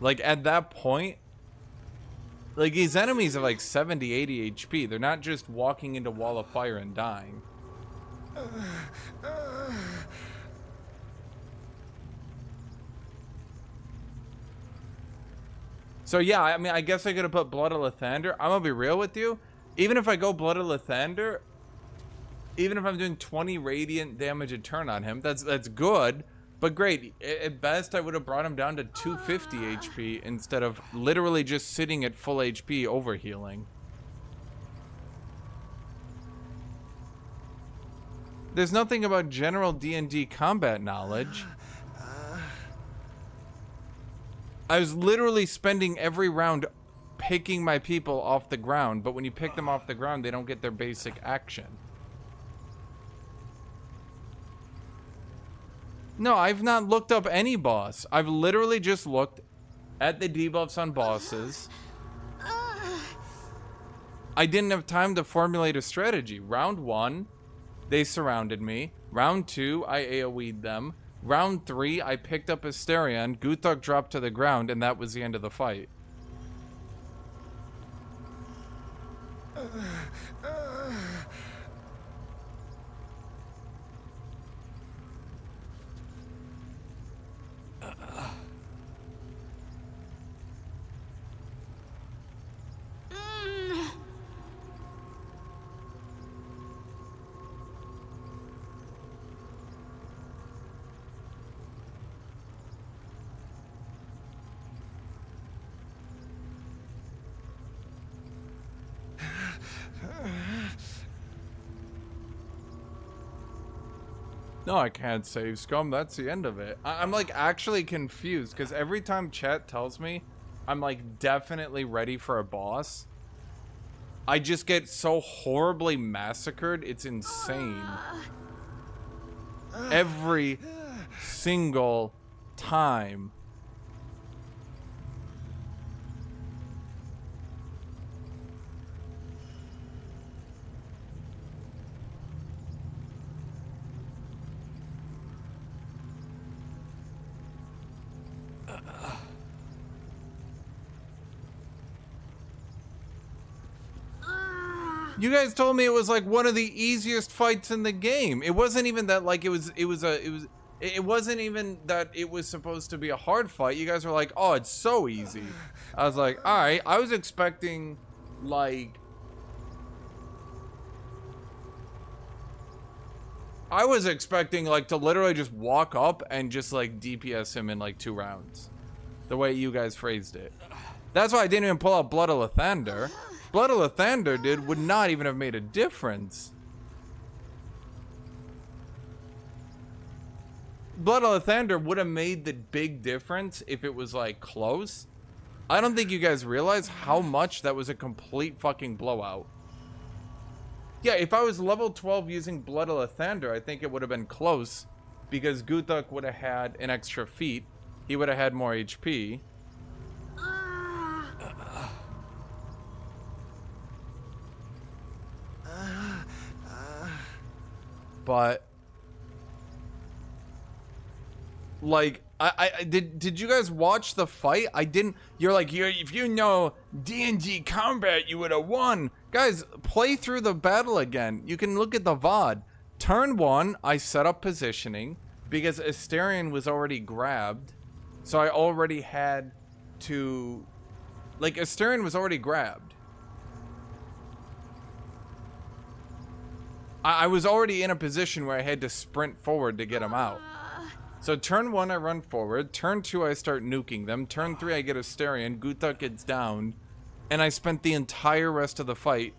Like, at that point, like, these enemies have like 70, 80 HP. They're not just walking into Wall of Fire and dying. So yeah, I mean, I guess I could have put Blood of Lathander. I'm gonna be real with you. Even if I go Blood of Lathander, even if I'm doing 20 radiant damage a turn on him, that's good. But great, at best I would have brought him down to 250 HP instead of literally just sitting at full HP overhealing. There's nothing about general D&D combat knowledge. I was literally spending every round picking my people off the ground, but when you pick them off the ground, they don't get their basic action. No, I've not looked up any boss. I've literally just looked at the debuffs on bosses. I didn't have time to formulate a strategy. Round 1, they surrounded me. Round 2, I AoE'd them. Round 3, I picked up Asterion. GUTHUK dropped to the ground, and that was the end of the fight. No, I can't save scum. That's the end of it. I'm like actually confused because every time chat tells me I'm like definitely ready for a boss, I just get so horribly massacred. It's insane. Every single time. You guys told me it was like one of the easiest fights in the game. It wasn't even that like it wasn't even that it was supposed to be a hard fight. You guys were like, "Oh, it's so easy." I was like, "All right." I was expecting like I was expecting like to literally just walk up and just like DPS him in like 2 rounds. The way you guys phrased it. That's why I didn't even pull out Blood of Lathander. Blood of Lathander, dude, would not even have made a difference. Blood of Lathander would have made the big difference if it was like close. I don't think you guys realize how much that was a complete fucking blowout. Yeah, if I was level 12 using Blood of Lathander, I think it would have been close because Guthuk would have had an extra feat. He would have had more HP. But like I did you guys watch the fight? I didn't. You're like, if you know D&D combat, you would have won. Guys, play through the battle again. You can look at the VOD. Turn 1, I set up positioning because Asterion was already grabbed. So I already had to, like, Asterion was already grabbed. I was already in a position where I had to sprint forward to get him out. So turn 1, I run forward. Turn 2, I start nuking them. Turn 3, I get Asterion. Guthuk gets downed. And I spent the entire rest of the fight.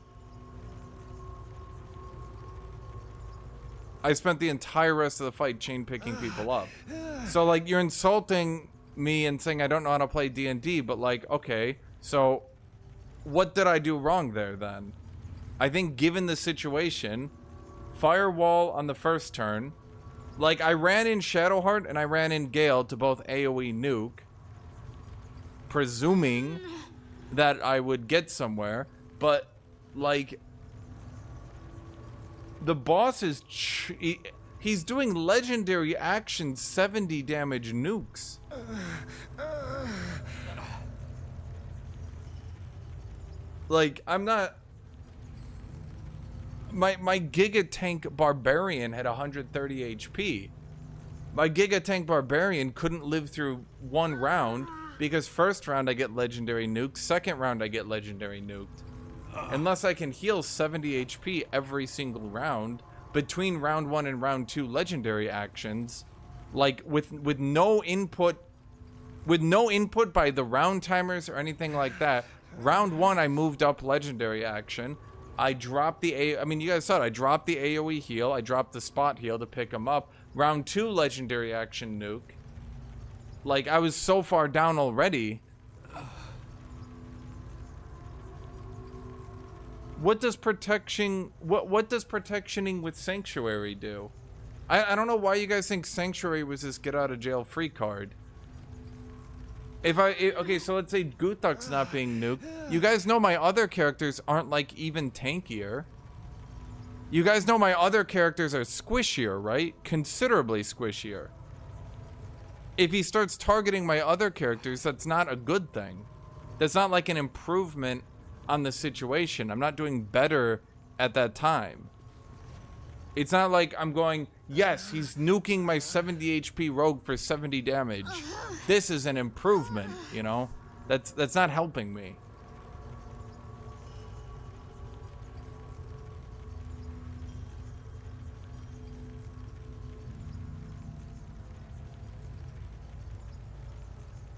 Chain picking people up. So, like, you're insulting me and saying I don't know how to play D&D, but, like, okay. So, what did I do wrong there, then? I think given the situation, Firewall on the first turn. Like, I ran in Shadowheart and I ran in Gale to both AoE nuke, presuming that I would get somewhere, but, like, the boss is... He's doing legendary action 70 damage nukes. Like, I'm not... My Giga Tank Barbarian had 130 HP. My Giga Tank Barbarian couldn't live through 1 round because first round I get legendary nuked, second round I get legendary nuked. Unless I can heal 70 HP every single round between round 1 and round 2 legendary actions, like with no input by the round timers or anything like that. Round 1 I moved up legendary action. I dropped the I mean, you guys saw it. I dropped the AoE heal. I dropped the spot heal to pick him up. Round 2 legendary action nuke. Like, I was so far down already. What does protecting with Sanctuary do? I don't know why you guys think Sanctuary was this get out of jail free card. Okay, so let's say Guthuk's not being nuked. You guys know my other characters aren't, like, even tankier. You guys know my other characters are squishier, right? Considerably squishier. If he starts targeting my other characters, that's not a good thing. That's not like an improvement on the situation. I'm not doing better at that time. It's not like I'm going, yes, he's nuking my 70 HP rogue for 70 damage. This is an improvement, you know? That's not helping me.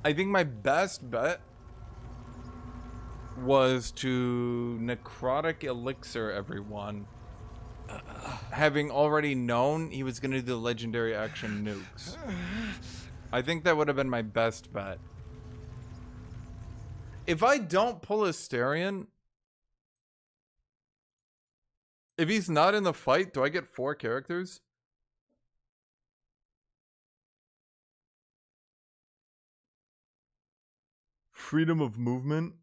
I think my best bet was to necrotic elixir everyone, having already known he was going to do the legendary action nukes. I think that would have been my best bet. If I don't pull Asterion, if he's not in the fight, do I get 4 characters? Freedom of movement.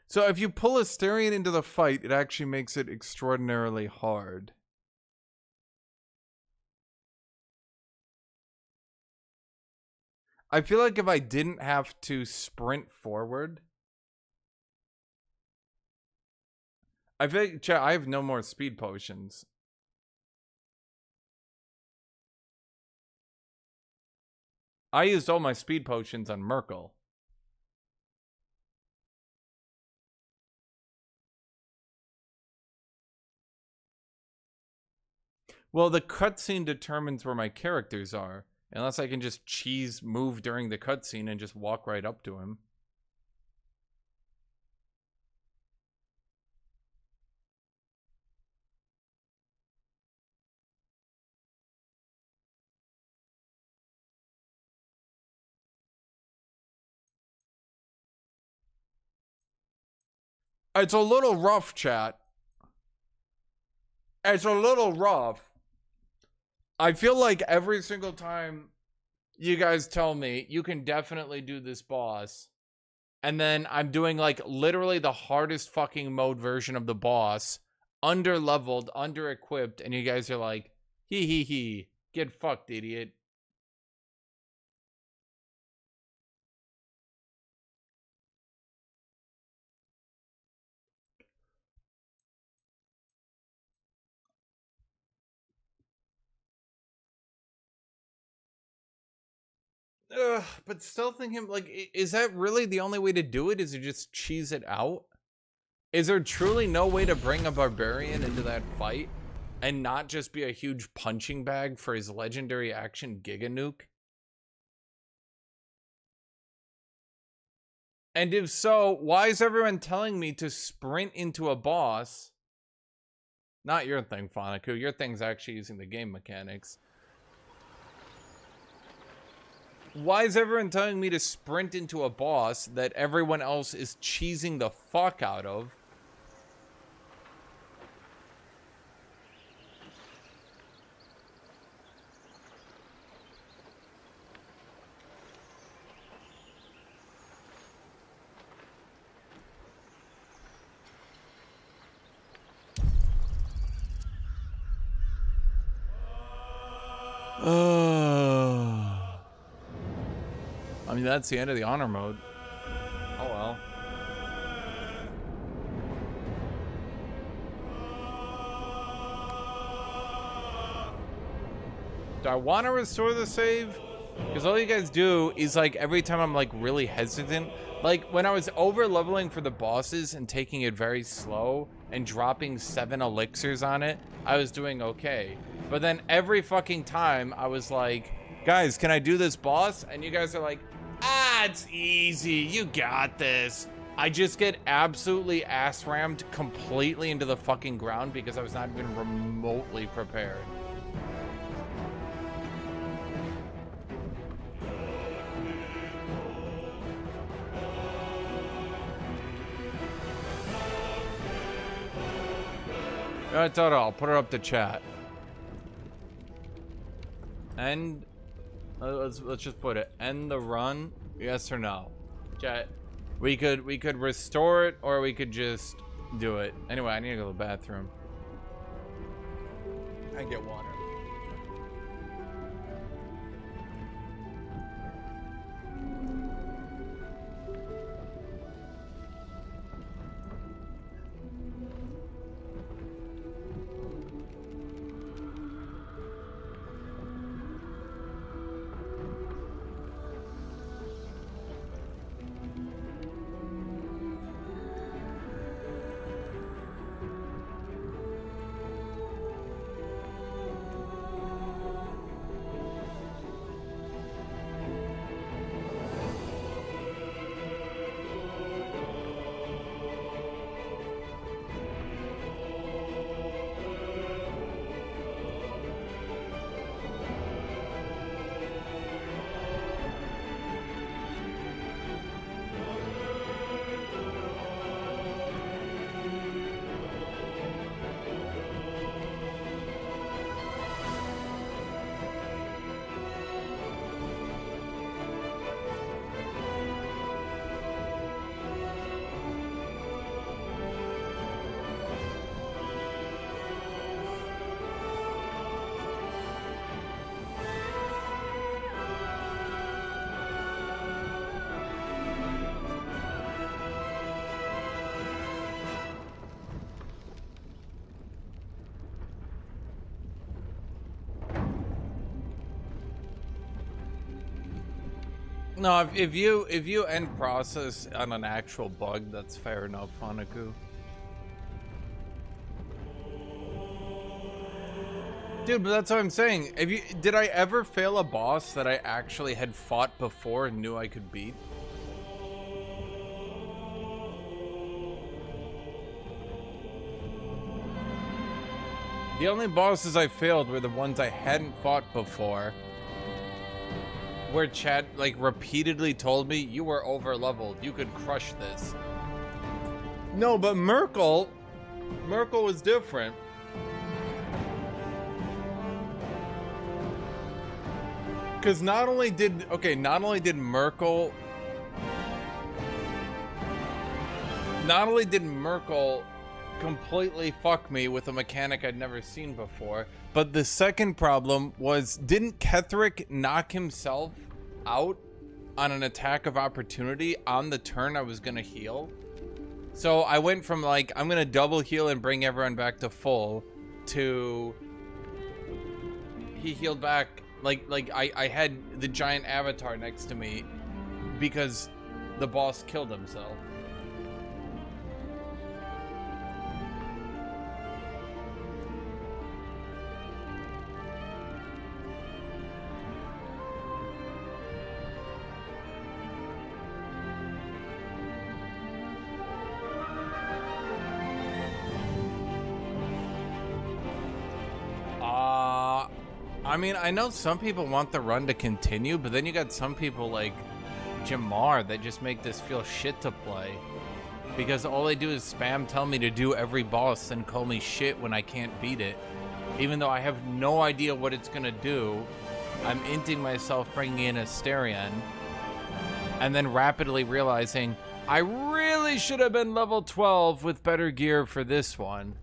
So if you pull Asterion into the fight, it actually makes it extraordinarily hard. I feel like if I didn't have to sprint forward, I feel like, chat, I have no more speed potions. I used all my speed potions on Merkel. Well, the cutscene determines where my characters are. Unless I can just move during the cutscene and just walk right up to him. It's a little rough, chat. It's a little rough. I feel like every single time you guys tell me you can definitely do this boss, and then I'm doing like literally the hardest fucking mode version of the boss, under-leveled, under-equipped, and you guys are like, hee hee hee, get fucked, idiot. Ugh, but still thinking, like, is that really the only way to do it? Is to just cheese it out? Is there truly no way to bring a barbarian into that fight and not just be a huge punching bag for his legendary action Giga Nuke? And if so, why is everyone telling me to sprint into a boss? Not your thing, Fanaku. Your thing's actually using the game mechanics. Why is everyone telling me to sprint into a boss that everyone else is cheesing the fuck out of? I mean, that's the end of the honor mode. Oh well. Do I want to restore the save? Because all you guys do is, like, every time I'm, like, really hesitant. Like, when I was over-leveling for the bosses and taking it very slow and dropping 7 elixirs on it, I was doing okay. But then every fucking time, I was like, guys, can I do this boss? And you guys are like, ah, it's easy. You got this. I just get absolutely ass-rammed completely into the fucking ground because I was not even remotely prepared. Alright, Toto, I'll put her up to chat. And let's just put it. End the run, yes or no? Chat. We could restore it, or we could just do it. Anyway, I need to go to the bathroom. I get water. No, if you end process on an actual bug, that's fair enough, Hanaku. Dude, but that's what I'm saying. Did I ever fail a boss that I actually had fought before and knew I could beat? The only bosses I failed were the ones I hadn't fought before. Where chat, like, repeatedly told me, you were over-leveled, you could crush this. No, but Merkel was different. Because not only did Merkel completely fuck me with a mechanic I'd never seen before, but the second problem was, didn't Ketherick knock himself out on an attack of opportunity on the turn I was gonna heal? So I went from like, I'm gonna double heal and bring everyone back to full, to he healed back. Like I had the giant avatar next to me because the boss killed himself. I mean, I know some people want the run to continue, but then you got some people like Jamar that just make this feel shit to play. Because all they do is spam tell me to do every boss and call me shit when I can't beat it. Even though I have no idea what it's gonna do, I'm inting myself bringing in Asterion, and then rapidly realizing I really should have been level 12 with better gear for this one.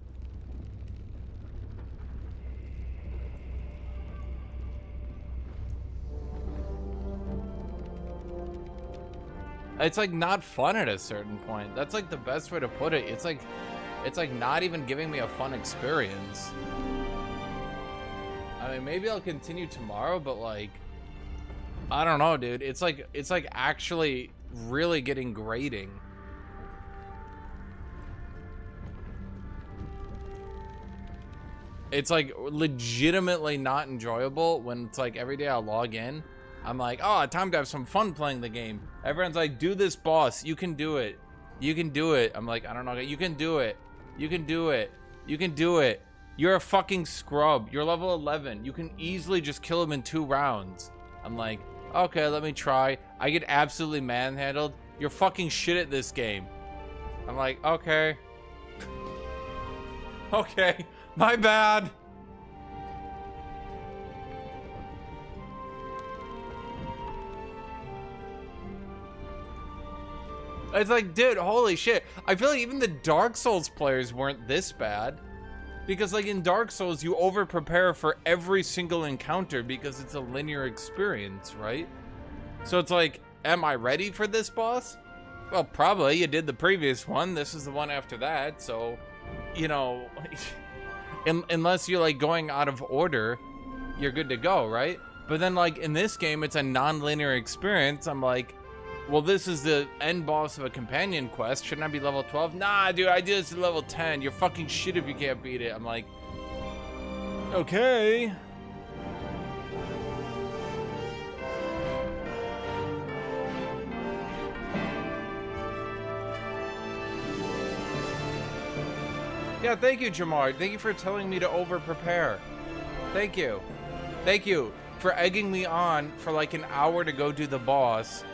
It's like not fun at a certain point. That's like the best way to put it. It's like not even giving me a fun experience. I mean, maybe I'll continue tomorrow, but like, I don't know, dude. It's like actually really getting grating. It's like legitimately not enjoyable when it's like every day I log in, I'm like, oh, time to have some fun playing the game. Everyone's like, do this boss. You can do it. You can do it. I'm like, I don't know. You can do it. You can do it. You can do it. You're a fucking scrub. You're level 11. You can easily just kill him in 2 rounds. I'm like, okay, let me try. I get absolutely manhandled. You're fucking shit at this game. I'm like, okay. Okay, my bad. It's like, dude, holy shit. I feel like even the Dark Souls players weren't this bad. Because like in Dark Souls, you over-prepare for every single encounter because it's a linear experience, right? So it's like, am I ready for this boss? Well, probably. You did the previous one. This is the one after that. So, you know, unless you're like going out of order, you're good to go, right? But then like in this game, it's a non-linear experience. I'm like, well, this is the end boss of a companion quest. Shouldn't I be level 12? Nah, dude, I did this at level 10. You're fucking shit if you can't beat it. I'm like, okay. Yeah, thank you, Jamar. Thank you for telling me to over-prepare. Thank you. Thank you for egging me on for like an hour to go do the boss.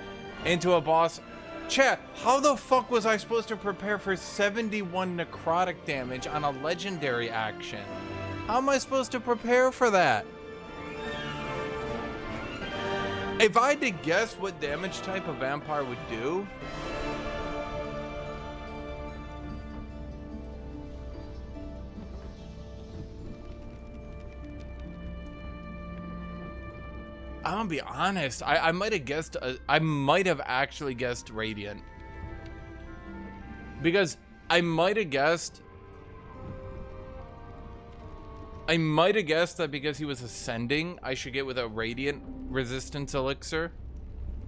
Into a boss. Chat, how the fuck was I supposed to prepare for 71 necrotic damage on a legendary action? How am I supposed to prepare for that? If I had to guess what damage type a vampire would do, I'm gonna be honest, I might have guessed, I might have actually guessed Radiant. Because I might have guessed that because he was ascending, I should get with a Radiant resistance elixir.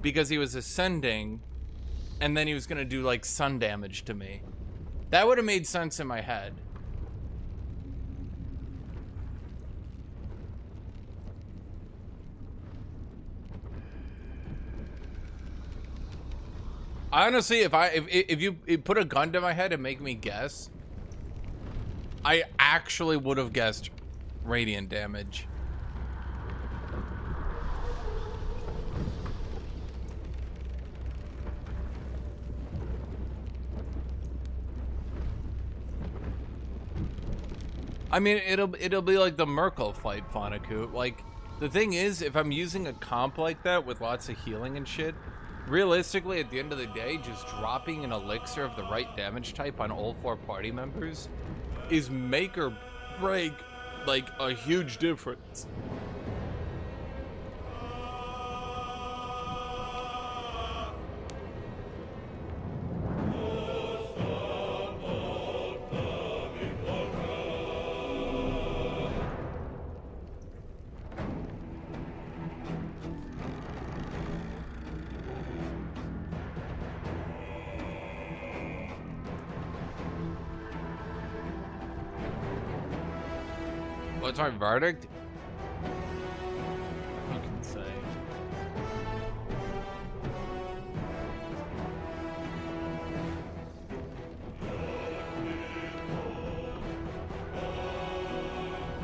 Because he was ascending, and then he was gonna do like sun damage to me. That would have made sense in my head. Honestly, if you put a gun to my head and make me guess, I actually would have guessed radiant damage. I mean, it'll be like the Merkel fight, Fanaku. Like, the thing is, if I'm using a comp like that with lots of healing and shit, realistically, at the end of the day, just dropping an elixir of the right damage type on all 4 party members is make or break, like, a huge difference. What's my verdict? I can say.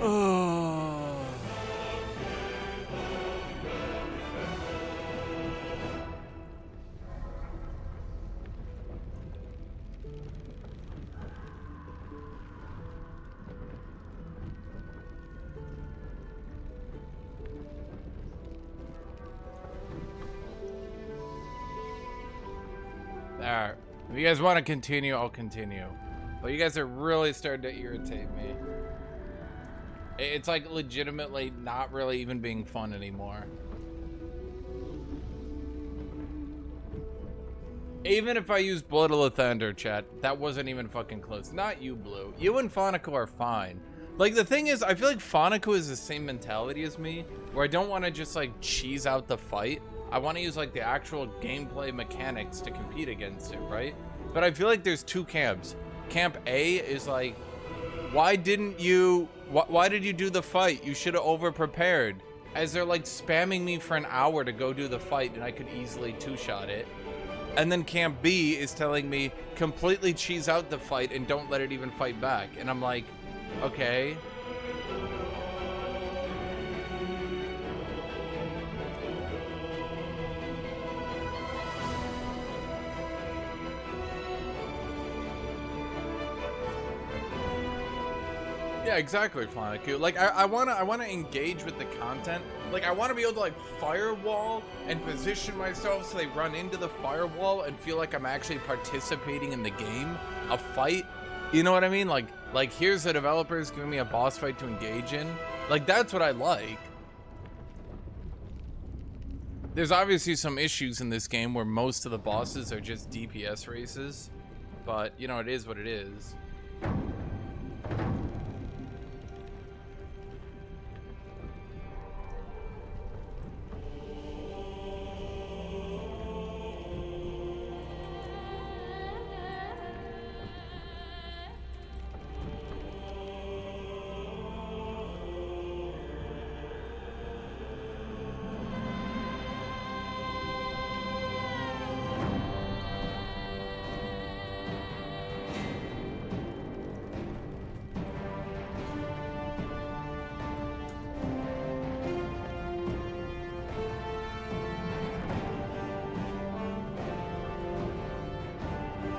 Oh. Alright, if you guys want to continue, I'll continue. But you guys are really starting to irritate me. It's like legitimately not really even being fun anymore. Even if I use Blood of Lathander, chat, that wasn't even fucking close. Not you, Blue. You and Fanaku are fine. Like, the thing is, I feel like Fanaku is the same mentality as me, where I don't want to just, like, cheese out the fight. I want to use, like, the actual gameplay mechanics to compete against it, right? But I feel like there's 2 camps. Camp A is like, why did you do the fight? You should have over-prepared. As they're, like, spamming me for an hour to go do the fight, and I could easily 2-shot it. And then Camp B is telling me, completely cheese out the fight and don't let it even fight back. And I'm like, okay. Yeah, exactly, Fanaku. Like, I wanna engage with the content. Like, I wanna be able to, like, firewall and position myself so they run into the firewall and feel like I'm actually participating in the game, a fight. You know what I mean? Like here's the developers giving me a boss fight to engage in. Like, that's what I like. There's obviously some issues in this game where most of the bosses are just DPS races, but, you know, it is what it is.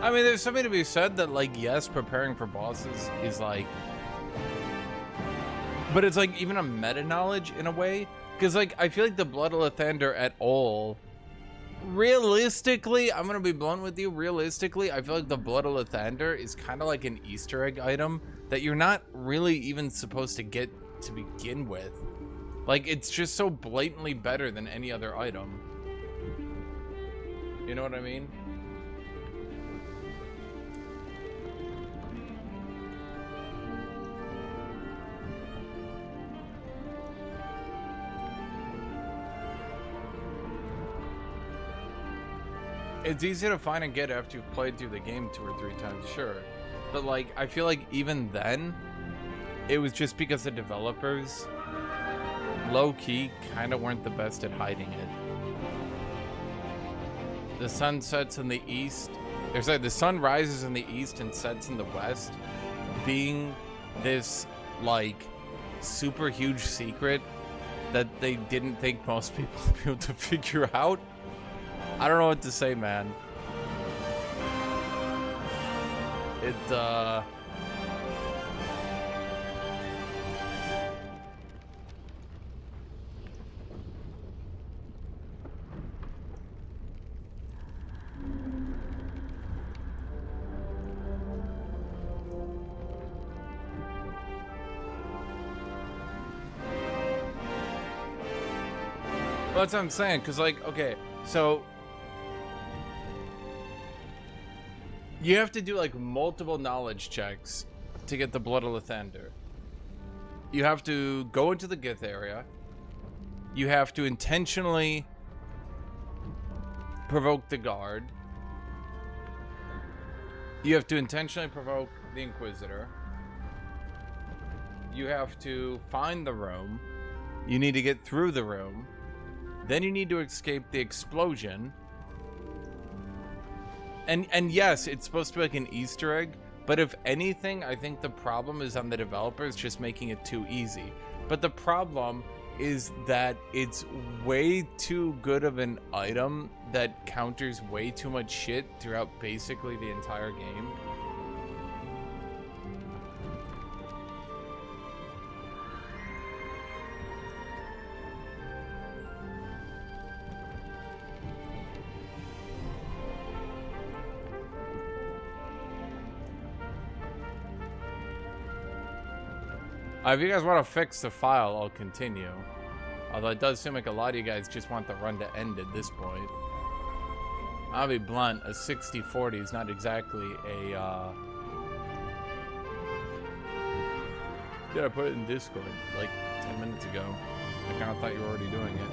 I mean, there's something to be said that, like, yes, preparing for bosses is like, but it's like even a meta knowledge in a way, because like I feel like the Blood of Lathander at all, realistically, I'm gonna be blunt with you. Realistically, I feel like the Blood of Lathander is kind of like an Easter egg item that you're not really even supposed to get to begin with. Like, it's just so blatantly better than any other item. You know what I mean? It's easy to find and get after you've played through the game 2 or 3 times, sure. But like, I feel like even then, it was just because the developers, low-key, kind of weren't the best at hiding it. the sun sets in the east. There's like the sun rises in the east and sets in the west, being this like super huge secret that they didn't think most people would be able to figure out. I don't know what to say, man. Well, that's what I'm saying, because, like, okay, so you have to do, like, multiple knowledge checks to get the Blood of Lathander. You have to go into the Gith area. You have to intentionally provoke the guard. You have to intentionally provoke the Inquisitor. You have to find the room. You need to get through the room. Then you need to escape the explosion. And yes, it's supposed to be like an Easter egg, but if anything, I think the problem is on the developers just making it too easy. But the problem is that it's way too good of an item that counters way too much shit throughout basically the entire game. If you guys want to fix the file, I'll continue. Although it does seem like a lot of you guys just want the run to end at this point. I'll be blunt, a 60-40 is not exactly a, Yeah, I put it in Discord, like, 10 minutes ago. I kinda thought you were already doing it.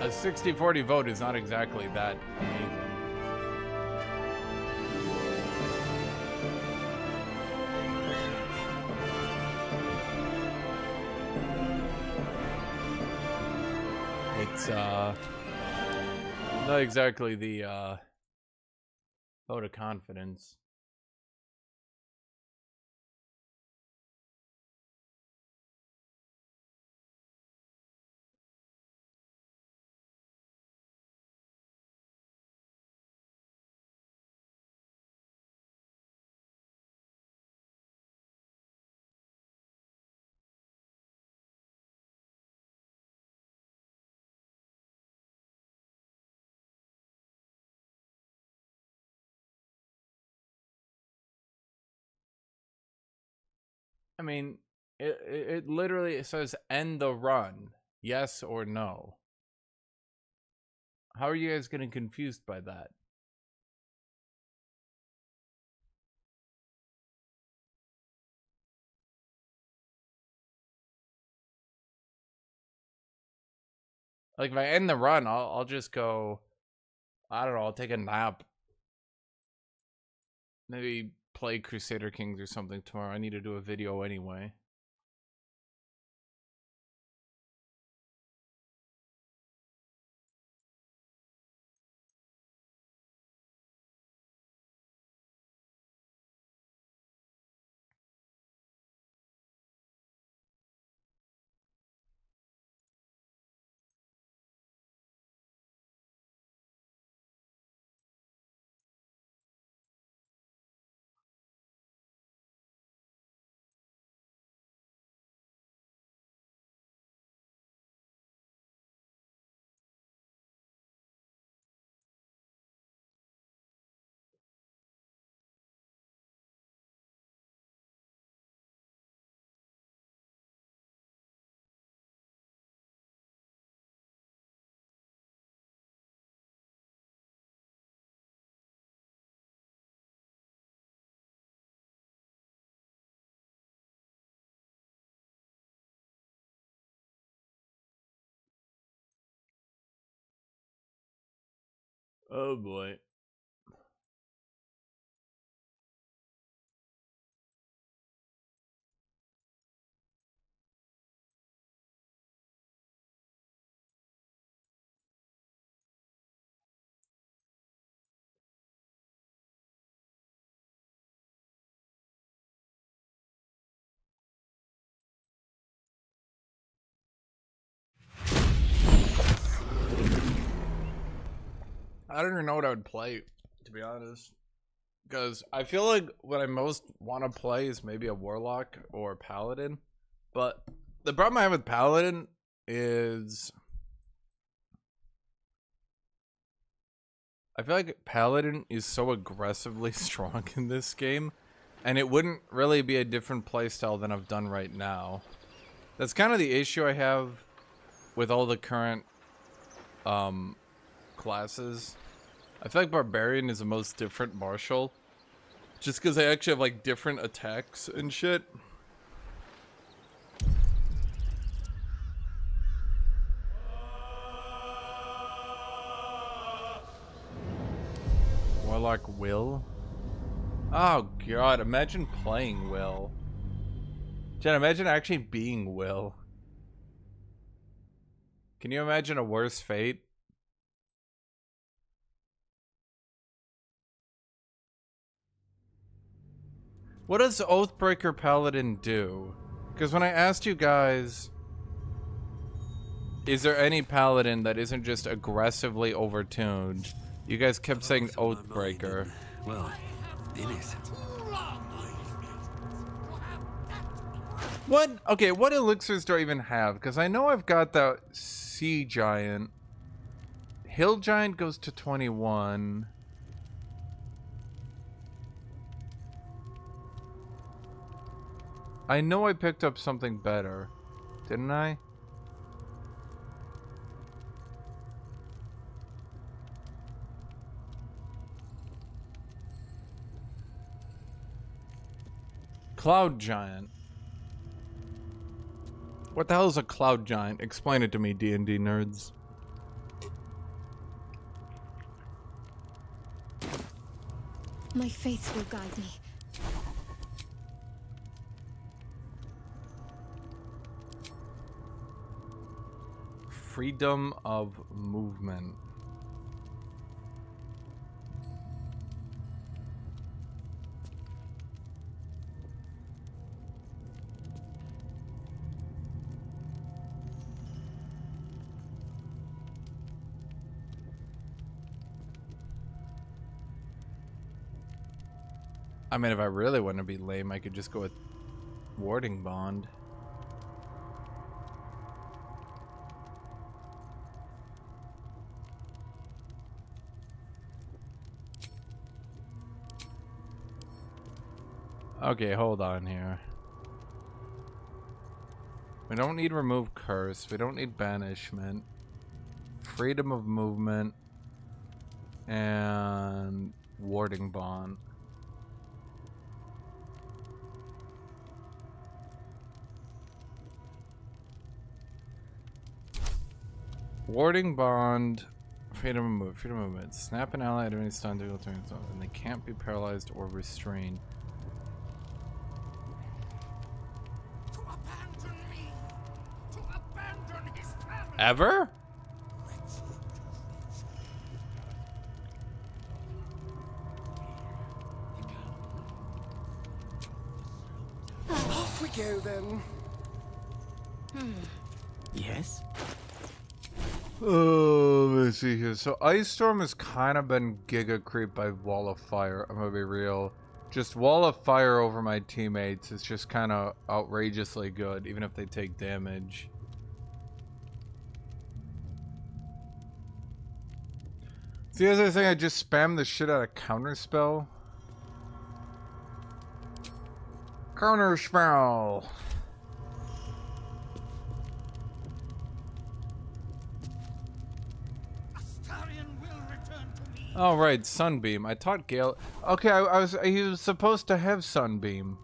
A 60-40 vote is not exactly that amazing. It's not exactly the vote of confidence. I mean, it literally says end the run, yes or no. How are you guys getting confused by that? Like, if I end the run, I'll just go, I don't know, I'll take a nap. Maybe play Crusader Kings or something tomorrow. I need to do a video anyway. Oh boy. I don't even know what I would play, to be honest. Because I feel like what I most want to play is maybe a Warlock or Paladin. But the problem I have with Paladin is I feel like Paladin is so aggressively strong in this game, and it wouldn't really be a different playstyle than I've done right now. That's kind of the issue I have with all the current classes. I feel like Barbarian is the most different martial, just because they actually have like different attacks and shit. Warlock Will? Oh god, imagine playing Will. Jen, imagine actually being Will. Can you imagine a worse fate? What does Oathbreaker Paladin do? Because when I asked you guys, is there any Paladin that isn't just aggressively overtuned? You guys kept saying Oathbreaker. Well, in it. What? Okay, what elixirs do I even have? Because I know I've got that Sea Giant. Hill Giant goes to 21. I know I picked up something better, didn't I? Cloud Giant. What the hell is a Cloud Giant? Explain it to me, D&D nerds. My faith will guide me. Freedom of movement. I mean, if I really want to be lame, I could just go with Warding Bond. Okay, hold on here. We don't need remove curse. We don't need banishment. Freedom of movement. And warding bond. Warding bond. Freedom of movement. Freedom of movement. Snap an ally at any stun to turn and they can't be paralyzed or restrained. Ever? Off we go then. Yes? Oh, let's see here. So Ice Storm has kind of been giga creep by Wall of Fire. I'm gonna be real. Just Wall of Fire over my teammates is just kind of outrageously good, even if they take damage. See, as I was saying, I just spammed the shit out of Counterspell. Counterspell! Oh, right, Sunbeam. I taught Gale. Okay, he was supposed to have Sunbeam.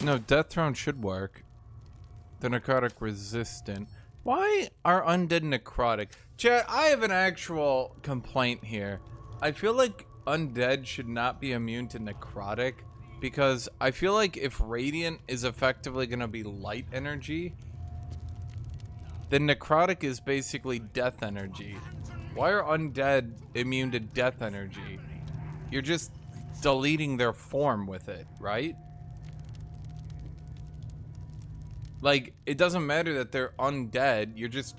No, Death Throne should work. The necrotic resistant. Why are undead necrotic? Chat, I have an actual complaint here. I feel like undead should not be immune to necrotic, because I feel like if radiant is effectively going to be light energy, then necrotic is basically death energy. Why are undead immune to death energy? You're just deleting their form with it, right? Like, it doesn't matter that they're undead, you're just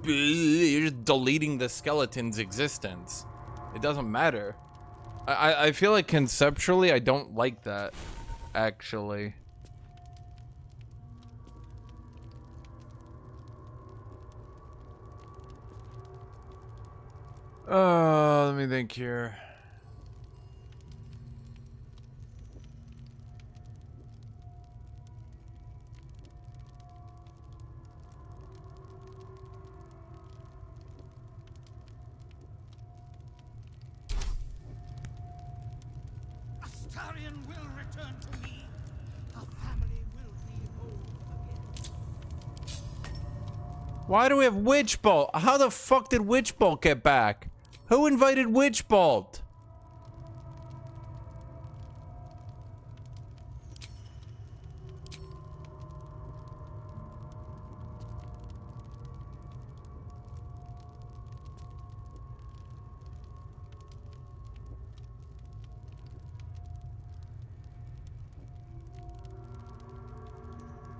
deleting the skeleton's existence. It doesn't matter. I feel like conceptually I don't like that, actually. Let me think here. Astarion will return to me. Our family will be whole again. Why do we have Witch Bolt? How the fuck did Witch Bolt get back? Who invited Witch Bolt?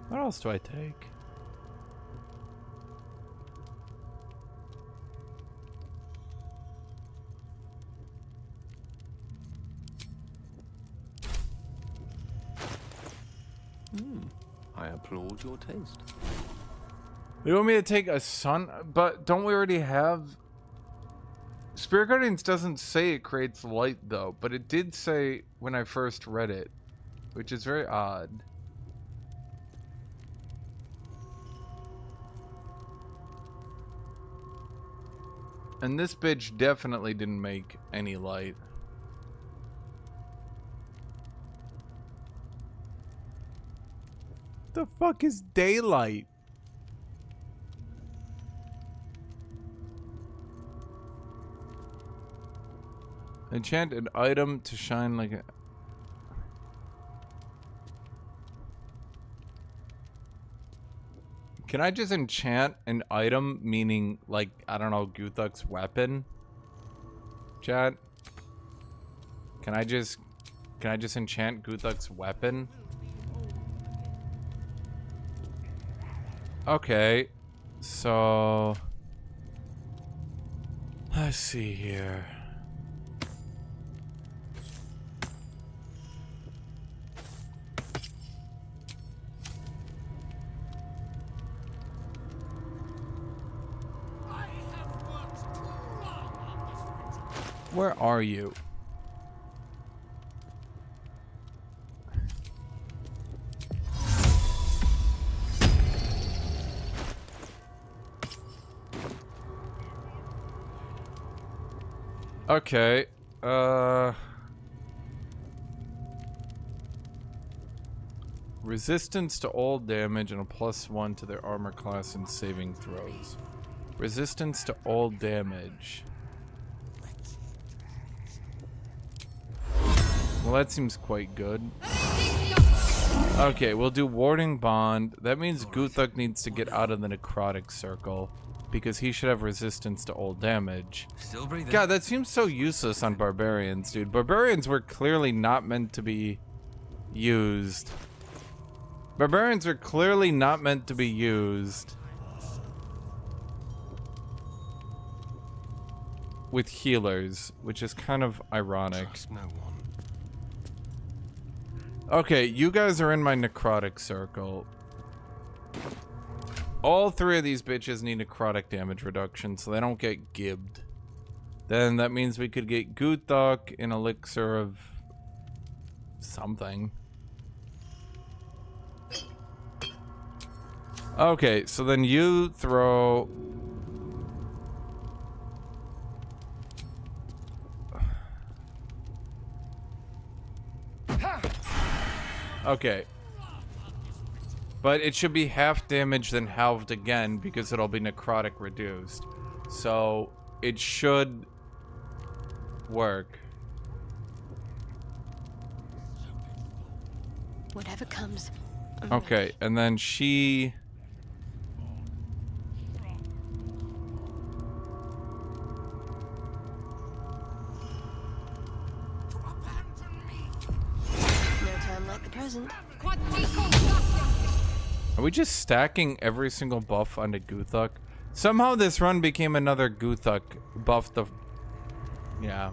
What else do I take? I applaud your taste. You want me to take a sun? But don't we already have... Spirit Guardians doesn't say it creates light though, but it did say when I first read it, which is very odd. And this bitch definitely didn't make any light. The fuck is daylight? Enchant an item to shine like a... Can I just enchant an item, meaning, like, I don't know, GUTHUK's weapon? Chat? Can I just enchant GUTHUK's weapon? Okay, so... Let's see here. Where are you? Okay, resistance to all damage and a +1 to their armor class and saving throws. Resistance to all damage. Well, that seems quite good. Okay, we'll do Warding Bond. That means GUTHUK needs to get out of the necrotic circle, because he should have resistance to all damage. Still breathing. God, that seems so useless on barbarians, dude. Barbarians were clearly not meant to be used. Barbarians are clearly not meant to be used with healers, which is kind of ironic. No one. Okay, you guys are in my necrotic circle. All three of these bitches need necrotic damage reduction, so they don't get gibbed. Then that means we could get GUTHUK an elixir of something. Okay, so then you throw... Okay. But it should be half damage then halved again because it'll be necrotic reduced. So it should work. Whatever comes. Okay, and then she... No time like the present. Are we just stacking every single buff onto Guthuk? Somehow this run became another Guthuk buff the... Yeah.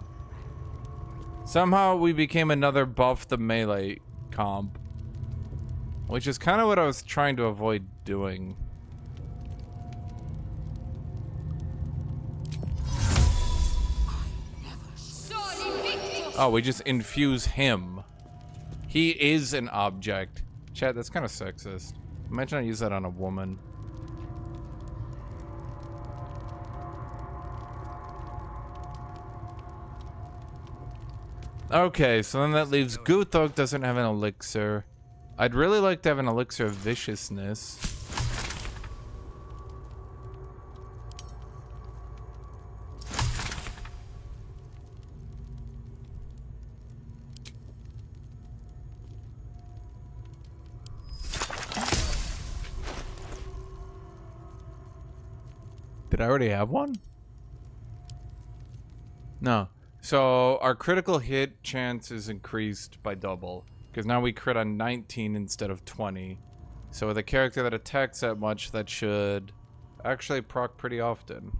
Somehow we became another buff the melee comp. Which is kind of what I was trying to avoid doing. Oh, we just infuse him. He is an object. Chat, that's kind of sexist. Imagine I use that on a woman. Okay, so then that leaves Guthuk doesn't have an elixir. I'd really like to have an elixir of viciousness. Did I already have one? No. So our critical hit chance is increased by double. Because now we crit on 19 instead of 20. So with a character that attacks that much, that should actually proc pretty often.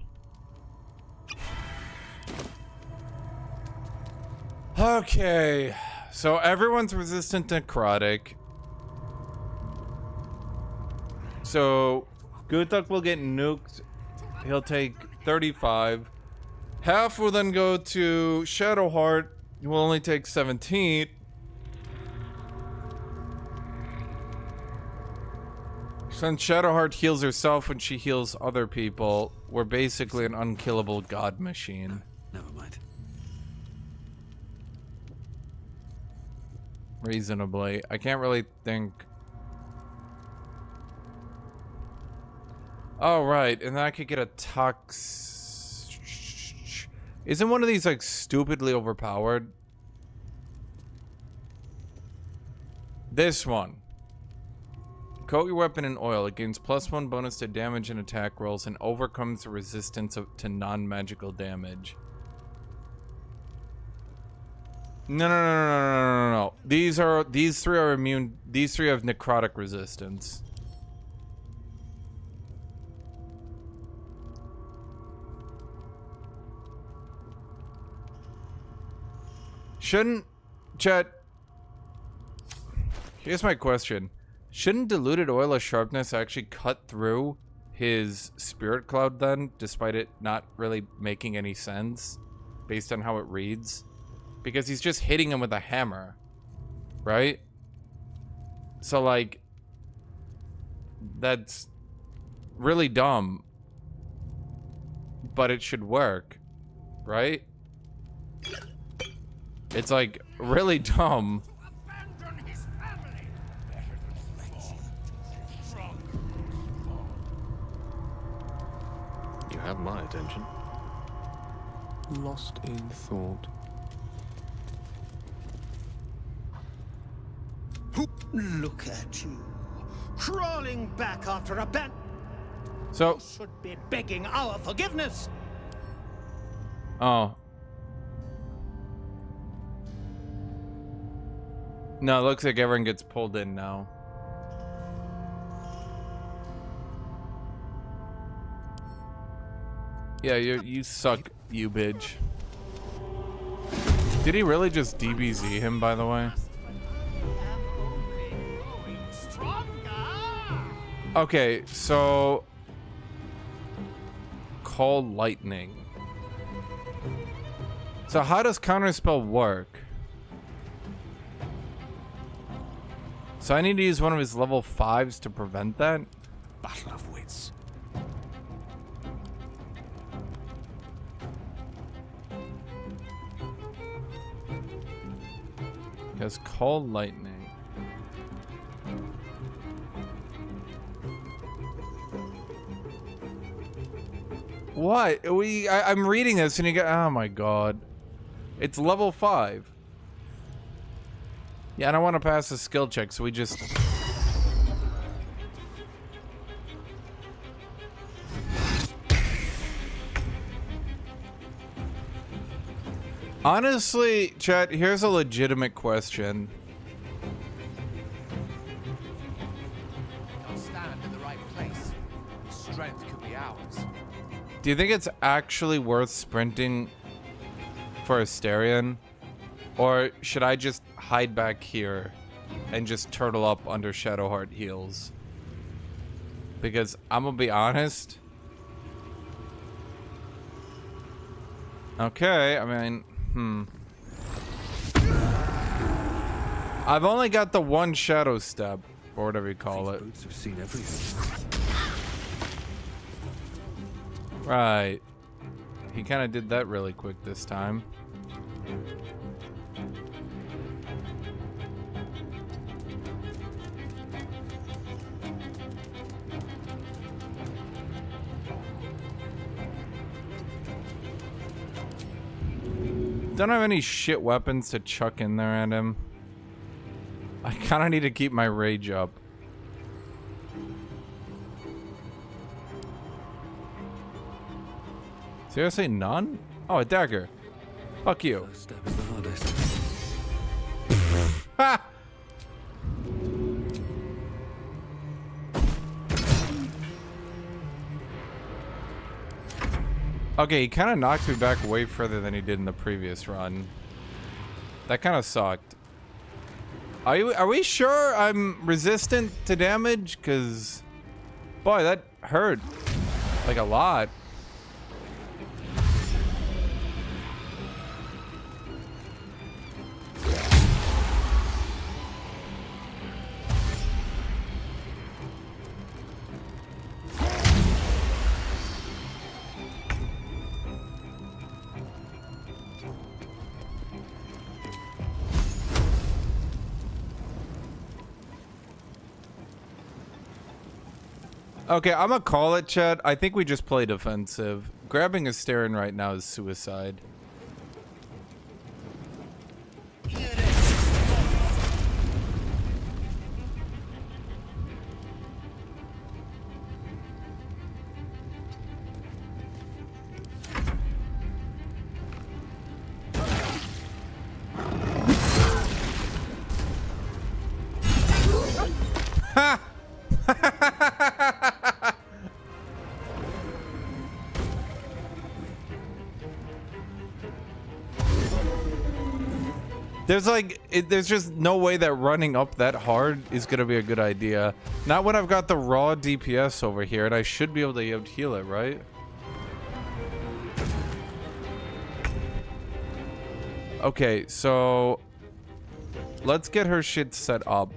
Okay. So everyone's resistant to necrotic. So Guthuk will get nuked. He'll take 35. Half will then go to Shadowheart. He will only take 17. Since Shadowheart heals herself when she heals other people, we're basically an unkillable god machine. Never mind. Reasonably. I can't really think. Oh, right. And then I could get a tox. Isn't one of these like stupidly overpowered? This one. Coat your weapon in oil. It gains +1 bonus to damage and attack rolls and overcomes the resistance to non-magical damage. No. These three are immune. These three have necrotic resistance. Shouldn't, chat, here's my question. Shouldn't diluted oil of sharpness actually cut through his spirit cloud then, despite it not really making any sense based on how it reads? Because he's just hitting him with a hammer, right? So like, that's really dumb, but it should work, right? It's like really dumb. You have my attention. Lost in thought. Look at you, crawling back after a ban. So should be begging our forgiveness. Oh. No, it looks like everyone gets pulled in now. Yeah, you suck, you bitch. Did he really just DBZ him, by the way? Okay, so call lightning. So how does counterspell work? So I need to use one of his level 5s to prevent that? Battle of wits. Because call lightning. What? I'm reading this and you go, oh my god. It's level 5. Yeah, I don't want to pass the skill check, so we just... Honestly, chat, here's a legitimate question. I'll stand in the right place. Strength could be ours. Do you think it's actually worth sprinting for Asterion? Or should I just hide back here and just turtle up under Shadowheart heals? Because I'm gonna be honest. Okay, I mean, I've only got the one shadow step, or whatever you call it. Boots have seen everything. Right. He kind of did that really quick this time. Don't have any shit weapons to chuck in there at him. I kind of need to keep my rage up. Seriously, none? Oh, a dagger. Fuck you. First step is the hardest. Ha! Okay, he kind of knocked me back way further than he did in the previous run. That kind of sucked. Are we sure I'm resistant to damage? Because, boy, that hurt. Like a lot. Okay, I'm gonna call it, chat. I think we just play defensive. Grabbing Asterion right now is suicide. Ha! There's like, there's just no way that running up that hard is gonna be a good idea. Not when I've got the raw DPS over here, and I should be able to heal it, right? Okay, so let's get her shit set up.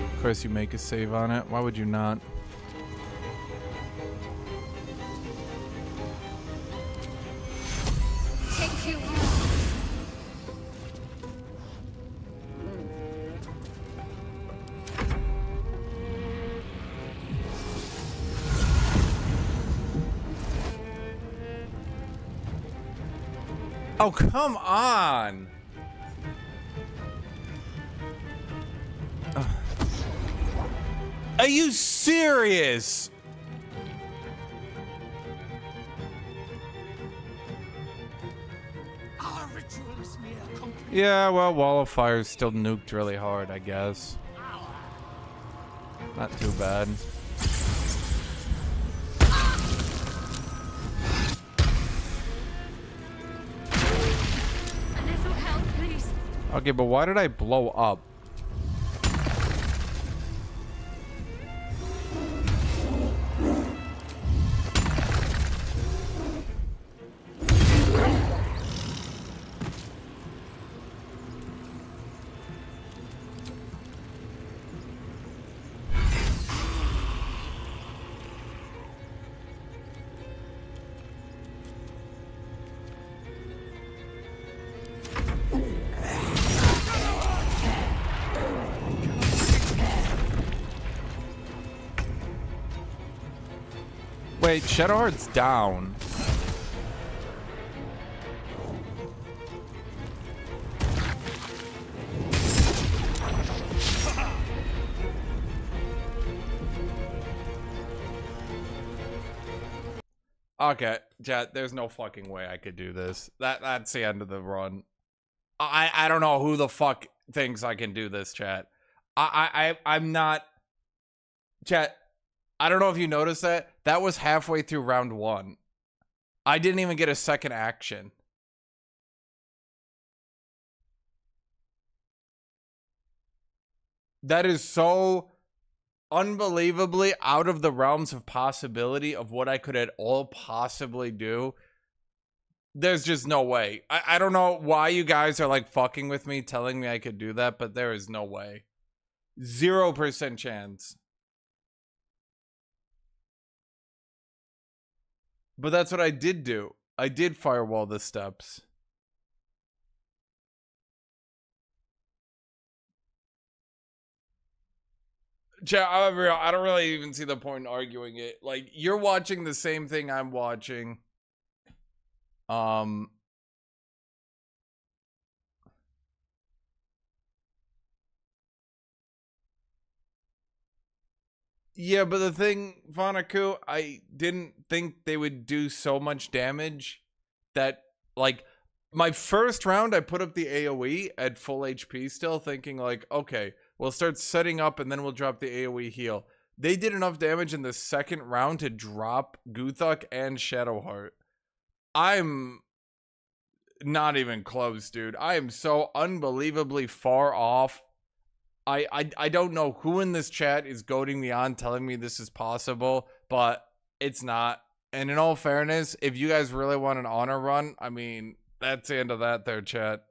Of course, you make a save on it. Why would you not? Oh, come on! Are you serious? Our ritual is near complete. Yeah, well, Wall of Fire still nuked really hard, I guess. Not too bad. A little help, please. Okay, but why did I blow up? Wait, Shadowheart's down. Okay, chat, there's no fucking way I could do this. That's the end of the run. I don't know who the fuck thinks I can do this, chat. I'm not... Chat, I don't know if you noticed that. That was halfway through round 1. I didn't even get a second action. That is so unbelievably out of the realms of possibility of what I could at all possibly do. There's just no way. I don't know why you guys are like fucking with me, telling me I could do that, but there is no way. 0% chance. But that's what I did do. I did firewall the steps. Chat, I'm real. I don't really even see the point in arguing it. Like, you're watching the same thing I'm watching. Yeah, but the thing, Vanaku, I didn't think they would do so much damage that, like, my first round, I put up the AoE at full HP still, thinking like, okay, we'll start setting up and then we'll drop the AoE heal. They did enough damage in the second round to drop Guthuk and Shadowheart. I'm not even close, dude. I am so unbelievably far off. I don't know who in this chat is goading me on, telling me this is possible, but it's not. And in all fairness, if you guys really want an honor run, I mean, that's the end of that there, chat.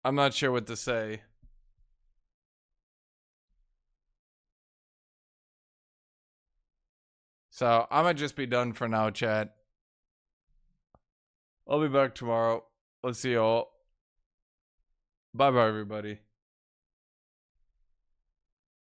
I'm not sure what to say. So, I'm gonna just be done for now, chat. I'll be back tomorrow. Let's see y'all. Bye-bye, everybody.